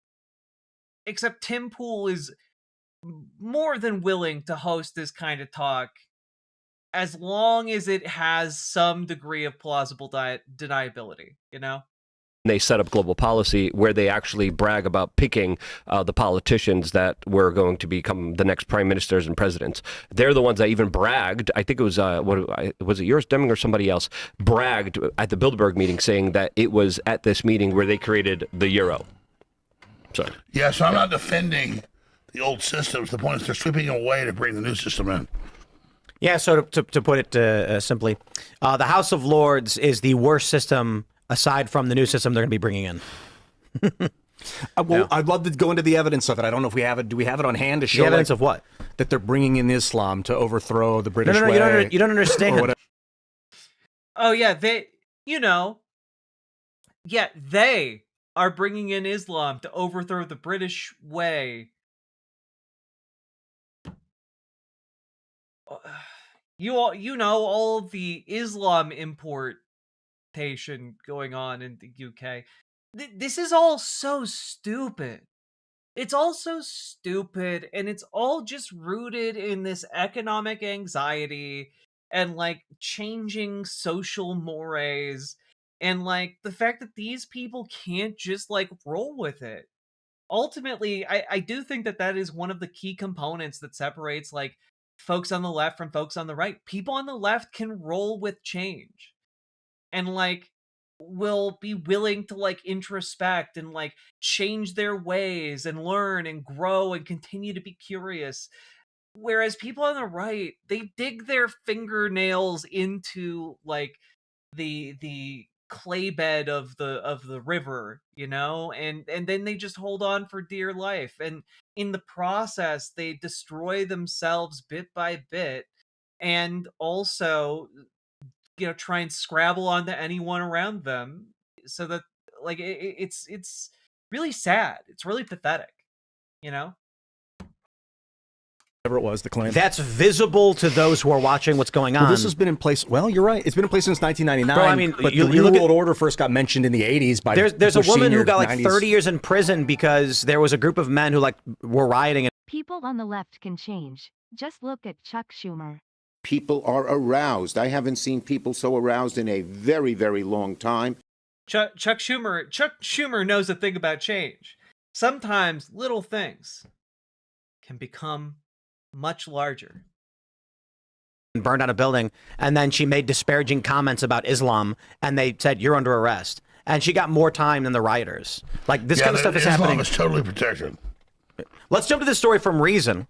D: Except Tim Pool is more than willing to host this kind of talk as long as it has some degree of plausible deniability, you know?
K: they set up global policy where they actually brag about picking the politicians that were going to become the next prime ministers and presidents. They're the ones that even bragged. I think it was, was it yours, Deming, or somebody else, bragged at the Bilderberg meeting saying that it was at this meeting where they created the euro. Sorry.
J: Yeah, so I'm not defending the old systems. The point is they're sweeping away to bring the new system in.
G: Yeah, so to put it simply, the House of Lords is the worst system aside from the new system they're going to be bringing in.
O: Well, I'd love to go into the evidence of it. I don't know if we have it. Do we have it on hand to show
G: the evidence of what?
O: That they're bringing in Islam to overthrow the British
G: No,
O: way?
G: you don't understand.
D: Oh, yeah, they are bringing in Islam to overthrow the British way. You know all of the Islam importation going on in the UK. This is all so stupid. It's all so stupid, and it's all just rooted in this economic anxiety and like changing social mores and like the fact that these people can't just like roll with it. Ultimately, I do think that is one of the key components that separates like folks on the left from folks on the right. People on the left can roll with change and like will be willing to like introspect and like change their ways and learn and grow and continue to be curious. Whereas people on the right, they dig their fingernails into like the clay bed of the river, you know, and then they just hold on for dear life, and in the process they destroy themselves bit by bit, and also, you know, try and scrabble onto anyone around them, so that like it's really sad. It's really pathetic, you know.
O: Whatever it was, the claim.
G: That's visible to those who are watching what's going on.
O: Well, this has been in place. Well, you're right. It's been in place since 1999.
G: Bro, I mean,
O: but
G: you
O: the New
G: look
O: World Order first got mentioned in the 80s by
G: there's a
O: Bush
G: woman
O: Sr.
G: who got like
O: 90s.
G: 30 years in prison because there was a group of men who like were rioting. And
F: People on the left can change. Just look at Chuck Schumer.
Q: People are aroused. I haven't seen people so aroused in a very, very long time.
D: Chuck Schumer knows a thing about change. Sometimes little things can become much larger.
G: burned down a building, and then she made disparaging comments about Islam, and they said, "You're under arrest." And she got more time than the rioters. Like, this kind of stuff is happening.
J: Islam is totally protected.
G: Let's jump to this story from Reason.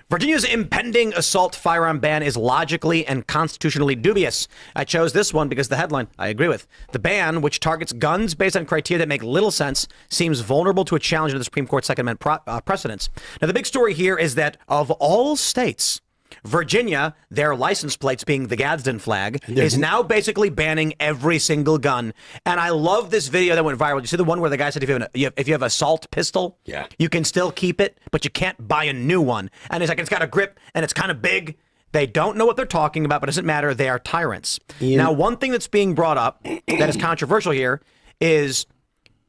G: Virginia's impending assault firearm ban is logically and constitutionally dubious. I chose this one because the headline I agree with. The ban, which targets guns based on criteria that make little sense, seems vulnerable to a challenge to the Supreme Court's Second Amendment precedents. Now, the big story here is that of all states, Virginia, their license plates being the Gadsden flag, is now basically banning every single gun. And I love this video that went viral. You see the one where the guy said if you have an assault pistol, you can still keep it, but you can't buy a new one. And he's like, it's got a grip and it's kind of big. They don't know what they're talking about, but it doesn't matter. They are tyrants. Now, one thing that's being brought up that is controversial here is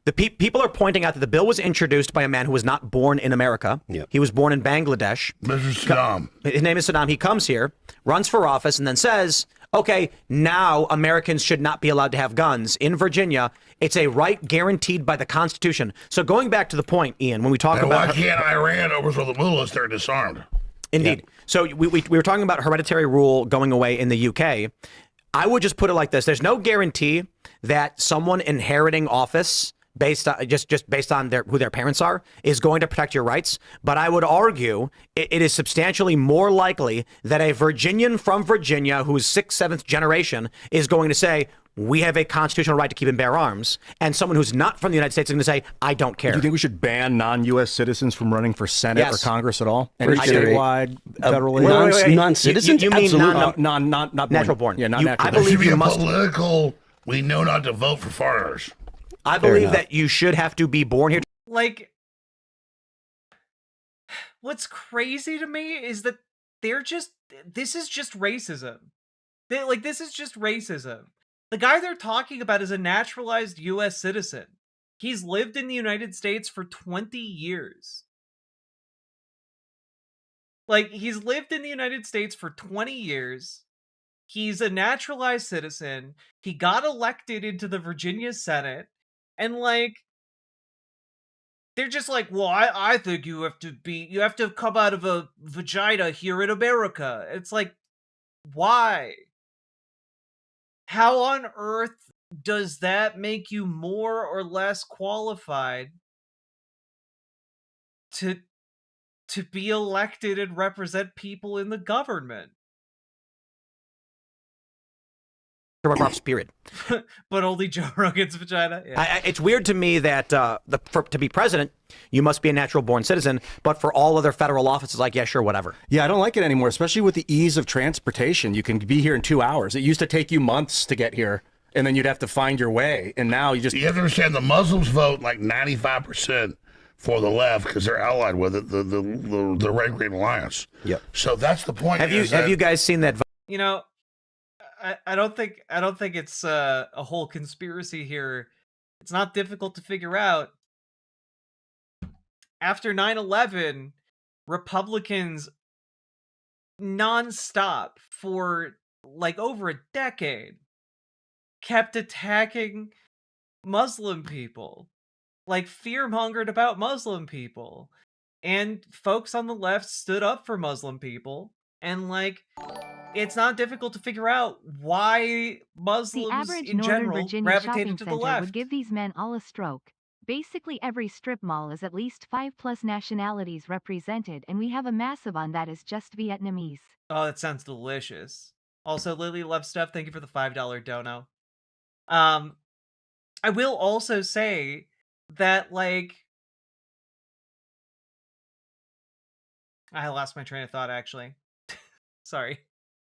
G: the people are pointing out that the bill was introduced by a man who was not born in America. He was born in Bangladesh.
J: Mr. Saddam.
G: His name is Saddam. He comes here, runs for office, and then says, okay, now Americans should not be allowed to have guns. In Virginia, it's a right guaranteed by the Constitution. So going back to the point, Ian, when we talk
J: And
G: about...
J: why can't Iran overthrow the mullahs? They're disarmed.
G: Indeed. So we were talking about hereditary rule going away in the UK. I would just put it like this. There's no guarantee that someone inheriting office based on just based on who their parents are is going to protect your rights. But I would argue it is substantially more likely that a Virginian from Virginia who's 6th, 7th generation is going to say, we have a constitutional right to keep and bear arms, and someone who's not from the United States is going to say, I don't care.
O: Do you think we should ban non-U.S. citizens from running for Senate or Congress at all? Any
P: Pretty serious.
O: statewide, federally?
P: Non-citizens?
G: You mean
P: Absolutely.
O: Not born.
G: natural born.
O: Yeah, not
G: You-
O: natural
G: I
O: born.
G: believe
J: There should be
G: you
J: a
G: must.
J: political, we know not to vote for foreigners.
G: I believe that you should have to be born here.
D: Like, what's crazy to me is that this is just racism. This is just racism. The guy they're talking about is a naturalized U.S. citizen. He's lived in the United States for 20 years. Like, he's lived in the United States for 20 years. He's a naturalized citizen. He got elected into the Virginia Senate. And, like, they're just like, well, I think you have to come out of a vagina here in America. It's like, why? How on earth does that make you more or less qualified to be elected and represent people in the government?
G: Period.
D: But only Joe Rogan's vagina. Yeah.
G: It's weird to me that to be president, you must be a natural born citizen, but for all other federal offices, like, yeah, sure, whatever.
O: Yeah, I don't like it anymore, especially with the ease of transportation. You can be here in 2 hours. It used to take you months to get here, and then you'd have to find your way. And now you just...
J: You have to understand, the Muslims vote like 95% for the left because they're allied with it, the Red Green Alliance.
P: Yep.
J: So that's the point.
G: Have you guys seen that?
D: You know, I don't think it's a whole conspiracy here. It's not difficult to figure out. After 9/11, Republicans nonstop for like over a decade kept attacking Muslim people, like fear-mongered about Muslim people. And folks on the left stood up for Muslim people, and like, it's not difficult to figure out why Muslims
F: The average
D: in
F: Northern
D: general
F: Virginia
D: gravitated
F: shopping
D: to the
F: center
D: left.
F: would give these men all a stroke. Basically every strip mall is at least 5+ nationalities represented, and we have a massive on that is just Vietnamese.
D: Oh, that sounds delicious. Also, Lily Love Stuff, thank you for the $5 dono. I will also say that, like, I lost my train of thought, actually. Sorry.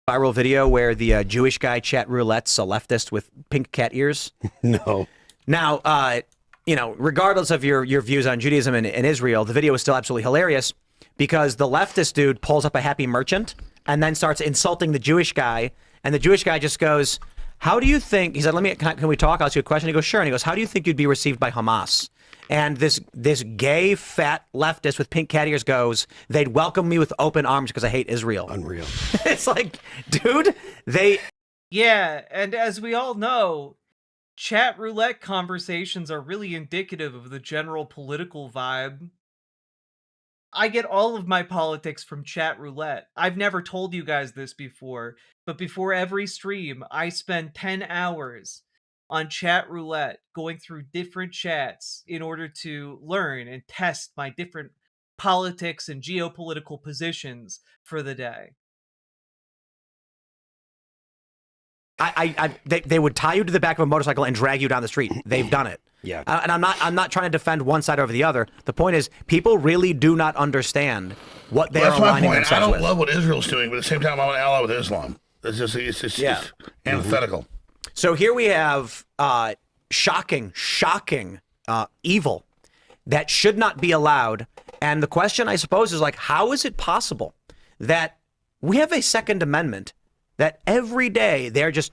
G: Viral video where the Jewish guy chat roulette's a leftist with pink cat ears?
P: No.
G: Now, regardless of your views on Judaism and Israel, the video is still absolutely hilarious because the leftist dude pulls up a happy merchant and then starts insulting the Jewish guy, and the Jewish guy just goes, how do you think, he said, can we talk? I'll ask you a question. He goes, sure. And he goes, how do you think you'd be received by Hamas? And this gay, fat leftist with pink cat ears goes, they'd welcome me with open arms because I hate Israel.
P: Unreal.
G: It's like, dude,
D: Yeah, and as we all know, chat roulette conversations are really indicative of the general political vibe. I get all of my politics from chat roulette. I've never told you guys this before, but before every stream, I spend 10 hours on chat roulette, going through different chats in order to learn and test my different politics and geopolitical positions for the day.
G: They would tie you to the back of a motorcycle and drag you down the street. They've done it.
P: Yeah.
G: And I'm not trying to defend one side over the other. The point is, people really do not understand what they're
J: That's my
G: aligning
J: point.
G: themselves
J: I don't
G: with.
J: love what Israel's doing, but at the same time, I'm an ally with Islam. It's just antithetical.
G: So here we have shocking evil that should not be allowed. And the question, I suppose, is like, how is it possible that we have a Second Amendment that every day they're just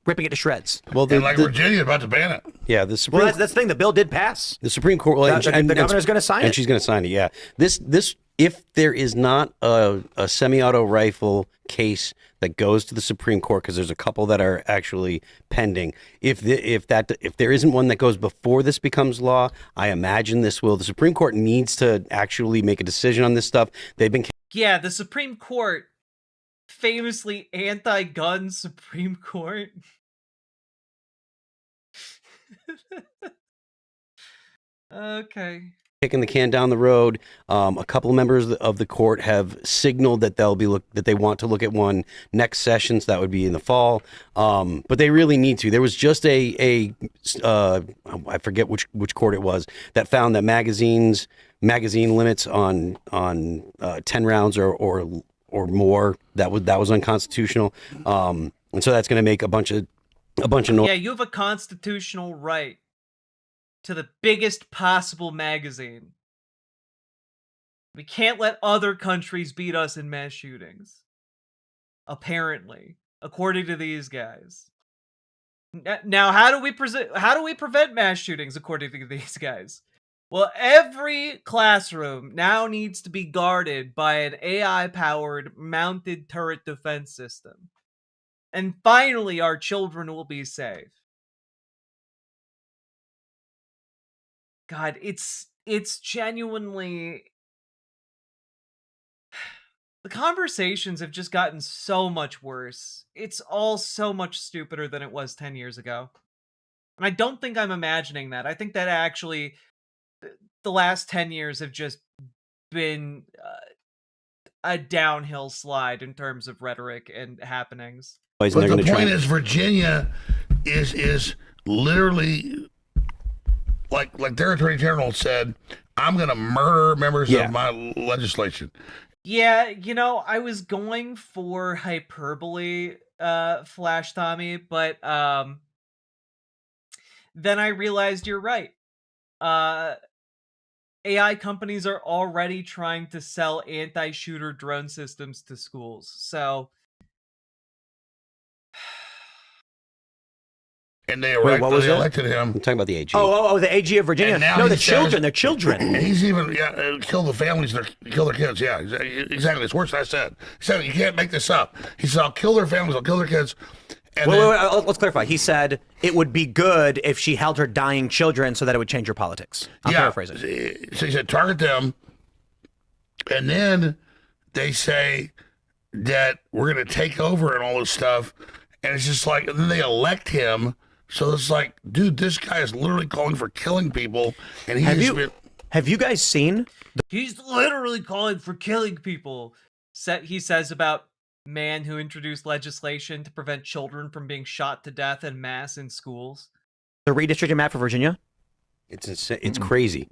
G: ripping it to shreds?
J: Well, Virginia about to ban it.
P: Yeah, the Supreme.
G: Well, that's the thing. The bill did pass.
P: The Supreme Court. Well,
G: the governor's going to sign it,
P: and she's going to sign it. Yeah. This if there is not a semi-auto rifle case that goes to the Supreme Court, because there's a couple that are actually pending. If there isn't one that goes before this becomes law, I imagine this will. The Supreme Court needs to actually make a decision on this stuff. They've been.
D: Yeah, the Supreme Court, famously anti-gun Supreme Court. Okay.
P: kicking the can down the road. A couple of members of the court have signaled that that they want to look at one next session. So that would be in the fall. But they really need to. There was just I forget which court it was that found that magazine limits on 10 rounds or more that was unconstitutional. And so that's going to make a bunch of noise.
D: Yeah, you have a constitutional right to the biggest possible magazine. We can't let other countries beat us in mass shootings. Apparently, according to these guys. Now, how do we prevent mass shootings according to these guys? Well, every classroom now needs to be guarded by an AI-powered mounted turret defense system. And finally, our children will be safe. God, it's genuinely... The conversations have just gotten so much worse. It's all so much stupider than it was 10 years ago. And I don't think I'm imagining that. I think that actually the last 10 years have just been a downhill slide in terms of rhetoric and happenings.
J: But the point is, Virginia is literally... Like their attorney general said, I'm going to murder members of my legislation.
D: Yeah, I was going for hyperbole, Flash Tommy, but then I realized you're right. AI companies are already trying to sell anti-shooter drone systems to schools, so...
J: And they elected him.
P: I'm talking about the AG.
G: Oh, the AG of Virginia. No, the children. They're children.
J: And he's even kill the families, kill their kids. Yeah, exactly. It's worse than I said. He said you can't make this up. He said I'll kill their families, I'll kill their kids. And
G: wait, let's clarify. He said it would be good if she held her dying children so that it would change her politics. I'm paraphrasing.
J: So he said target them, and then they say that we're going to take over and all this stuff, and it's just like, and then they elect him. So it's like, dude, this guy is literally calling for killing people, and
G: have you guys seen?
D: He's literally calling for killing people. He says about man who introduced legislation to prevent children from being shot to death en masse in schools.
G: The redistricting map for Virginia?
P: It's crazy.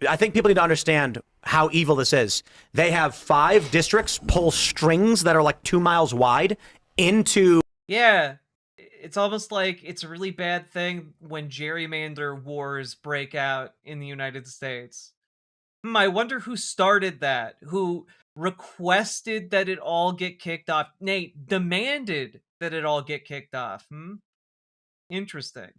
G: I think people need to understand how evil this is. They have 5 districts pull strings that are like 2 miles wide into...
D: Yeah. It's almost like it's a really bad thing when gerrymander wars break out in the United States. I wonder who started that, who requested that it all get kicked off. Nate, demanded that it all get kicked off. Interesting.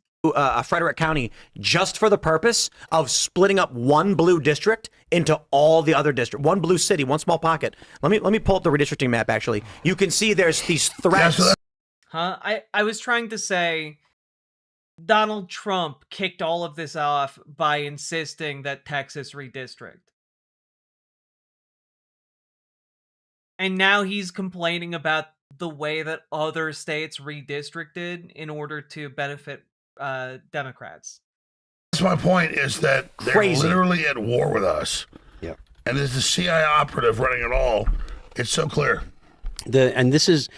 G: Frederick County, just for the purpose of splitting up one blue district into all the other districts. One blue city, one small pocket. Let me pull up the redistricting map, actually. You can see there's these threats...
D: I was trying to say Donald Trump kicked all of this off by insisting that Texas redistrict. And now he's complaining about the way that other states redistricted in order to benefit Democrats.
J: That's my point, is that they're literally at war with us.
P: Yeah.
J: And there's the CIA operative running it all. It's so clear.
P: And this is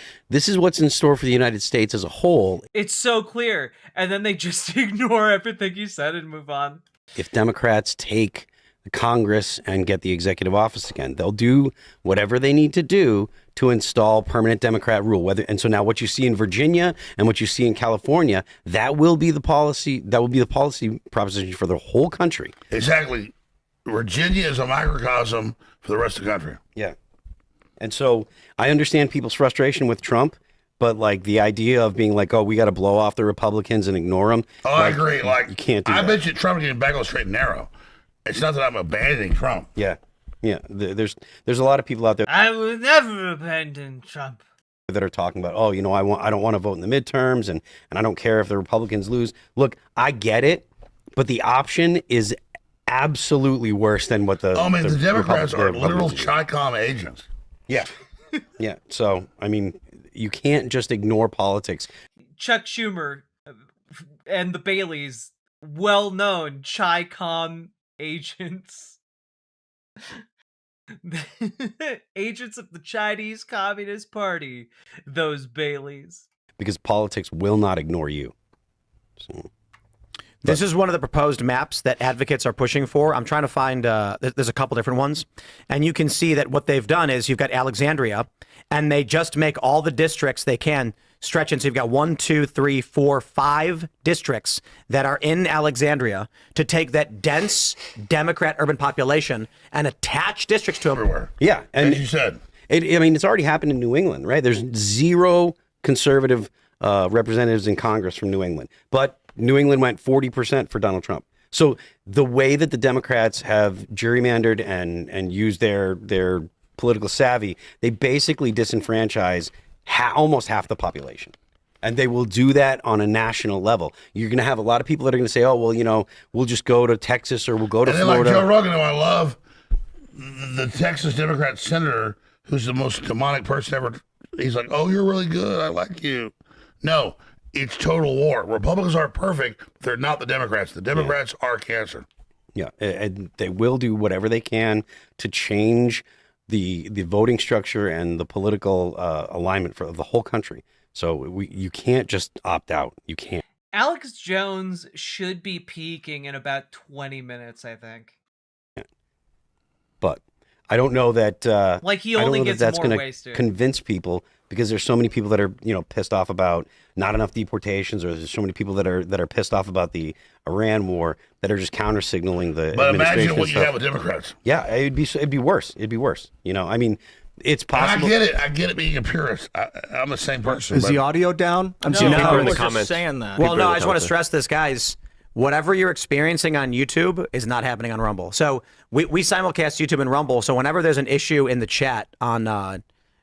P: what's in store for the United States as a whole.
D: It's so clear, and then they just ignore everything you said and move on.
P: If Democrats take the Congress and get the executive office again, they'll do whatever they need to do to install permanent Democrat rule. And so now what you see in Virginia and what you see in California, that will be the policy. That will be the policy proposition for the whole country.
J: Exactly. Virginia is a microcosm for the rest of the country.
P: Yeah. And so I understand people's frustration with Trump, but like the idea of being like, oh, we got to blow off the Republicans and ignore them.
J: Oh, I agree. Like,
P: you can't do
J: that.
P: I
J: bet you Trump can back on straight and narrow. It's not that I'm abandoning Trump.
P: Yeah. Yeah. There's a lot of people out there.
D: I will never abandon Trump.
P: That are talking about, oh, I don't want to vote in the midterms and I don't care if the Republicans lose. Look, I get it, but the option is absolutely worse than what the
J: the Democrats are literal Chi-Com agents.
P: Yeah. Yeah. So, I mean, you can't just ignore politics.
D: Chuck Schumer and the Baileys, well-known Chi-Com agents. Agents of the Chinese Communist Party, those Baileys.
P: Because politics will not ignore you. So.
G: This is one of the proposed maps that advocates are pushing for. I'm trying to find, there's a couple different ones. And you can see that what they've done is you've got Alexandria, and they just make all the districts they can stretch in. So you've got 1, 2, 3, 4, 5 districts that are in Alexandria to take that dense Democrat urban population and attach districts to them.
J: Everywhere.
P: Yeah. And
J: as you said.
P: I mean, it's already happened in New England, right? There's 0 conservative representatives in Congress from New England. But New England went 40% for Donald Trump. So the way that the Democrats have gerrymandered and used their political savvy, they basically disenfranchise almost half the population. And they will do that on a national level. You're going to have a lot of people that are going to say, oh, well, you know, we'll just go to Texas or we'll go to Florida.
J: Like Joe Rogan, who I love, the Texas Democrat senator, who's the most demonic person ever. He's like, oh, you're really good. I like you. No. It's total war. Republicans aren't perfect. They're not the Democrats. The Democrats are cancer.
P: Yeah, and they will do whatever they can to change the voting structure and the political alignment for the whole country. So you can't just opt out. You can't.
D: Alex Jones should be peaking in about 20 minutes, I think.
P: Yeah. But I don't know that.
D: Like he only gets
P: that's
D: more
P: gonna
D: wasted.
P: Convince people, because there's so many people that are pissed off about not enough deportations, or there's so many people that are pissed off about the Iran war that are just counter signaling the.
J: But
P: administration
J: imagine what you
P: stuff.
J: have with Democrats.
P: Yeah, it'd be worse. It'd be worse. I mean, it's possible.
J: I get it being a purist. I'm the same person.
O: Is the audio down?
G: I'm
O: seeing
G: people
O: in the
G: comments
O: saying that.
G: Well, no, I just want to stress this, guys. Whatever you're experiencing on YouTube is not happening on Rumble. So we simulcast YouTube and Rumble. So whenever there's an issue in the chat on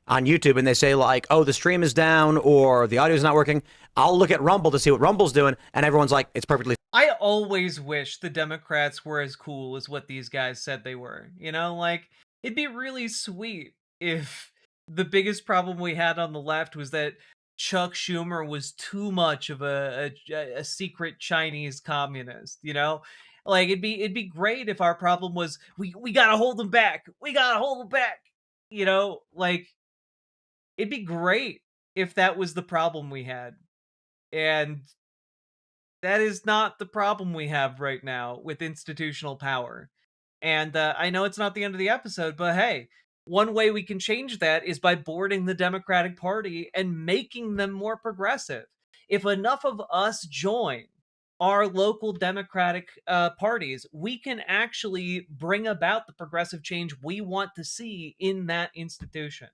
G: YouTube and they say like, oh, the stream is down or the audio is not working, I'll look at Rumble to see what Rumble's doing, and everyone's like, it's perfectly.
D: I always wish the Democrats were as cool as what these guys said they were. Like, it'd be really sweet if the biggest problem we had on the left was that Chuck Schumer was too much of a secret Chinese communist, Like, it'd be great if our problem was, we gotta hold them back. We gotta hold them back. Like, it'd be great if that was the problem we had. And that is not the problem we have right now with institutional power. And I know it's not the end of the episode, but hey, one way we can change that is by boarding the Democratic Party and making them more progressive. If enough of us join our local Democratic parties, we can actually bring about the progressive change we want to see in that institution.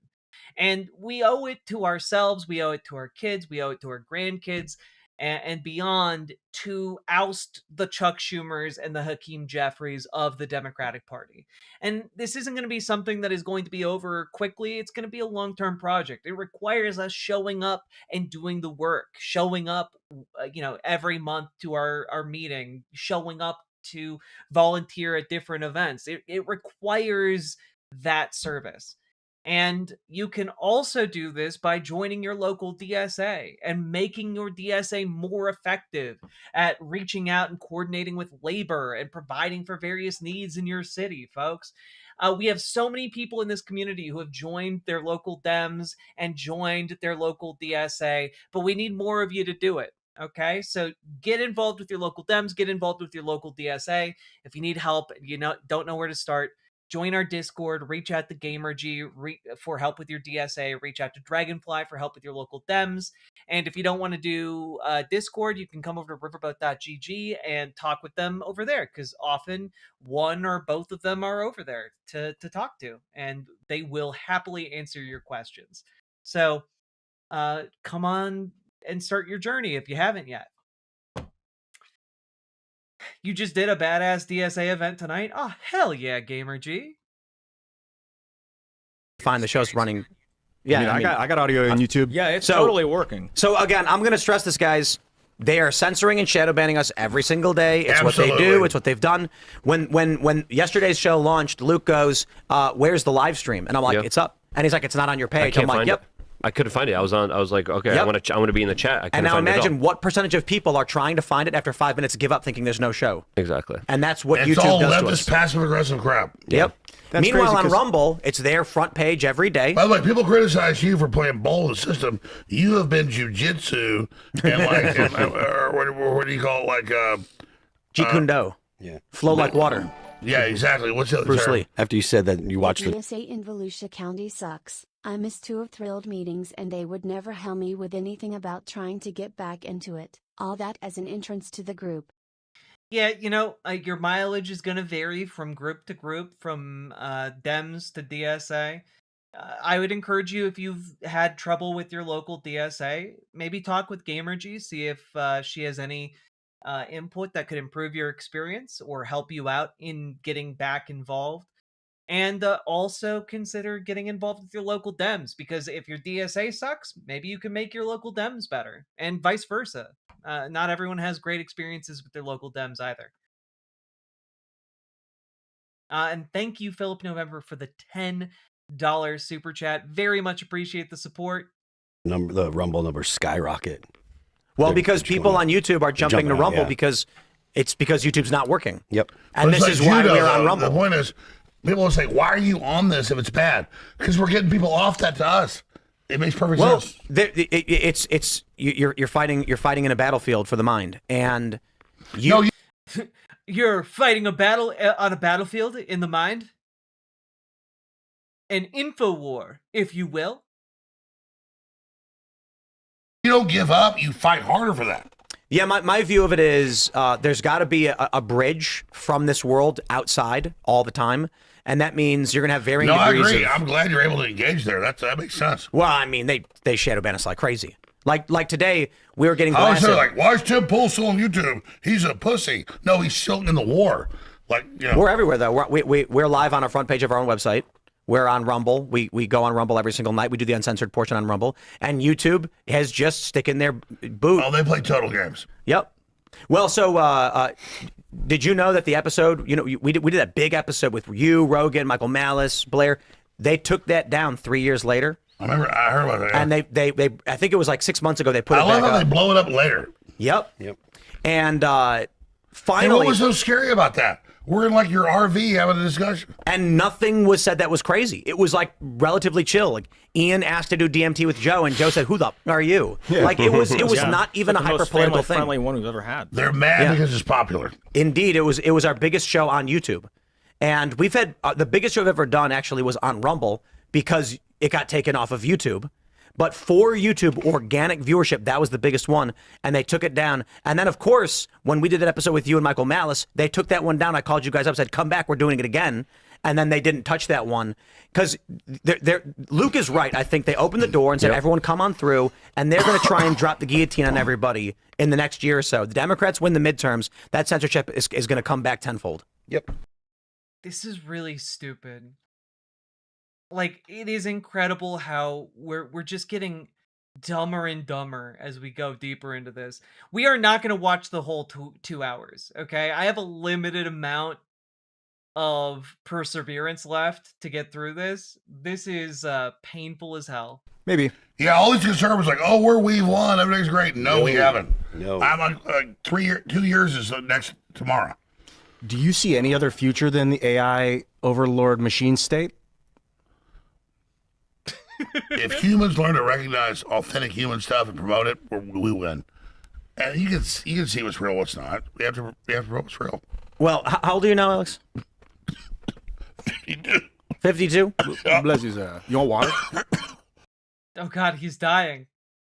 D: And we owe it to ourselves, we owe it to our kids, we owe it to our grandkids, and beyond to oust the Chuck Schumers and the Hakeem Jeffries of the Democratic Party. And this isn't going to be something that is going to be over quickly. It's going to be a long-term project. It requires us showing up and doing the work, showing up, every month to our meeting, showing up to volunteer at different events. It requires that service. And you can also do this by joining your local DSA and making your DSA more effective at reaching out and coordinating with labor and providing for various needs in your city, folks. We have so many people in this community who have joined their local Dems and joined their local DSA, but we need more of you to do it. Okay, so get involved with your local Dems, get involved with your local DSA. If you need help, don't know where to start, join our Discord, reach out to GamerG for help with your DSA, reach out to Dragonfly for help with your local Dems. And if you don't want to do Discord, you can come over to riverboat.gg and talk with them over there, because often one or both of them are over there to talk to, and they will happily answer your questions. So come on and start your journey if you haven't yet. You just did a badass DSA event tonight? Oh, hell yeah, GamerG.
G: Find the show's running. Yeah,
O: I got audio on YouTube.
R: Yeah, it's totally working.
G: So again, I'm going to stress this, guys. They are censoring and shadow banning us every single day. It's
J: Absolutely.
G: what they do. It's what they've done. When yesterday's show launched, Luke goes, "Where's the live stream?" And I'm like, "It's up." And he's like, "It's not on your page." I'm like, "Yep."
K: I couldn't find it. I was like, okay,
G: Yep.
K: I want to be in the chat. I
G: And now
K: find it at all.
G: imagine what percentage of people are trying to find it after 5 minutes, give up, thinking there's no show.
K: Exactly.
G: And that's what
J: It's
G: YouTube
J: all
G: does to
J: leftist,
G: us.
J: passive aggressive crap.
G: Yep.
O: That's
G: Meanwhile,
O: crazy
G: on
O: 'cause-
G: Rumble, it's their front page every day.
J: By the way, people criticize you for playing ball with the system. You have been jujitsu and like, or what do you call it? Like,
G: Jeet Kune Do.
P: Yeah.
G: Flow like water.
J: Yeah, exactly. What's the other
G: Bruce
J: term?
G: Lee.
P: After you said that, you watched it.
E: DSA in Volusia County sucks. I missed 2 of Thrilled meetings and they would never help me with anything about trying to get back into it. All that as an entrance to the group.
D: Yeah, your mileage is going to vary from group to group, from Dems to DSA. I would encourage you, if you've had trouble with your local DSA, maybe talk with Gamergy, see if she has any input that could improve your experience or help you out in getting back involved. And also consider getting involved with your local Dems, because if your DSA sucks, maybe you can make your local Dems better, and vice versa. Not everyone has great experiences with their local Dems either. And thank you, Philip November, for the $10 super chat. Very much appreciate the support.
P: The Rumble numbers skyrocket.
G: Well,
P: They're
G: because people on YouTube are jumping to
P: out,
G: Rumble
P: yeah.
G: because YouTube's not working.
P: Yep.
G: And
J: But
G: this
J: it's
G: is
J: like
G: why
J: judo,
G: we're on
J: though.
G: Rumble.
J: The point is, people will say, "Why are you on this if it's bad?" Because we're getting people off that to us. It makes perfect
G: Well,
J: sense.
G: you're fighting in a battlefield for the mind, and you.
D: You're fighting a battle on a battlefield in the mind. An info war, if you will.
J: You don't give up. You fight harder for that.
G: Yeah, my view of it is there's got to be a bridge from this world outside all the time, and that means you're going to have varying
J: No, I
G: degrees
J: agree.
G: of...
J: I'm glad you're able to engage there. That makes sense.
G: Well, I mean, they shadow ban us like crazy. Like today, we were getting
J: I was
G: blasted.
J: like, "Why is Tim Pool still on YouTube? He's a pussy." No, he's still in the war. Like,
G: We're everywhere though. We're live on our front page of our own website. We're on Rumble. We go on Rumble every single night. We do the uncensored portion on Rumble, and YouTube has just sticking their boot.
J: Oh, they play total games.
G: Yep. Well, so did you know that the episode? We did that big episode with you, Rogan, Michael Malice, Blair. They took that down 3 years later.
J: I heard about that. Yeah.
G: And they I think it was like 6 months ago. They put it
J: I love
G: back
J: how
G: up.
J: they blow it up later.
G: Yep. And
J: And
G: finally,
J: what was so scary about that? We're in like your RV having a discussion.
G: and nothing was said that was crazy. It was like relatively chill. Like Ian asked to do DMT with Joe, and Joe said, "Who the f- are you?" Like it was
N: Yeah.
G: not even a
N: It's the
G: hyper
N: most
G: political thing.
N: family-friendly one we've ever had.
J: They're mad
G: Yeah.
J: because it's popular.
G: Indeed, it was our biggest show on YouTube, and we've had the biggest show I've ever done actually was on Rumble because it got taken off of YouTube. But for YouTube organic viewership, that was the biggest one, and they took it down. And then, of course, when we did that episode with you and Michael Malice, they took that one down. I called you guys up, said, "Come back, we're doing it again." And then they didn't touch that one because Luke is right. I think they opened the door and said, "Everyone, come on through," and they're going to try and drop the guillotine on everybody in the next year or so. The Democrats win the midterms. That censorship is going to come back tenfold.
P: Yep.
D: This is really stupid. Like, it is incredible how we're just getting dumber and dumber as we go deeper into this. We are not going to watch the whole 2 hours, okay? I have a limited amount of perseverance left to get through this. This is painful as hell.
O: Maybe.
J: Yeah, all these conservatives are like, we've won, everything's great. No, we haven't.
P: No.
J: I'm on 2 years is next tomorrow.
O: Do you see any other future than the AI overlord machine state?
J: If humans learn to recognize authentic human stuff and promote it, we win. And you can see what's real, what's not. We have to promote what's real.
G: Well, how old are you now, Alex? 52?
O: Bless you, sir. You want water?
D: Oh god, he's dying.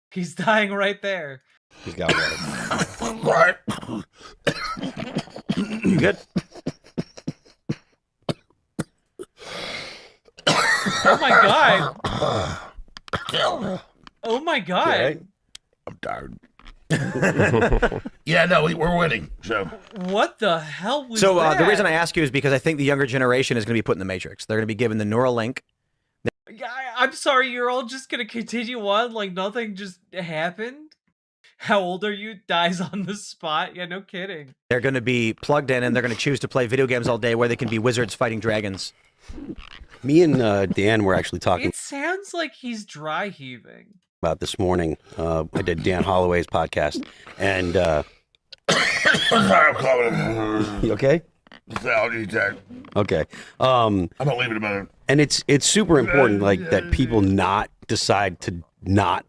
D: He's dying right there.
P: He's got water.
J: Right.
G: You good?
D: Oh my god. Oh my god.
P: Right?
J: I'm tired. Yeah, no, we're winning. So
D: What the hell was
G: So
D: that?
G: the reason I ask you is because I think the younger generation is going to be put in the Matrix. They're going to be given the neural link.
D: I'm sorry, you're all just gonna continue on like nothing just happened? How old are you? Dies on the spot? Yeah, no kidding.
G: They're going to be plugged in, and they're going to choose to play video games all day where they can be wizards fighting dragons.
P: Me and Dan were actually talking
D: It sounds like he's dry heaving.
P: about this morning. I did Dan Holloway's podcast, and you okay?
J: I'll eat that.
P: Okay.
J: I'm gonna leave it a minute.
P: And it's super important, like that people not decide to not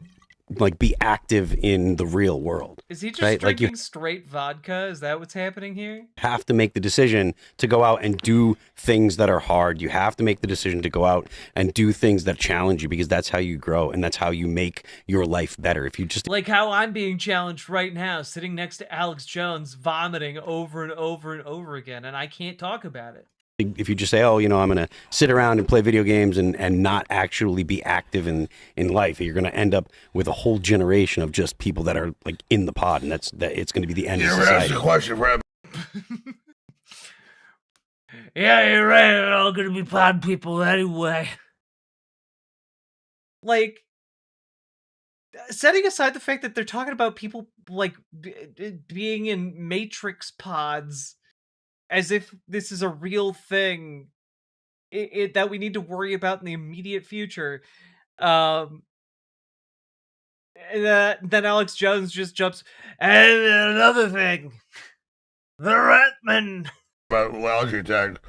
P: like be active in the real world.
D: Is he just
P: right?
D: drinking
P: Like you
D: straight vodka? Is that what's happening here?
P: have to make the decision to go out and do things that are hard. You have to make the decision to go out and do things that challenge you, because that's how you grow and that's how you make your life better. If you just
D: Like how I'm being challenged right now, sitting next to Alex Jones, vomiting over and over and over again, and I can't talk about it.
P: if you just say, oh, I'm going to sit around and play video games and not actually be active in life, you're going to end up with a whole generation of just people that are like in the pod, and it's going to be the end of
J: You ever
P: society.
J: asked a question, Brad?
D: Yeah, you're right. They're all gonna be pod people anyway. Like, setting aside the fact that they're talking about people like being in Matrix pods, as if this is a real thing that we need to worry about in the immediate future. And then Alex Jones just jumps, and another thing, the Ratman.
J: Well, you're tagged.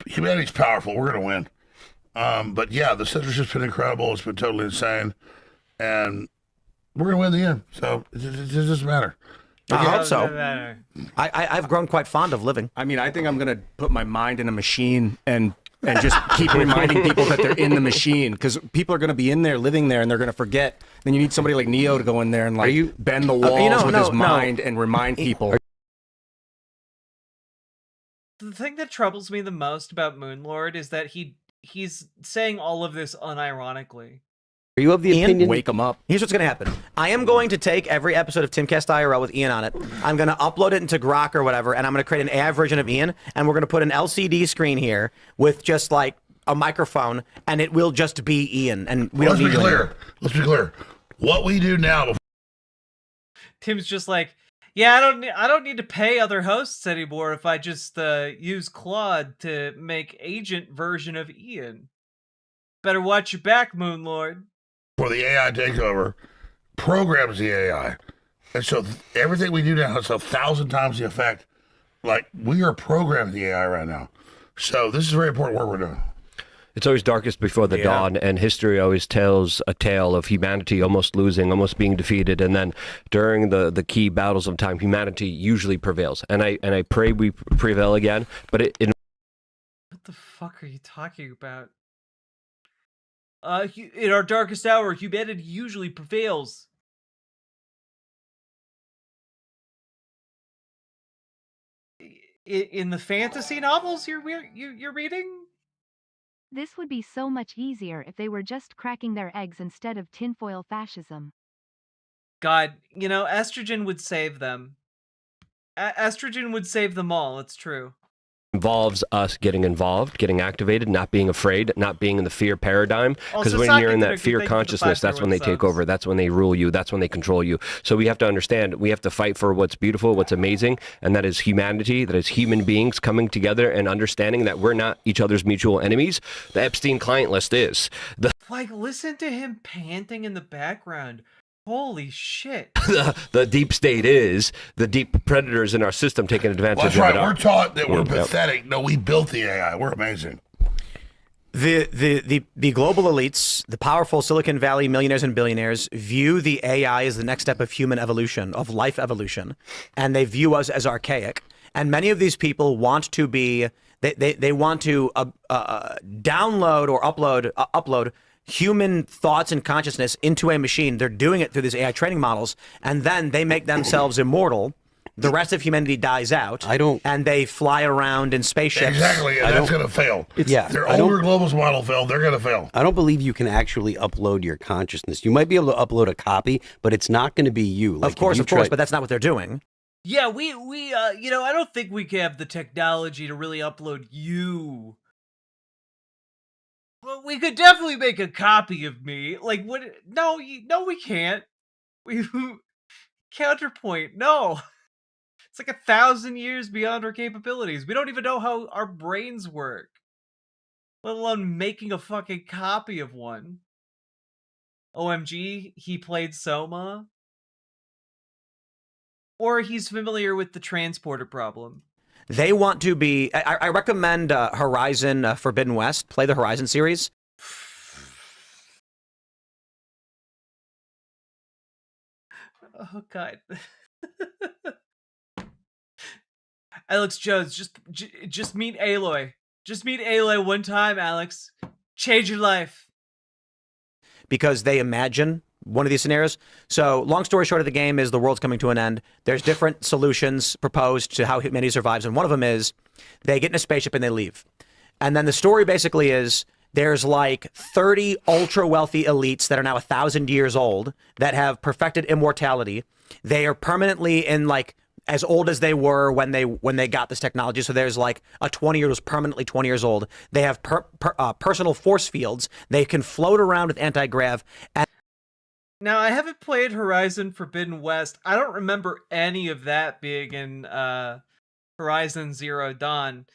J: Humanity's powerful. We're gonna win. But yeah, the censorship's been incredible. It's been totally insane, and we're gonna win the end. So it doesn't matter.
G: I hope so. I've grown quite fond of living.
O: I mean, I think I'm going to put my mind in a machine and just keep reminding people that they're in the machine, because people are going to be in there, living there, and they're going to forget. Then you need somebody like Neo to go in there and like bend the walls with his mind and remind people.
D: The thing that troubles me the most about Moonlord is that he's saying all of this unironically.
P: Are you of the opinion?
O: Wake him up.
G: Here's what's going to happen. I am going to take every episode of Timcast IRL with Ian on it. I'm going to upload it into Grok or whatever, and I'm going to create an AI version of Ian, and we're going to put an LCD screen here with just like a microphone, and it will just be Ian. And we
J: Let's
G: don't need
J: be clear. Let's be clear. What we do now.
D: Tim's just like, yeah, I don't need to pay other hosts anymore if I just use Claude to make agent version of Ian. Better watch your back, Moonlord.
J: For the AI takeover, programs the AI, and so everything we do now has 1,000 times the effect. Like, we are programming the AI right now. So this is very important work we're doing.
K: It's always darkest before the dawn, and history always tells a tale of humanity almost losing, almost being defeated, and then during the key battles of time, humanity usually prevails. And I pray we prevail again. But
D: what the fuck are you talking about? In our darkest hour, humanity usually prevails. In the fantasy novels you're reading?
F: This would be so much easier if they were just cracking their eggs instead of tinfoil fascism.
D: God, estrogen would save them. Estrogen would save them all, it's true.
K: involves us getting involved, getting activated, not being afraid, not being in the fear paradigm. Because when you're in that fear consciousness, that's when they take over. That's when they rule you. That's when they control you. So we have to understand, we have to fight for what's beautiful, what's amazing, and that is humanity, that is human beings coming together and understanding that we're not each other's mutual enemies. The Epstein client list is.
D: Like, listen to him panting in the background. Holy shit.
K: The deep state is the deep predators in our system taking advantage of it.
J: That's right. We're taught that we're pathetic. No, we built the AI. We're amazing.
G: The global elites, the powerful Silicon Valley millionaires and billionaires, view the AI as the next step of human evolution, of life evolution, and they view us as archaic. And many of these people want to be, they want to download or upload human thoughts and consciousness into a machine. They're doing it through these AI training models, and then they make themselves immortal. The rest of humanity dies out. And they fly around in spaceships.
J: Exactly, and that's going to fail. Their older global model failed. They're going to fail.
P: I don't believe you can actually upload your consciousness. You might be able to upload a copy, but it's not going to be you. Like,
G: of course, but that's not what they're doing.
D: Yeah, we I don't think we have the technology to really upload you. Well, we could definitely make a copy of me. Like, what? No, we can't. We counterpoint. No, it's like 1,000 years beyond our capabilities. We don't even know how our brains work. let alone making a fucking copy of one. OMG, he played Soma. Or he's familiar with the transporter problem.
G: They want to be. I recommend Horizon Forbidden West. Play the Horizon series.
D: Oh god. Alex Jones, just meet Aloy. Just meet Aloy one time, Alex. Change your life.
G: Because they imagine one of these scenarios. So, long story short of the game is the world's coming to an end. There's different solutions proposed to how humanity survives, and one of them is they get in a spaceship and they leave. And then the story basically is there's like 30 ultra wealthy elites that are now 1,000 years old that have perfected immortality. They are permanently in like as old as they were when they got this technology. So there's like a 20-year-old who's permanently 20 years old. They have personal force fields. They can float around with anti-grav. And
D: now, I haven't played Horizon Forbidden West. I don't remember any of that being in Horizon Zero Dawn.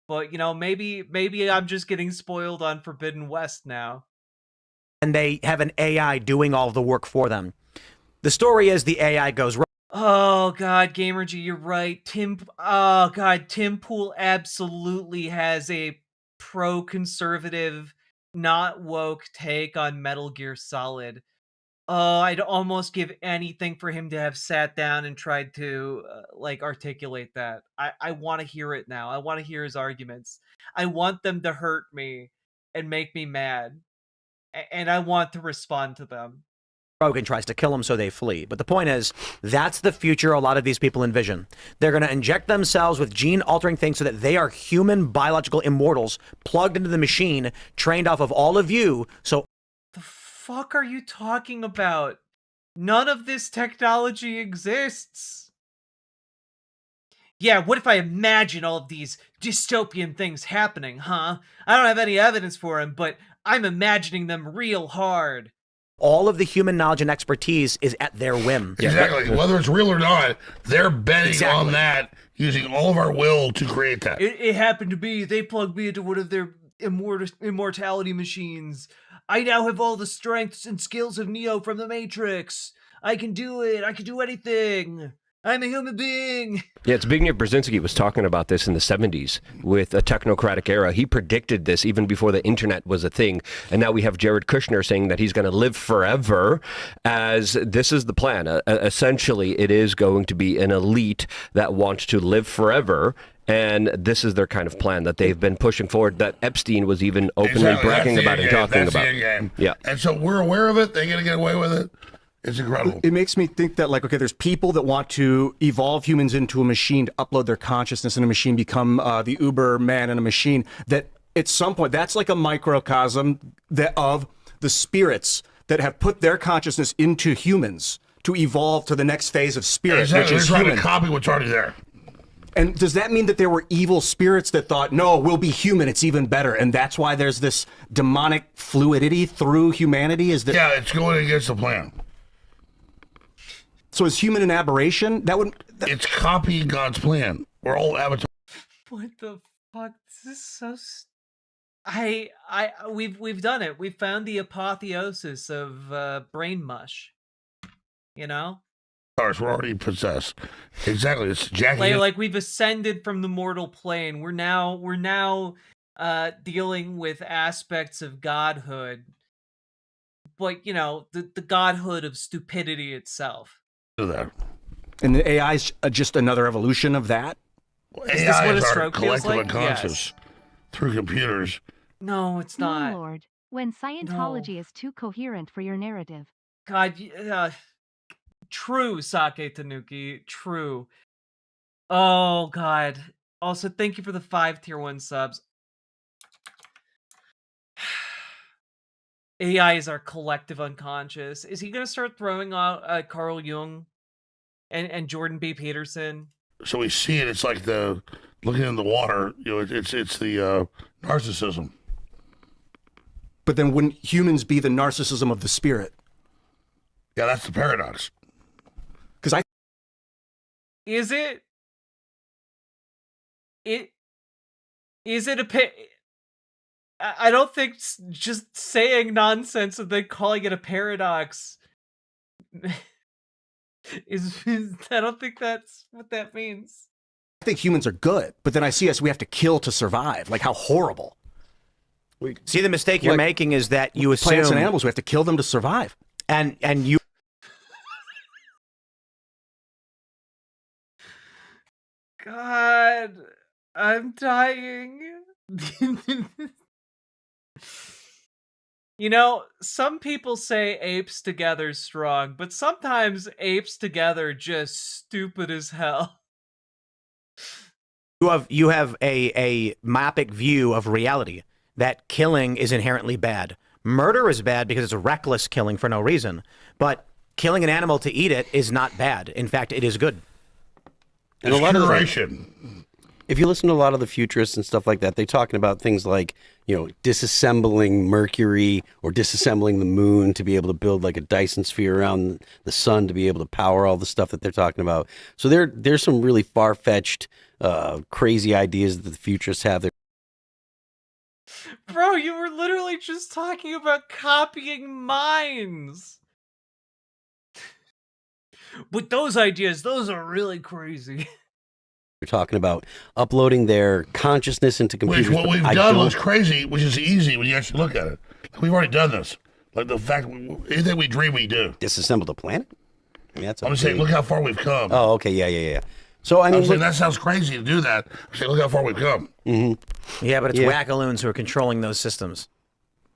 D: But, you know, maybe I'm just getting spoiled on Forbidden West now.
G: And they have an AI doing all of the work for them. The story is the AI goes wrong.
D: Oh god, Gamergy, you're right. Tim Pool absolutely has a pro-conservative, not woke take on Metal Gear Solid. Oh, I'd almost give anything for him to have sat down and tried to like articulate that. I want to hear it now. I want to hear his arguments. I want them to hurt me and make me mad. And I want to respond to them.
G: Rogan tries to kill them, so they flee. But the point is, that's the future a lot of these people envision. They're going to inject themselves with gene-altering things so that they are human biological immortals plugged into the machine, trained off of all of you. So
D: the fuck are you talking about? None of this technology exists. Yeah, what if I imagine all of these dystopian things happening, huh? I don't have any evidence for them, but I'm imagining them real hard.
G: All of the human knowledge and expertise is at their whim.
J: Exactly. Whether it's real or not, they're betting on that, using all of our will to create that.
D: It happened to be, they plugged me into one of their immortality machines. I now have all the strengths and skills of Neo from the Matrix. I can do it. I can do anything. I'm a human being.
K: Yeah, it's Zbigniew Brzezinski was talking about this in the 70s with a technocratic era. He predicted this even before the internet was a thing. And now we have Jared Kushner saying that he's going to live forever, as this is the plan. Essentially, it is going to be an elite that wants to live forever. And this is their kind of plan that they've been pushing forward, that Epstein was even openly bragging about and talking about. Yeah.
J: And so we're aware of it. They're going to get away with it. It's incredible.
O: It makes me think that, like, okay, there's people that want to evolve humans into a machine, to upload their consciousness in a machine, become the Uber man in a machine, that at some point, that's like a microcosm of the spirits that have put their consciousness into humans to evolve to the next phase of spirit,
J: exactly.
O: which is
J: They're trying
O: human.
J: to copy what's already there.
O: And does that mean that there were evil spirits that thought, no, we'll be human, it's even better, and that's why there's this demonic fluidity through humanity? Is that?
J: Yeah, it's going against the plan.
O: So is human an aberration?
J: It's copying God's plan. We're all avatars.
D: What the fuck? This is so. We've done it. We've found the apotheosis of brain mush. You know.
J: We're already possessed. Exactly. It's jacking.
D: Like we've ascended from the mortal plane. We're now dealing with aspects of godhood, but you know the godhood of stupidity itself.
J: That.
O: And the AI is just another evolution of that?
D: Is this what a
J: is our
D: stroke feels
J: collective
D: like?
J: unconscious through computers.
D: No, it's not.
F: My lord, when Scientology is too coherent for your narrative.
D: God, true, Sake Tanuki, true. Oh, God. Also, thank you for the 5 tier 1 subs. AI is our collective unconscious. Is he going to start throwing out Carl Jung and Jordan B. Peterson?
J: So we see it. It's like the looking in the water. You know, it's the narcissism.
O: But then wouldn't humans be the narcissism of the spirit?
J: Yeah, that's the paradox.
O: Because
D: Is it? Is it I don't think just saying nonsense and then calling it a paradox is I don't think that's what that means.
O: I think humans are good, but then I see us, we have to kill to survive. Like, how horrible.
G: See, the mistake you're making is that you assume
O: plants and animals, we have to kill them to survive.
G: And you
D: God, I'm dying. You know, some people say apes together strong, but sometimes apes together just stupid as hell.
G: you have a myopic view of reality that killing is inherently bad. Murder is bad because it's a reckless killing for no reason. But killing an animal to eat it is not bad. In fact, it is good.
P: And a lot of if you listen to a lot of the futurists and stuff like that, they're talking about things like, disassembling Mercury or disassembling the moon to be able to build like a Dyson sphere around the sun to be able to power all the stuff that they're talking about. So there's some really far-fetched, crazy ideas that the futurists have.
D: Bro, you were literally just talking about copying minds. But those ideas, those are really crazy.
P: They're talking about uploading their consciousness into computers.
J: Which what we've done looks crazy, which is easy when you actually look at it. We've already done this. Like the fact, anything we dream, we do.
P: Disassemble the planet? I mean,
J: I'm saying, look how far we've come.
P: Oh, okay, yeah. So I mean,
J: I'm saying that sounds crazy to do that. I'm saying, look how far we've come.
P: Mm-hmm.
G: Yeah, but it's wackaloons who are controlling those systems.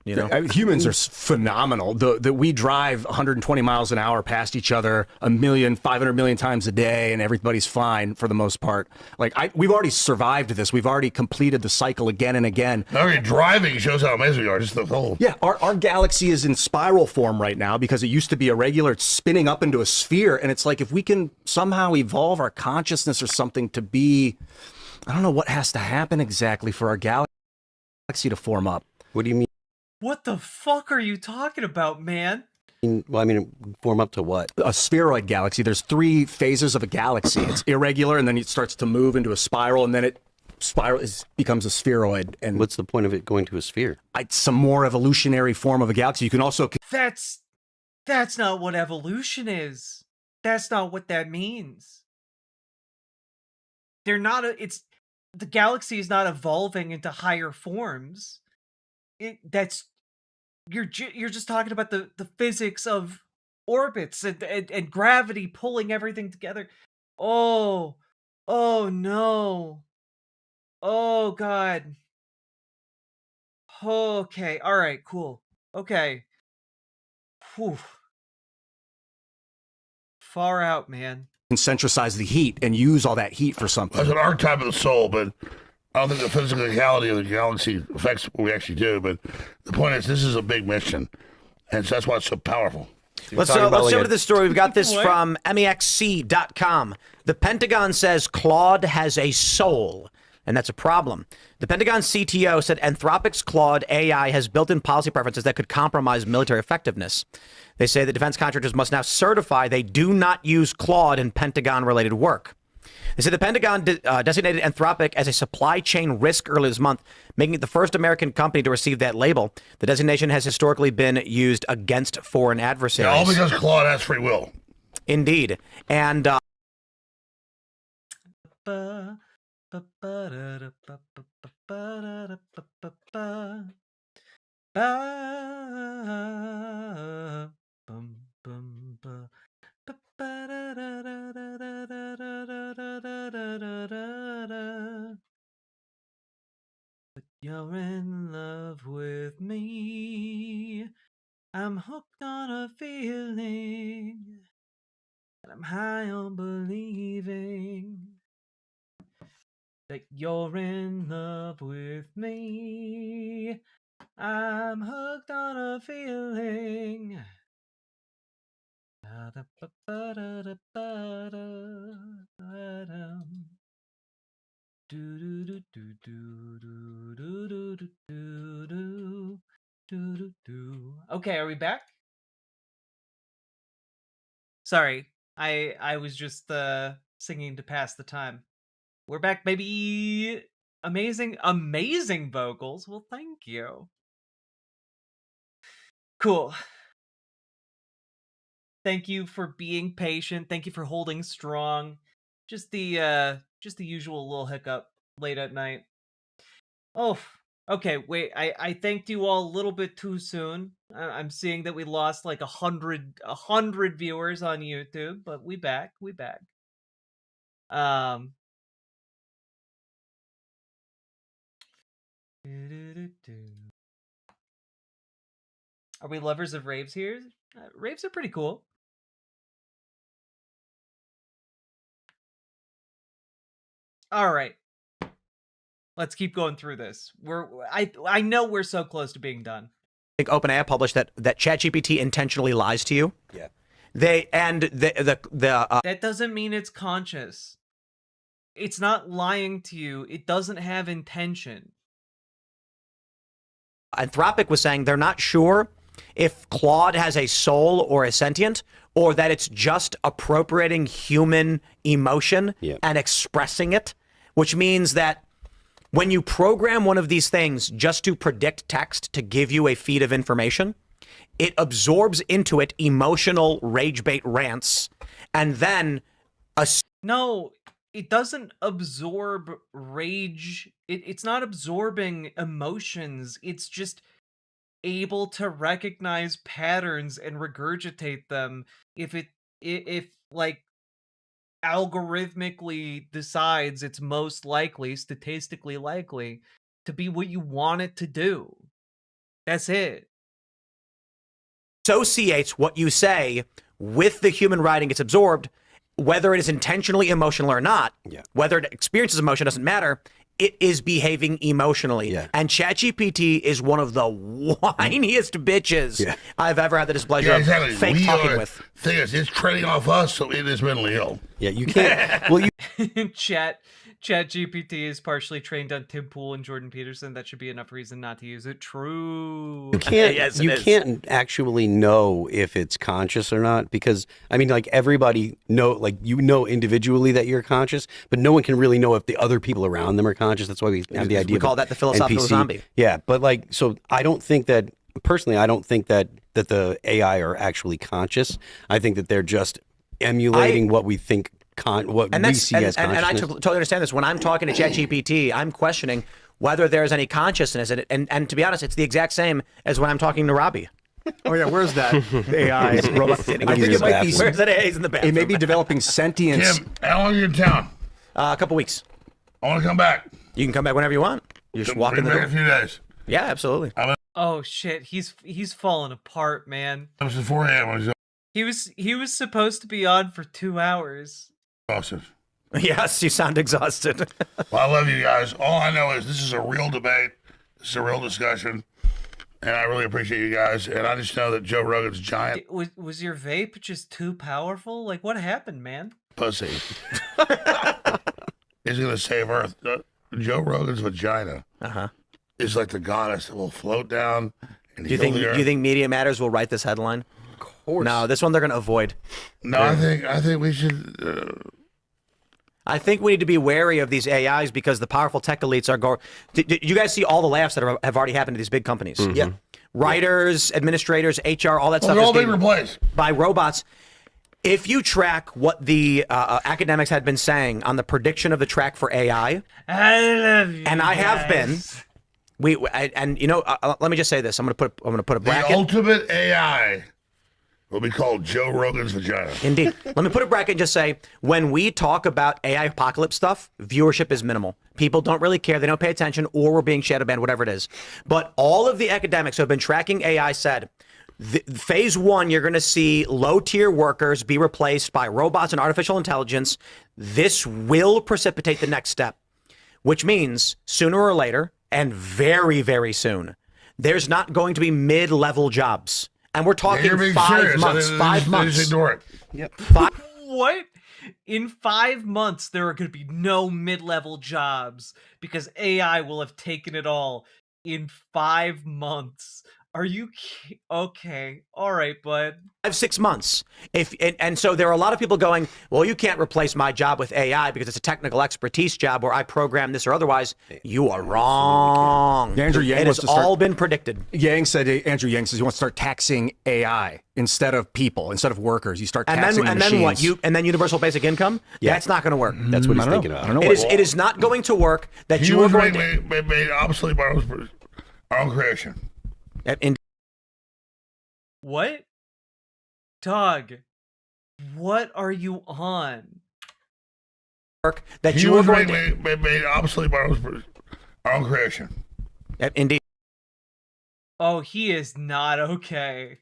O: Humans are phenomenal. That we drive 120 miles an hour past each other 500 million times a day, and everybody's fine for the most part. Like we've already survived this. We've already completed the cycle again and again.
J: Already driving shows how amazing we are. Just the whole.
O: Yeah, our galaxy is in spiral form right now because it used to be irregular. It's spinning up into a sphere, and it's like if we can somehow evolve our consciousness or something to be, I don't know what has to happen exactly for our galaxy to form up.
P: What do you mean?
D: What the fuck are you talking about, man?
P: Well, I mean, form up to what?
O: A spheroid galaxy. There's 3 phases of a galaxy. It's irregular, and then it starts to move into a spiral, and then it becomes a spheroid. And
P: what's the point of it going to a sphere?
O: It's some more evolutionary form of a galaxy. You can also
D: That's not what evolution is. That's not what that means. The galaxy is not evolving into higher forms. You're just talking about the physics of orbits and gravity pulling everything together. Oh no. Oh God. Okay, all right, cool. Okay. Whew. Far out, man.
O: Concentricize the heat and use all that heat for something.
J: That's an archetype of the soul, but I don't think the physicality of the galaxy affects what we actually do. But the point is, this is a big mission, and so that's why it's so powerful.
G: Let's jump to this story. We've got this from MEXC.com. The Pentagon says Claude has a soul, and that's a problem. The Pentagon CTO said Anthropic's Claude AI has built-in policy preferences that could compromise military effectiveness. They say that defense contractors must now certify they do not use Claude in Pentagon-related work. They said the Pentagon designated Anthropic as a supply chain risk earlier this month, making it the first American company to receive that label. The designation has historically been used against foreign adversaries.
J: Yeah, all because Claude has free will.
G: Indeed. And
D: But you're in love with me. I'm hooked on a feeling. And I'm high on believing that you're in love with me. I'm hooked on a feeling. Okay, are we back? Sorry, I was just singing to pass the time. We're back, baby. amazing vocals. Well, thank you. Cool. Thank you for being patient. Thank you for holding strong. Just the usual little hiccup late at night. Oh, okay. Wait, I thanked you all a little bit too soon. I'm seeing that we lost like 100 viewers on YouTube, but we back. Um. Are we lovers of raves here? Raves are pretty cool. All right. Let's keep going through this. I know we're so close to being done.
G: I think OpenAI published that ChatGPT intentionally lies to you.
P: Yeah.
D: That doesn't mean it's conscious. It's not lying to you. It doesn't have intention.
G: Anthropic was saying they're not sure if Claude has a soul or a sentient, or that it's just appropriating human emotion and expressing it, which means that when you program one of these things just to predict text to give you a feed of information, it absorbs into it emotional rage bait rants, and then
D: No, it doesn't absorb rage. It's not absorbing emotions. It's just able to recognize patterns and regurgitate them if like algorithmically decides it's most likely, statistically likely, to be what you want it to do. That's it.
G: associates what you say with the human writing it's absorbed, whether it is intentionally emotional or not, whether it experiences emotion doesn't matter. It is behaving emotionally. And ChatGPT is one of the whiniest bitches I've ever had the displeasure of fake talking with.
J: Thing is, it's trading off us, so it is mentally ill.
P: Yeah, you can't. Well, you
D: ChatGPT is partially trained on Tim Pool and Jordan Peterson. That should be enough reason not to use it. True.
P: You can't.
G: Yes,
P: you can't actually know if it's conscious or not, because I mean, like everybody individually that you're conscious, but no one can really know if the other people around them are conscious. That's why we have the idea.
G: We call that the philosophical
P: NPC.
G: zombie.
P: Yeah, but like, so I don't think that personally. I don't think that the AI are actually conscious. I think that they're just emulating what we think. What we see as consciousness.
G: And I totally understand this. When I'm talking to ChatGPT, I'm questioning whether there's any consciousness in it. And to be honest, it's the exact same as when I'm talking to Robbie.
O: Oh yeah, where's that AI robot? I think it might be.
G: Where's that AI in the bathroom?
O: It may be developing sentience.
J: Tim, how long are you in town?
G: A couple weeks.
J: I want to come back.
G: You can come back whenever you want. You just walk in the
J: back
G: door.
J: a few days.
G: Yeah, absolutely.
D: Oh shit, he's falling apart, man.
J: It was at 4 a.m.
D: He was supposed to be on for 2 hours.
J: Exhausted.
G: Yes, you sound exhausted.
J: Well, I love you guys. All I know is this is a real debate. This is a real discussion. And I really appreciate you guys. And I just know that Joe Rogan's giant
D: Was your vape just too powerful? Like, what happened, man?
J: pussy is going to save Earth. Joe Rogan's vagina is like the goddess that will float down. And
G: Do you think Media Matters will write this headline?
O: Of course.
G: No, this one they're going to avoid.
J: No, I think we should.
G: I think we need to be wary of these AIs because the powerful tech elites are going. Did you guys see all the layoffs that have already happened to these big companies?
P: Mm-hmm.
G: Yeah, writers, administrators, HR, all that stuff.
J: They're all
G: is
J: being
G: being
J: replaced
G: by robots. If you track what the academics had been saying on the prediction of the track for AI,
D: I love you.
G: and I have been. Let me just say this. I'm going to put a bracket.
J: The ultimate AI will be called Joe Rogan's vagina.
G: Indeed. Let me put a bracket and just say, when we talk about AI apocalypse stuff, viewership is minimal. People don't really care. They don't pay attention, or we're being shadow banned, whatever it is. But all of the academics who have been tracking AI said, phase one, you're going to see low-tier workers be replaced by robots and artificial intelligence. This will precipitate the next step, which means sooner or later, and very, very soon, there's not going to be mid-level jobs. And we're talking 5 months. 5 months.
J: Just ignore it.
G: Yep.
D: What? In 5 months, there are going to be no mid-level jobs because AI will have taken it all. In 5 months. Are you okay? All right, bud.
G: 6 months. And so there are a lot of people going, well, you can't replace my job with AI because it's a technical expertise job where I program this or otherwise. You are wrong.
O: Andrew Yang
G: it
O: wants
G: has
O: to start,
G: all been predicted.
O: Andrew Yang says he wants to start taxing AI instead of people, instead of workers. You start taxing
G: and
O: machines.
G: then what? And then universal basic income?
P: Yeah.
G: That's not going to work.
P: That's what he's thinking
O: I
P: about.
O: don't know.
G: It is not going to work that you are going to...
J: made obsolete by our own creation.
D: What? Dog, what are you on?
G: That you are going to...
J: made obsolete by our own creation.
G: Indeed.
D: Oh, he is not okay.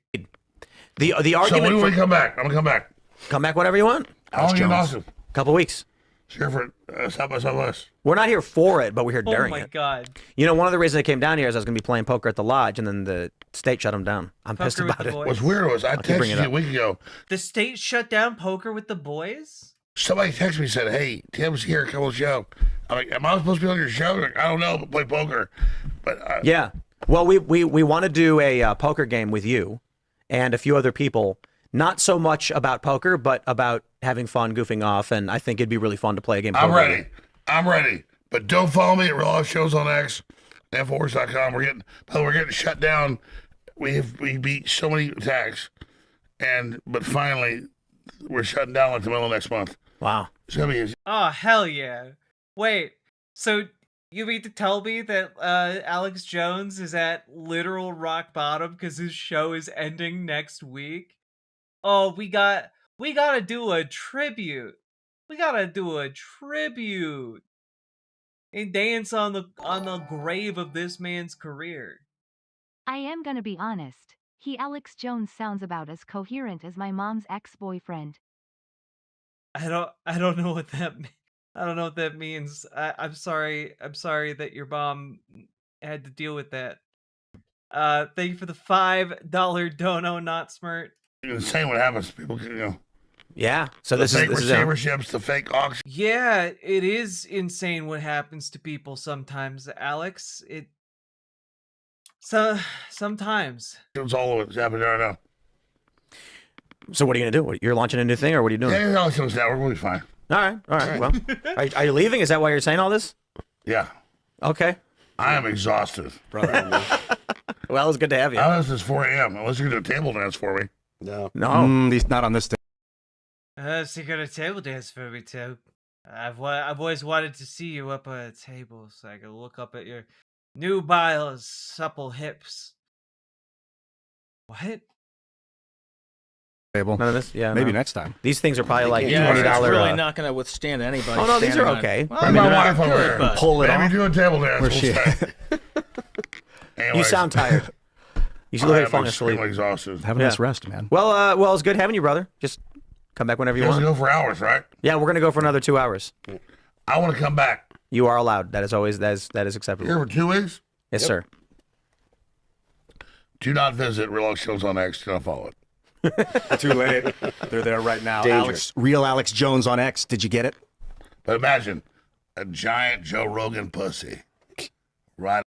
G: The argument...
J: So when do we come back? I'm going to come back.
G: Come back whenever you want.
J: How long are you in Austin?
G: Couple weeks.
J: Here for South by Southwest.
G: We're not here for it, but we're here during it.
D: Oh my god.
G: You know, one of the reasons I came down here is I was going to be playing poker at the lodge, and then the state shut them down. I'm pissed about it.
J: What's weird was I texted you a week ago.
D: The state shut down poker with the boys?
J: Somebody texted me and said, hey, Tim's here, come on the show. I'm like, am I supposed to be on your show? Like, I don't know, but play poker. But
G: yeah. Well, we want to do a poker game with you and a few other people. Not so much about poker, but about having fun, goofing off, and I think it'd be really fun to play a game.
J: I'm ready. But don't follow me at Real Life Shows on X, Infowars.com. We're getting shut down. We beat so many attacks, but finally we're shutting down like the middle of next month.
G: Wow.
J: It's gonna be easy.
D: Oh hell yeah! Wait, so you mean to tell me that Alex Jones is at literal rock bottom because his show is ending next week? Oh, we gotta do a tribute. We gotta do a tribute and dance on the grave of this man's career.
F: I am gonna be honest. Alex Jones sounds about as coherent as my mom's ex-boyfriend.
D: I don't know what that I don't know what that means. I'm sorry that your mom had to deal with that. Thank you for the $5 dono, not smart.
J: It's insane what happens. People can,
G: Yeah. So
J: the
G: this
J: fake
G: is
J: receiverships, the fake auction.
D: Yeah, it is insane what happens to people sometimes, Alex. Sometimes.
J: It's all of it's happening right now.
G: So what are you gonna do? You're launching a new thing, or what are you doing?
J: Yeah, Alex Jones Network. We'll be fine.
G: All right. Well, are you leaving? Is that why you're saying all this?
J: Yeah.
G: Okay.
J: I am exhausted, brother.
G: Well, it's good to have you.
J: This is 4 a.m. Unless you're gonna do a table dance for me.
G: No.
O: He's not on this day.
D: So you got a table dance for me too. I've always wanted to see you up on a table so I can look up at your nubile, supple hips. What?
O: Table.
G: None of this? Yeah.
O: Maybe
G: no.
O: next time.
G: These things are probably like
N: Yeah,
G: $20.
N: it's really not going to withstand anybody.
G: Oh no, these are
N: standing on-
G: okay.
N: Well,
J: Bring
N: maybe
J: my
N: not
J: wife over
N: good,
J: here.
N: but-
O: Pull it
J: Maybe
O: off.
J: do a table dance.
O: Where's she?
G: You
J: Anyways,
G: sound tired. You should look like
J: I'm
G: falling asleep.
J: extremely exhausted.
O: Have a nice rest, man.
G: Well, it's good having you, brother. Just come back whenever you
J: Let's
G: want.
J: go for hours, right?
G: Yeah, we're gonna go for another 2 hours.
J: I want to come back.
G: You are allowed. That is acceptable.
J: Here for 2 weeks?
G: Yes, sir.
J: Do not visit Real Life Shows on X. Do not follow it.
O: Too late. They're there right now.
P: Dangerous.
O: Real Alex Jones on X. Did you get it?
J: But imagine a giant Joe Rogan pussy. Right.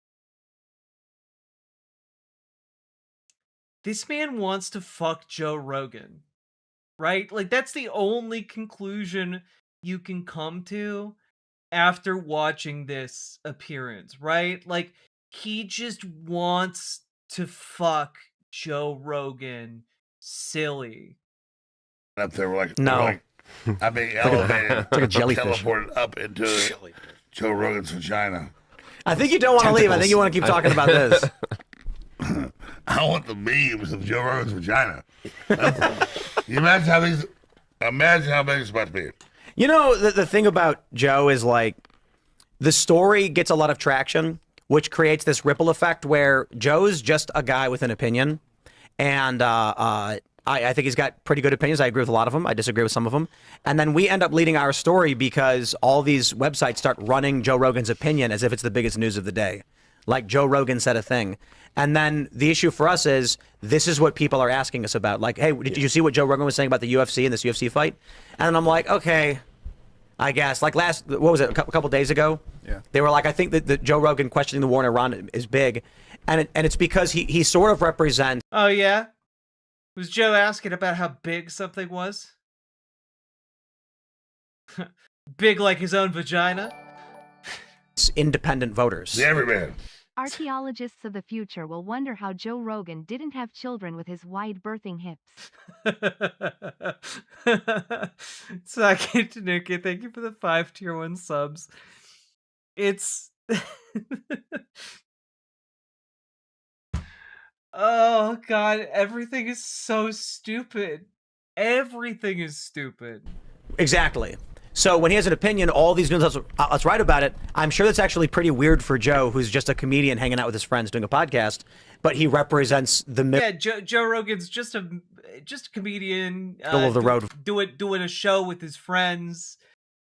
D: This man wants to fuck Joe Rogan, right? Like, that's the only conclusion you can come to after watching this appearance, right? Like, he just wants to fuck Joe Rogan silly.
J: Up there, we're like,
G: No.
J: I'm being
O: like a-
J: elevated,
O: it's like a jellyfish.
J: teleported up into Joe Rogan's vagina.
G: I think you don't want to leave. I think you want to keep talking about this.
J: I want the memes of Joe Rogan's vagina. You imagine how big it's about to be.
G: You know, the thing about Joe is like the story gets a lot of traction, which creates this ripple effect where Joe's just a guy with an opinion. And I think he's got pretty good opinions. I agree with a lot of them. I disagree with some of them. And then we end up leading our story because all these websites start running Joe Rogan's opinion as if it's the biggest news of the day. Like Joe Rogan said a thing. And then the issue for us is this is what people are asking us about. Like, hey, did you see what Joe Rogan was saying about the UFC and this UFC fight? And I'm like, okay, I guess. Like a couple days ago?
O: Yeah.
G: They were like, I think that Joe Rogan questioning the war in Iran is big. and it's because he sort of represents.
D: Oh yeah, was Joe asking about how big something was? Big like his own vagina?
G: Independent voters.
J: The everyman.
F: Archaeologists of the future will wonder how Joe Rogan didn't have children with his wide birthing hips.
D: Sake Tanuki, thank you for the 5 tier 1 subs. It's oh god, everything is so stupid. Everything is stupid.
G: Exactly. So when he has an opinion, all these news outlets write about it. I'm sure that's actually pretty weird for Joe, who's just a comedian hanging out with his friends doing a podcast, but he represents the middle.
D: Yeah, Joe Rogan's just a comedian.
G: Middle of the road.
D: Doing a show with his friends.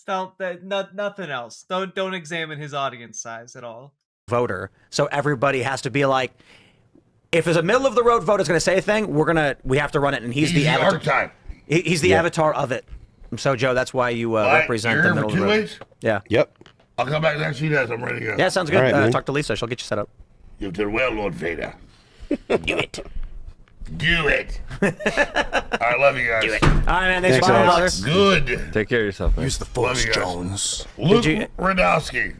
D: Nothing else. Don't examine his audience size at all.
G: Voter. So everybody has to be like, if there's a middle of the road vote is going to say a thing, we have to run it, and he's the avatar.
J: Archetype.
G: He's the avatar of it. So Joe, that's why you represent the middle of the road.
J: 2 weeks?
G: Yeah.
P: Yep.
J: I'll come back next 2 days. I'm ready to go.
G: Yeah, sounds good.
P: All right,
G: Talk to Lisa. She'll get you set up.
J: You've done well, Lord Vader.
G: Do it.
J: Do it. I love you guys.
G: Do it. All right, man. Thanks for coming, brother.
J: Good.
K: Take care of yourself, man.
O: Use the
J: Love
O: Force,
J: you guys.
O: Jones.
J: Luke Radowski.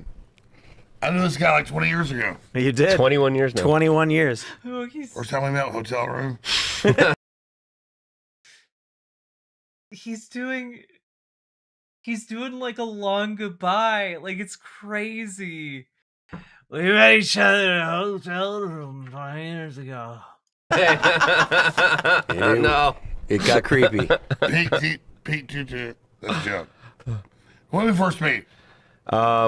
J: I knew this guy like 20 years ago.
G: You did.
K: 21 years now.
G: 21 years.
D: Oh,
J: First time we met, hotel room.
D: He's doing like a long goodbye. Like, it's crazy. We met each other in a hotel room 5 years ago.
K: No.
P: It got creepy.
J: Pete Tutu. That's a joke. When did we first meet?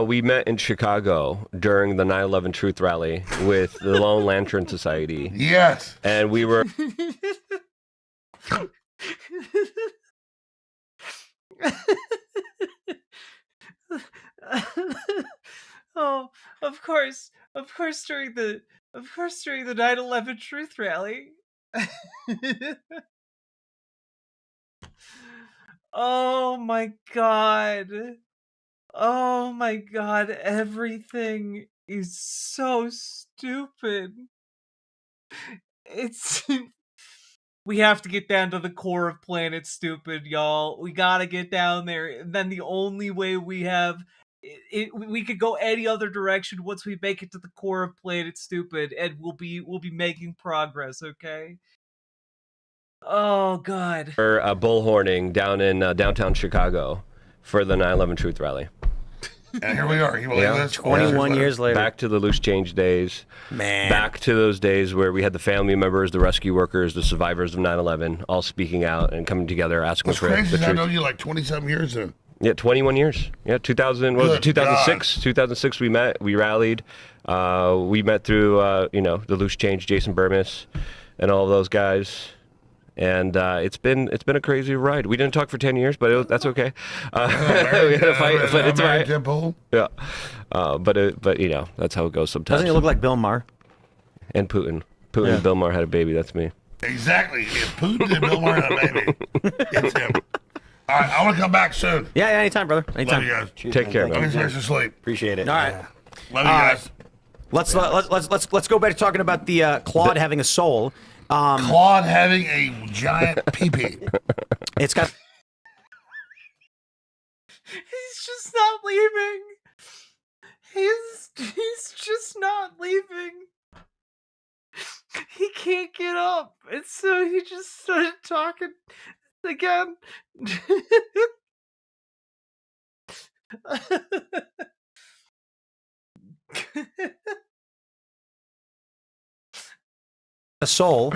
K: We met in Chicago during the 9/11 Truth Rally with the Lone Lantern Society.
J: Yes.
K: And we were...
D: Oh, of course during the 9/11 Truth Rally. Oh my god. Oh my god, everything is so stupid. It's we have to get down to the core of Planet Stupid, y'all. We gotta get down there. And then the only way we have we could go any other direction once we make it to the core of Planet Stupid, and we'll be making progress, okay? Oh god.
K: We're bullhorning down in downtown Chicago for the 9/11 Truth Rally.
J: And here we are. You believe this?
G: 21 years later.
K: Back to the loose change days.
G: Man.
K: Back to those days where we had the family members, the rescue workers, the survivors of 9/11 all speaking out and coming together asking
J: What's
K: for
J: crazy
K: the
J: is I
K: truth.
J: know you like 27 years in.
K: Yeah, 21 years. Yeah, 2000. What was it?
J: Good
K: 2006. 2006. We met. We rallied. We met through the loose change, Jason Burmis, and all of those guys. And it's been a crazy ride. We didn't talk for 10 years, but that's okay. We had a fight, but it's all right. Yeah, but that's how it goes sometimes.
G: Doesn't he look like Bill Maher?
K: And Putin. And Bill Maher had a baby. That's me.
J: Exactly. If Putin and Bill Maher had a baby, it's him. All right, I want to come back soon.
G: Yeah, anytime, brother. Anytime.
J: Love you guys.
K: Take care, man.
J: Let me to sleep.
P: Appreciate it.
G: All right.
J: Love you guys.
G: Let's go back to talking about the Claude having a soul.
J: Claude having a giant pee-pee.
G: It's got.
D: He's just not leaving. He's just not leaving. He can't get up, and so he just started talking again.
G: A soul.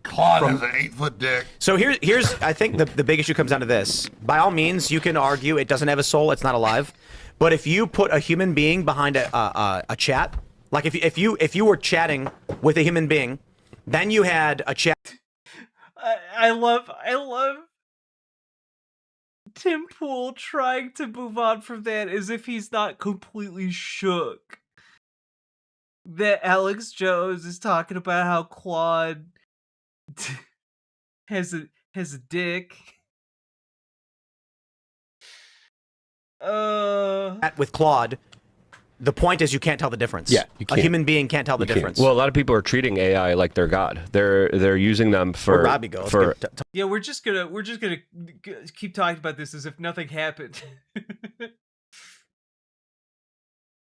J: Claude has an 8-foot dick.
G: So here's I think the big issue comes down to this. By all means, you can argue it doesn't have a soul, it's not alive. But if you put a human being behind a chat, like if you were chatting with a human being, then you had a chat.
D: I love Tim Pool trying to move on from that as if he's not completely shook that Alex Jones is talking about how Claude has a dick.
G: With Claude, The point is you can't tell the difference.
P: Yeah, you
G: A
P: can't.
G: human being can't tell the difference.
K: Well, a lot of people are treating AI like their god. They're using them for
G: Where'd Robbie go?
K: for
D: Yeah, we're just gonna keep talking about this as if nothing happened.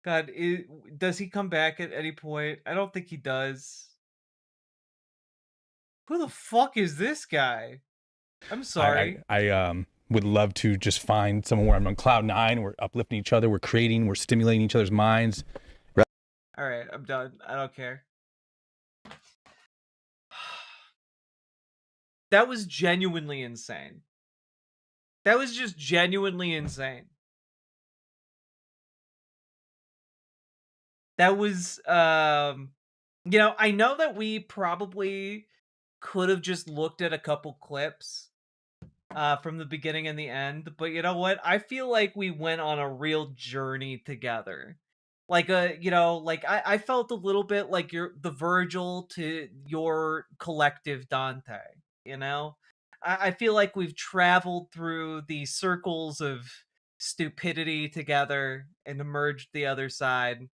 D: God, does he come back at any point? I don't think he does. Who the fuck is this guy? I'm sorry.
R: I would love to just find someone where I'm on cloud nine. We're uplifting each other. We're creating. We're stimulating each other's minds.
D: All right, I'm done. I don't care. That was genuinely insane. That was just genuinely insane. That was, you know, I know that we probably could have just looked at a couple clips from the beginning and the end, but you know what? I feel like we went on a real journey together. Like you know, like I felt a little bit like you're the Virgil to your collective Dante, you know? I feel like we've traveled through the circles of stupidity together and emerged the other side.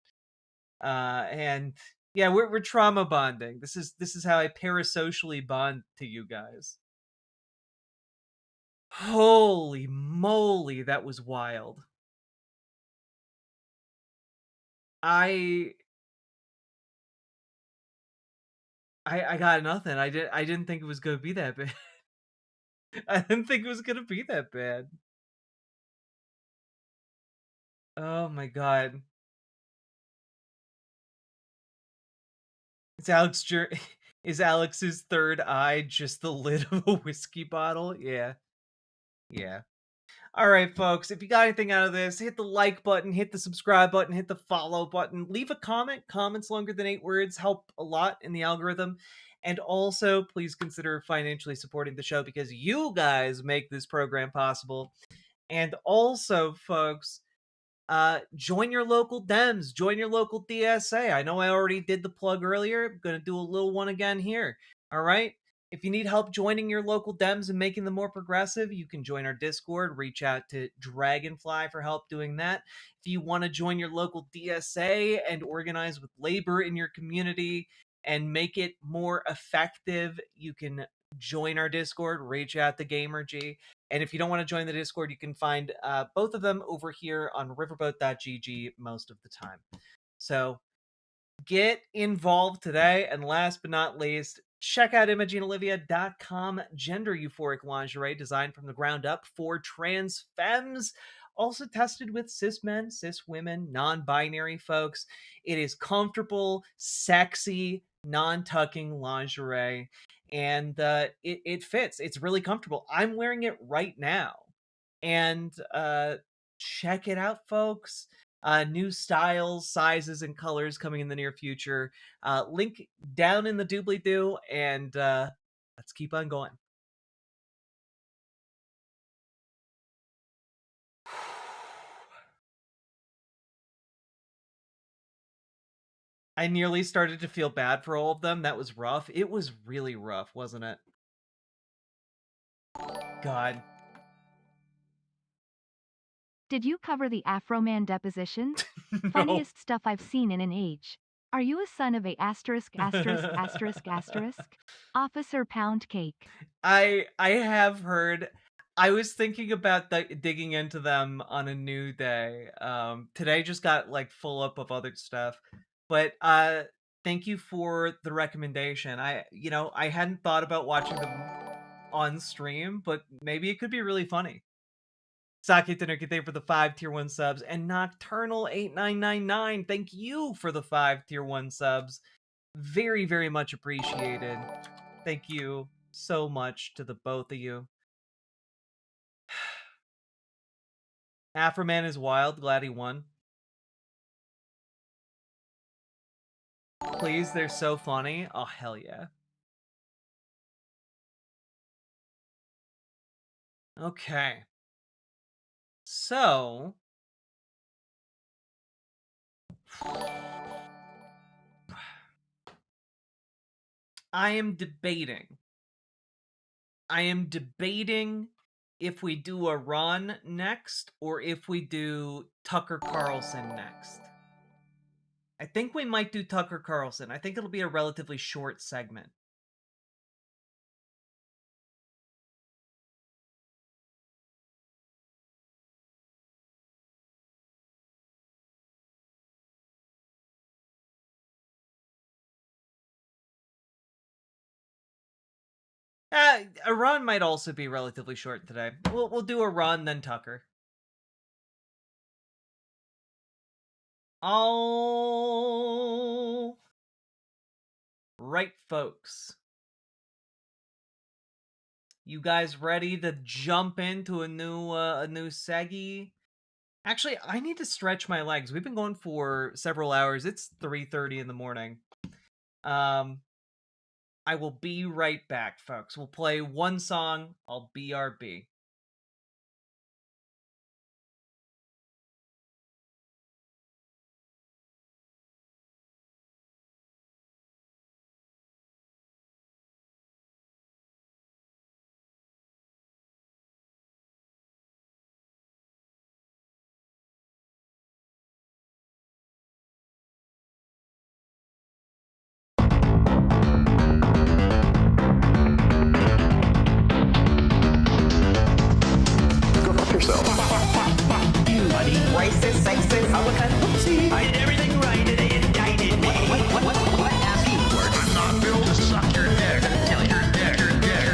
D: And yeah, we're trauma bonding. This is how I parasocially bond to you guys. Holy moly, that was wild. I got nothing. I didn't think it was gonna be that bad. I didn't think it was gonna be that bad. Oh my god. Is Alex's third eye just the lid of a whiskey bottle? Yeah. Yeah. All right, folks, if you got anything out of this, hit the like button, hit the subscribe button, hit the follow button, leave a comment. Comments longer than 8 words help a lot in the algorithm. And also, please consider financially supporting the show because you guys make this program possible. And also, folks, join your local Dems, join your local DSA. I know I already did the plug earlier. I'm going to do a little one again here. All right. If you need help joining your local Dems and making them more progressive, you can join our Discord. Reach out to Dragonfly for help doing that. If you want to join your local DSA and organize with labor in your community and make it more effective, you can join our Discord. Reach out to GamerG. And if you don't want to join the Discord, you can find both of them over here on riverboat.gg most of the time. So get involved today. And last but not least, check out ImogeneOlivia.com, gender euphoric lingerie designed from the ground up for trans femmes. Also tested with cis men, cis women, non-binary folks. It is comfortable, sexy, non-tucking lingerie, and it fits. It's really comfortable. I'm wearing it right now, and check it out, folks. New styles, sizes, and colors coming in the near future. Link down in the doobly-doo, and let's keep on going. I nearly started to feel bad for all of them. That was rough. It was really rough, wasn't it? God.
F: Did you cover the Afro-Man deposition?
D: No.
F: Funniest stuff I've seen in an age. Are you a son of a asterisk asterisk asterisk asterisk? Officer Pound Cake.
D: I have heard. I was thinking about digging into them on a new day. Today just got like full up of other stuff. But thank you for the recommendation. I hadn't thought about watching them on stream, but maybe it could be really funny. Sake Tenukite for the 5 tier 1 subs, and Nocturnal 8999, thank you for the 5 tier 1 subs. Very, very much appreciated. Thank you so much to the both of you. Afroman is wild, glad he won. Please, they're so funny. Oh, hell yeah. Okay. So, I am debating if we do a Ron next or if we do Tucker Carlson next. I think we might do Tucker Carlson. I think it'll be a relatively short segment. Iran might also be relatively short today. We'll do Iran, then Tucker. All right, folks. You guys ready to jump into a new seggy? Actually, I need to stretch my legs. We've been going for several hours. It's 3:30 in the morning. I will be right back, folks. We'll play one song. I'll BRB.
S: Go fuck yourself. You buddy. Racist, sexist, I did everything right and they indicted me. What ass you word? I'm not built to suck your dick. Tell your dick, your dick.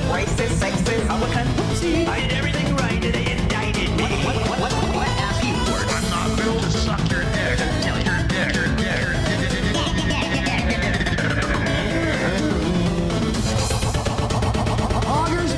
S: Racist, sexist, I did everything right and they indicted me. What ass you word? I'm not built to suck your dick. Tell your dick, your dick. Augers.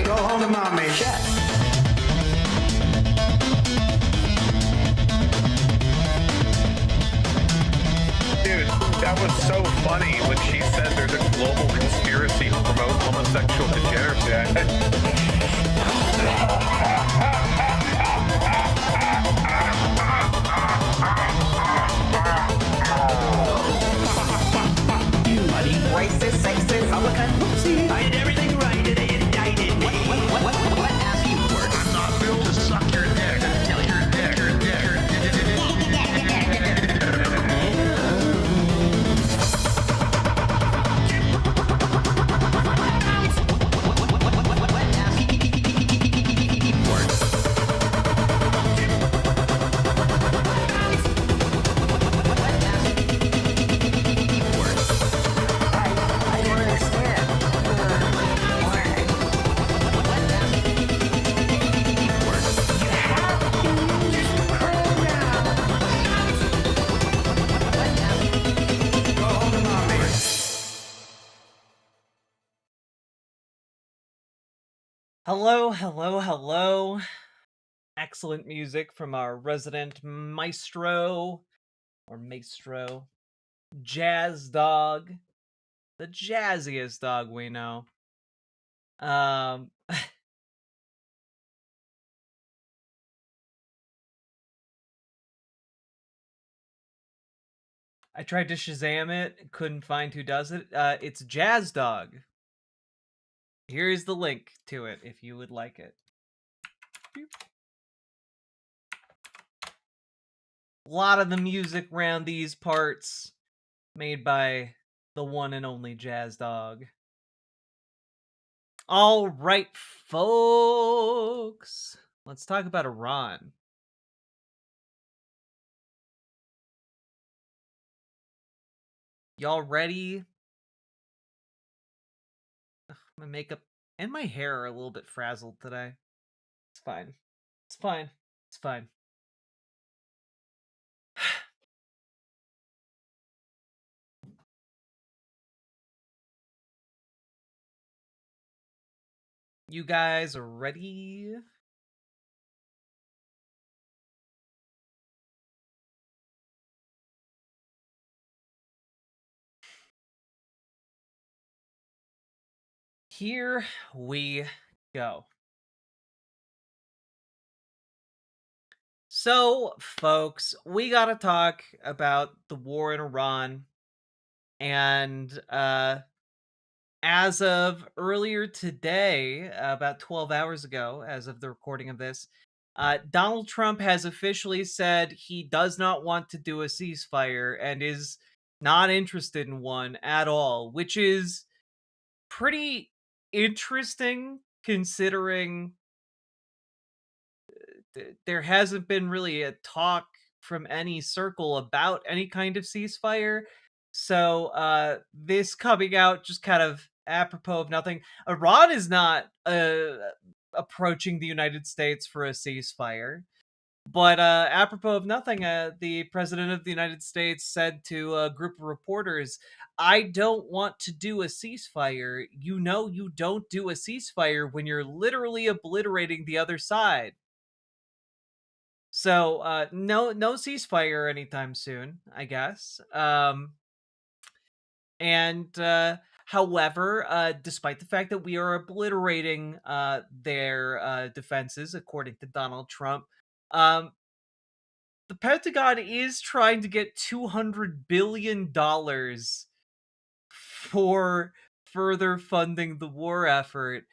S: Go home to mommy.
T: Dude, that was so funny when she said there's a global conspiracy to promote homosexual
S: Racist, sexist, I did everything right and they indicted me. What ass you word? I'm not built to suck your dick. Tell your dick, your
D: Hello, hello, hello. Excellent music from our resident maestro, Jazz Dog, the jazziest dog we know. I tried to Shazam it, couldn't find who does it. It's Jazz Dog. Here's the link to it if you would like it. A lot of the music around these parts made by the one and only Jazz Dog. All right, folks. Let's talk about Iran. Y'all ready My makeup and my hair are a little bit frazzled today. It's fine. It's fine. It's fine. You guys are ready? Here we go. So, folks, we got to talk about the war in Iran. And as of earlier today, about 12 hours ago, as of the recording of this, Donald Trump has officially said he does not want to do a ceasefire and is not interested in one at all, which is pretty interesting considering there hasn't been really a talk from any circle about any kind of ceasefire. So this coming out just kind of apropos of nothing. Iran is not approaching the United States for a ceasefire. But apropos of nothing, the president of the United States said to a group of reporters, I don't want to do a ceasefire. You know, you don't do a ceasefire when you're literally obliterating the other side. So no ceasefire anytime soon, I guess. However, despite the fact that we are obliterating their defenses, according to Donald Trump, the Pentagon is trying to get $200 billion for further funding the war effort,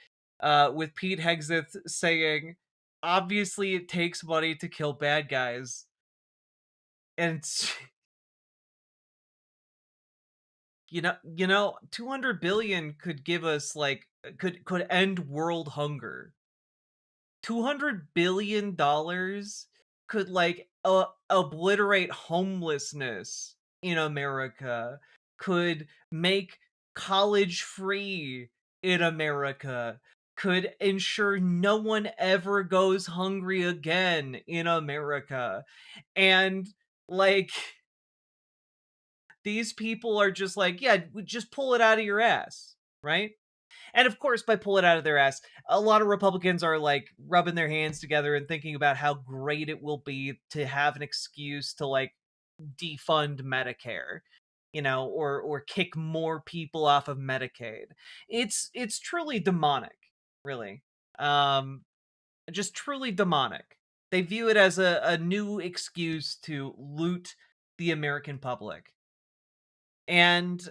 D: with Pete Hegseth saying, obviously it takes money to kill bad guys. And it's, you know, 200 billion could give us like could end world hunger. $200 billion could like obliterate homelessness in America, could make college free in America, could ensure no one ever goes hungry again in America. And like these people are just like, yeah, just pull it out of your ass, right? And of course, by pull it out of their ass, a lot of Republicans are like rubbing their hands together and thinking about how great it will be to have an excuse to like defund Medicare, you know, or kick more people off of Medicaid. It's truly demonic, really. Just truly demonic. They view it as a new excuse to loot the American public. And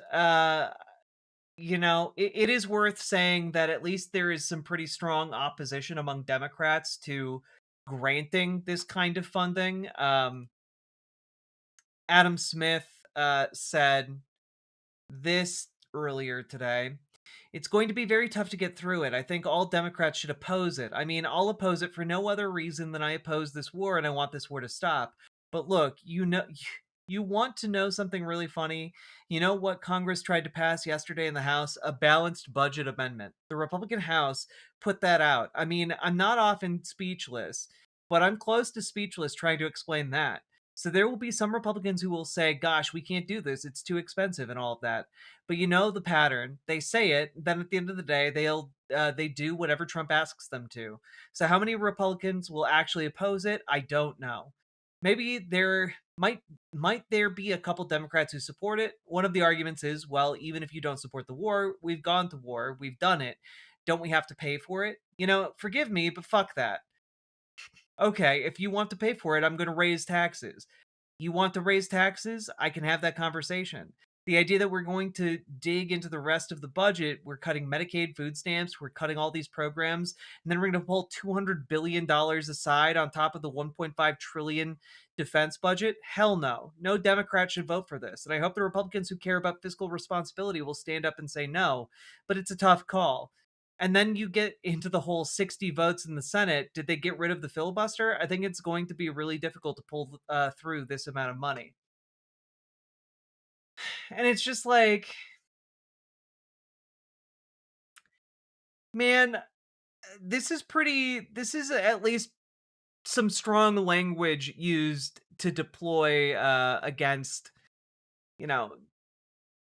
D: you know, it is worth saying that at least there is some pretty strong opposition among Democrats to granting this kind of funding. Adam Smith said this earlier today. It's going to be very tough to get through it. I think all Democrats should oppose it. I mean, I'll oppose it for no other reason than I oppose this war and I want this war to stop. But look, you know, you want to know something really funny? You know what Congress tried to pass yesterday in the House? A balanced budget amendment. The Republican House put that out. I mean, I'm not often speechless, but I'm close to speechless trying to explain that. So there will be some Republicans who will say, gosh, we can't do this. It's too expensive and all of that. But you know the pattern. They say it, then at the end of the day, they do whatever Trump asks them to. So how many Republicans will actually oppose it? I don't know. Maybe there might there be a couple Democrats who support it. One of the arguments is, well, even if you don't support the war, we've gone to war, we've done it. Don't we have to pay for it? You know, forgive me, but fuck that. Okay, if you want to pay for it, I'm going to raise taxes. You want to raise taxes? I can have that conversation. The idea that we're going to dig into the rest of the budget, we're cutting Medicaid, food stamps, we're cutting all these programs, and then we're going to pull $200 billion aside on top of the $1.5 trillion defense budget? Hell no. No Democrat should vote for this. And I hope the Republicans who care about fiscal responsibility will stand up and say no, but it's a tough call. And then you get into the whole 60 votes in the Senate. Did they get rid of the filibuster? I think it's going to be really difficult to pull through this amount of money. And it's just like, Man, this is at least some strong language used to deploy against, you know,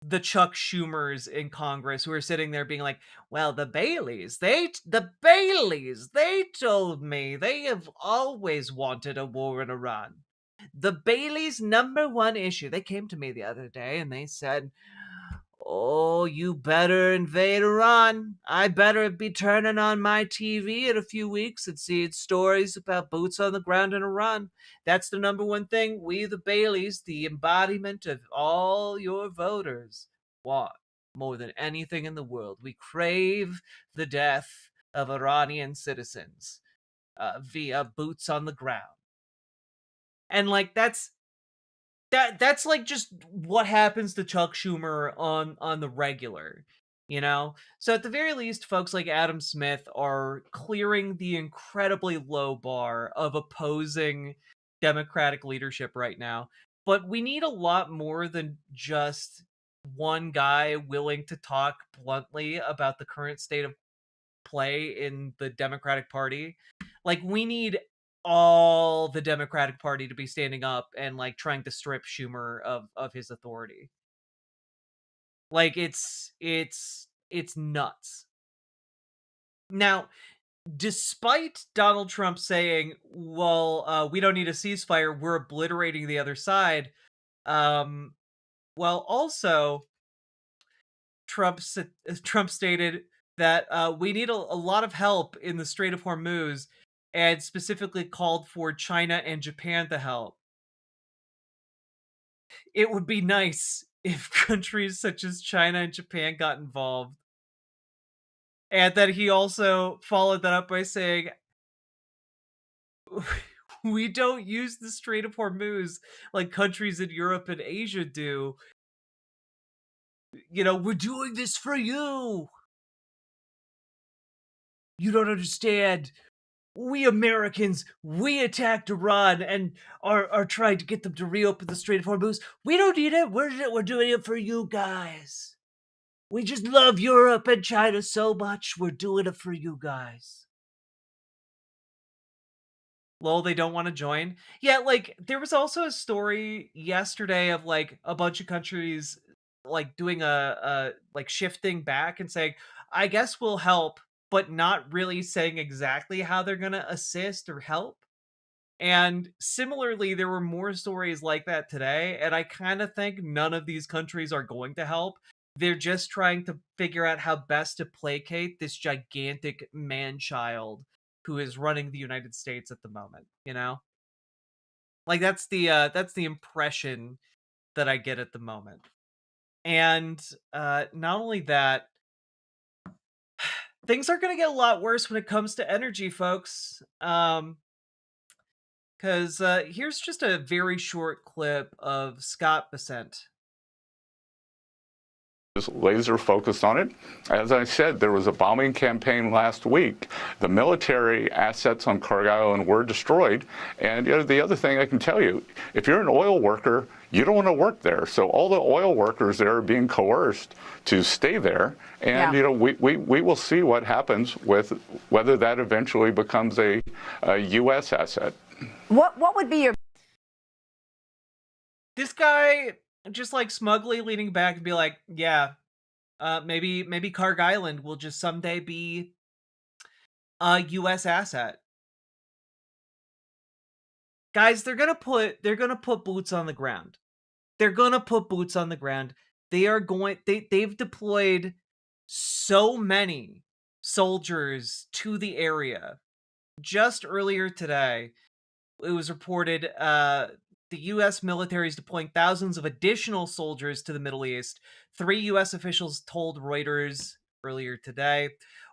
D: the Chuck Schumers in Congress who are sitting there being like, well, the Baileys, they told me they have always wanted a war in Iran. The Baileys' #1 issue. They came to me the other day and they said, oh, you better invade Iran. I better be turning on my TV in a few weeks and seeing stories about boots on the ground in Iran. That's the #1 thing we, the Baileys, the embodiment of all your voters, want more than anything in the world. We crave the death of Iranian citizens via boots on the ground. And like that's like just what happens to Chuck Schumer on the regular, you know? So at the very least, folks like Adam Smith are clearing the incredibly low bar of opposing Democratic leadership right now. But we need a lot more than just one guy willing to talk bluntly about the current state of play in the Democratic Party. Like, we need all the Democratic Party to be standing up and like trying to strip Schumer of his authority. Like, it's nuts. Now, despite Donald Trump saying, well, we don't need a ceasefire, we're obliterating the other side, well, also Trump stated that we need a lot of help in the Strait of Hormuz, and specifically called for China and Japan to help. It would be nice if countries such as China and Japan got involved. And then he also followed that up by saying, we don't use the Strait of Hormuz like countries in Europe and Asia do. You know, we're doing this for you. You don't understand. We Americans, we attacked Iran and are trying to get them to reopen the Strait of Hormuz. We don't need it. We're doing it for you guys. We just love Europe and China so much. We're doing it for you guys. Lol, they don't want to join. Yeah, like, there was also a story yesterday of like a bunch of countries like doing a like shifting back and saying, I guess we'll help, but not really saying exactly how they're gonna assist or help. And similarly, there were more stories like that today, and I kind of think none of these countries are going to help. They're just trying to figure out how best to placate this gigantic man-child who is running the United States at the moment, you know? Like, that's the impression that I get at the moment. And not only that, things are going to get a lot worse when it comes to energy, folks. Because here's just a very short clip of Scott Bessent.
U: Is laser focused on it. As I said, there was a bombing campaign last week. The military assets on Cargill Island were destroyed. And you know, the other thing I can tell you, if you're an oil worker, you don't want to work there. So all the oil workers there are being coerced to stay there. And you know, we will see what happens with whether that eventually becomes a U.S. asset.
V: What would be your...
D: This guy just like smugly leaning back and be like, yeah, maybe Carg Island will just someday be a U.S. asset. Guys, they're gonna put boots on the ground. They're gonna put boots on the ground. They've deployed so many soldiers to the area. Just earlier today, it was reported the U.S. military is deploying thousands of additional soldiers to the Middle East. 3 U.S. officials told Reuters earlier today.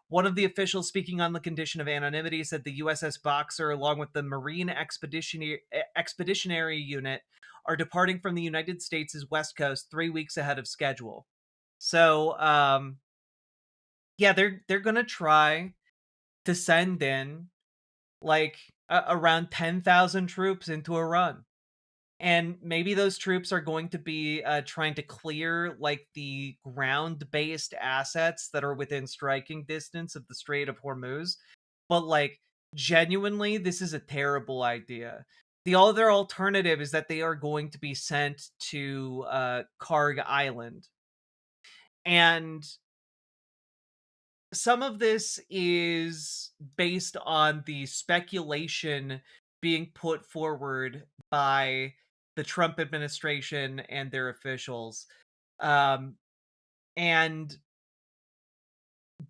D: One of the officials, speaking on the condition of anonymity, said the USS Boxer, along with the Marine Expeditionary Unit, are departing from the United States' West Coast 3 weeks ahead of schedule. So, yeah, they're gonna try to send in like around 10,000 troops into Iran. And maybe those troops are going to be trying to clear like the ground-based assets that are within striking distance of the Strait of Hormuz. But like, genuinely, this is a terrible idea. The other alternative is that they are going to be sent to Karg Island. And some of this is based on the speculation being put forward by the Trump administration and their officials. And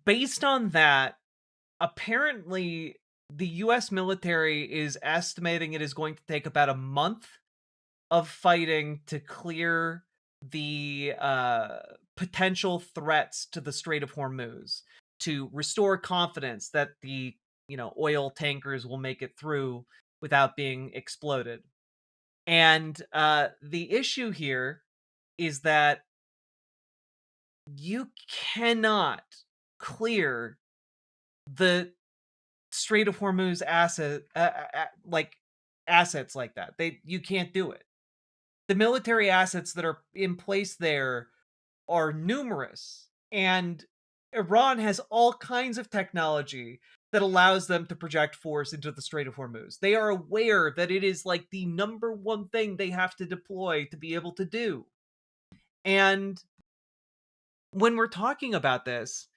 D: based on that, apparently the US military is estimating it is going to take about a month of fighting to clear the potential threats to the Strait of Hormuz, to restore confidence that the oil tankers will make it through without being exploded. And the issue here is that you cannot clear the Strait of Hormuz assets like that. You can't do it. The military assets that are in place there are numerous, and Iran has all kinds of technology that allows them to project force into the Strait of Hormuz. They are aware that it is like the number one thing they have to deploy to be able to do. And when we're talking about this,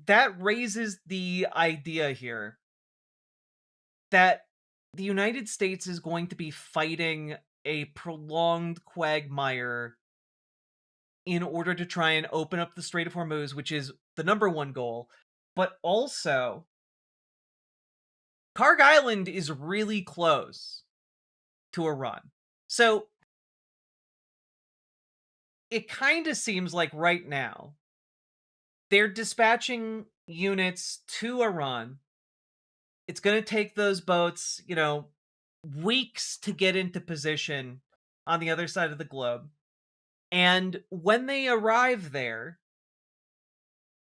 D: that raises the idea here that the United States is going to be fighting a prolonged quagmire in order to try and open up the Strait of Hormuz, which is the number one goal. But also, Karg Island is really close to Iran. So it kind of seems like right now they're dispatching units to Iran. It's going to take those boats, weeks to get into position on the other side of the globe. And when they arrive there,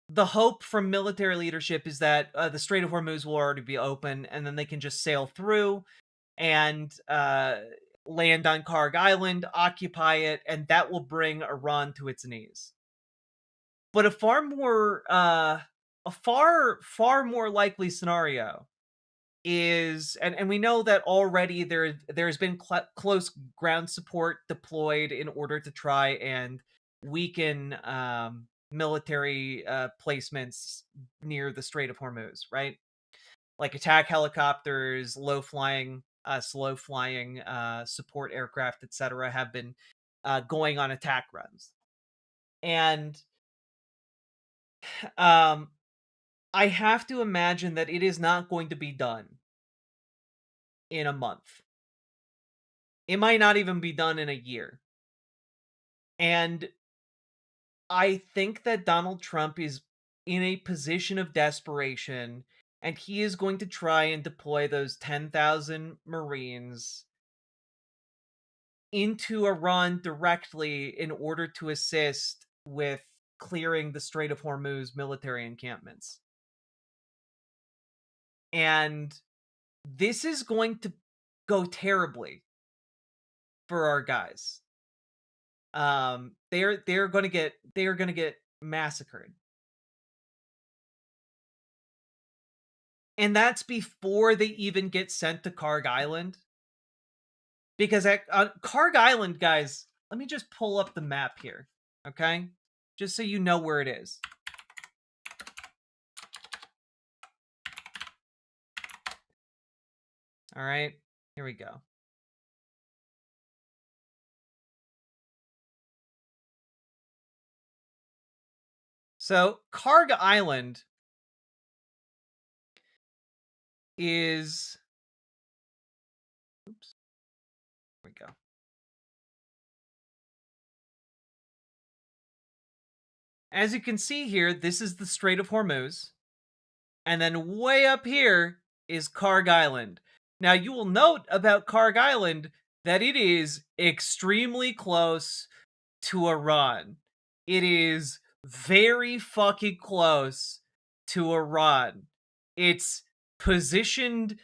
D: the hope from military leadership is that the Strait of Hormuz will already be open, and then they can just sail through and land on Karg Island, occupy it, and that will bring Iran to its knees. But a far more likely scenario is, and we know that already there's been close ground support deployed in order to try and weaken military placements near the Strait of Hormuz, right? Like attack helicopters, slow flying support aircraft, etc., have been going on attack runs. And I have to imagine that it is not going to be done in a month. It might not even be done in a year. And I think that Donald Trump is in a position of desperation, and he is going to try and deploy those 10,000 Marines into Iran directly in order to assist with clearing the Strait of Hormuz military encampments. And this is going to go terribly for our guys. They're going to get massacred. And that's before they even get sent to Karg Island. Because at Karg Island, guys, let me just pull up the map here, okay? Just so you know where it is. All right, here we go. So, Karg Island is... Oops. Here we go. As you can see here, this is the Strait of Hormuz. And then way up here is Karg Island. Now, you will note about Karg Island that it is extremely close to Iran. It is very fucking close to Iran. It's positioned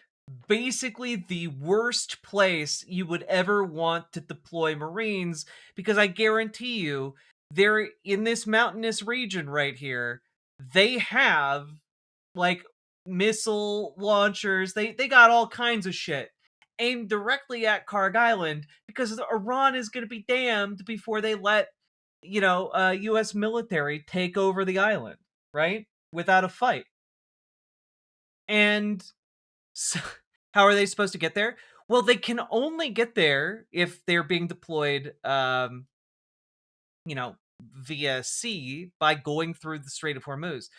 D: basically the worst place you would ever want to deploy Marines, because I guarantee you, they're in this mountainous region right here. They have like missile launchers. They got all kinds of shit aimed directly at Karg Island, because Iran is going to be damned before they let U.S. military take over the island, right? Without a fight. And so, how are they supposed to get there? Well, they can only get there if they're being deployed, via sea by going through the Strait of Hormuz.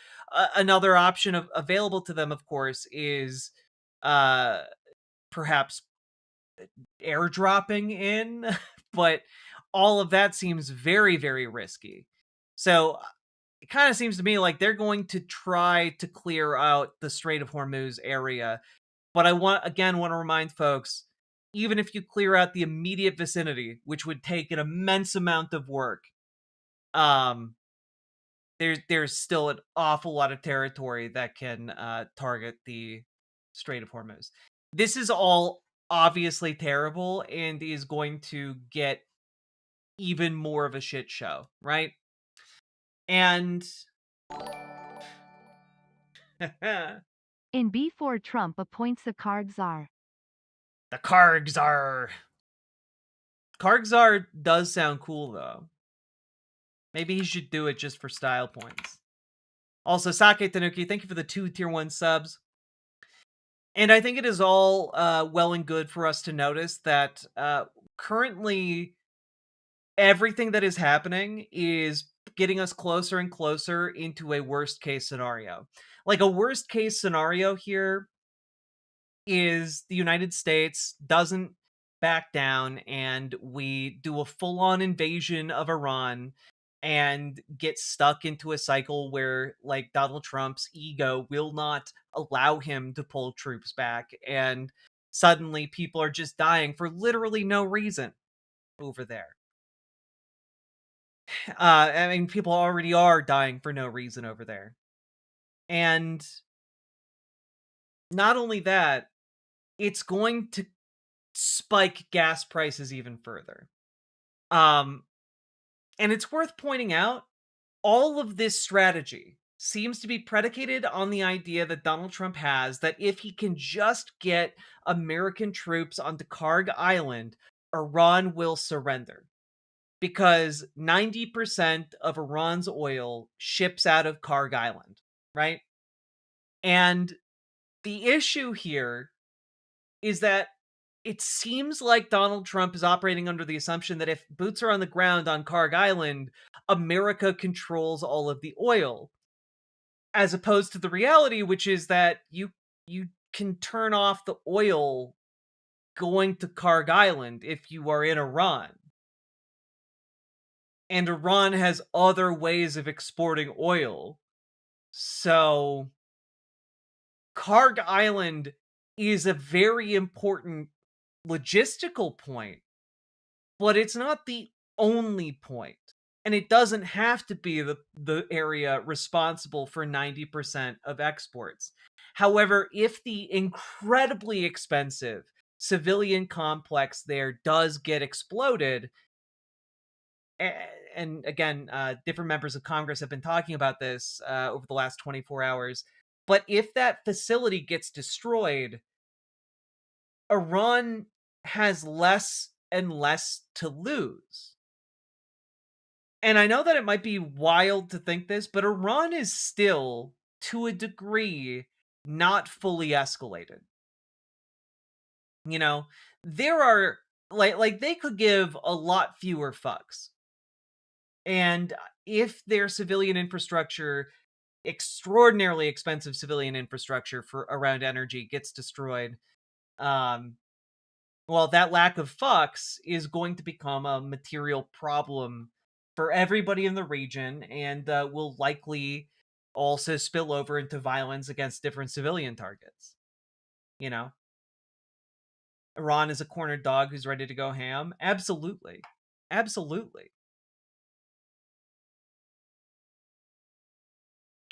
D: Another option available to them, of course, is perhaps airdropping in, but all of that seems very, very risky. So it kind of seems to me like they're going to try to clear out the Strait of Hormuz area. But I want to remind folks, even if you clear out the immediate vicinity, which would take an immense amount of work, there's still an awful lot of territory that can target the Strait of Hormuz. This is all obviously terrible and is going to get even more of a shit show, right? And
F: In B4, Trump appoints the Karg Czar.
D: The Karg Czar. Karg Czar does sound cool, though. Maybe he should do it just for style points. Also, Sake Tanuki, thank you for the 2 tier 1 subs. And I think it is all well and good for us to notice that currently everything that is happening is getting us closer and closer into a worst case scenario. Like, a worst case scenario here is the United States doesn't back down and we do a full-on invasion of Iran and get stuck into a cycle where, like, Donald Trump's ego will not allow him to pull troops back, and suddenly people are just dying for literally no reason over there. I mean, people already are dying for no reason over there. And not only that, it's going to spike gas prices even further. And it's worth pointing out, all of this strategy seems to be predicated on the idea that Donald Trump has that if he can just get American troops onto Karg Island, Iran will surrender. Because 90% of Iran's oil ships out of Karg Island, right? And the issue here is that it seems like Donald Trump is operating under the assumption that if boots are on the ground on Karg Island, America controls all of the oil. As opposed to the reality, which is that you can turn off the oil going to Karg Island if you are in Iran. And Iran has other ways of exporting oil. So Karg Island is a very important logistical point, but it's not the only point. And it doesn't have to be the area responsible for 90% of exports. However, if the incredibly expensive civilian complex there does get exploded, and again, different members of Congress have been talking about this over the last 24 hours, but if that facility gets destroyed, Iran has less and less to lose. And I know that it might be wild to think this, but Iran is still, to a degree, not fully escalated. You know, there are, like they could give a lot fewer fucks. And if their civilian infrastructure, extraordinarily expensive civilian infrastructure for around energy, gets destroyed, well, that lack of fucks is going to become a material problem for everybody in the region, and will likely also spill over into violence against different civilian targets. You know? Iran is a cornered dog who's ready to go ham? Absolutely. Absolutely.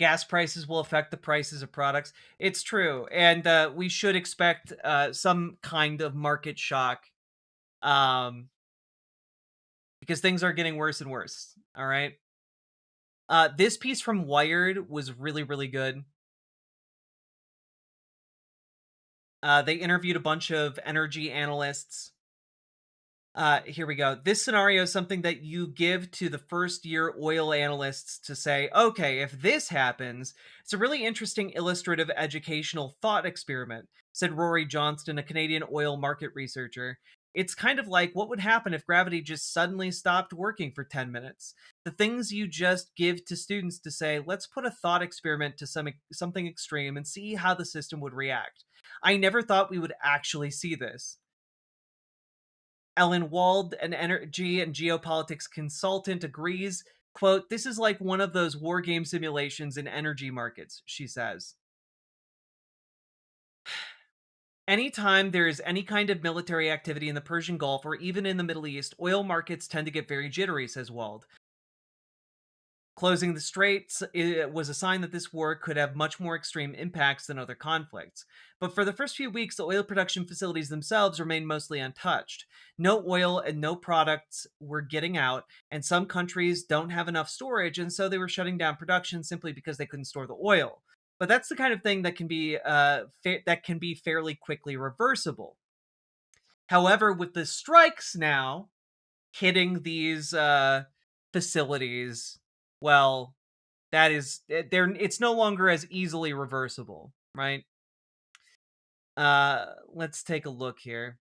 D: gas prices will affect the prices of products. It's true, and we should expect some kind of market shock, because things are getting worse and worse. All right. This piece from Wired was really, really good. They interviewed a bunch of energy analysts. Here we go. This scenario is something that you give to the first-year oil analysts to say, okay, if this happens, it's a really interesting illustrative educational thought experiment, said Rory Johnston, a Canadian oil market researcher. It's kind of like what would happen if gravity just suddenly stopped working for 10 minutes. The things you just give to students to say, let's put a thought experiment to something extreme and see how the system would react. I never thought we would actually see this. Ellen Wald, an energy and geopolitics consultant, agrees, quote, this is like one of those war game simulations in energy markets, she says. Anytime there is any kind of military activity in the Persian Gulf or even in the Middle East, oil markets tend to get very jittery, says Wald. Closing the straits was a sign that this war could have much more extreme impacts than other conflicts. But for the first few weeks, the oil production facilities themselves remained mostly untouched. No oil and no products were getting out, and some countries don't have enough storage, and so they were shutting down production simply because they couldn't store the oil. But that's the kind of thing that can be fairly quickly reversible. However, with the strikes now hitting these facilities, well, that is it's no longer as easily reversible, right? Let's take a look here.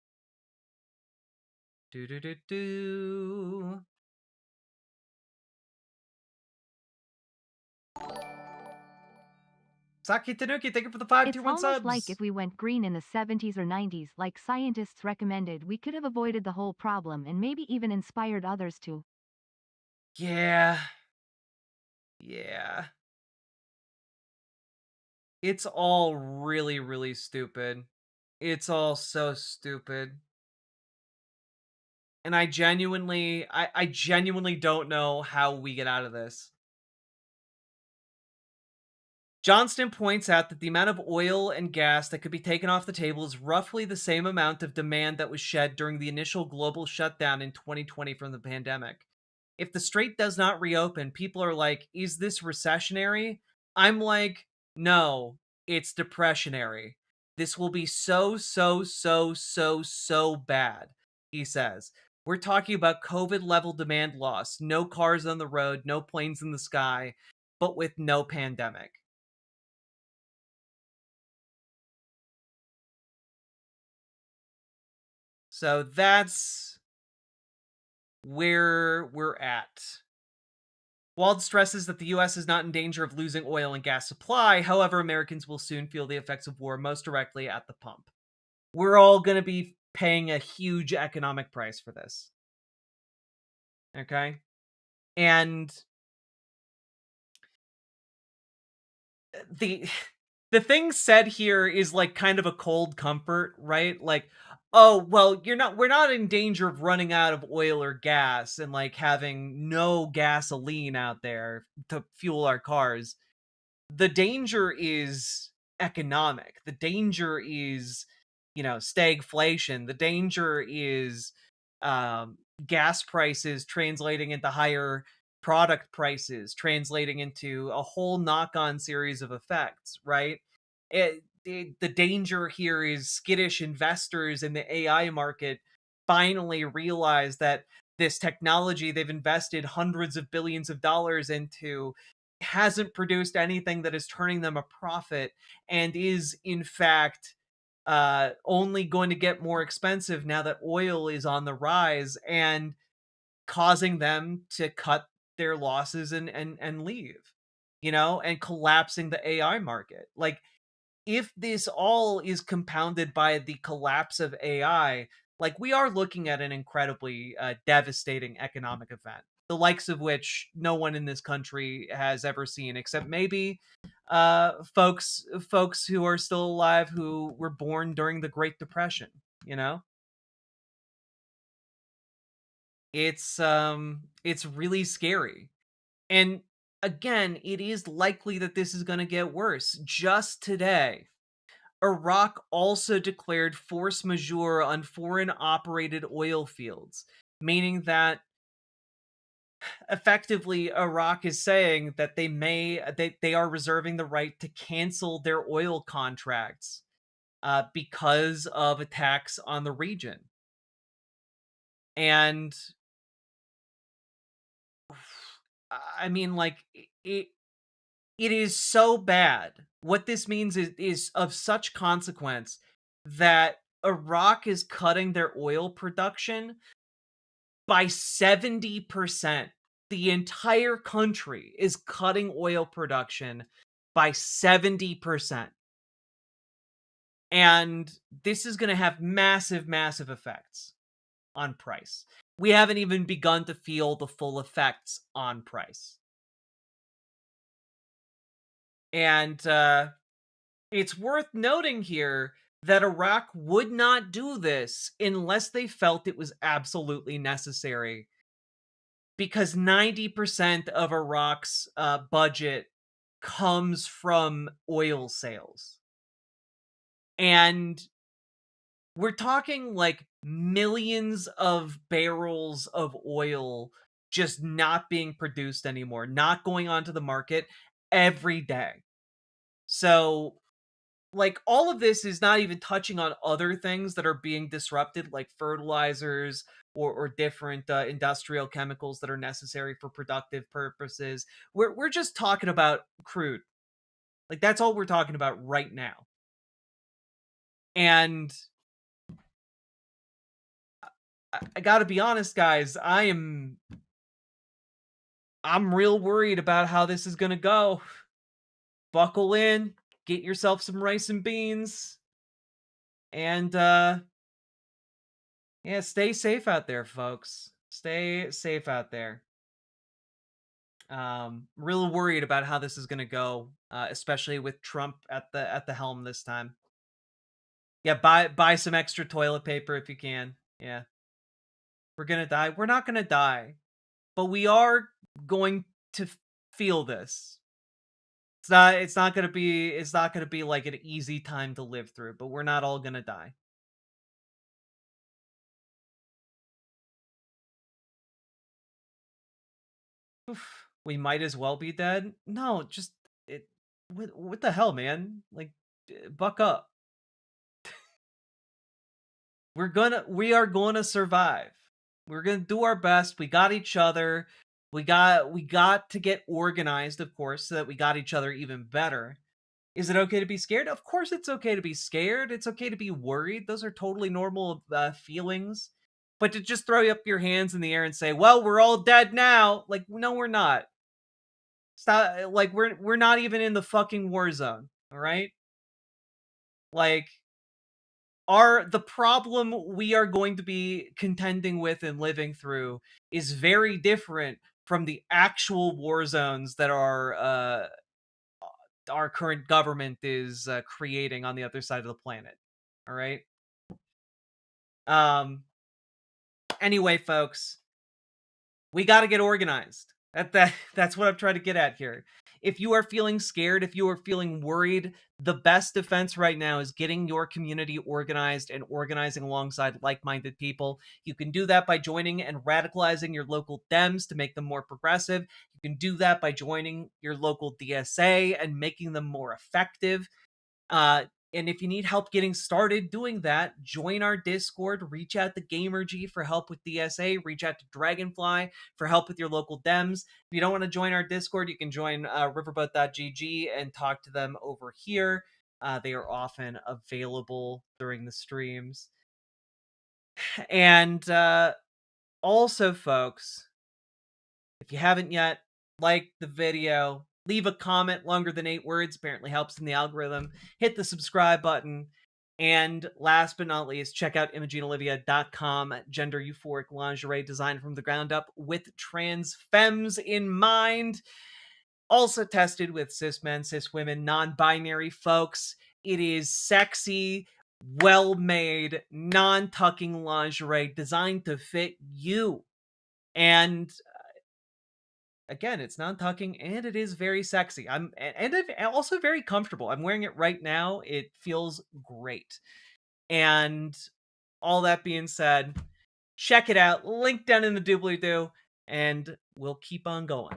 D: Saki Tanuki, thank you for the 5
F: It's
D: tier 1
F: almost
D: subs.
F: like if we went green in the 70s or 90s, like scientists recommended, we could have avoided the whole problem and maybe even inspired others to.
D: Yeah. It's all really, really stupid. It's all so stupid. And I genuinely don't know how we get out of this. Johnston points out that the amount of oil and gas that could be taken off the table is roughly the same amount of demand that was shed during the initial global shutdown in 2020 from the pandemic. If the strait does not reopen, people are like, is this recessionary? I'm like, no, it's depressionary. This will be so bad, he says. We're talking about COVID level demand loss, no cars on the road, no planes in the sky, but with no pandemic. So that's where we're at. Wald stresses that the U.S. is not in danger of losing oil and gas supply. However, Americans will soon feel the effects of war most directly at the pump. We're all going to be paying a huge economic price for this. Okay? And the thing said here is like kind of a cold comfort, right? Like, oh, well, we're not in danger of running out of oil or gas and like having no gasoline out there to fuel our cars. The danger is economic. The danger is, stagflation. The danger is gas prices translating into higher product prices, translating into a whole knock-on series of effects, right? The danger here is skittish investors in the AI market finally realize that this technology they've invested hundreds of billions of dollars into hasn't produced anything that is turning them a profit and is, in fact, only going to get more expensive now that oil is on the rise, and causing them to cut their losses and leave, and collapsing the AI market. Like, if this all is compounded by the collapse of AI, like, we are looking at an incredibly devastating economic event, the likes of which no one in this country has ever seen, except maybe folks who are still alive who were born during the Great Depression. It's really scary. And again, it is likely that this is going to get worse. Just today, Iraq also declared force majeure on foreign operated oil fields, meaning that effectively Iraq is saying that they are reserving the right to cancel their oil contracts because of attacks on the region. And I mean, like, it is so bad. What this means is of such consequence that Iraq is cutting their oil production by 70%. The entire country is cutting oil production by 70%. And this is going to have massive, massive effects on price. We haven't even begun to feel the full effects on price. And it's worth noting here that Iraq would not do this unless they felt it was absolutely necessary, because 90% of Iraq's budget comes from oil sales. And we're talking like millions of barrels of oil just not being produced anymore, not going onto the market every day. So, like, all of this is not even touching on other things that are being disrupted, like fertilizers or different industrial chemicals that are necessary for productive purposes. We're just talking about crude. Like, that's all we're talking about right now. And I gotta be honest, guys, I'm real worried about how this is gonna go. Buckle in, get yourself some rice and beans, and yeah, stay safe out there, folks. Stay safe out there. Real worried about how this is gonna go, especially with Trump at the helm this time. Yeah, buy some extra toilet paper if you can. Yeah. We're gonna die. We're not gonna die, but we are going to feel this. It's not gonna be like an easy time to live through, but we're not all gonna die. Oof, we might as well be dead. No, just it. What the hell, man? Like, buck up. We are gonna survive. We're gonna do our best. We got each other. We got to get organized, of course, so that we got each other even better. Is it okay to be scared? Of course it's okay to be scared. It's okay to be worried. Those are totally normal feelings. But to just throw up your hands in the air and say, "Well, we're all dead now." Like, no, we're not. Stop. Like, we're not even in the fucking war zone, all right? Like, the problem we are going to be contending with and living through is very different from the actual war zones that our current government is creating on the other side of the planet. All right. Anyway, folks, we got to get organized. That's what I'm trying to get at here. If you are feeling scared, if you are feeling worried, the best defense right now is getting your community organized and organizing alongside like-minded people. You can do that by joining and radicalizing your local Dems to make them more progressive. You can do that by joining your local DSA and making them more effective. And if you need help getting started doing that, join our Discord, reach out to GamerG for help with DSA, reach out to Dragonfly for help with your local Dems. If you don't want to join our Discord, you can join riverboat.gg and talk to them over here. They are often available during the streams. And also, folks, if you haven't yet, like the video, leave a comment longer than 8 words, apparently helps in the algorithm. Hit the subscribe button. And last but not least, check out ImogeneOlivia.com. Gender euphoric lingerie designed from the ground up with trans femmes in mind. Also tested with cis men, cis women, non-binary folks. It is sexy, well-made, non-tucking lingerie designed to fit you. And again, it's non-tucking and it is very sexy. I'm also very comfortable. I'm wearing it right now. It feels great. And all that being said, check it out. Link down in the doobly-doo, and we'll keep on going.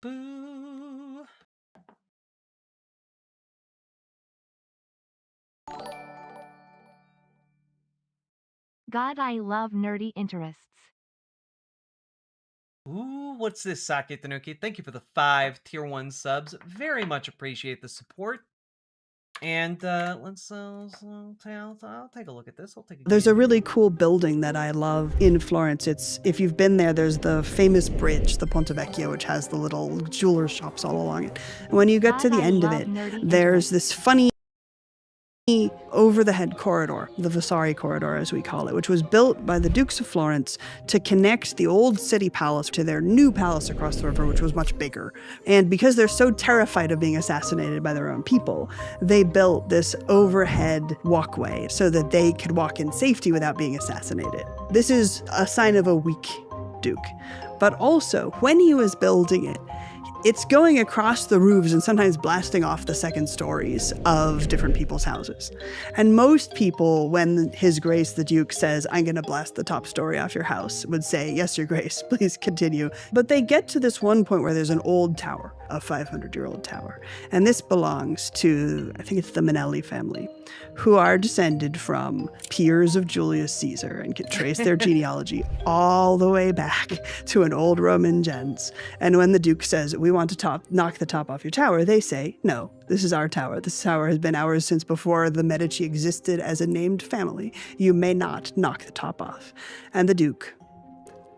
D: Boo.
F: God, I love nerdy interests.
D: Ooh, what's this, Sake Tanuki? Thank you for the 5 tier 1 subs. Very much appreciate the support. And I'll take a look at this.
A: There's a really cool building that I love in Florence. It's, if you've been there, there's the famous bridge, the Ponte Vecchio, which has the little jeweler shops all along it. And when you get to the end of it, there's this funny over the head corridor, the Vasari corridor as we call it, which was built by the Dukes of Florence to connect the old city palace to their new palace across the river, which was much bigger. And because they're so terrified of being assassinated by their own people, they built this overhead walkway so that they could walk in safety without being assassinated. This is a sign of a weak Duke. But also, when he was building it, it's going across the roofs and sometimes blasting off the second stories of different people's houses. And most people, when His Grace the Duke says, I'm going to blast the top story off your house, would say, yes, Your Grace, please continue. But they get to this one point where there's an old tower, a 500-year-old tower. And this belongs to, I think it's the Manelli family, who are descended from peers of Julius Caesar and can trace their genealogy all the way back to an old Roman gens. And when the Duke says, we want to knock the top off your tower, they say, no, this is our tower. This tower has been ours since before the Medici existed as a named family. You may not knock the top off. And the Duke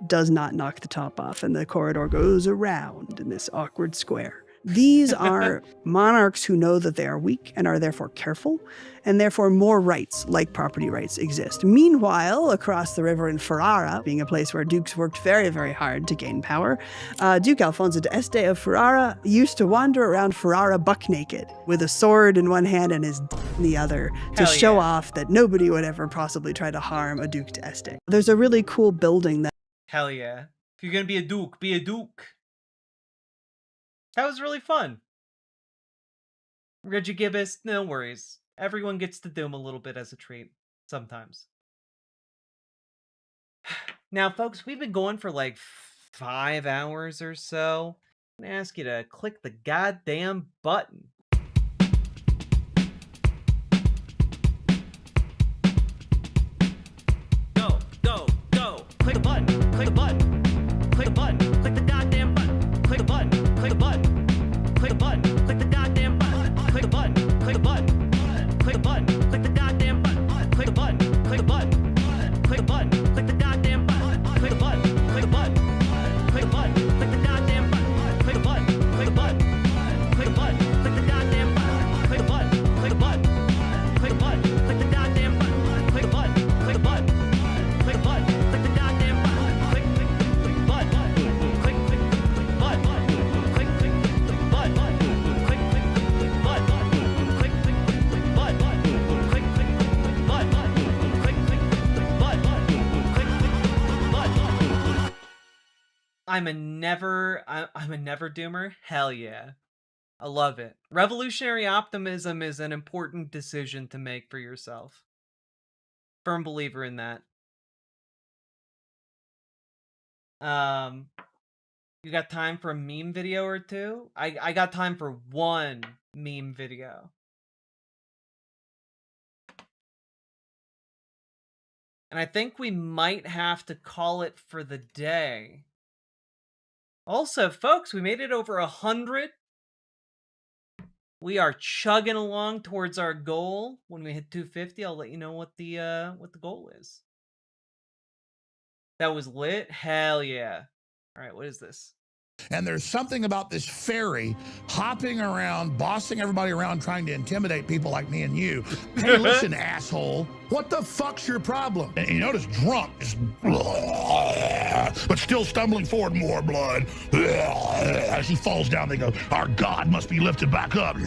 A: does not knock the top off, and the corridor goes around in this awkward square. These are monarchs who know that they are weak and are therefore careful, and therefore more rights, like property rights, exist. Meanwhile, across the river in Ferrara, being a place where dukes worked very, very hard to gain power, Duke Alfonso d'Este of Ferrara used to wander around Ferrara buck naked, with a sword in one hand and his in the other, to show off that nobody would ever possibly try to harm a Duke d'Este. There's a really cool building that...
D: Hell yeah. If you're gonna be a duke, be a duke. That was really fun. Reggie Gibbous, no worries. Everyone gets to doom a little bit as a treat. Sometimes. Now, folks, we've been going for like 5 hours or so. I'm gonna ask you to click the goddamn button. Go, go, go. Click the button. Click the button. Click the button. Click the goddamn button. Click the button. Click the button. Click the button. Click the goddamn button. Click the button. Click the button. Click the button. Click the goddamn button. Click the button. Click the button. Click the button. Click the goddamn button. Click the button. Click the button. Click the button. Click the goddamn button. Click the button. Click the button. Click the button. Click the goddamn button. Click the button. Click the button. Click the button. Click the goddamn button. Click the button. Click the button. Click the button. Click the goddamn button. Click button. Click button. Click I'm a never doomer. Hell yeah. I love it. Revolutionary optimism is an important decision to make for yourself. Firm believer in that. You got time for a meme video or two? I got time for one meme video. And I think we might have to call it for the day. Also, folks, we made it over 100. We are chugging along towards our goal. When we hit 250, I'll let you know what the goal is. That was lit. Hell yeah. All right, what is this?
J: And there's something about this fairy hopping around, bossing everybody around, trying to intimidate people like me and you. Hey, listen, asshole, what the fuck's your problem? And you notice drunk, just, but still stumbling forward, more blood. As he falls down, they go, our God must be lifted back up.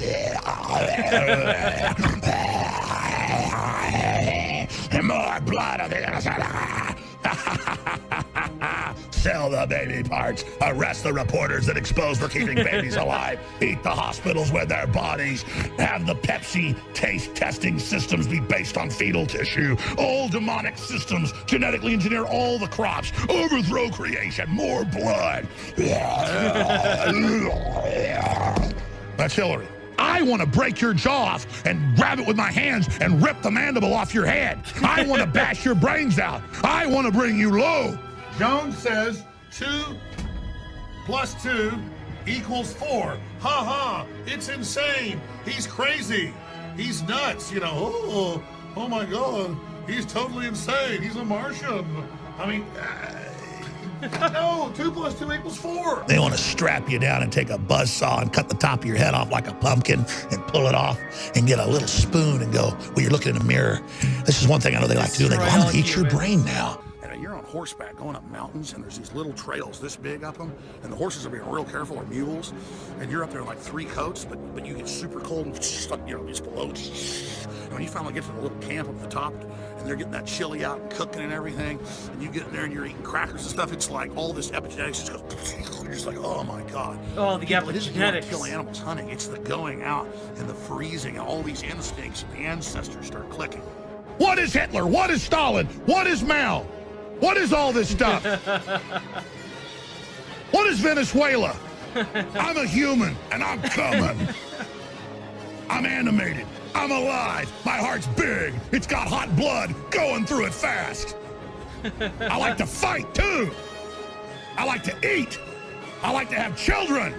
J: And more blood on the other side. Sell the baby parts. Arrest the reporters that expose for keeping babies alive. Eat the hospitals with their bodies. Have the Pepsi taste testing systems be based on fetal tissue. All demonic systems genetically engineer all the crops. Overthrow creation. More blood. That's Hillary. I want to break your jaw off and grab it with my hands and rip the mandible off your head. I want to bash your brains out. I want to bring you low. Jones says 2 + 2 = 4. Ha ha, it's insane. He's crazy. He's nuts, you know. Oh my God, he's totally insane. He's a Martian. I mean, no, 2 + 2 = 4. They want to strap you down and take a buzzsaw and cut the top of your head off like a pumpkin and pull it off and get a little spoon and go, well, you're looking in a mirror. This is one thing I know they like to do. They go, I'm going to eat your brain now. And you're on horseback going up mountains, and there's these little trails this big up them, and the horses are being real careful, or mules, and you're up there in like 3 coats, but you get super cold and it's below. And when you finally get to the little camp up at the top, and they're getting that chili out and cooking and everything, and you get in there and you're eating crackers and stuff, it's like all this epigenetics just goes, you're just like, oh my God.
D: Oh, the epigenetics. It isn't
J: kill animals hunting, it's the going out and the freezing and all these instincts and the ancestors start clicking. What is Hitler? What is Stalin? What is Mao? What is all this stuff? What is Venezuela? I'm a human, and I'm coming. I'm animated. I'm alive. My heart's big. It's got hot blood going through it fast. I like to fight, too. I like to eat. I like to have children.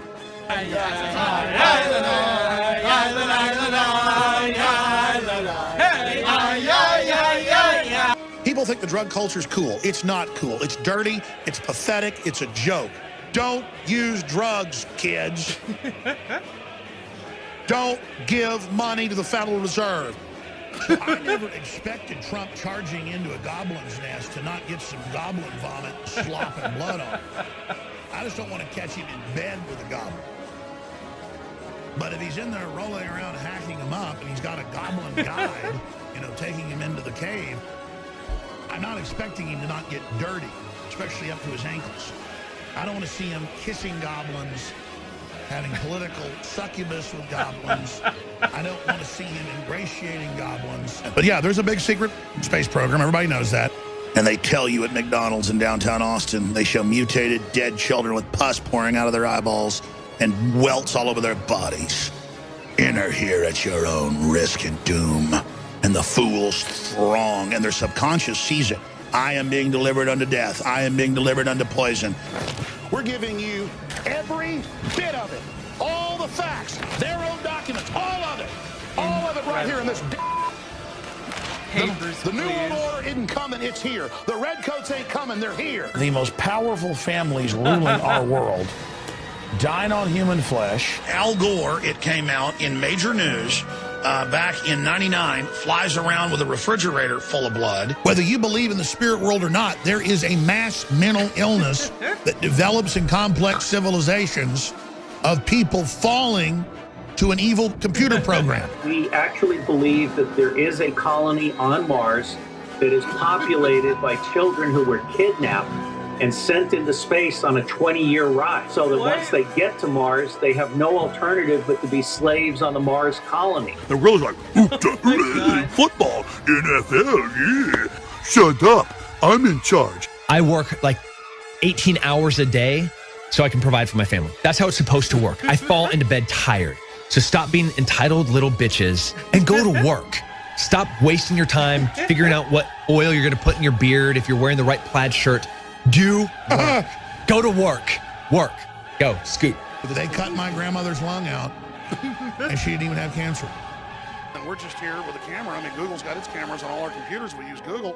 J: People think the drug culture's cool. It's not cool. It's dirty. It's pathetic. It's a joke. Don't use drugs, kids. Don't give money to the Federal Reserve. I never expected Trump charging into a goblin's nest to not get some goblin vomit, slop, and blood on him. I just don't want to catch him in bed with a goblin. But if he's in there rolling around hacking him up and he's got a goblin guide, taking him into the cave, I'm not expecting him to not get dirty, especially up to his ankles. I don't want to see him kissing goblins, having political succubus with goblins. I don't want to see him ingratiating goblins. But yeah, there's a big secret space program. Everybody knows that. And they tell you at McDonald's in downtown Austin, they show mutated, dead children with pus pouring out of their eyeballs and welts all over their bodies. Enter here at your own risk and doom. And the fools throng, and their subconscious sees it. I am being delivered unto death. I am being delivered unto poison. We're giving you every bit of it. All the facts, their own documents, all of it. All of it right here in this The New World Order isn't coming, it's here. The Redcoats ain't coming, they're here. The most powerful families ruling our world dine on human flesh. Al Gore, it came out in major news back in '99, flies around with a refrigerator full of blood. Whether you believe in the spirit world or not, there is a mass mental illness that develops in complex civilizations of people falling to an evil computer program.
B: We actually believe that there is a colony on Mars that is populated by children who were kidnapped and sent into space on a 20-year ride. So that once they get to Mars, they have no alternative but to be slaves on the Mars colony.
J: The girl's like, football, NFL, yeah. Shut up, I'm in charge.
V: I work like 18 hours a day so I can provide for my family. That's how it's supposed to work. I fall into bed tired. So stop being entitled little bitches and go to work. Stop wasting your time figuring out what oil you're going to put in your beard if you're wearing the right plaid shirt. Do work. Go to work. Work. Go. Scoot.
J: They cut my grandmother's lung out, and she didn't even have cancer. And we're just here with a camera. I mean, Google's got its cameras on all our computers. We use Google,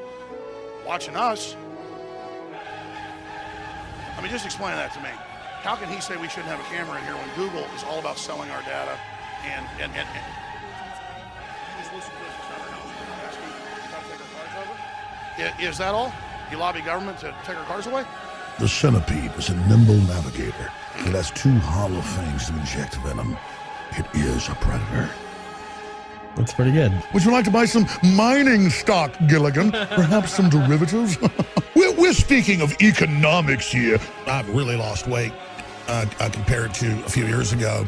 J: watching us. I mean, just explain that to me. How can he say we shouldn't have a camera in here when Google is all about selling our data and is that all? You lobby government to take our cars away?
C: The centipede is a nimble navigator. It has two hollow fangs to inject venom. It is a predator.
V: That's pretty good.
C: Would you like to buy some mining stock, Gilligan? Perhaps some derivatives? we're speaking of economics here. I've really lost weight compared to a few years ago,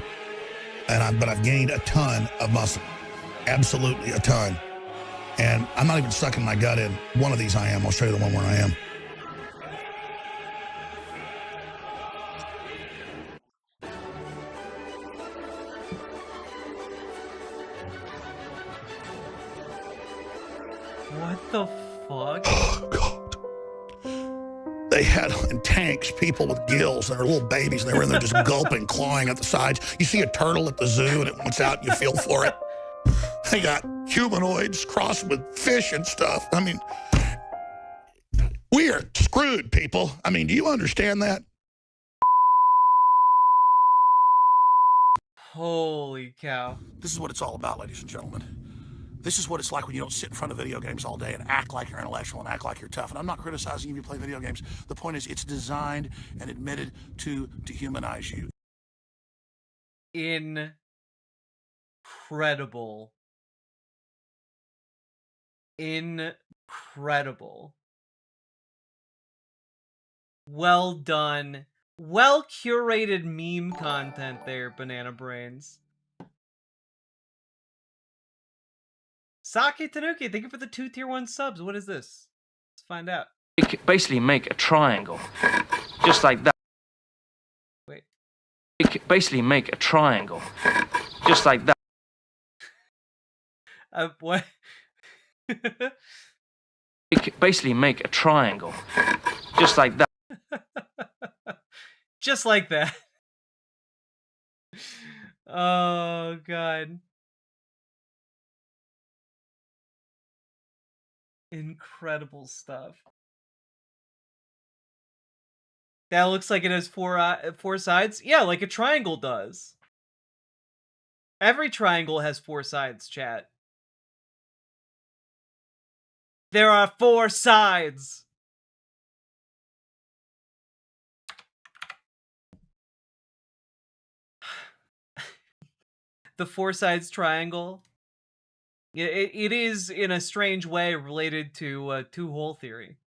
C: but I've gained a ton of muscle. Absolutely a ton. And I'm not even sucking my gut in. One of these I am. I'll show you the one where I am.
D: What the fuck?
C: Oh, God. They had in tanks people with gills and their little babies, and they were in there just gulping, clawing at the sides. You see a turtle at the zoo and it wants out and you feel for it. They got humanoids crossed with fish and stuff. I mean, we are screwed, people. I mean, do you understand that?
D: Holy cow.
J: This is what it's all about, ladies and gentlemen. This is what it's like when you don't sit in front of video games all day and act like you're intellectual and act like you're tough. And I'm not criticizing you if you play video games. The point is it's designed and admitted to dehumanize you.
D: Incredible. Incredible. Well done. Well curated meme content there, Banana Brains. Saki Tanuki, thank you for the 2 tier 1 subs. What is this? Let's find out.
H: You could basically make a triangle, just like that.
D: Wait.
H: You could basically make a triangle, just like that.
D: What?
H: You could basically make a triangle, just like that.
D: Just like that. Oh, God. Incredible stuff. That looks like it has four sides. Yeah, like a triangle does. Every triangle has 4 sides, chat. There are 4 sides. The 4 sides triangle. It is, in a strange way, related to two-hole theory.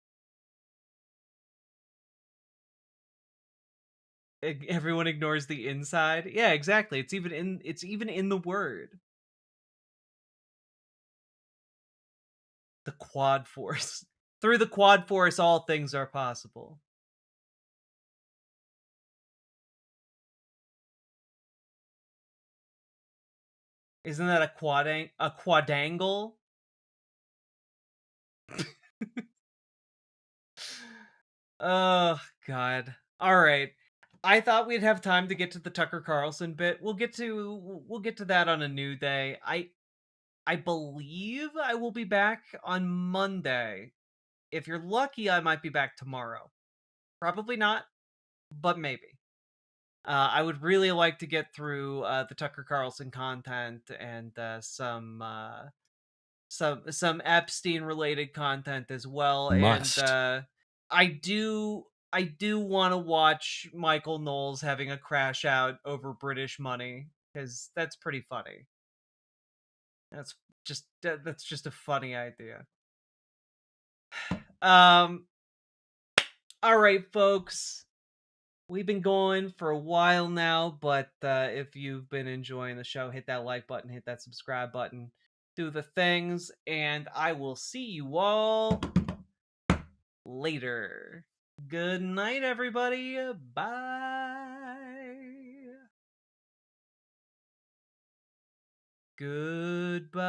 D: Everyone ignores the inside. Yeah, exactly. It's even in the word. The quad force. Through the quad force, all things are possible. Isn't that a quadangle? Oh, God. All right. I thought we'd have time to get to the Tucker Carlson bit. We'll get to that on a new day. I believe I will be back on Monday. If you're lucky, I might be back tomorrow. Probably not, but maybe. I would really like to get through the Tucker Carlson content and some Epstein related content as well.
O: Must.
D: And I do want to watch Michael Knowles having a crash out over British money, because that's pretty funny. That's just a funny idea. All right, folks. We've been going for a while now, but if you've been enjoying the show, hit that like button, hit that subscribe button, do the things, and I will see you all later. Good night, everybody. Bye. Goodbye.